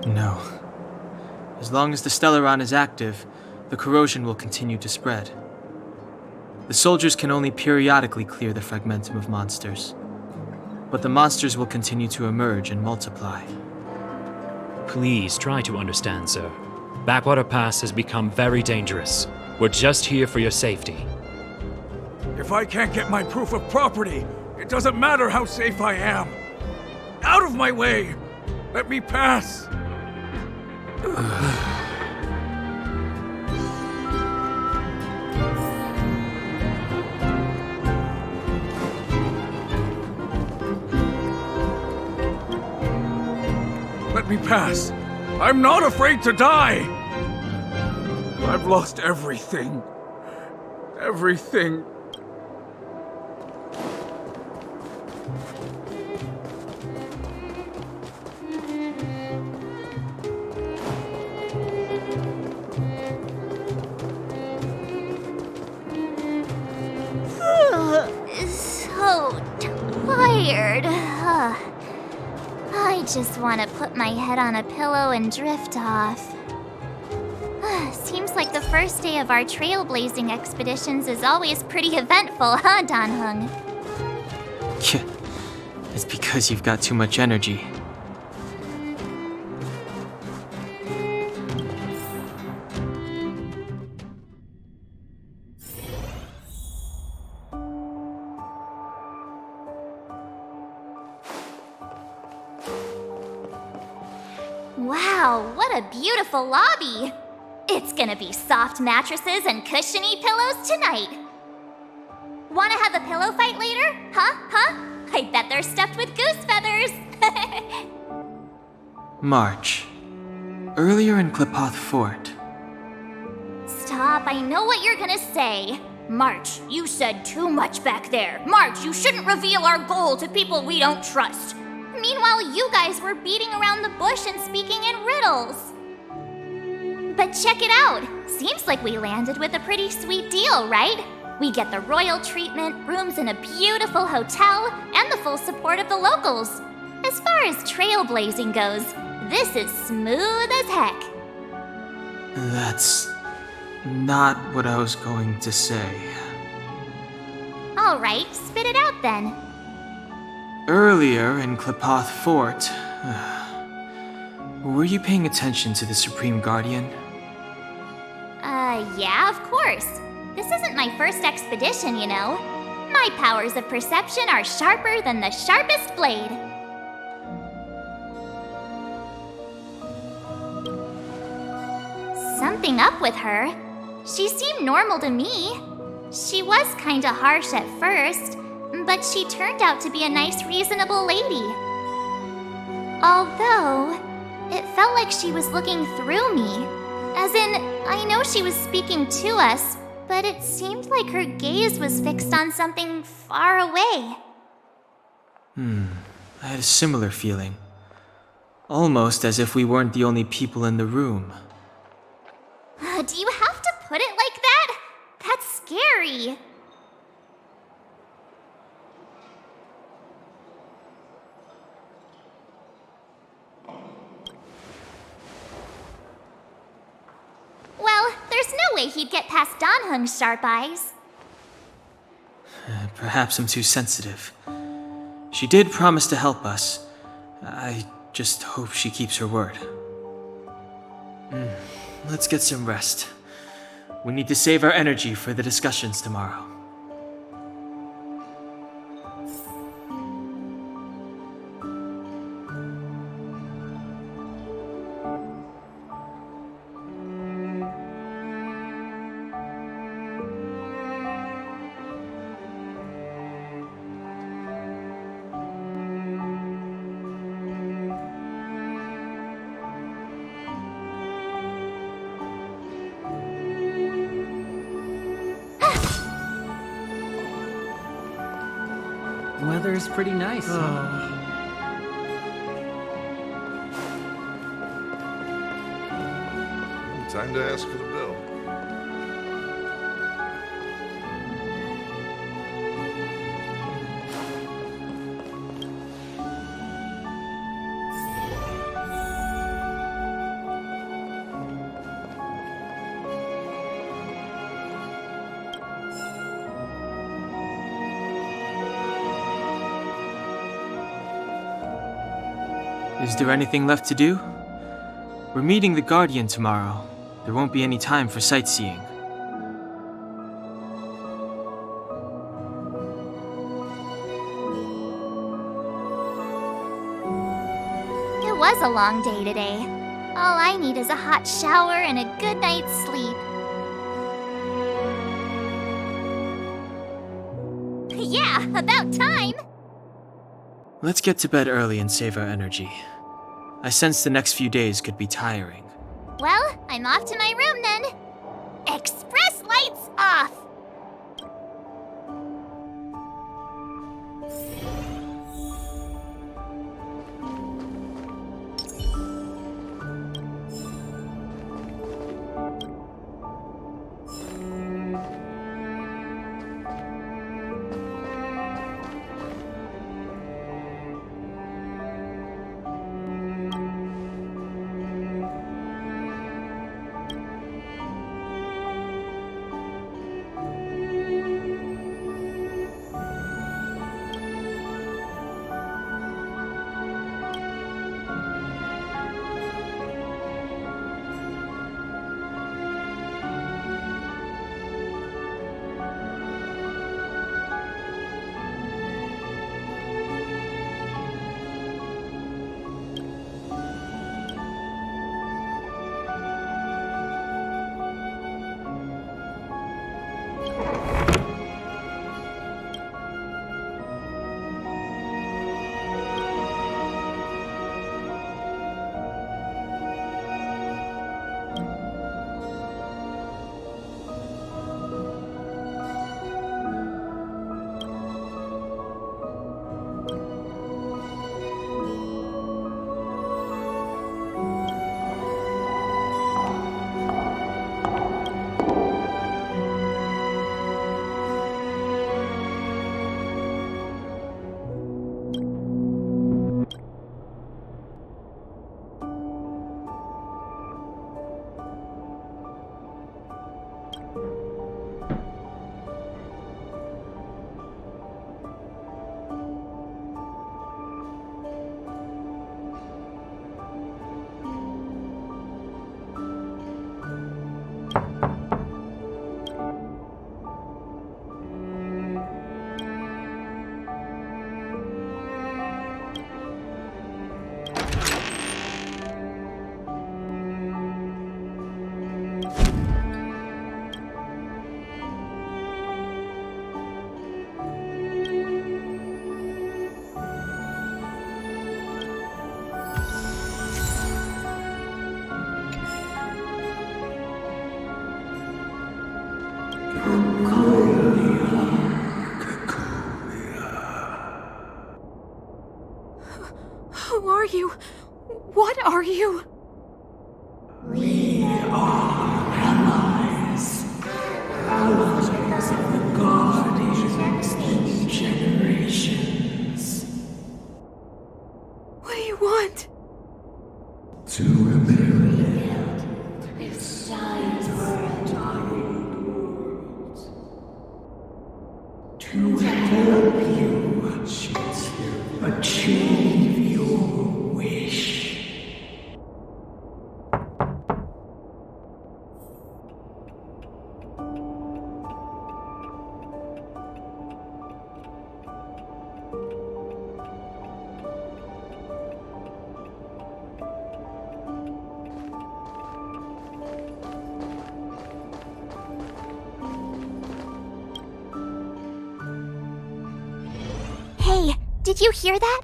No. As long as the Stellaron is active, the corrosion will continue to spread. The soldiers can only periodically clear the fragmentum of monsters, but the monsters will continue to emerge and multiply. Please try to understand, sir. Backwater Pass has become very dangerous. We're just here for your safety. If I can't get my proof of property, it doesn't matter how safe I am. Out of my way! Let me pass! Let me pass. I'm not afraid to die. I've lost everything. Everything. So tired. I just want to put my head on a pillow and drift off. Seems like the first day of our trailblazing expeditions is always pretty eventful, huh, Danhung? It's because you've got too much energy. Wow, what a beautiful lobby! It's gonna be soft mattresses and cushiony pillows tonight. Wanna have a pillow fight later? Huh? I bet they're stuffed with goose feathers! March. Earlier in Klipoth Fort. Stop, I know what you're gonna say. March, you said too much back there. March, you shouldn't reveal our goal to people we don't trust. Meanwhile, you guys were beating around the bush and speaking in riddles. But check it out. Seems like we landed with a pretty sweet deal, right? We get the royal treatment, rooms in a beautiful hotel, and the full support of the locals. As far as trailblazing goes, this is smooth as heck. That's not what I was going to say. All right, spit it out then. Earlier in Klipoth Fort, were you paying attention to the Supreme Guardian? Yeah, of course. This isn't my first expedition, you know. My powers of perception are sharper than the sharpest blade. Something up with her. She seemed normal to me. She was kinda harsh at first, but she turned out to be a nice, reasonable lady. Although, it felt like she was looking through me. As in, I know she was speaking to us, but it seemed like her gaze was fixed on something far away. I had a similar feeling. Almost as if we weren't the only people in the room. Do you have to put it like that? That's scary. Well, there's no way he'd get past Danhung's sharp eyes. Perhaps I'm too sensitive. She did promise to help us. I just hope she keeps her word. Let's get some rest. We need to save our energy for the discussions tomorrow. The weather is pretty nice. Time to ask for the bill. Is there anything left to do? We're meeting the Guardian tomorrow. There won't be any time for sightseeing. It was a long day today. All I need is a hot shower and a good night's sleep. Yeah, about time! Let's get to bed early and save our energy. I sense the next few days could be tiring. Well, I'm off to my room then. Express lights off! Who are you? What are you? We are allies. Thousands of the Guardians in generations. What do you want? To rebuild this science world. To help you achieve your wish. Hey, did you hear that?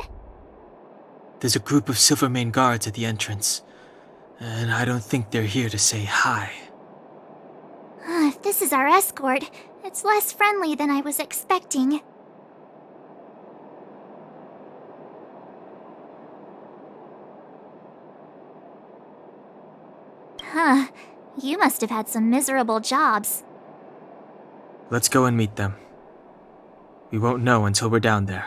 There's a group of Silvermane guards at the entrance, and I don't think they're here to say hi. If this is our escort, it's less friendly than I was expecting. Huh. You must have had some miserable jobs. Let's go and meet them. We won't know until we're down there.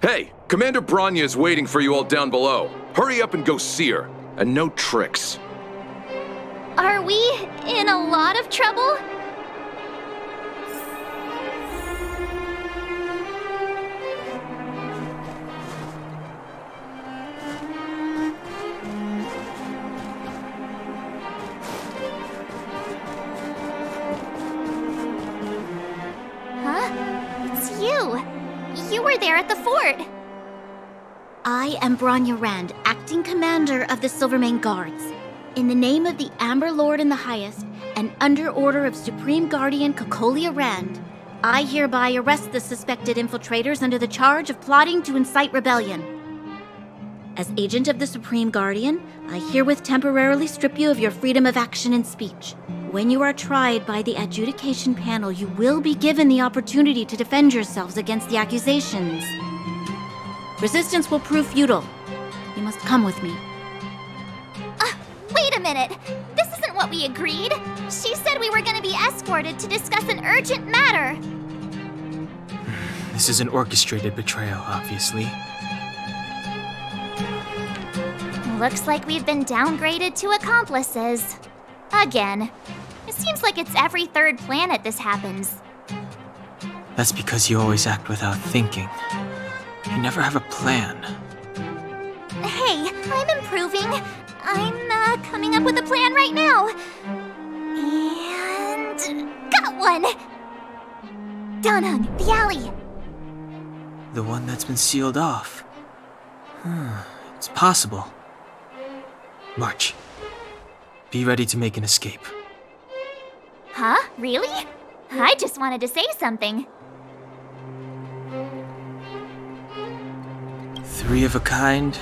Hey, Commander Bronya is waiting for you all down below. Hurry up and go see her. And no tricks. Are we in a lot of trouble? You were there at the fort. I am Bronya Rand, acting commander of the Silvermane Guards. In the name of the Amber Lord in the Highest, and under order of Supreme Guardian Cocolia Rand, I hereby arrest the suspected infiltrators under the charge of plotting to incite rebellion. As agent of the Supreme Guardian, I herewith temporarily strip you of your freedom of action and speech. When you are tried by the adjudication panel, you will be given the opportunity to defend yourselves against the accusations. Resistance will prove futile. You must come with me. Wait a minute. This isn't what we agreed. She said we were going to be escorted to discuss an urgent matter. This is an orchestrated betrayal, obviously. Looks like we've been downgraded to accomplices. Again. It seems like it's every third planet this happens. That's because you always act without thinking. You never have a plan. Hey, I'm improving. I'm coming up with a plan right now. And got one! Donhung, the alley. The one that's been sealed off. It's possible. March. Be ready to make an escape. Huh? Really? I just wanted to say something. 3 of a kind.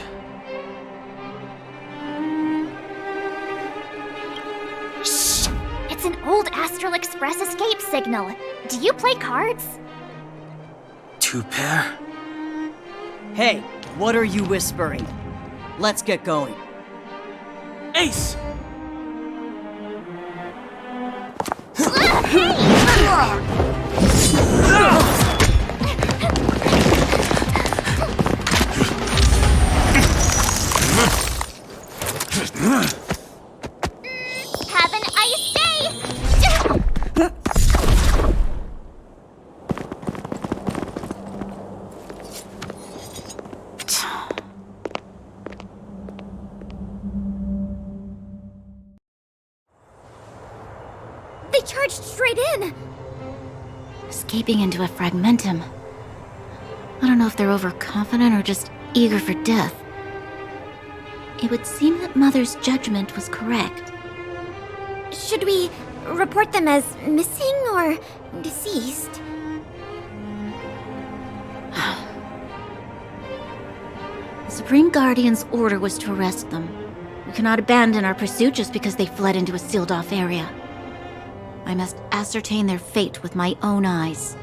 Shh! It's an old Astral Express escape signal. Do you play cards? 2 pair? Hey, what are you whispering? Let's get going. Ace! Have an ice day! They charged straight in! Escaping into a fragmentum. I don't know if they're overconfident or just eager for death. It would seem that Mother's judgment was correct. Should we report them as missing or deceased? The Supreme Guardian's order was to arrest them. We cannot abandon our pursuit just because they fled into a sealed-off area. I must ascertain their fate with my own eyes.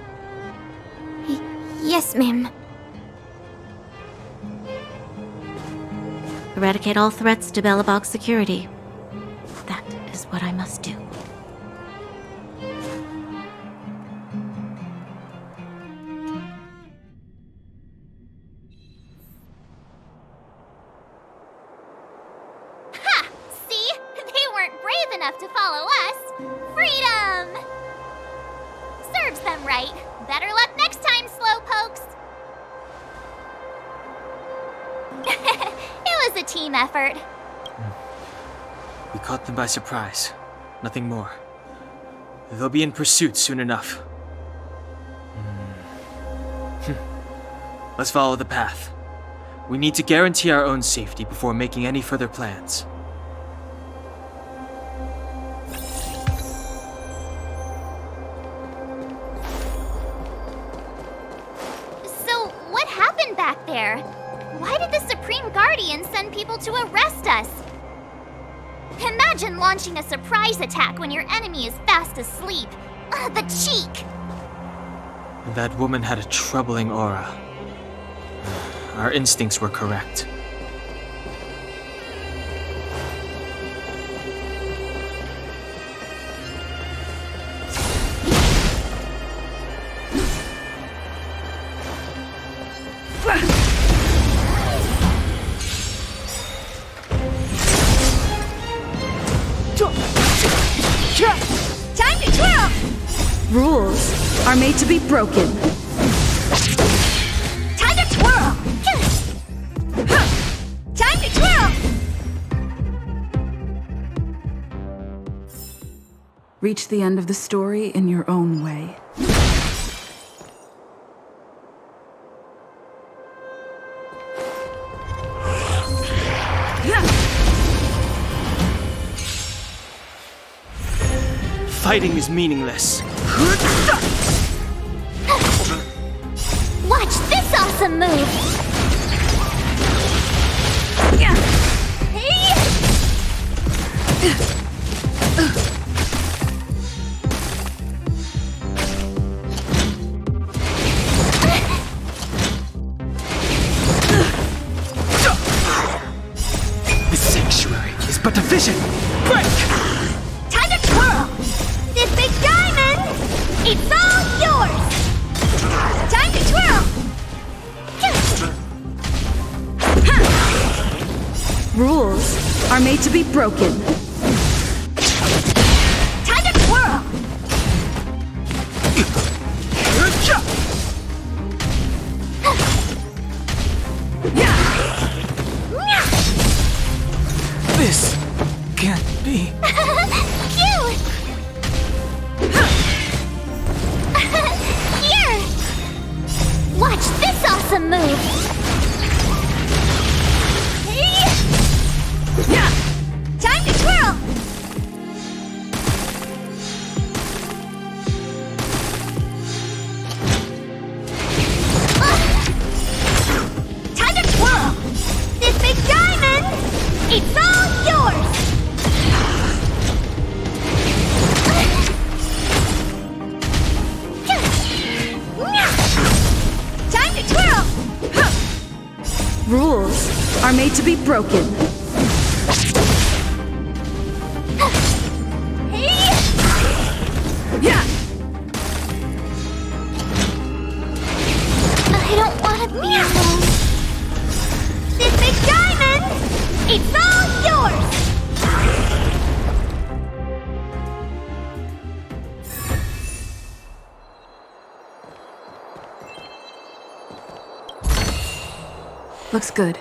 Yes, ma'am. Eradicate all threats to Belobog's security. That is what I must do. Ha! See? They weren't brave enough to follow us. Freedom! Serves them right. Better luck next time, slowpokes. It was a team effort. We caught them by surprise. Nothing more. They'll be in pursuit soon enough. Let's follow the path. We need to guarantee our own safety before making any further plans. to arrest us. Imagine launching a surprise attack when your enemy is fast asleep. The cheek! That woman had a troubling aura. Our instincts were correct. Time to twirl! Rules are made to be broken. Time to twirl! Time to twirl! Reach the end of the story in your own way. Fighting is meaningless. Watch this awesome move! The sanctuary is but a vision. Break! Time to twirl! This big diamond! It's all yours! Time to twirl! Rules are made to be broken. Time to twirl! This can't be. Cute! Here! Watch this awesome move! Time to twirl! Time to twirl! This big diamond! It's all yours! Time to twirl! Rules are made to be broken. I don't want to be alone. This big diamond! It's all yours! Looks good.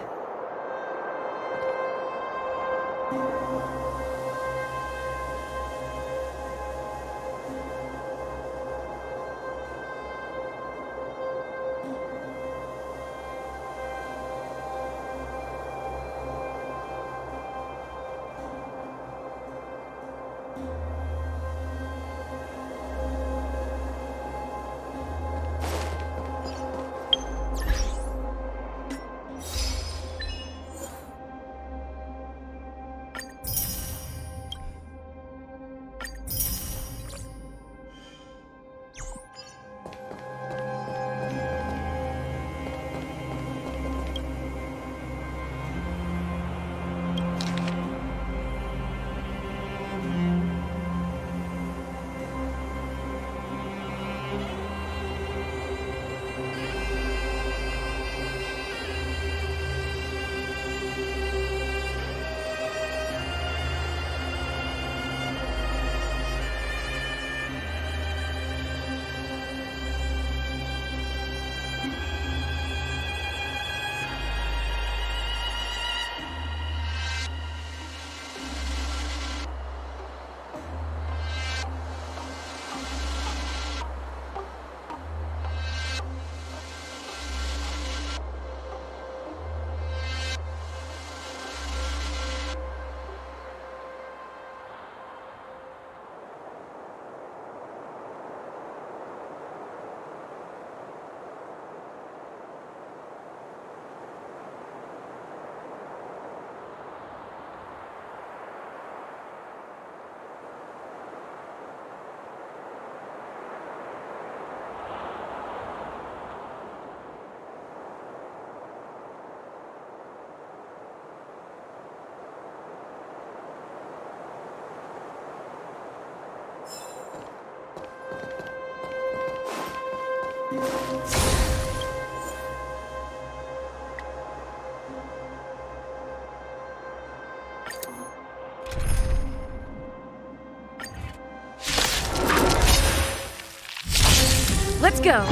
Let's go.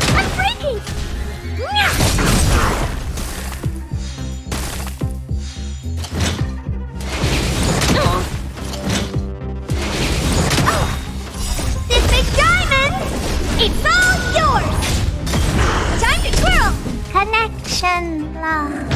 I'm breaking! This big diamond! It's all yours! Time to twirl! Connection lost.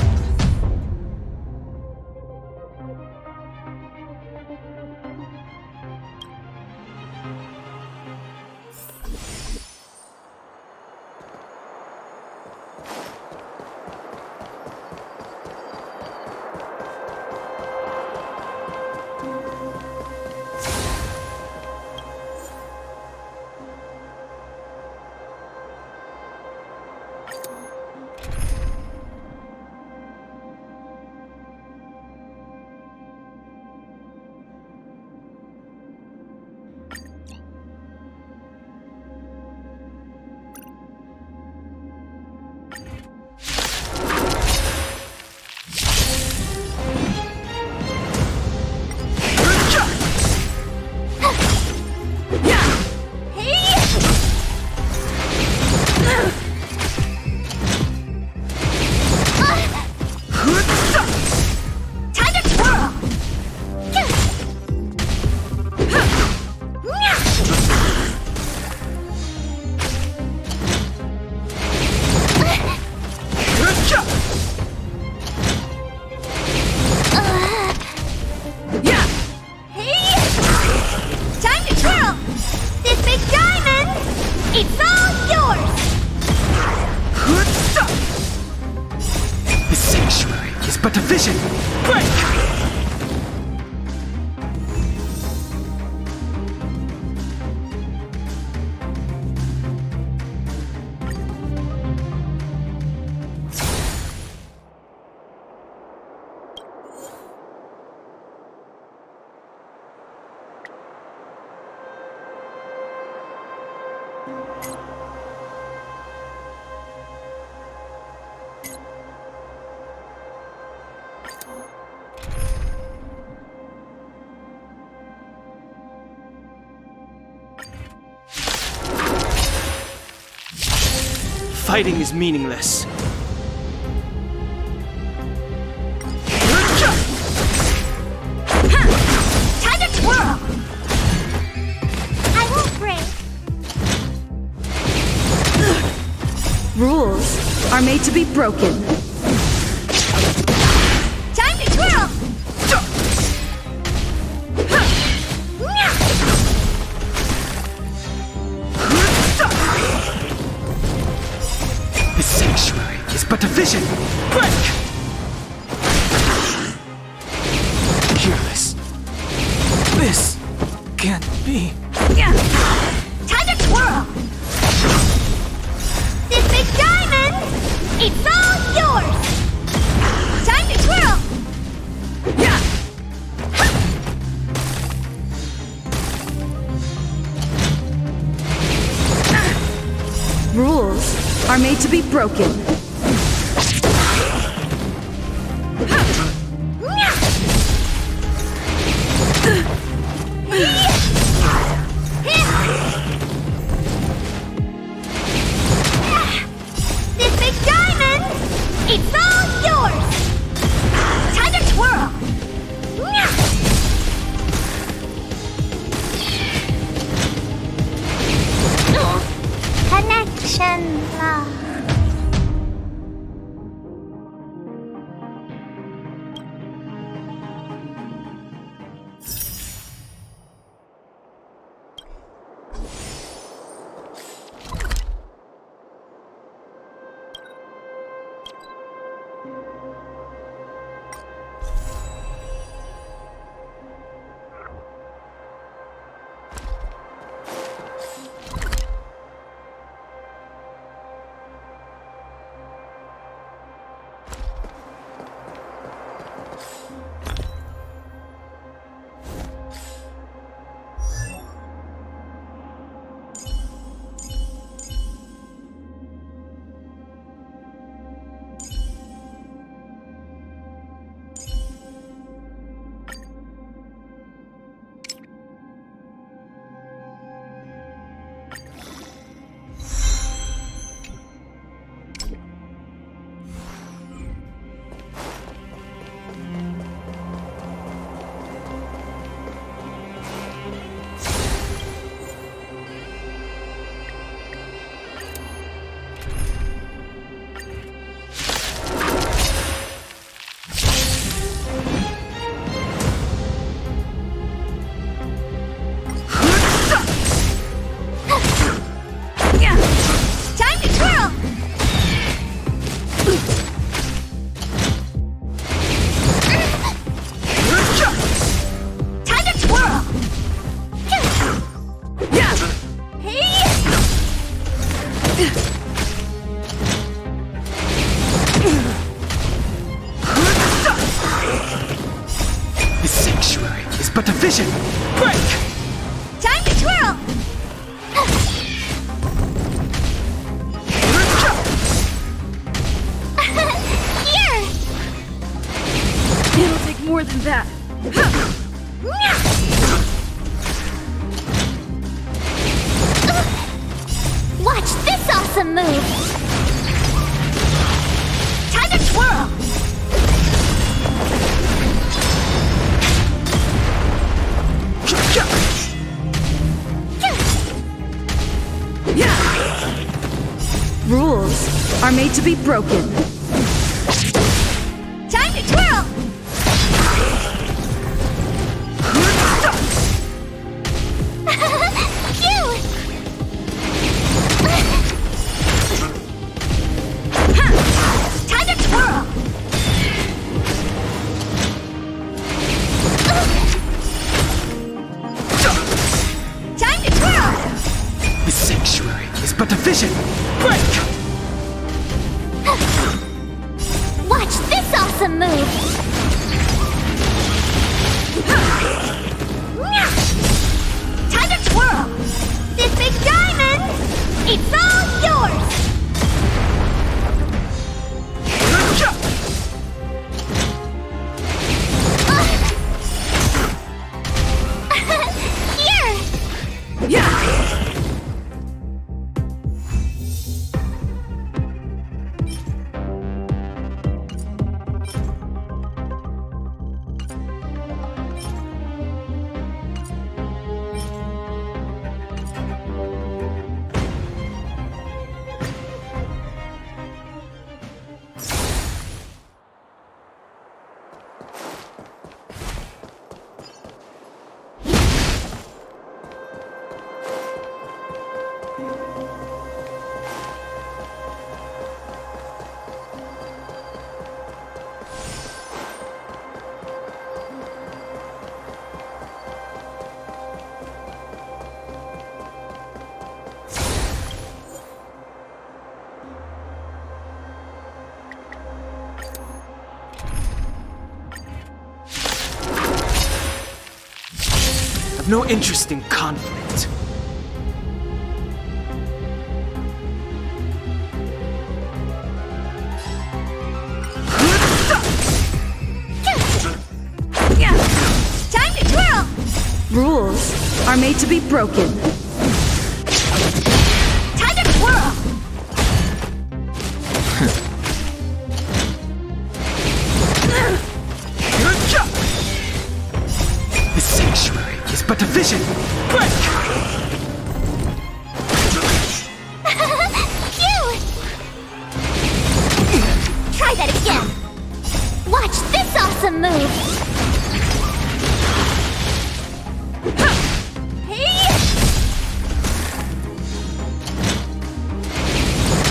But a vision! Break! Fighting is meaningless. Time to twirl! I won't break. Rules are made to be broken. Time to twirl! The sanctuary is but a vision! Break! Careless. This can't be. Time to twirl! This big diamond! It's all yours! Time to twirl! Rules are made to be broken. This big diamond! It's all yours! Time to twirl! Connection lost. than that. Watch this awesome move! Time to twirl! Rules are made to be broken. Time to twirl! Cute! Time to twirl! Time to twirl! The sanctuary is but a vision. Break! Watch this awesome move! Time to twirl! This big diamond! It's all yours! Here! I've no interest in conflict. Time to twirl! Rules are made to be broken. Time to twirl! The sanctuary is but a vision. Break! Cute! Try that again! Watch this awesome move!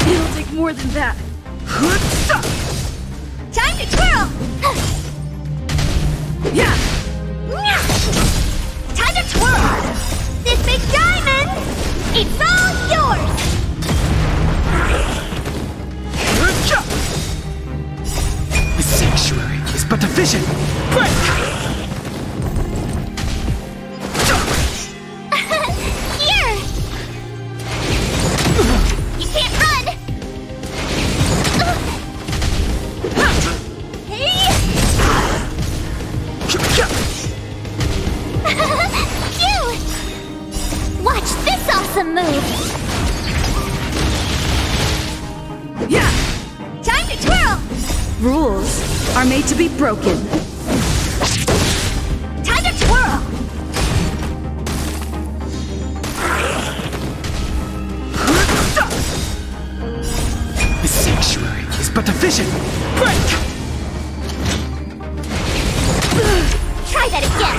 It'll take more than that. Time to twirl! Time to twirl! This big diamond! It's all yours! The sanctuary is but a vision. Break! Here! You can't run! Cute! Watch this awesome move! Time to twirl! Rules are made to be broken. Time to twirl! The sanctuary is but a vision. Break! Try that again!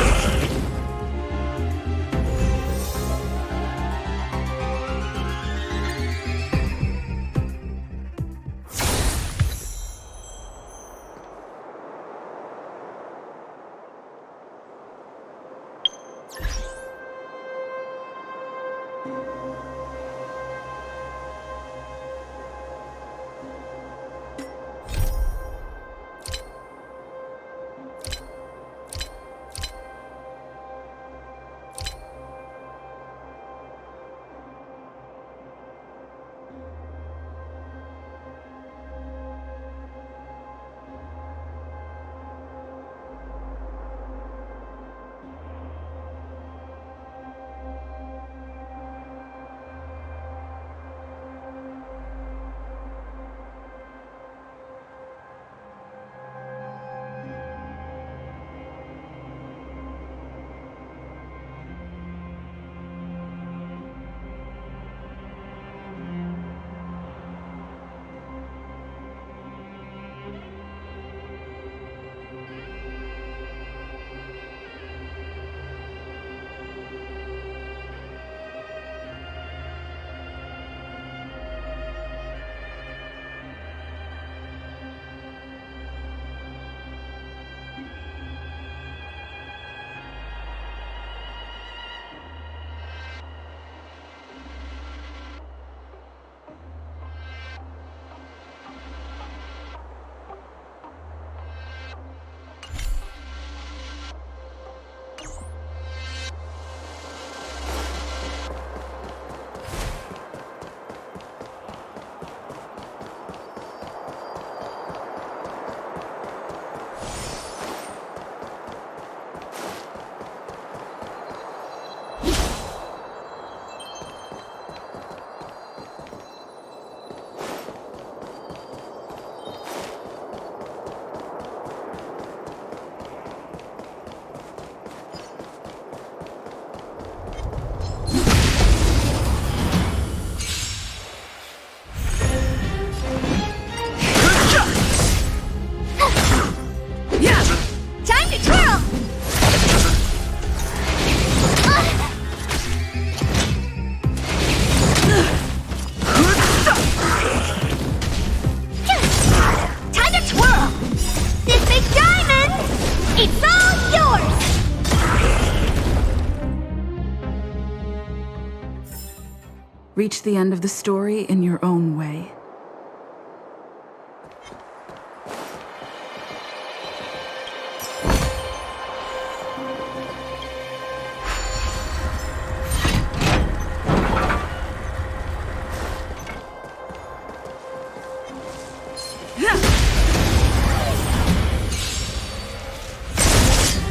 Reach the end of the story in your own way.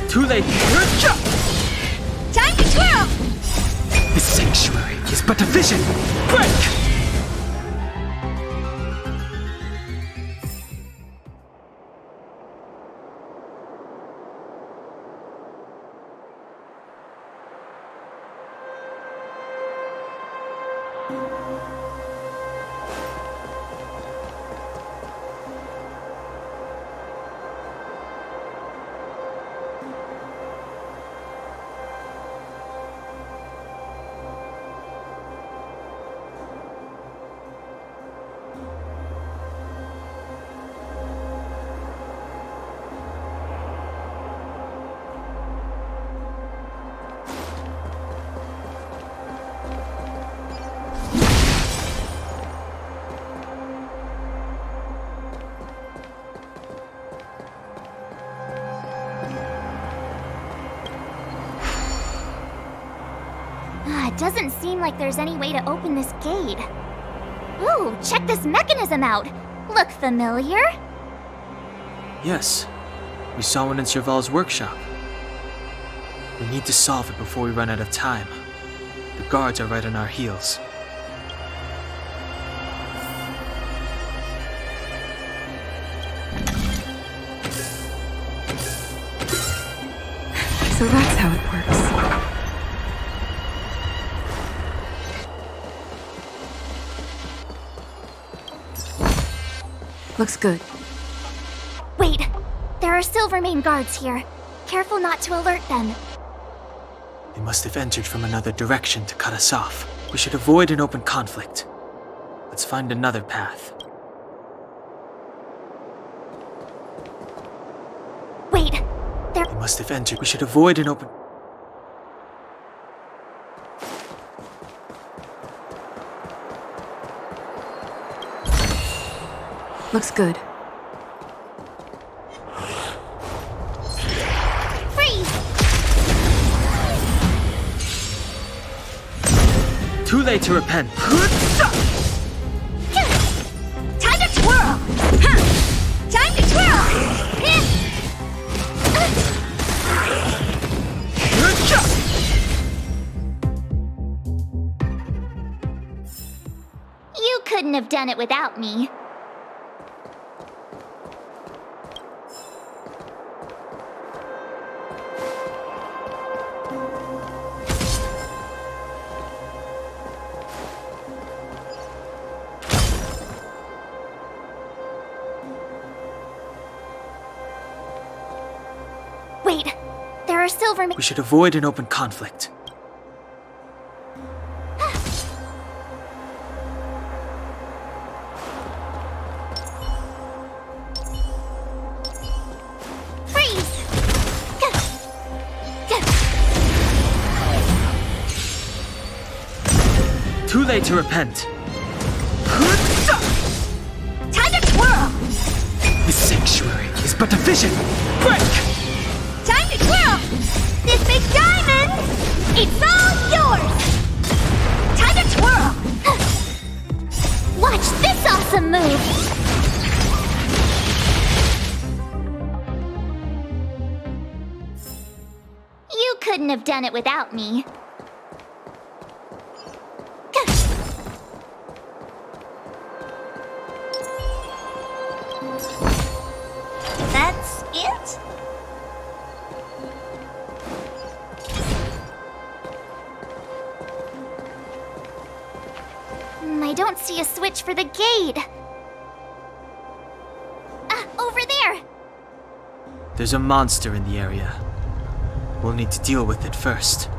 Too late! Time to twirl! This sanctuary is but a vision! Break! It doesn't seem like there's any way to open this gate. Ooh, check this mechanism out! Look familiar? Yes, we saw one in Serval's workshop. We need to solve it before we run out of time. The guards are right on our heels. So that's how it works. Looks good. Wait, there are Silvermane guards here. Careful not to alert them. They must have entered from another direction to cut us off. We should avoid an open conflict. Let's find another path. Wait, there... They must have entered. We should avoid an open... Looks good. Freeze! Too late to repent. Time to twirl! Time to twirl! You couldn't have done it without me. Wait, there are Silvermane... We should avoid an open conflict. Freeze! Too late to repent. Time to twirl! This sanctuary is but a vision! Break! Time to twirl! This big diamond! It's all yours! Time to twirl! Watch this awesome move! You couldn't have done it without me. That's it? I don't see a switch for the gate. Over there! There's a monster in the area. We'll need to deal with it first.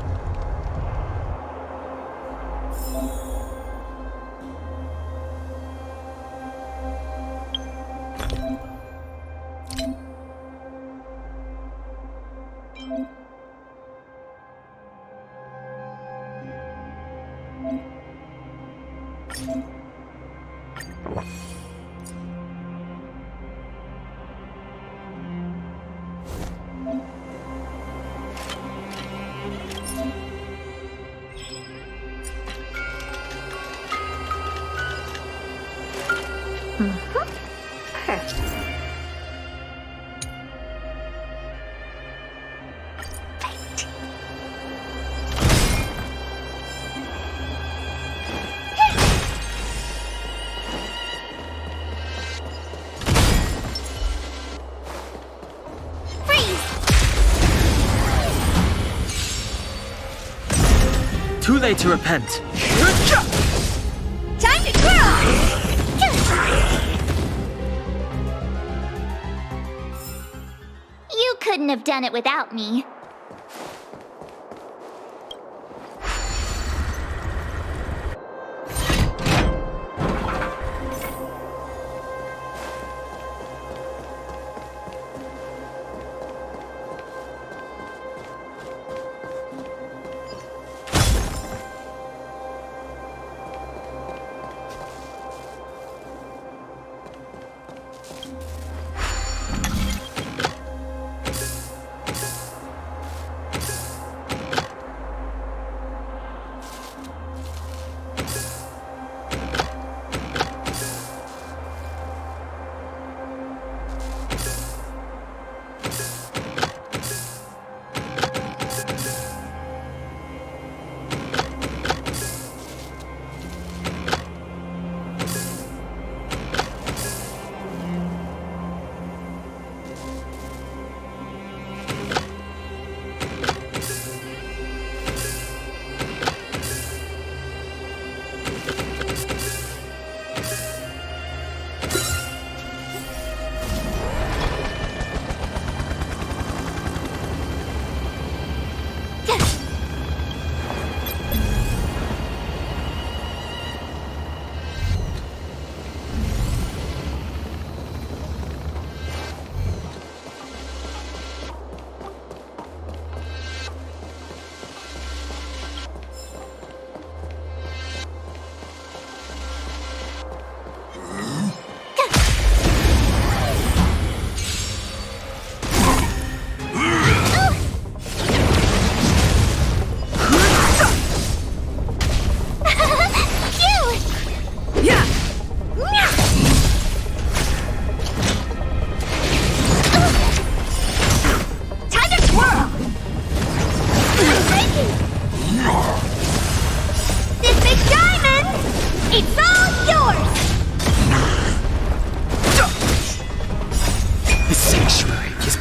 Too late to repent. Time to twirl! You couldn't have done it without me.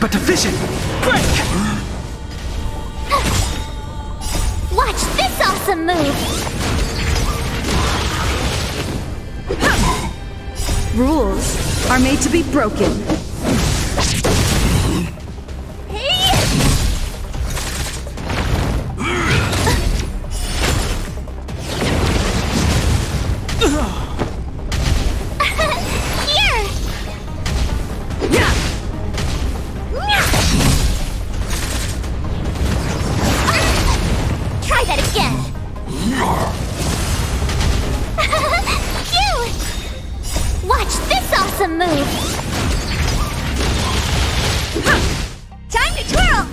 but a vision! Break! Watch this awesome move! Rules are made to be broken. Try that again! Phew! Watch this awesome move! Time to twirl!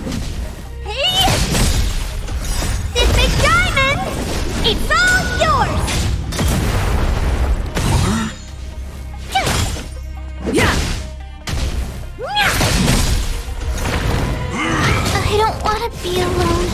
Hey! This big diamond! It's all yours! I don't want to be alone.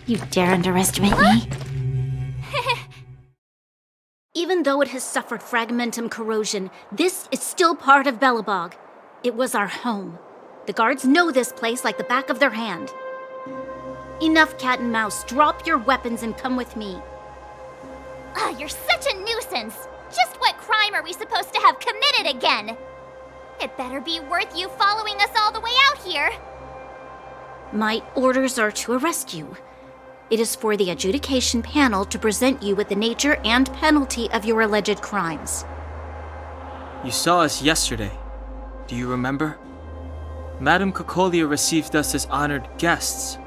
You dare underestimate me? Even though it has suffered fragmentum corrosion, this is still part of Belobog. It was our home. The guards know this place like the back of their hand. Enough cat and mouse. Drop your weapons and come with me. You're such a nuisance. Just what crime are we supposed to have committed again? It better be worth you following us all the way out here. My orders are to arrest you. It is for the adjudication panel to present you with the nature and penalty of your alleged crimes. You saw us yesterday. Do you remember? Madame Cocolia received us as honored guests.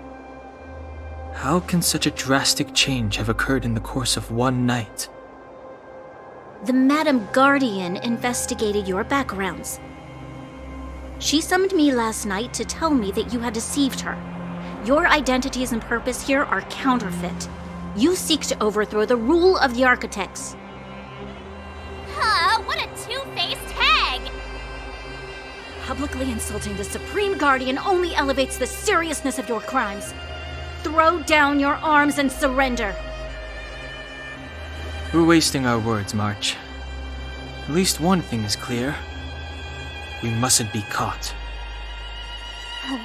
How can such a drastic change have occurred in the course of one night? The Madame Guardian investigated your backgrounds. She summoned me last night to tell me that you had deceived her. Your identities and purpose here are counterfeit. You seek to overthrow the rule of the architects. What a two-faced hag! Publicly insulting the Supreme Guardian only elevates the seriousness of your crimes. Throw down your arms and surrender. We're wasting our words, March. At least one thing is clear. We mustn't be caught.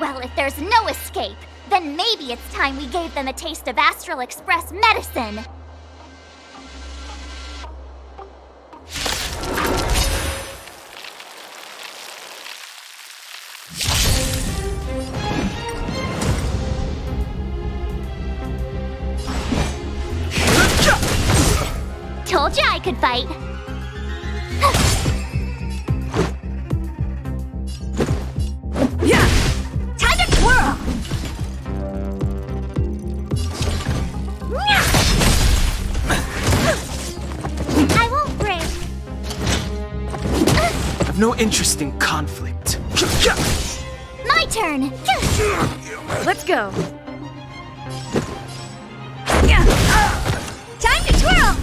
Well, if there's no escape, then maybe it's time we gave them a taste of Astral Express medicine. Told you I could fight. Time to twirl! I won't break. I've no interest in conflict. My turn. Let's go. Time to twirl!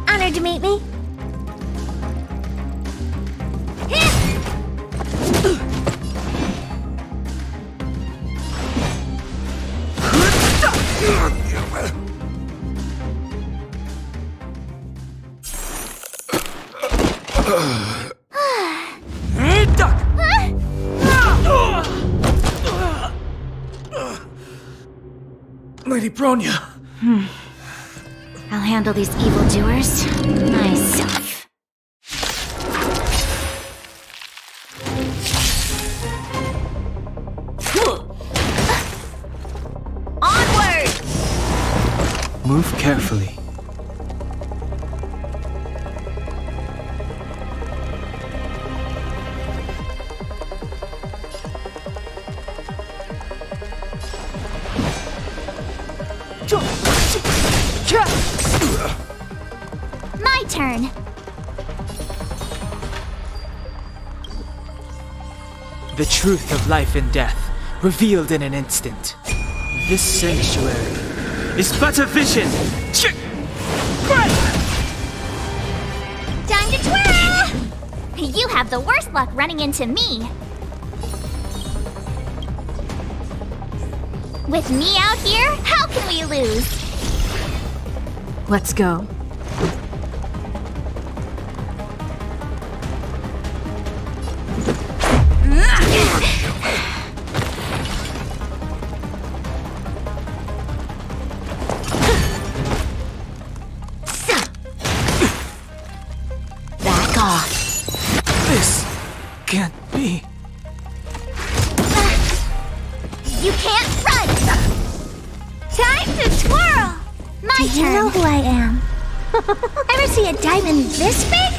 Honored to meet me. Lady Bronya. I'll handle these evildoers myself. Onward! Move carefully. My turn. The truth of life and death, revealed in an instant. This sanctuary is but a vision. Time to twirl! You have the worst luck running into me. With me out here, how can we lose? Let's go. Back off. This can't be. You can't run! Time to twirl! My Do you turn. know who I am? Ever see a diamond this big?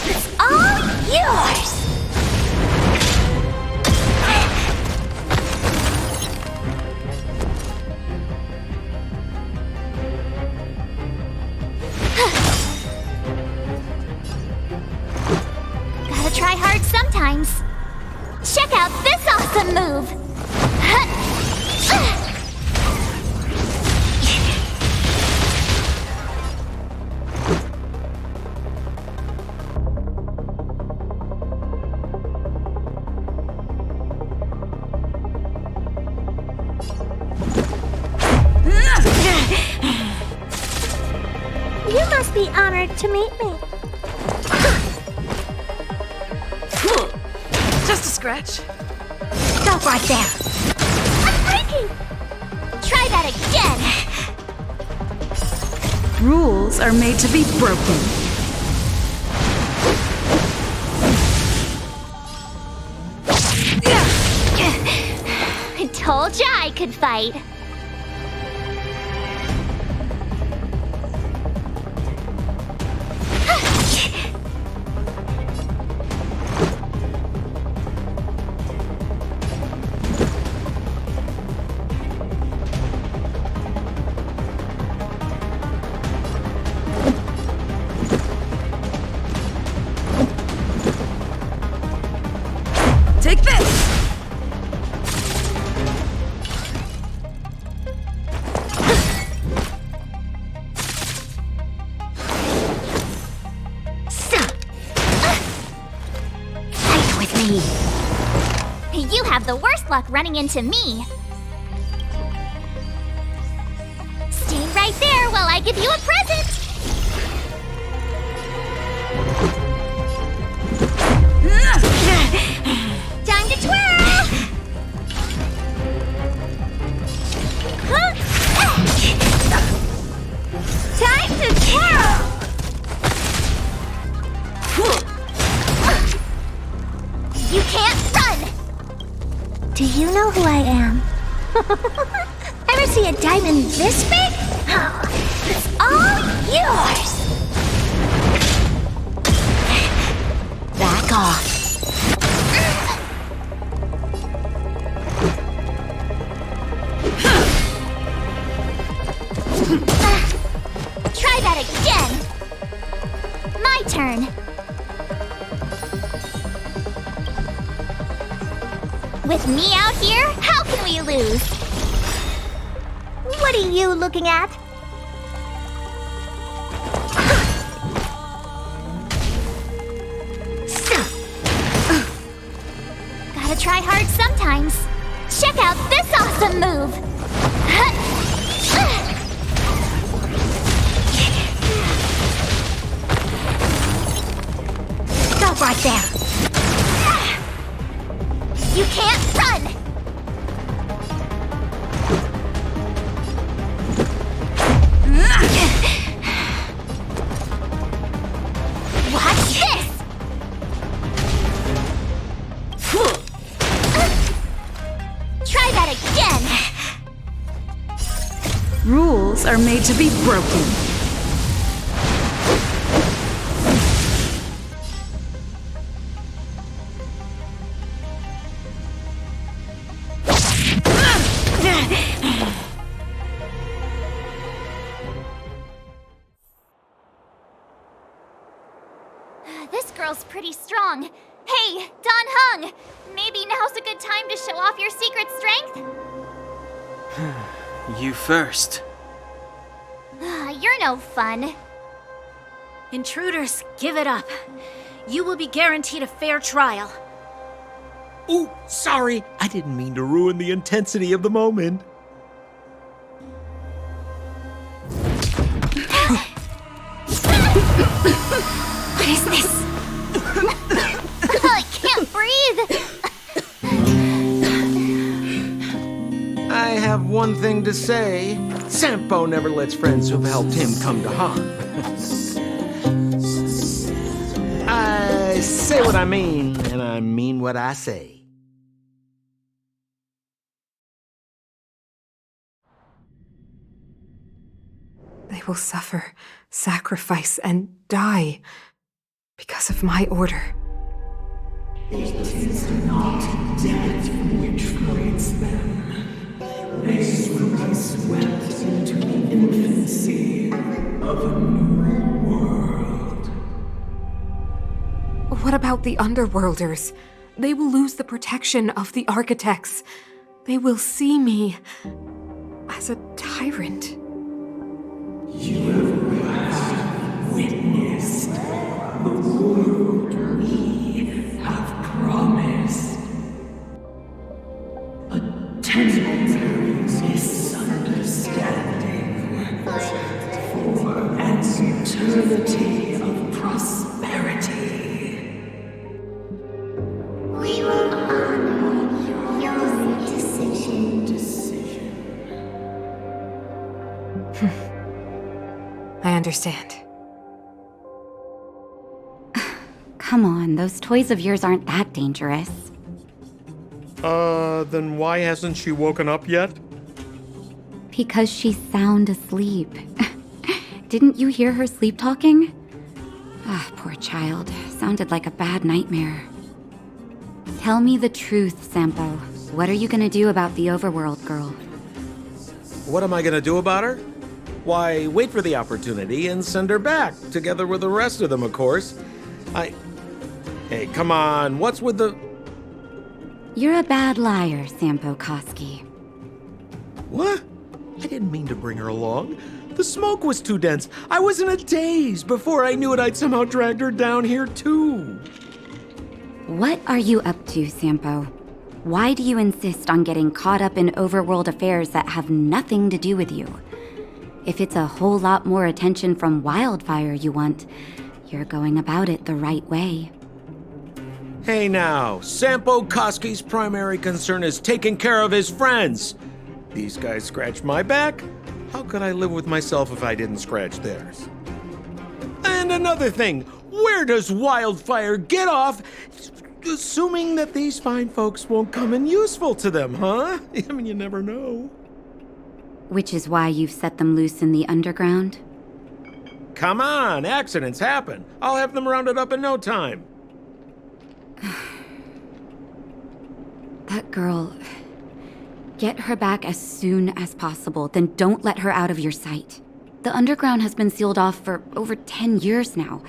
It's all yours! Gotta try hard sometimes. Check out this awesome move! You must be honored to meet me. Just a scratch. Stop right there. I'm breaking. Try that again. Rules are made to be broken. Told ya I could fight. Take this! You have the worst luck running into me. Stay right there while I give you a present. Time to twirl. Time to twirl. You can't run! Do you know who I am? Ever see a diamond this big? Oh, it's all yours! Back off. Try that again! My turn. With me out here, how can we lose? What are you looking at? Gotta try hard sometimes. Check out this awesome move! Stop right there! You can't run! Watch this! Try that again! Rules are made to be broken. This girl's pretty strong. Hey, Don Hung! Maybe now's a good time to show off your secret strength? You first. You're no fun. Intruders, give it up. You will be guaranteed a fair trial. Ooh, sorry. I didn't mean to ruin the intensity of the moment. What is this? I can't breathe! I have one thing to say. Sampo never lets friends who've helped him come to harm. I say what I mean, and I mean what I say. They will suffer, sacrifice, and die because of my order. It is not death which frees them. They will be swept into the infancy of a new world. What about the Underworlders? They will lose the protection of the Architects. They will see me as a tyrant. You have witnessed the world we have promised. A temporary misunderstanding for answers eternity of prosperity. We will honor your decision. I understand. Come on, those toys of yours aren't that dangerous. Then why hasn't she woken up yet? Because she's sound asleep. Didn't you hear her sleep talking? Ah, poor child. Sounded like a bad nightmare. Tell me the truth, Sampo. What are you gonna do about the overworld girl? What am I gonna do about her? Why, wait for the opportunity and send her back, together with the rest of them, of course. Hey, come on, what's with the... You're a bad liar, Sampo Koski. What? I didn't mean to bring her along. The smoke was too dense. I was in a daze. Before I knew it, I'd somehow dragged her down here, too. What are you up to, Sampo? Why do you insist on getting caught up in overworld affairs that have nothing to do with you? If it's a whole lot more attention from Wildfire you want, you're going about it the right way. Hey now, Sampo Koski's primary concern is taking care of his friends. These guys scratch my back. How could I live with myself if I didn't scratch theirs? And another thing, where does Wildfire get off assuming that these fine folks won't come in useful to them, huh? I mean, you never know. Which is why you've set them loose in the underground? Come on, accidents happen. I'll have them rounded up in no time. That girl... Get her back as soon as possible, then don't let her out of your sight. The underground has been sealed off for over 10 years now.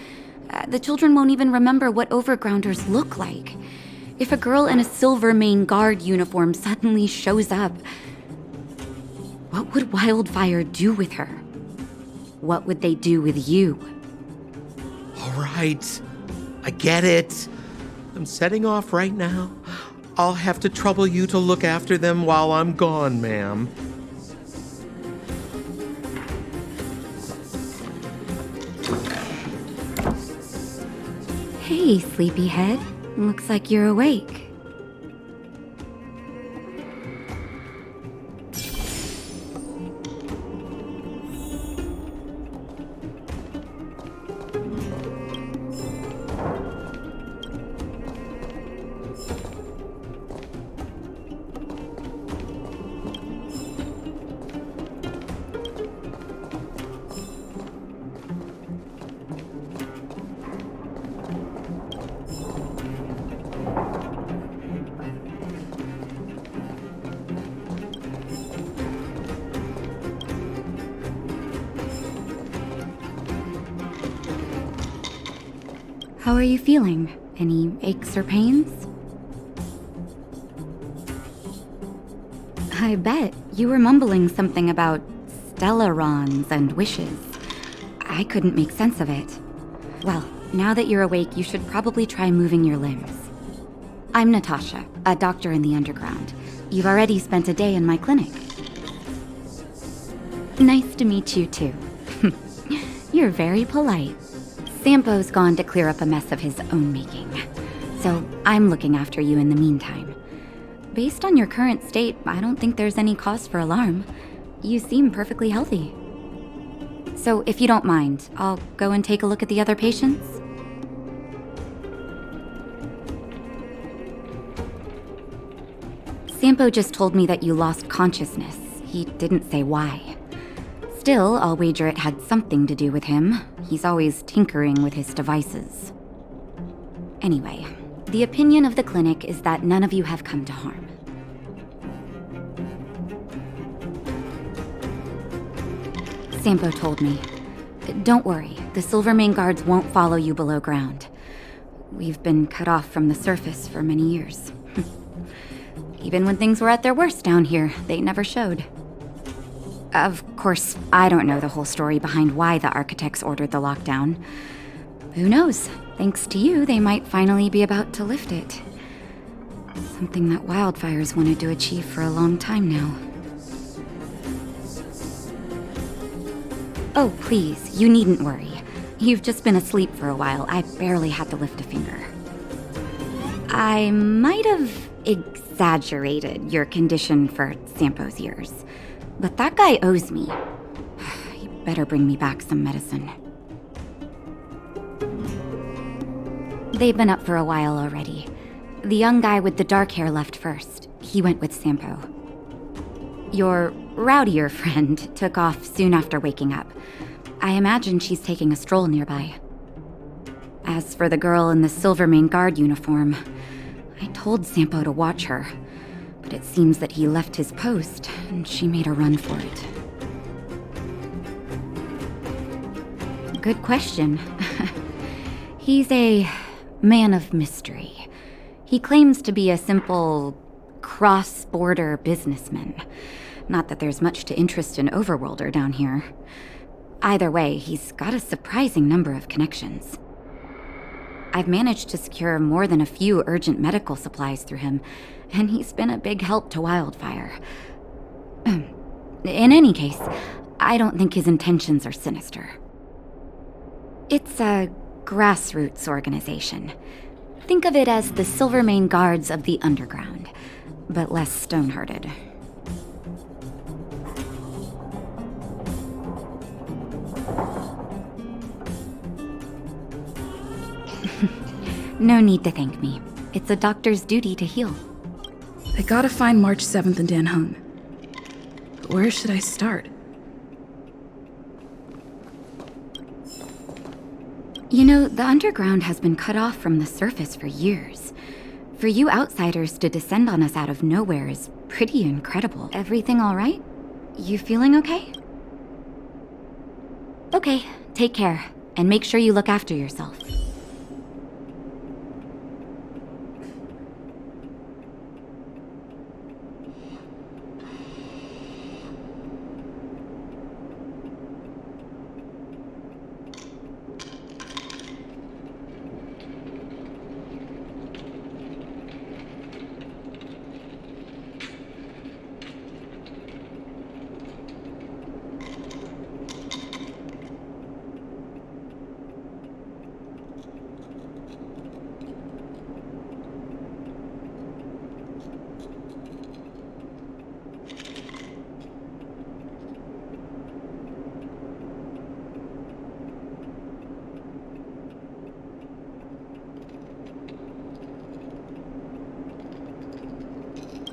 The children won't even remember what overgrounders look like. If a girl in a Silvermane Guard uniform suddenly shows up, what would Wildfire do with her? What would they do with you? All right, I get it. I'm setting off right now. I'll have to trouble you to look after them while I'm gone, ma'am. Hey, sleepyhead. Looks like you're awake. How are you feeling? Any aches or pains? I bet you were mumbling something about stellarons and wishes. I couldn't make sense of it. Well, now that you're awake, you should probably try moving your limbs. I'm Natasha, a doctor in the underground. You've already spent a day in my clinic. Nice to meet you, too. You're very polite. Sampo's gone to clear up a mess of his own making, so I'm looking after you in the meantime. Based on your current state, I don't think there's any cause for alarm. You seem perfectly healthy. So if you don't mind, I'll go and take a look at the other patients. Sampo just told me that you lost consciousness. He didn't say why. Still, I'll wager it had something to do with him. He's always tinkering with his devices. Anyway, the opinion of the clinic is that none of you have come to harm. Sampo told me. Don't worry, the Silvermane Guards won't follow you below ground. We've been cut off from the surface for many years. Even when things were at their worst down here, they never showed. Of course, I don't know the whole story behind why the architects ordered the lockdown. Who knows? Thanks to you, they might finally be about to lift it. Something that Wildfire's wanted to achieve for a long time now. Oh, please, you needn't worry. You've just been asleep for a while. I barely had to lift a finger. I might have exaggerated your condition for Sampo's years, but that guy owes me. You better bring me back some medicine. They've been up for a while already. The young guy with the dark hair left first. He went with Sampo. Your rowdier friend took off soon after waking up. I imagine she's taking a stroll nearby. As for the girl in the Silvermane Guard uniform, I told Sampo to watch her, but it seems that he left his post and she made a run for it. Good question. He's a man of mystery. He claims to be a simple cross-border businessman. Not that there's much to interest an overworlder down here. Either way, he's got a surprising number of connections. I've managed to secure more than a few urgent medical supplies through him, and he's been a big help to Wildfire. In any case, I don't think his intentions are sinister. It's a grassroots organization. Think of it as the Silvermane Guards of the Underground, but less stone-hearted. No need to thank me. It's a doctor's duty to heal. I gotta find March 7th and Dan Hung. But where should I start? You know, the underground has been cut off from the surface for years. For you outsiders to descend on us out of nowhere is pretty incredible. Everything all right? You feeling okay? Okay, take care, and make sure you look after yourself.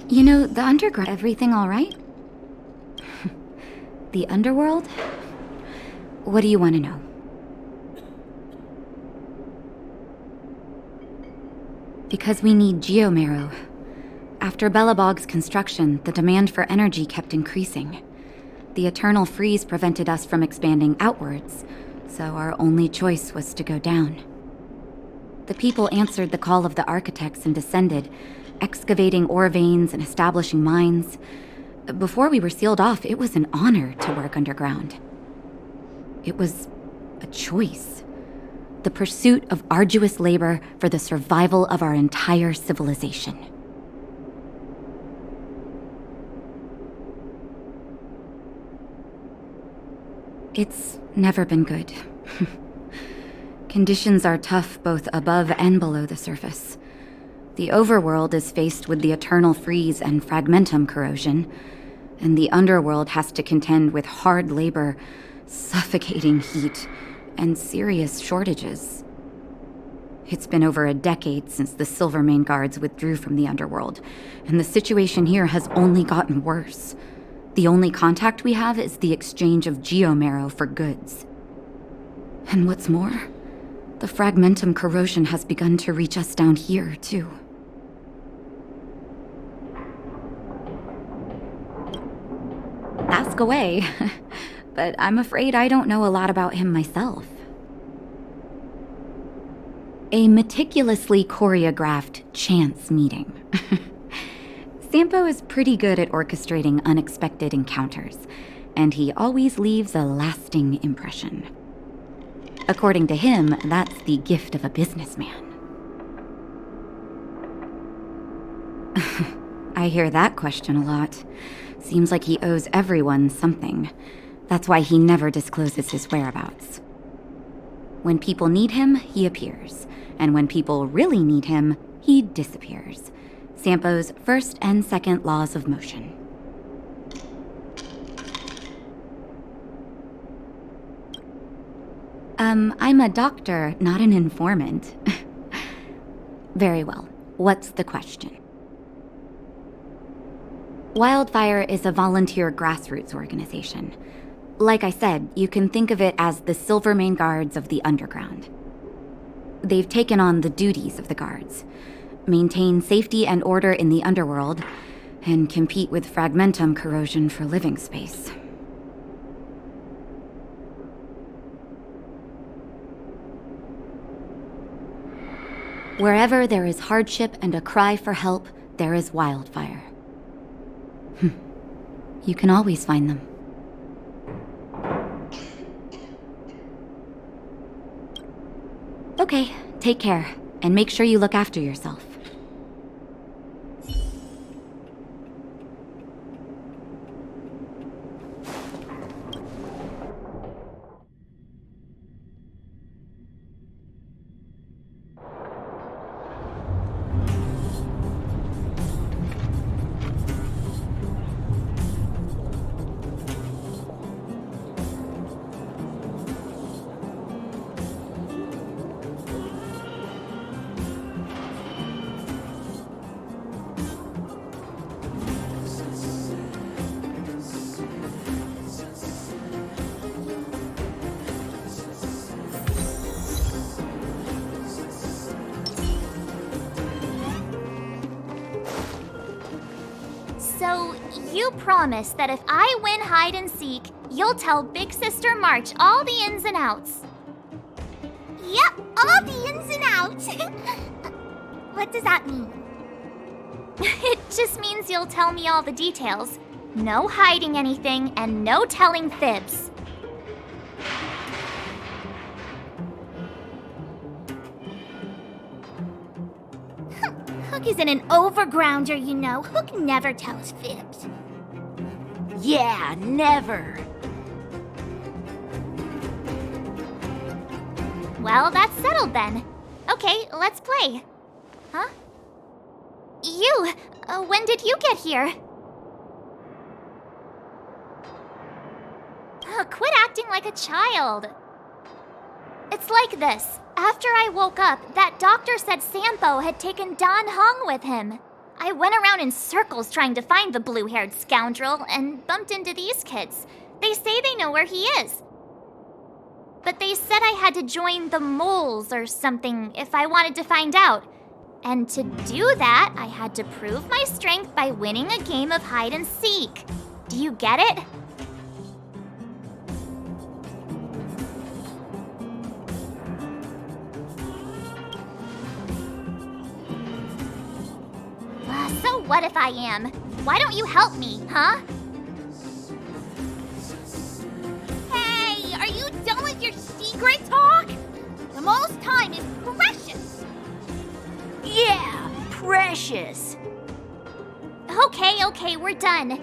You know, the underground... Everything all right? The underworld? What do you want to know? Because we need geomarrow. After Belobog's construction, the demand for energy kept increasing. The eternal freeze prevented us from expanding outwards, so our only choice was to go down. The people answered the call of the architects and descended, excavating ore veins and establishing mines. Before we were sealed off, it was an honor to work underground. It was a choice. The pursuit of arduous labor for the survival of our entire civilization. It's never been good. Conditions are tough both above and below the surface. The overworld is faced with the eternal freeze and fragmentum corrosion, and the underworld has to contend with hard labor, suffocating heat, and serious shortages. It's been over a decade since the Silvermane Guards withdrew from the underworld, and the situation here has only gotten worse. The only contact we have is the exchange of geomarrow for goods. And what's more, the fragmentum corrosion has begun to reach us down here, too. Ask away, but I'm afraid I don't know a lot about him myself. A meticulously choreographed chance meeting. Sampo is pretty good at orchestrating unexpected encounters, and he always leaves a lasting impression. According to him, that's the gift of a businessman. I hear that question a lot. Seems like he owes everyone something. That's why he never discloses his whereabouts. When people need him, he appears. And when people really need him, he disappears. Sampo's first and second laws of motion. I'm a doctor, not an informant. Very well. What's the question? Wildfire is a volunteer grassroots organization. Like I said, you can think of it as the Silvermane Guards of the underground. They've taken on the duties of the guards, maintain safety and order in the underworld, and compete with fragmentum corrosion for living space. Wherever there is hardship and a cry for help, there is wildfire. You can always find them. Okay, take care, and make sure you look after yourself. So, you promise that if I win hide and seek, you'll tell Big Sister March all the ins and outs. Yep, all the ins and outs. What does that mean? It just means you'll tell me all the details. No hiding anything and no telling fibs. Hook isn't an overgrounder, you know. Hook never tells fibs. Yeah, never. Well, that's settled then. Okay, let's play. Huh? You! When did you get here? Quit acting like a child. It's like this. After I woke up, that doctor said Sampo had taken Don Hong with him. I went around in circles trying to find the blue-haired scoundrel and bumped into these kids. They say they know where he is. But they said I had to join the moles or something if I wanted to find out. And to do that, I had to prove my strength by winning a game of hide and seek. Do you get it? So what if I am? Why don't you help me, huh? Hey, are you done with your secret talk? The most time is precious. Yeah, precious. Okay, we're done.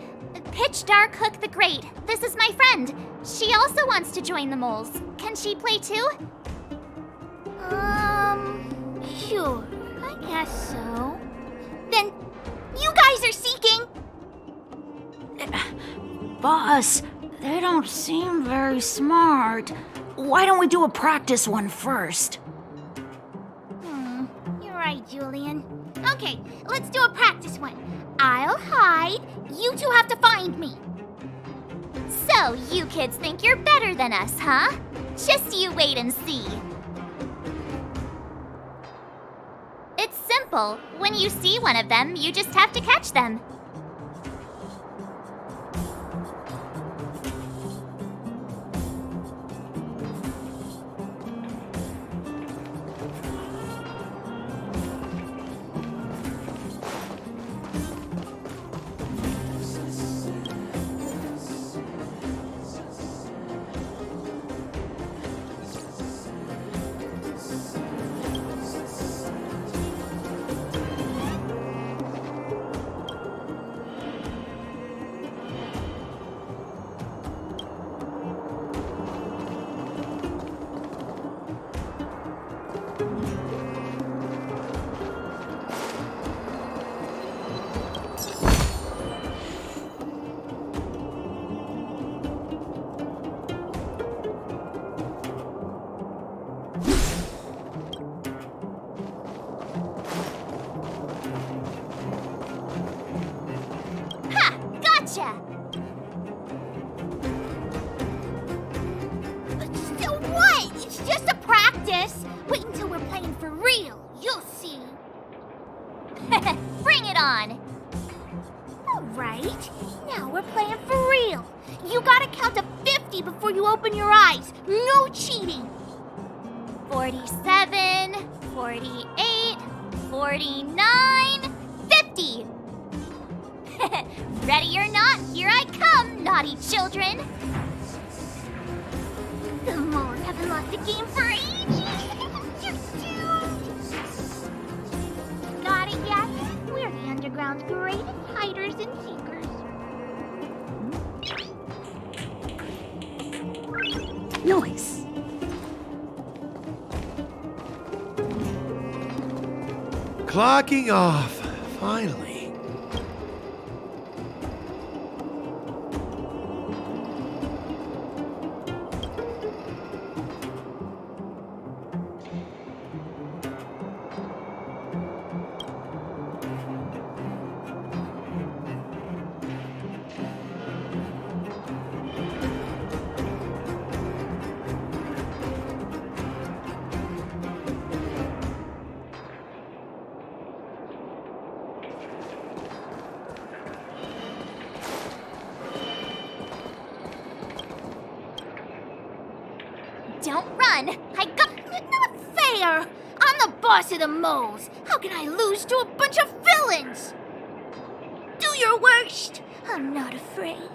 Pitch Dark Hook the Great. This is my friend. She also wants to join the moles. Can she play too? Sure. I guess so. Then you guys are seeking. Boss, they don't seem very smart. Why don't we do a practice one first? You're right, Julian. Okay, let's do a practice one. I'll hide. You two have to find me. So, you kids think you're better than us, huh? Just you wait and see. It's simple. When you see one of them, you just have to catch them. Ha! Gotcha! So what? It's just a practice. Wait until we're playing for real. You'll see. Bring it on! Alright, now we're playing for real. You gotta count to 50 before you open your eyes. No cheating. 47, 48, 49, 50! Ready or not, here I come, naughty children! Come on, haven't lost a game for ages. Got it yet? We're the underground's greatest hiders and seekers. Nice. Clocking off, finally. Don't run! I got... Not fair! I'm the boss of the moles. How can I lose to a bunch of villains? Do your worst. I'm not afraid.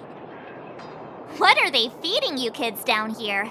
What are they feeding you kids down here?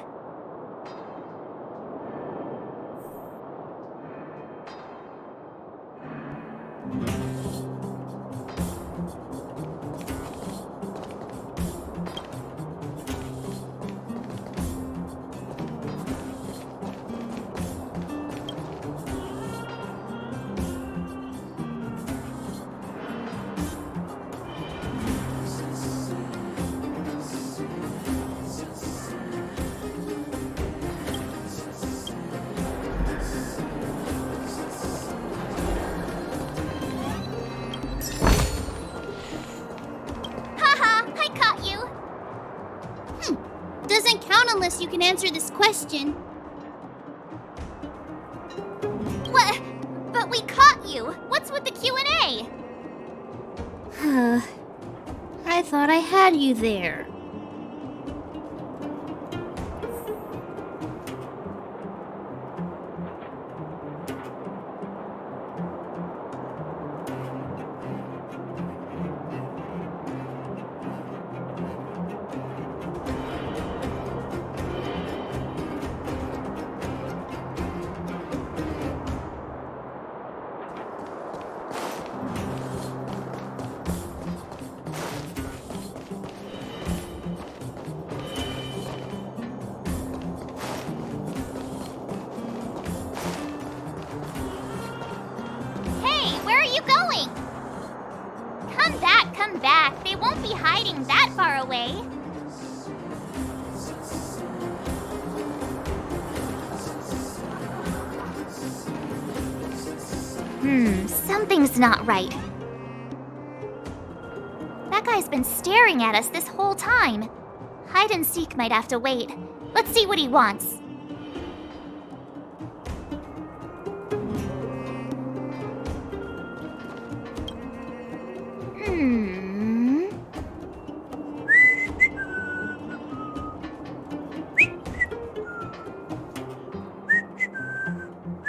Doesn't count unless you can answer this question. What? But we caught you! What's with the Q&A? I thought I had you there. Come back. They won't be hiding that far away. Something's not right. That guy's been staring at us this whole time. Hide and seek might have to wait. Let's see what he wants.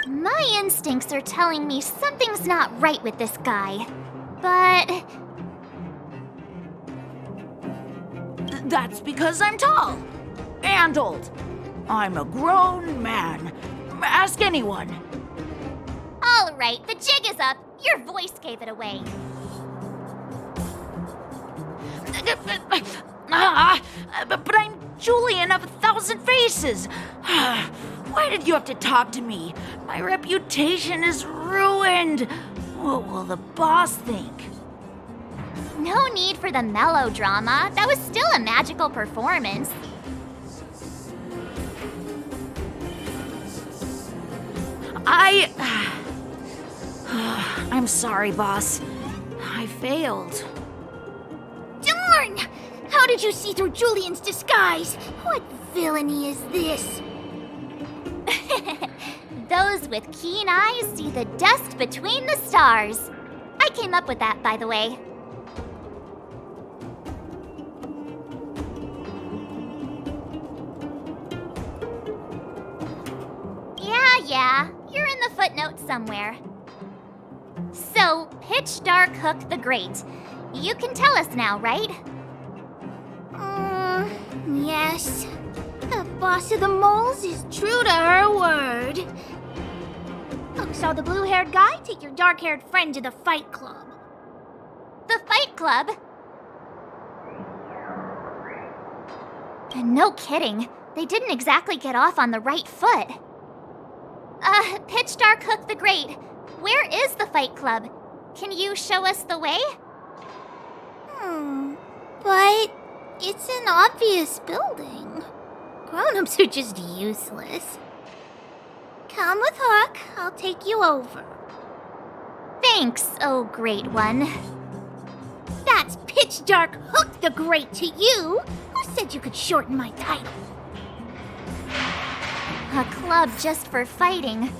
My instincts are telling me something's not right with this guy. But... That's because I'm tall. And old. I'm a grown man. Ask anyone. All right, the jig is up. Your voice gave it away. But I'm Julian of 1,000 Faces. Why did you have to talk to me? My reputation is ruined. What will the boss think? No need for the melodrama. That was still a magical performance. I'm sorry, boss. I failed. Darn! How did you see through Julian's disguise? What villainy is this? Those with keen eyes see the dust between the stars. I came up with that, by the way. Yeah, you're in the footnotes somewhere. So, Pitch Dark Hook the Great. You can tell us now, right? Yes. The boss of the moles is true to her word. Look, saw the blue-haired guy take your dark-haired friend to the fight club. The Fight Club? No kidding. They didn't exactly get off on the right foot. Pitch Dark Hook the Great, where is the Fight Club? Can you show us the way? But it's an obvious building. Grown-ups are just useless. Come with Hook, I'll take you over. Thanks, oh great one. That's Pitch Dark Hook the Great to you. Who said you could shorten my title? A club just for fighting.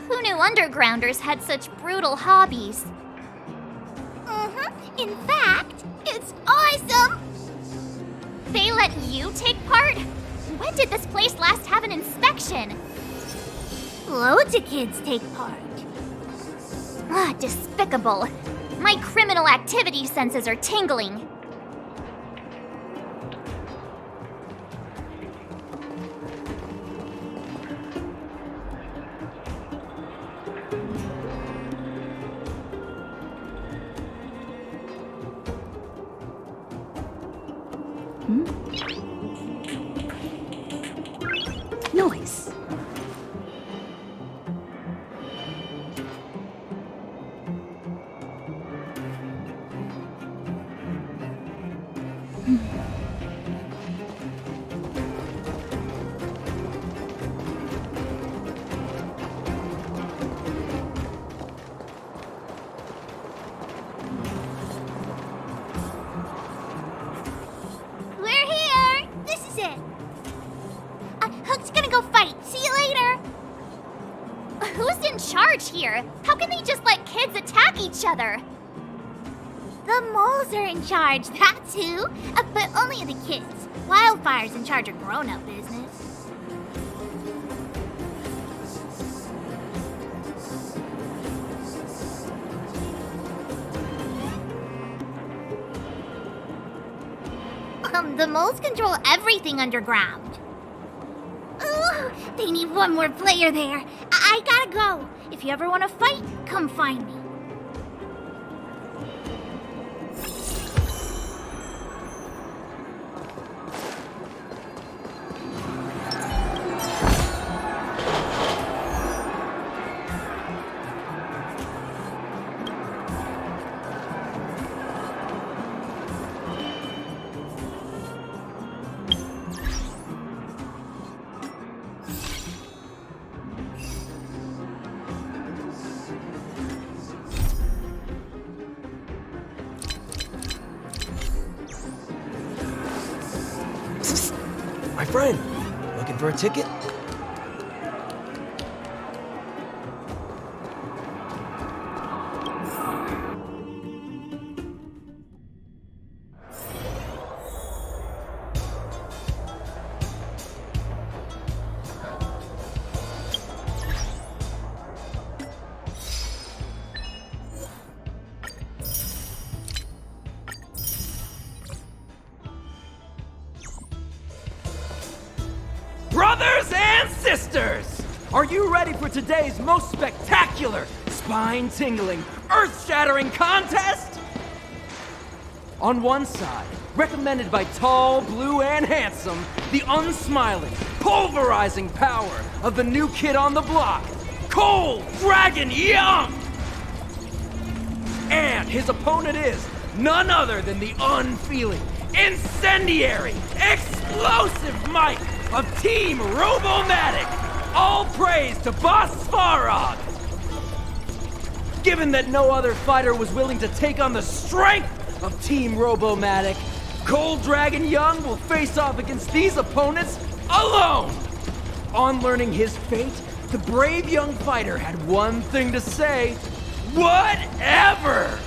Who knew undergrounders had such brutal hobbies? In fact, it's awesome! They let you take part? When did this place last have an inspection? Loads of kids take part. Despicable. My criminal activity senses are tingling. Noise. We're here! This is it. Hook's gonna go fight. See you later. Who's in charge here? How can they just let kids attack each other? The moles are in charge, that's who. But only the kids. Wildfire's in charge of grown-up business. The moles control everything underground. Ooh, they need one more player there. I gotta go. If you ever want to fight, come find me. My friend, looking for a ticket? Brothers and sisters, are you ready for today's most spectacular, spine-tingling, earth-shattering contest? On one side, recommended by tall, blue, and handsome, the unsmiling, pulverizing power of the new kid on the block, Cold Dragon Young! And his opponent is none other than the unfeeling, incendiary, explosive might of Team Robomatic! All praise praise to Boss Svarog! Given that no other fighter was willing to take on the strength of Team Robomatic, Cold Dragon Young will face off against these opponents alone! On learning his fate, the brave young fighter had one thing to say: whatever!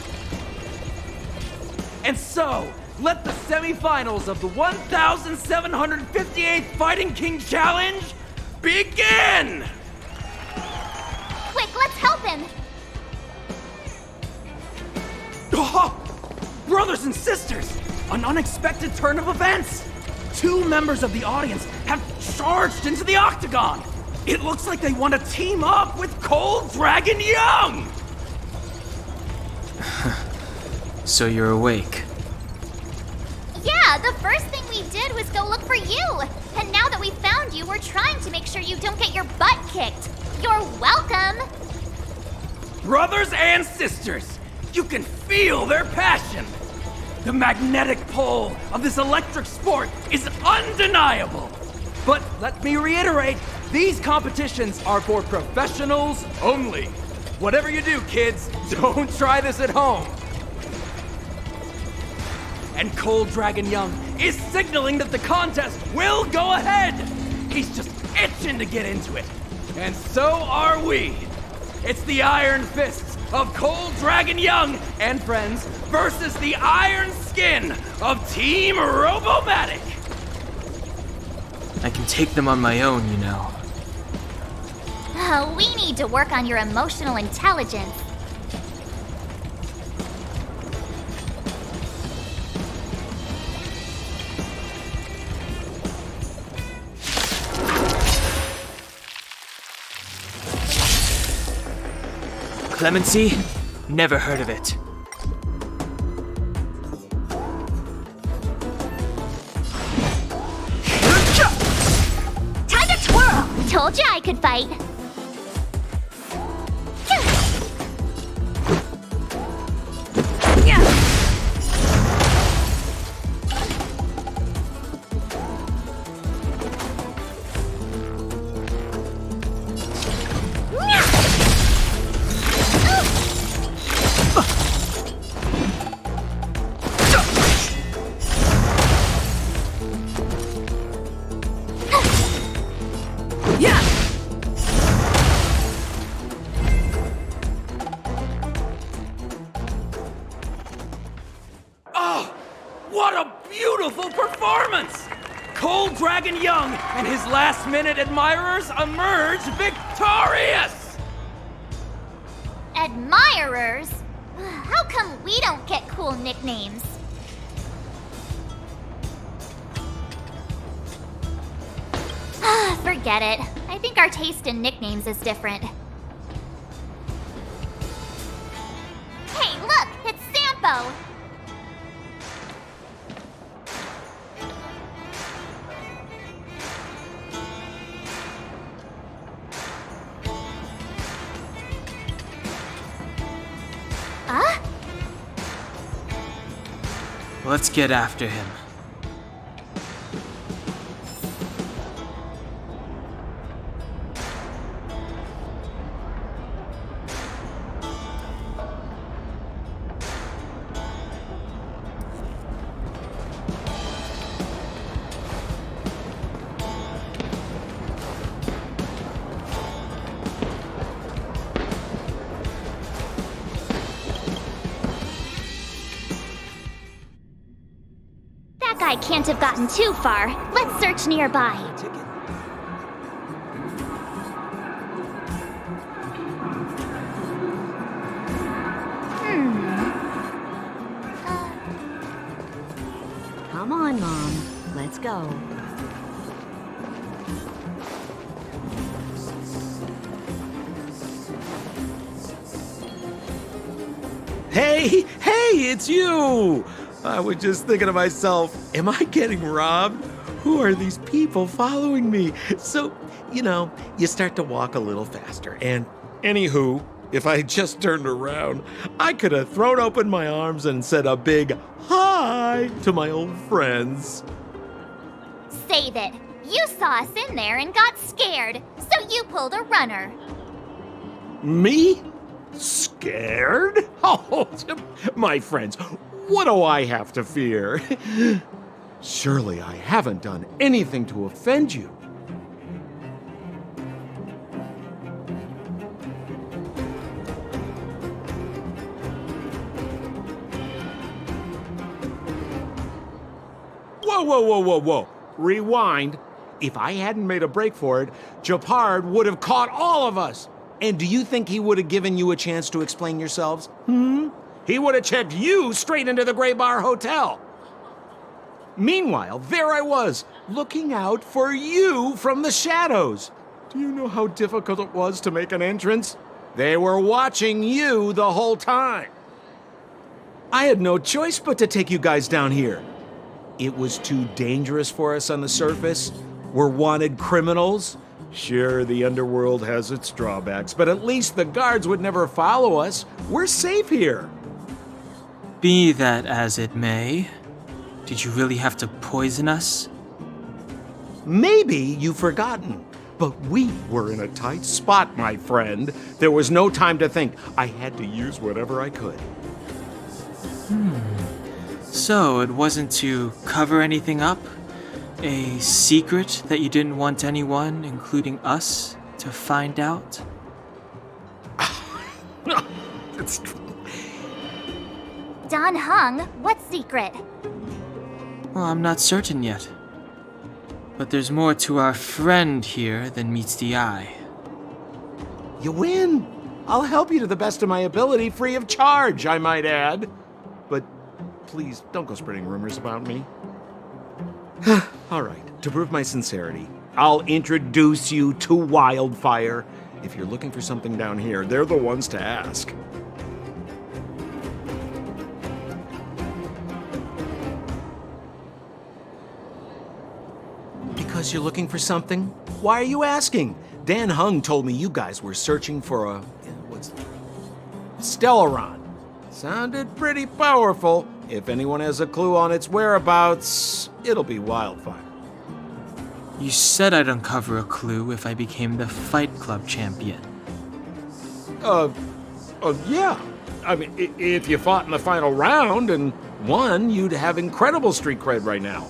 And so, let the semifinals of the 1758th Fighting King Challenge begin! Quick, let's help him! Oh, brothers and sisters, an unexpected turn of events! 2 members of the audience have charged into the octagon! It looks like they want to team up with Cold Dragon Young! So you're awake. Yeah, the first thing we did was go look for you. And now that we found you, we're trying to make sure you don't get your butt kicked. You're welcome. Brothers and sisters, you can feel their passion. The magnetic pull of this electric sport is undeniable. But let me reiterate, these competitions are for professionals only. Whatever you do, kids, don't try this at home. And Cold Dragon Young is signaling that the contest will go ahead. He's just itching to get into it. And so are we. It's the Iron Fists of Cold Dragon Young and friends versus the Iron Skin of Team Robomatic. I can take them on my own, you know. We need to work on your emotional intelligence. Clemency? Never heard of it. Time to twirl! Told you I could fight. What a beautiful performance! Cold Dragon Young and his last-minute admirers emerge victorious! Admirers? How come we don't get cool nicknames? Forget it. I think our taste in nicknames is different. Hey, look! It's Sampo! Huh? Let's get after him. That guy can't have gotten too far. Let's search nearby. Come on, Mom. Let's go. Hey, it's you! I was just thinking to myself, am I getting robbed? Who are these people following me? So, you start to walk a little faster. And anywho, if I had just turned around, I could have thrown open my arms and said a big hi to my old friends. Save it. You saw us in there and got scared, so you pulled a runner. Me? Scared? Oh, my friends, what do I have to fear? Surely I haven't done anything to offend you. Whoa. Rewind. If I hadn't made a break for it, Japard would have caught all of us. And do you think he would have given you a chance to explain yourselves? He would have checked you straight into the Gray Bar Hotel. Meanwhile, there I was, looking out for you from the shadows. Do you know how difficult it was to make an entrance? They were watching you the whole time. I had no choice but to take you guys down here. It was too dangerous for us on the surface. We're wanted criminals. Sure, the underworld has its drawbacks, but at least the guards would never follow us. We're safe here. Be that as it may, did you really have to poison us? Maybe you've forgotten, but we were in a tight spot, my friend. There was no time to think. I had to use whatever I could. So it wasn't to cover anything up? A secret that you didn't want anyone, including us, to find out? It's... Dan Heng, what secret? Well, I'm not certain yet. But there's more to our friend here than meets the eye. You win. I'll help you to the best of my ability, free of charge, I might add. But please, don't go spreading rumors about me. All right, to prove my sincerity, I'll introduce you to Wildfire. If you're looking for something down here, they're the ones to ask. Because you're looking for something? Why are you asking? Dan Heng told me you guys were searching for a... Stellaron. Sounded pretty powerful. If anyone has a clue on its whereabouts, it'll be Wildfire. You said I'd uncover a clue if I became the Fight Club champion. Yeah. I mean, if you fought in the final round and won, you'd have incredible street cred right now.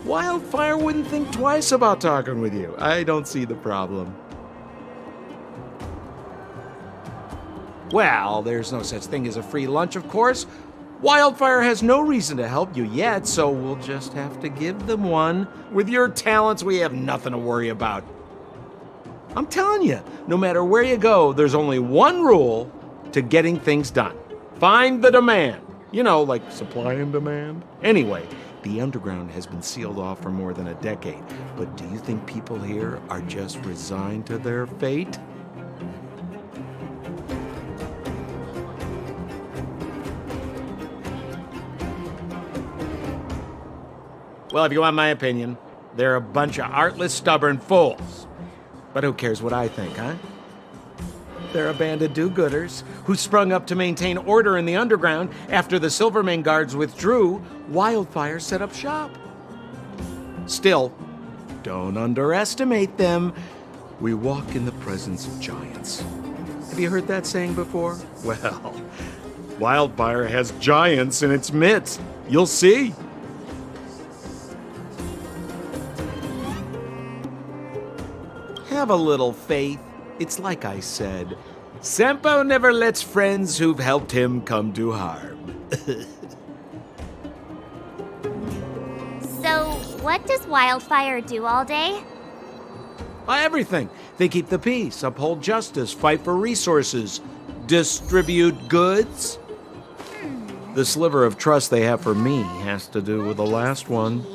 Wildfire wouldn't think twice about talking with you. I don't see the problem. Well, there's no such thing as a free lunch, of course. Wildfire has no reason to help you yet, so we'll just have to give them one. With your talents, we have nothing to worry about. I'm telling you, no matter where you go, there's only one rule to getting things done. Find the demand. You know, like supply and demand. Anyway, the underground has been sealed off for more than a decade. But do you think people here are just resigned to their fate? Well, if you want my opinion, they're a bunch of artless, stubborn fools. But who cares what I think, huh? They're a band of do-gooders who sprung up to maintain order in the underground after the Silvermane guards withdrew. Wildfire set up shop. Still, don't underestimate them. We walk in the presence of giants. Have you heard that saying before? Well, Wildfire has giants in its midst. You'll see. Have a little faith. It's like I said, Sempo never lets friends who've helped him come to harm. So, what does Wildfire do all day? Everything. They keep the peace, uphold justice, fight for resources, distribute goods. The sliver of trust they have for me has to do with the last one.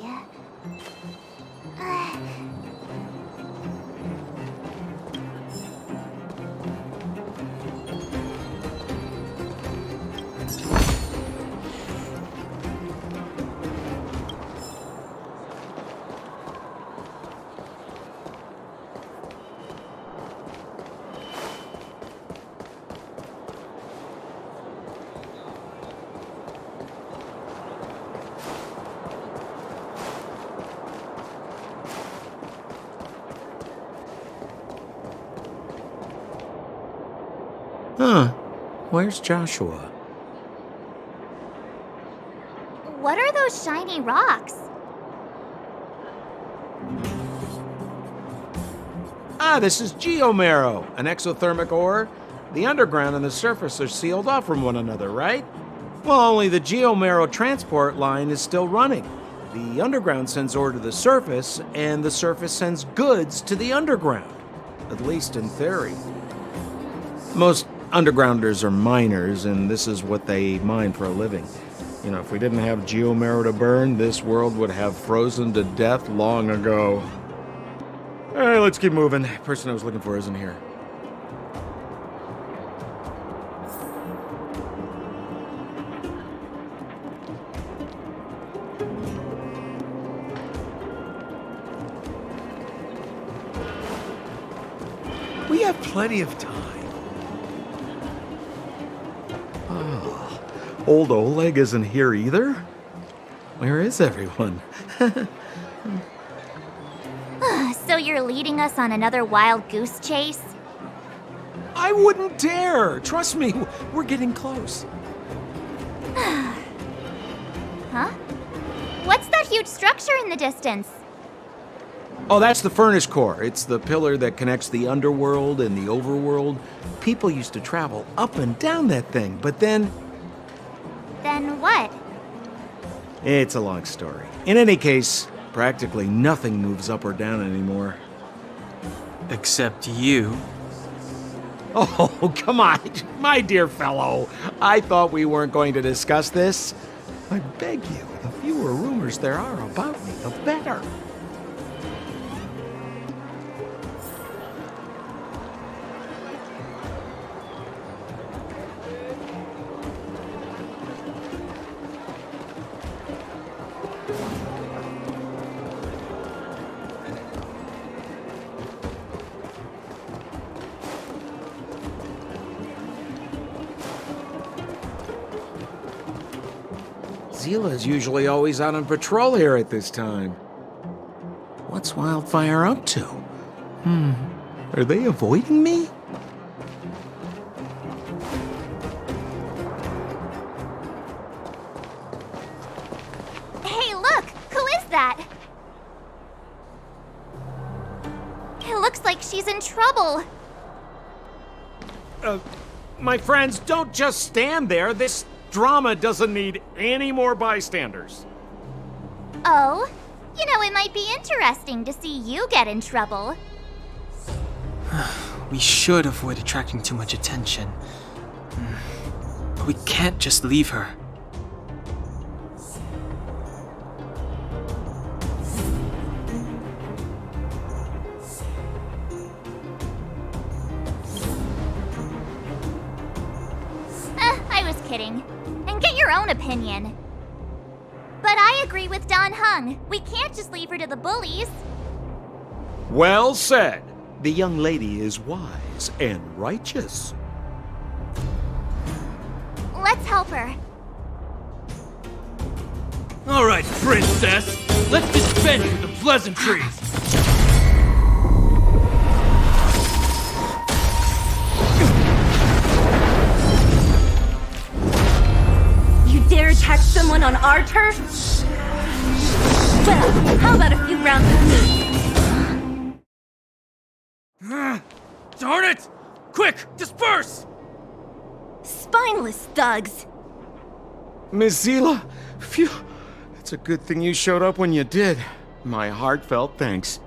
Huh. Where's Joshua? What are those shiny rocks? Ah, this is geomarrow, an exothermic ore. The underground and the surface are sealed off from one another, right? Well, only the geomarrow transport line is still running. The underground sends ore to the surface, and the surface sends goods to the underground. At least in theory. Most undergrounders are miners, and this is what they mine for a living. You know, if we didn't have geomarrow to burn, this world would have frozen to death long ago. All right, let's keep moving. The person I was looking for isn't here. We have plenty of time. Oh, old Oleg isn't here either? Where is everyone? So you're leading us on another wild goose chase? I wouldn't dare! Trust me, we're getting close. Huh? What's that huge structure in the distance? Oh, that's the furnace core. It's the pillar that connects the underworld and the overworld. People used to travel up and down that thing, but then... Then what? It's a long story. In any case, practically nothing moves up or down anymore. Except you. Oh, come on, my dear fellow. I thought we weren't going to discuss this. I beg you, the fewer rumors there are about me, the better. Zila's usually always out on patrol here at this time. What's Wildfire up to? Are they avoiding me? Hey, look! Who is that? It looks like she's in trouble. My friends, don't just stand there. This drama doesn't need any more bystanders. Oh? You know, it might be interesting to see you get in trouble. We should avoid attracting too much attention. But we can't just leave her. I was kidding. And get your own opinion. But I agree with Don Hung. We can't just leave her to the bullies. Well said. The young lady is wise and righteous. Let's help her. All right, princess. Let's dispense with the pleasantries. You dare attack someone on our turf? Well, how about a few rounds with me? Darn it! Quick, disperse! Spineless thugs. Miss Zila, phew. It's a good thing you showed up when you did. My heartfelt thanks.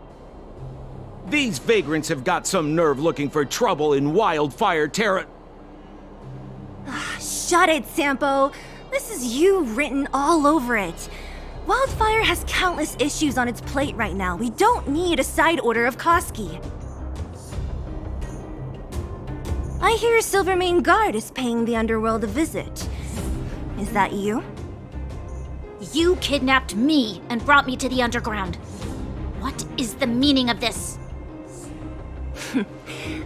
These vagrants have got some nerve looking for trouble in Wildfire Terra. Shut it, Sampo. This is you written all over it. Wildfire has countless issues on its plate right now. We don't need a side order of Koski. I hear Silvermane Guard is paying the underworld a visit. Is that you? You kidnapped me and brought me to the underground. What is the meaning of this?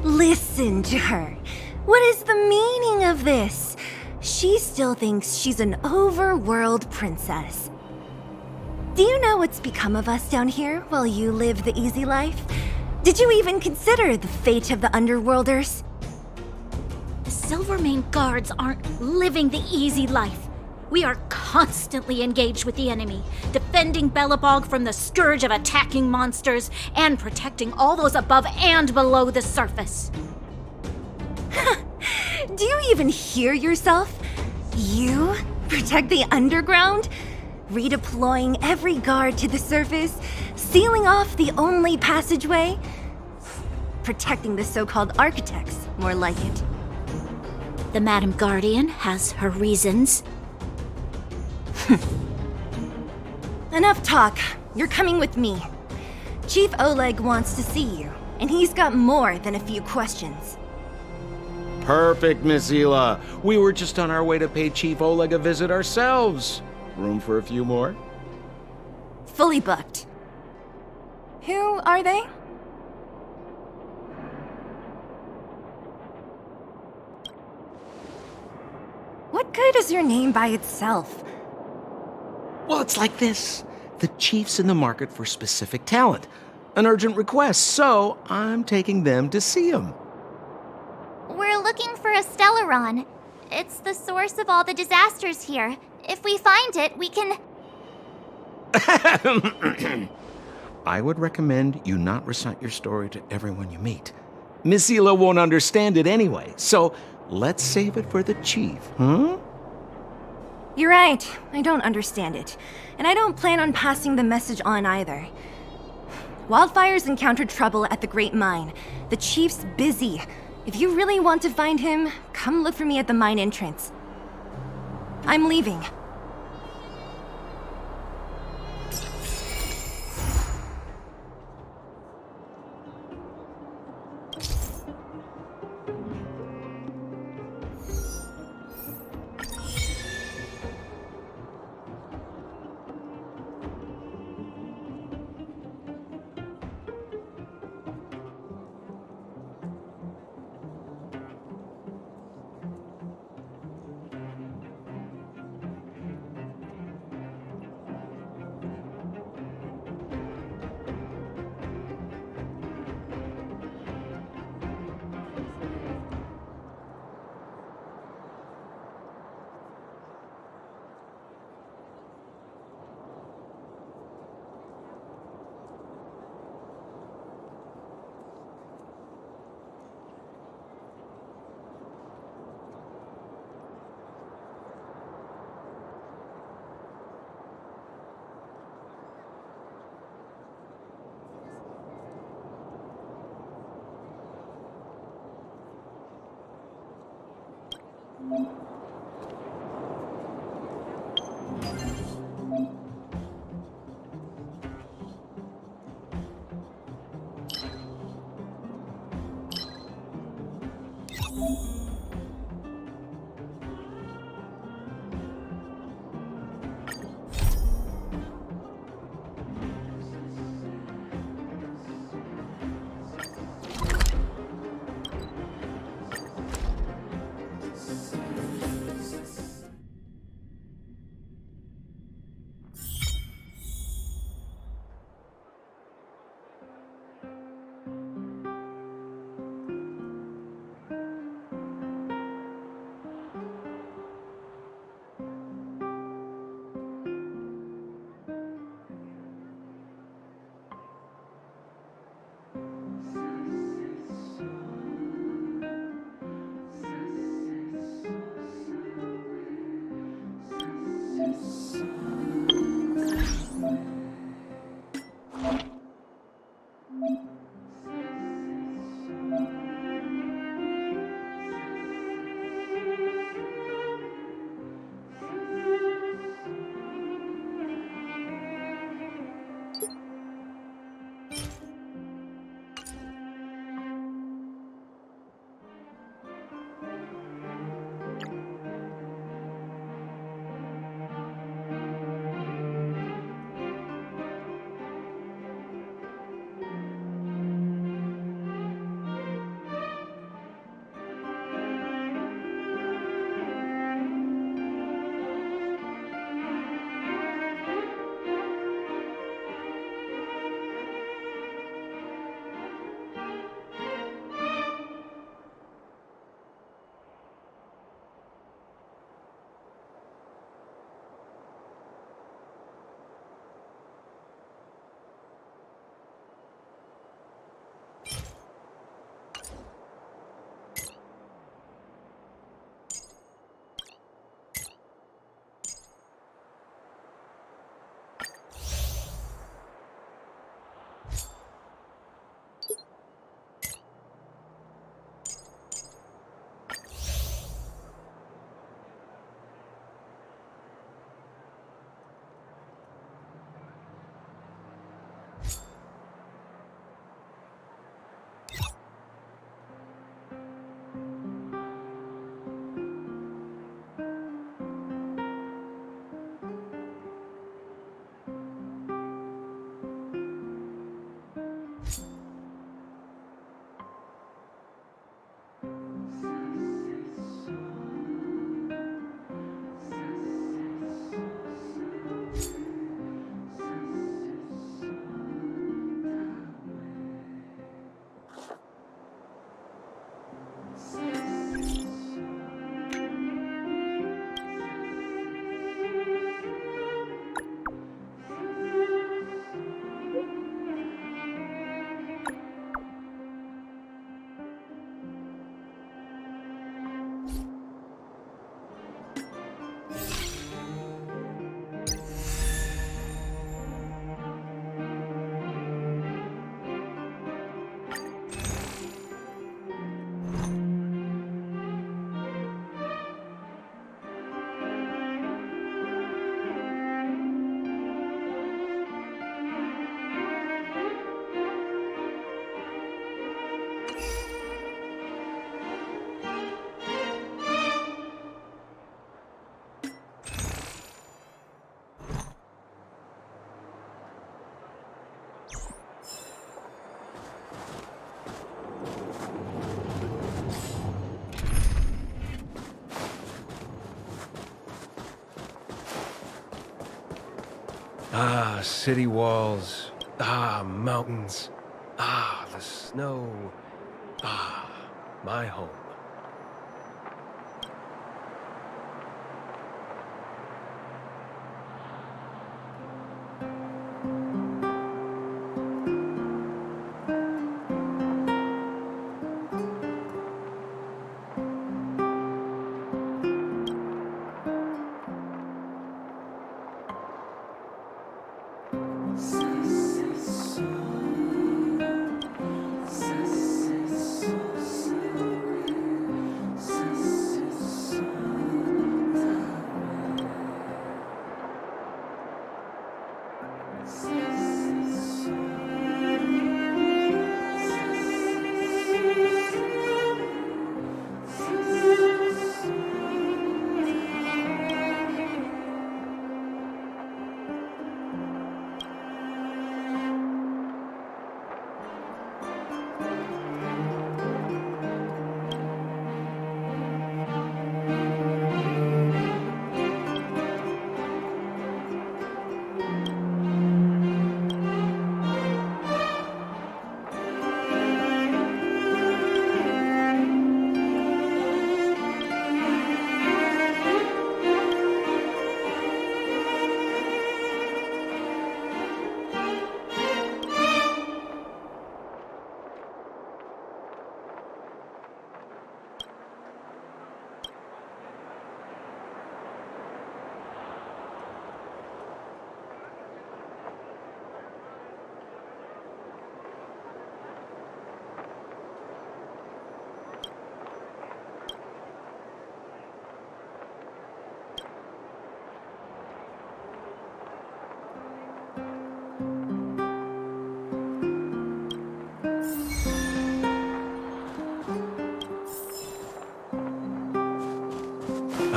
Listen to her. What is the meaning of this? She still thinks she's an overworld princess. Do you know what's become of us down here while you live the easy life? Did you even consider the fate of the underworlders? Silvermane guards aren't living the easy life. We are constantly engaged with the enemy, defending Belobog from the scourge of attacking monsters and protecting all those above and below the surface. Do you even hear yourself? You protect the underground? Redeploying every guard to the surface? Sealing off the only passageway? Protecting the so-called architects, more like it. The Madam Guardian has her reasons. Enough talk. You're coming with me. Chief Oleg wants to see you, and he's got more than a few questions. Perfect, Miss Hila. We were just on our way to pay Chief Oleg a visit ourselves. Room for a few more? Fully booked. Who are they? What good is your name by itself? Well, it's like this. The chief's in the market for specific talent. An urgent request, so I'm taking them to see him. We're looking for a Stellaron. It's the source of all the disasters here. If we find it, we can... I would recommend you not recite your story to everyone you meet. Miss Hila won't understand it anyway, so let's save it for the chief, huh? You're right. I don't understand it. And I don't plan on passing the message on either. Wildfire's encountered trouble at the Great Mine. The chief's busy. If you really want to find him, come look for me at the mine entrance. I'm leaving. Ah, city walls. Ah, mountains. Ah, the snow. Ah, my home.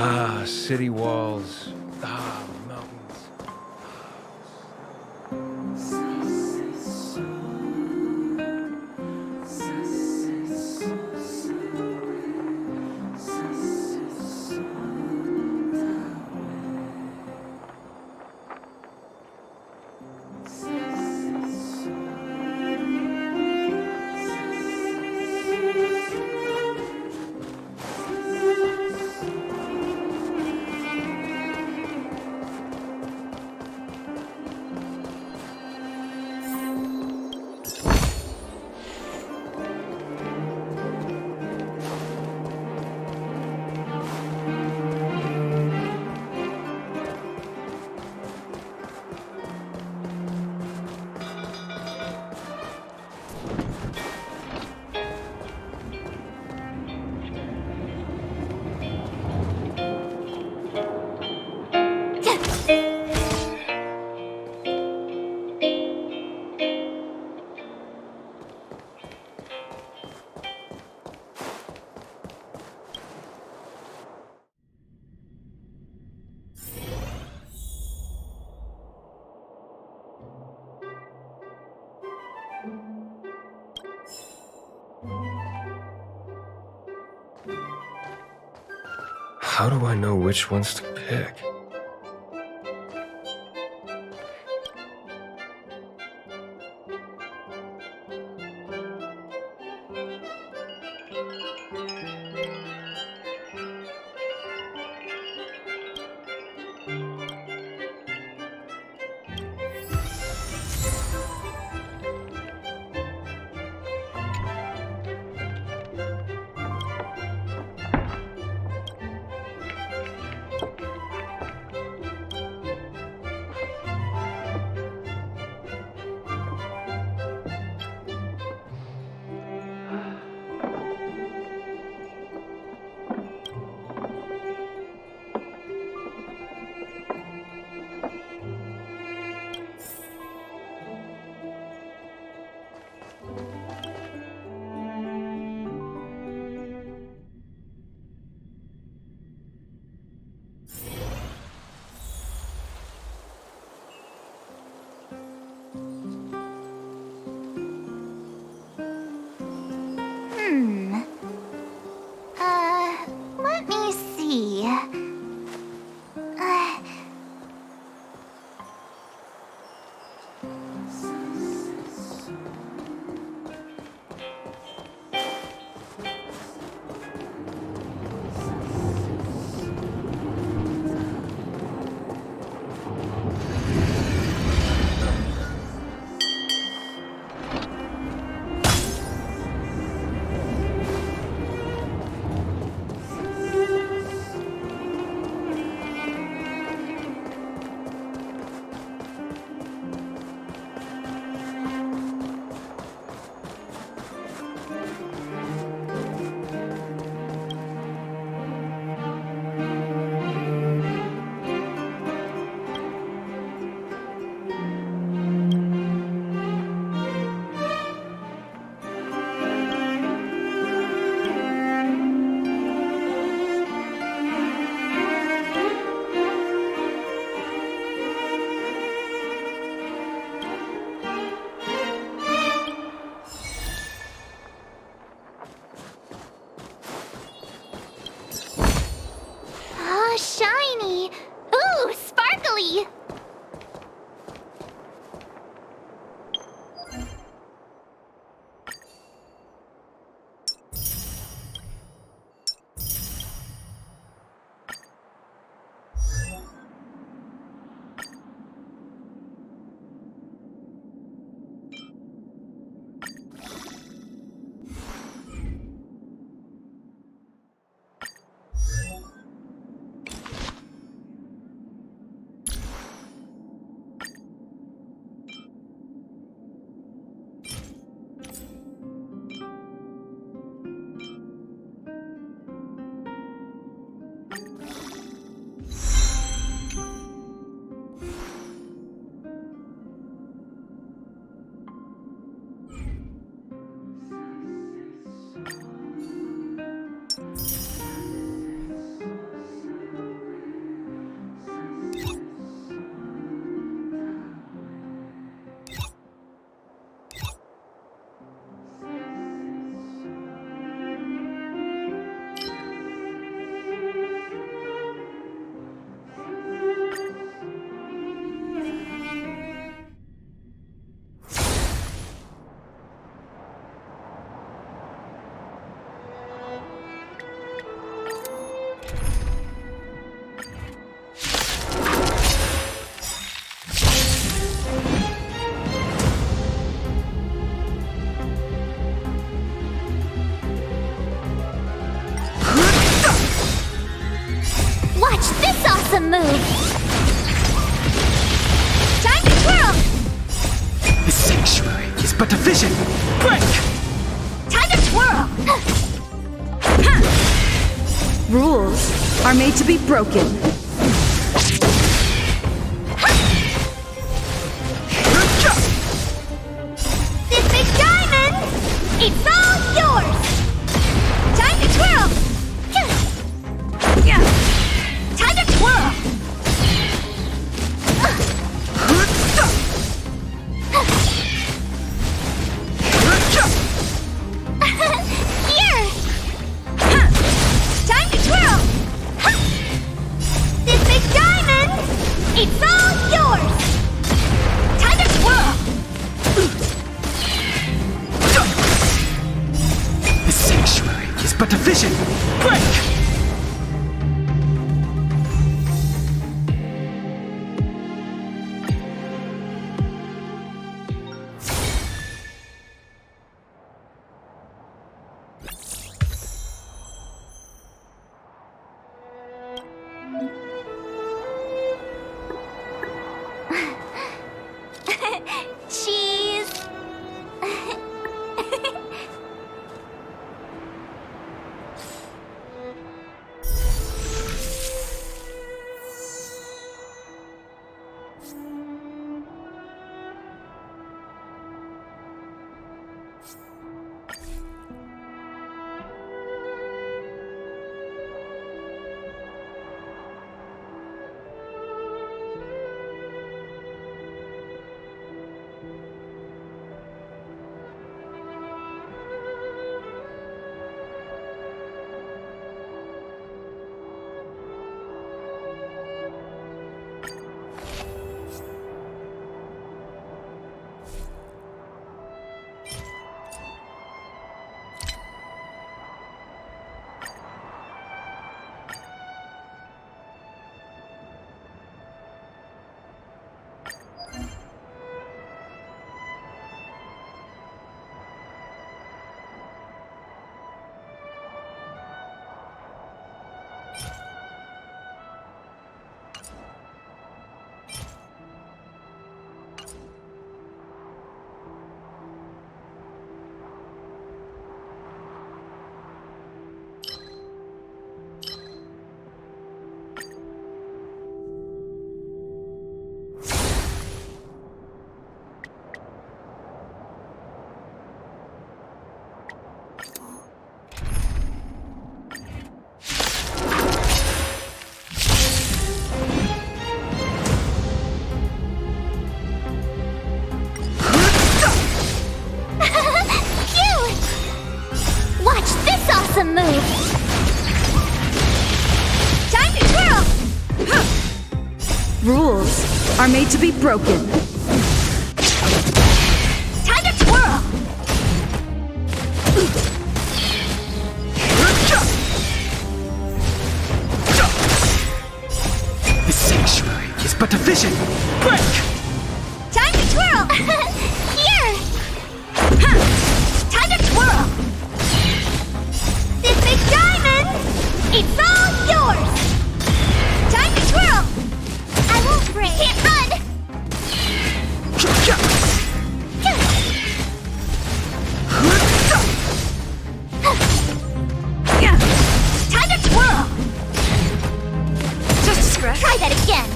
Ah, city walls. Ah, mountains. How do I know which ones to pick? awesome move! Time to twirl! The sanctuary is but a vision! Break! Time to twirl! Rules are made to be broken. This big diamond! It's all yours! Time to twirl! Time to twirl! Here! Time to twirl! This big diamond! It's all yours! Time to twirl! The sanctuary is but a vision! Break! Cheese! Awesome move! Time to twirl! Rules are made to be broken. Time to twirl! The sanctuary is but a vision! Break! Time to twirl! Here! Time to twirl! This big diamond! It's all yours! Time to twirl! I won't break! Can't run! Time to twirl! Just a scratch. Try that again!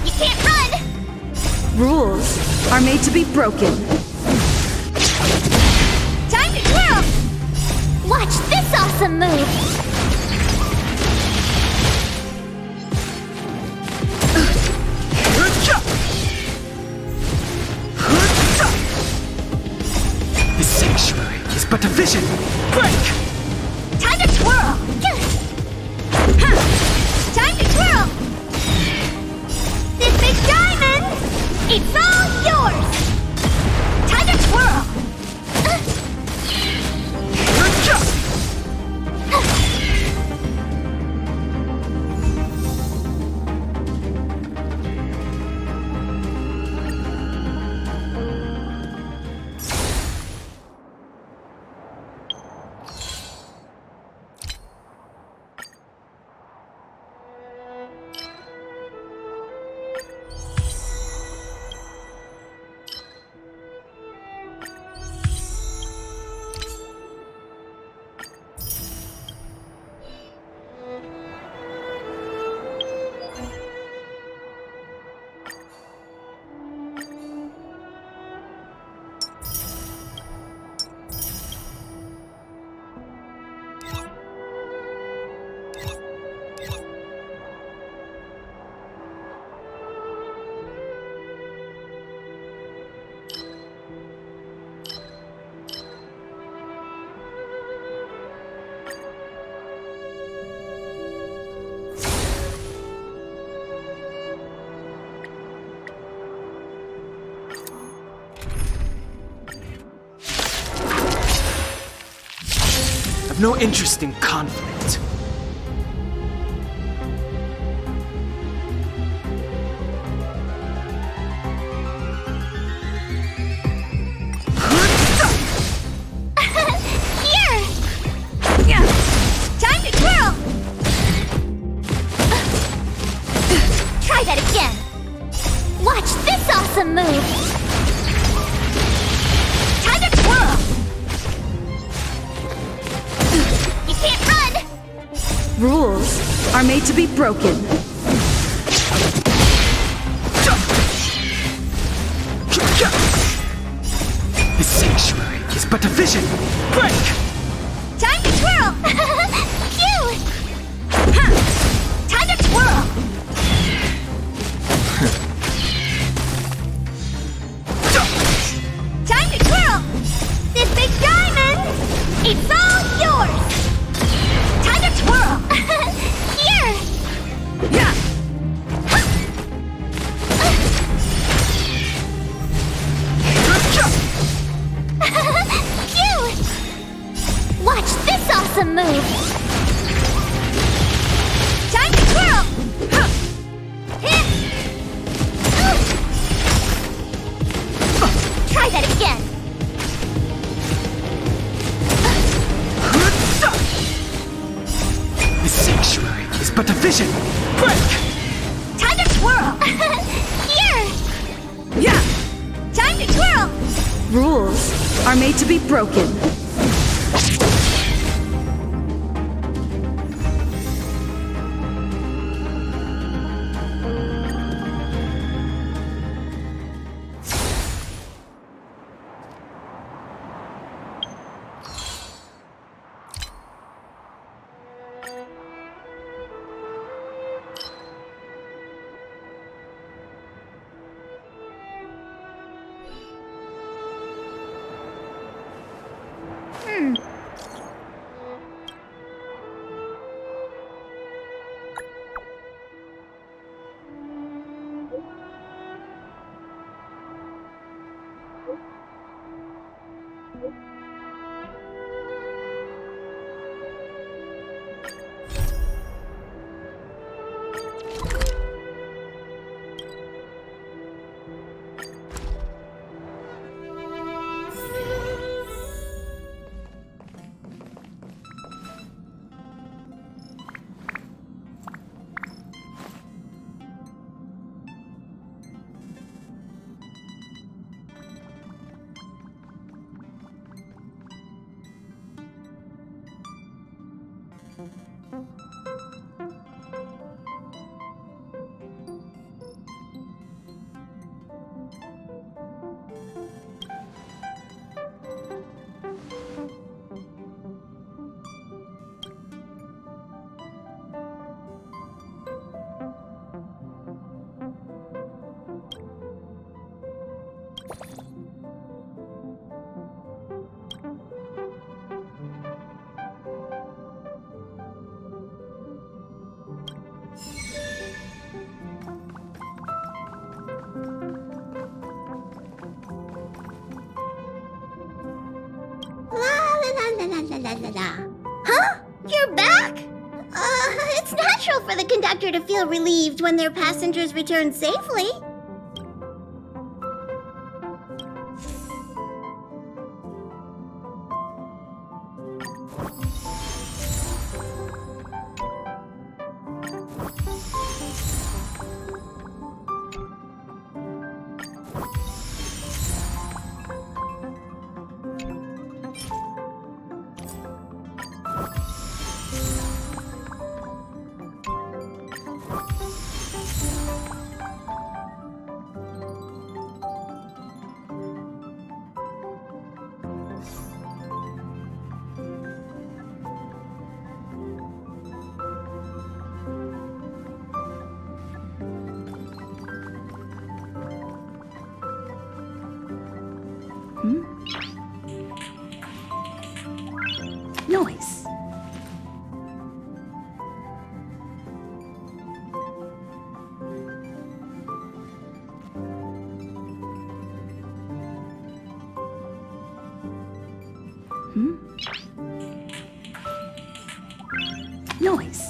You can't run! Rules are made to be broken. Time to twirl! Watch this awesome move! The sanctuary is but a vision! Break! Time to twirl! Time to twirl! This big diamond! It's all yours! Time to twirl! no interest in conflict. Time to twirl! Try that again. Watch this awesome move. Time to twirl! You can't run! Rules are made to be broken. The sanctuary is but a vision. Break! Time to twirl! Phew! Time to twirl! Time to twirl! This big diamond! It's all yours! Time to twirl! Here! Yeah! Phew! Watch this awesome move! Time to twirl! Try that again! The sanctuary is but a vision. Break! Time to twirl! Here! Yeah! Time to twirl! Rules are made to be broken. Huh? You're back? It's natural for the conductor to feel relieved when their passengers return safely. noise.